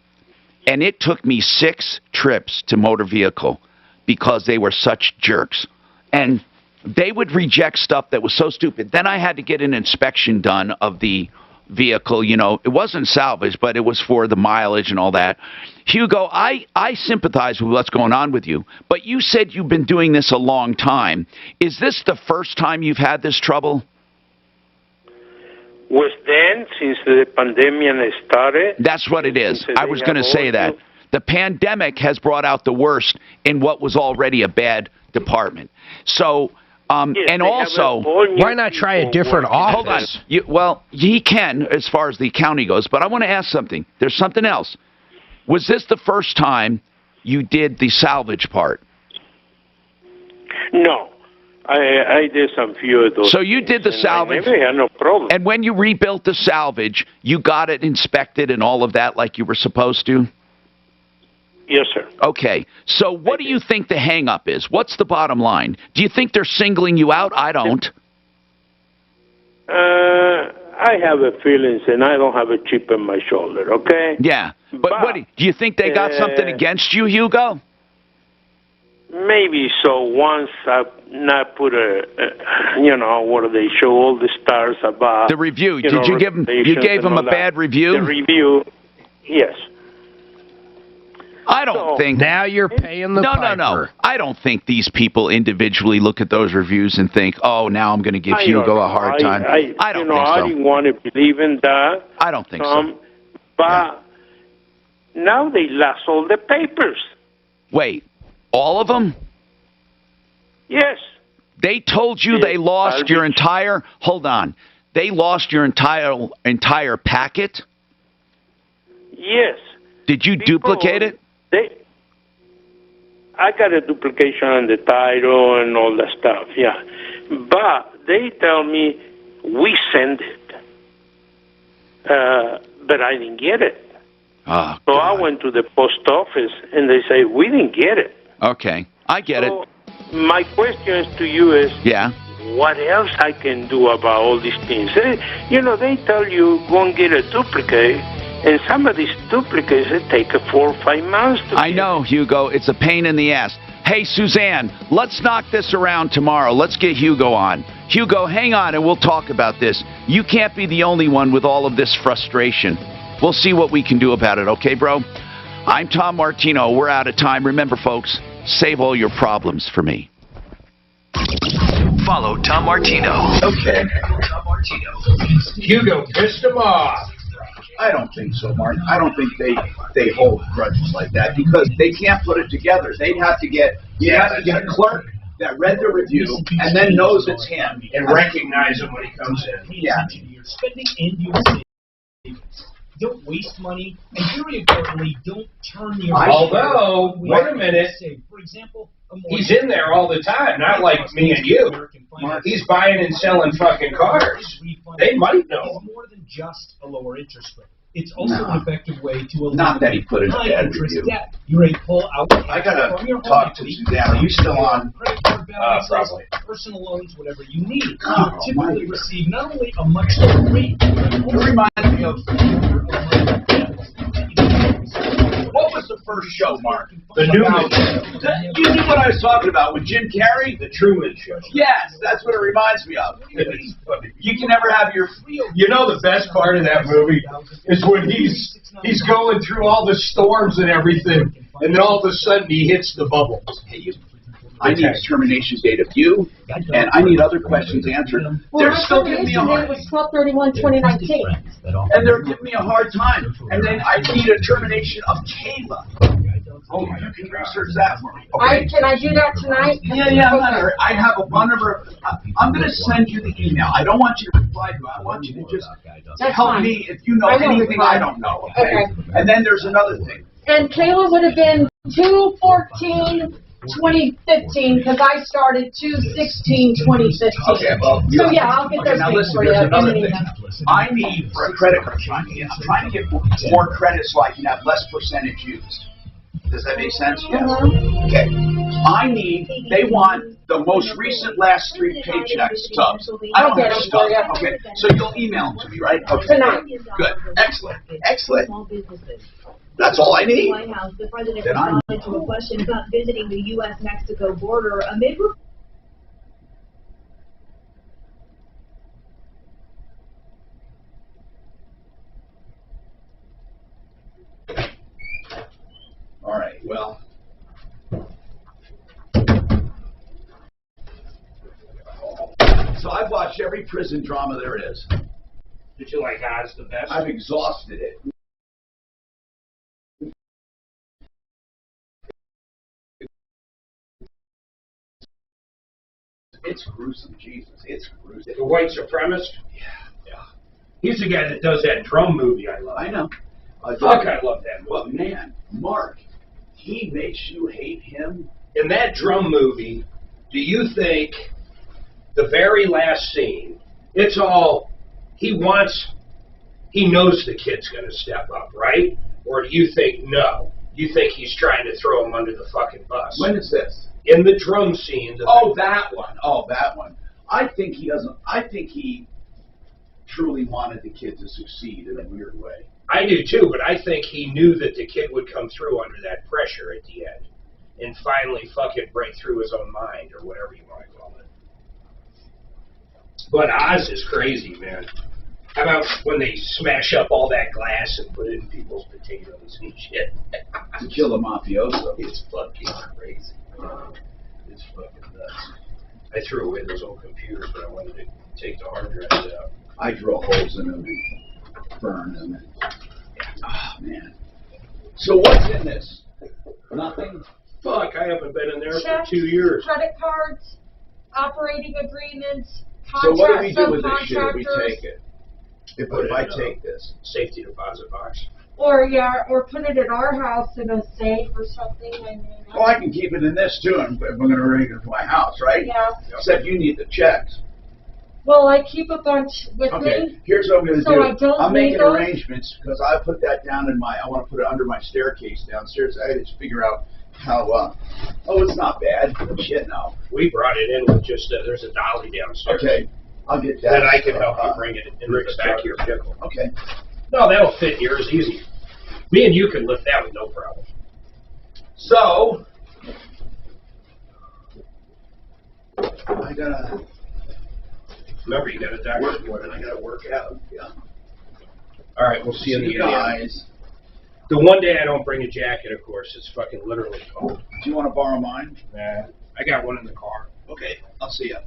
and it took me 6 trips to motor vehicle because they were such jerks. And they would reject stuff that was so stupid. Then I had to get an inspection done of the vehicle. It wasn't salvage, but it was for the mileage and all that. Hugo, I sympathize with what's going on with you, but you said you've been doing this a long time. Is this the first time you've had this trouble? Was then, since the pandemic started. That's what it is. I was going to say that. The pandemic has brought out the worst in what was already a bad department. So, and also, why not try a different office? Hold on. He can, as far as the county goes, but I want to ask something. There's something else. Was this the first time you did the salvage part? No. I did some few of those. So you did the salvage. I had no problem. And when you rebuilt the salvage, you got it inspected and all of that like you were supposed to? Yes, sir. Okay. So what do you think the hang-up is? What's the bottom line? Do you think they're singling you out? I don't. I have a feelings, and I don't have a chip on my shoulder, okay? Yeah. But what do you think they got something against you, Hugo? Maybe so. Once I put where they show all the stars about the review. Did you give them? You gave them a bad review. The review, yes. I don't think. Now you're paying the piper. No. I don't think these people individually look at those reviews and think, "Oh, now I'm going to give Hugo a hard time." I don't think so. I didn't want to believe in that. I don't think so. But now they lost all the papers. Wait. All of them? Yes. They told you they lost your entire... Hold on. They lost your entire packet? Yes. Did you duplicate it? I got a duplication on the title and all that stuff, yeah. But they tell me, we sent it. But I didn't get it. Oh, so I went to the post office, and they say, we didn't get it. Okay, I get it. My question to you is, what else I can do about all these things? They tell you, go and get a duplicate, and some of these duplicates, they take 4 or 5 months to I know, Hugo. It's a pain in the ass. Hey, Suzanne, let's knock this around tomorrow. Let's get Hugo on. Hugo, hang on and we'll talk about this. You can't be the only one with all of this frustration. We'll see what we can do about it, okay, bro? I'm Tom Martino. We're out of time. Remember, folks, save all your problems for me. Follow Tom Martino. Okay. Tom Martino. Hugo pissed him off. I don't think so, Mark. I don't think they hold grudges like that because they can't put it together. They'd have to get a clerk that read the review and then knows it's him and recognize him when he comes in. Yeah. Your spending and your savings. Don't waste money, and very importantly, don't turn your. Although, wait a minute. For example, he's in there all the time, not like me and you. He's buying and selling fucking cars. They might know. It's more than just a lower interest rate. It's also an effective way to eliminate Not that he put in a bad interest review. debt. You're a pull out. I gotta talk to Suzanne. Are you still on? Credit card balances, Probably. personal loans, whatever you need. Oh, You'll typically receive not only a much lower rate, but It also reminds me of what was the first show, Mark? The Newman Show. You knew what I was talking about with Jim Carrey? The Truman Show. Yes, that's what it reminds me of. You can never have your. You know the best part of that movie is when he's going through all the storms and everything, and then all of a sudden he hits the bubble. I need a termination date of you, and I need other questions answered. They're still giving me a hard was 12/31/2019. and they're giving me a hard time. And then I need a termination of Kayla. Oh, you can research that for me. Okay? Can I do that tonight? Yeah, I have a phone number. I'm going to send you the email. I don't want you to reply to it. I want you to just help me if you know anything I don't know. Okay? And then there's another thing. And Kayla would have been 2/14/2015 because I started 2/16/2015. Okay, well, so yeah, I'll get those now things listen, for you. here's another thing. I need for a credit card. I'm trying to get more credit so I can have less percentage used. Does that make sense? Yes. Okay. They want the most recent last 3 paycheck stubs. I don't have stuff. Okay. So you'll email them to me, right? Okay. Tonight. Good. Excellent. That's all I need. White House, the president responded to a question about visiting the U.S.-Mexico border amid. All right. Well. So I've watched every prison drama there is. Did you like Oz the best? I've exhausted it. It's gruesome, Jesus. It's gruesome. The white supremacist? Yeah. He's the guy that does that drum movie I love. I know. Fuck, I love that movie. But man, Mark, he makes you hate him. In that drum movie, do you think the very last scene, it's all, he knows the kid's going to step up, right? Or do you think no? You think he's trying to throw him under the fucking bus? When is this? In the drum scene. That one. I think he truly wanted the kid to succeed in a weird way. I do too, but I think he knew that the kid would come through under that pressure at the end and finally fucking break through his own mind or whatever you want to call it. But Oz is crazy, man. How about when they smash up all that glass and put it in people's potatoes and shit? To kill a mafioso. It's fucking crazy. It's fucking nuts. I threw away those old computers, but I wanted to take the hard drives out. I drill holes in them and burn them. Oh, man. So what's in this? Nothing? Fuck, I haven't been in there Checks, for 2 years. Credit cards, operating agreements, So what do we contract do with this shit if we subcontractors, take it? If I take this? Safety deposit box. or put it at our house in a safe or something. Well, I can keep it in this too if we're going to bring it to my house, right? Yeah. Except you need the checks. Well, I keep a bunch with Okay, me. here's what I'm going to So do. I don't I'm need making those? arrangements because I put that down I want to put it under my staircase downstairs. I had to figure out how, it's not bad. Shit, no. We brought it in with just, there's a dolly downstairs. Okay, I'll get that. Then I can help you bring it in the back of your vehicle. Okay. No, that'll fit here. It's easy. Me and you can lift that with no problem. So, I gotta. Remember, you got a doctor's appointment. I gotta work out. Yeah. All right, we'll see you in the guys. The one day I don't bring a jacket, of course, it's fucking literally cold. Do you want to borrow mine? Nah, I got one in the car. Okay, I'll see ya.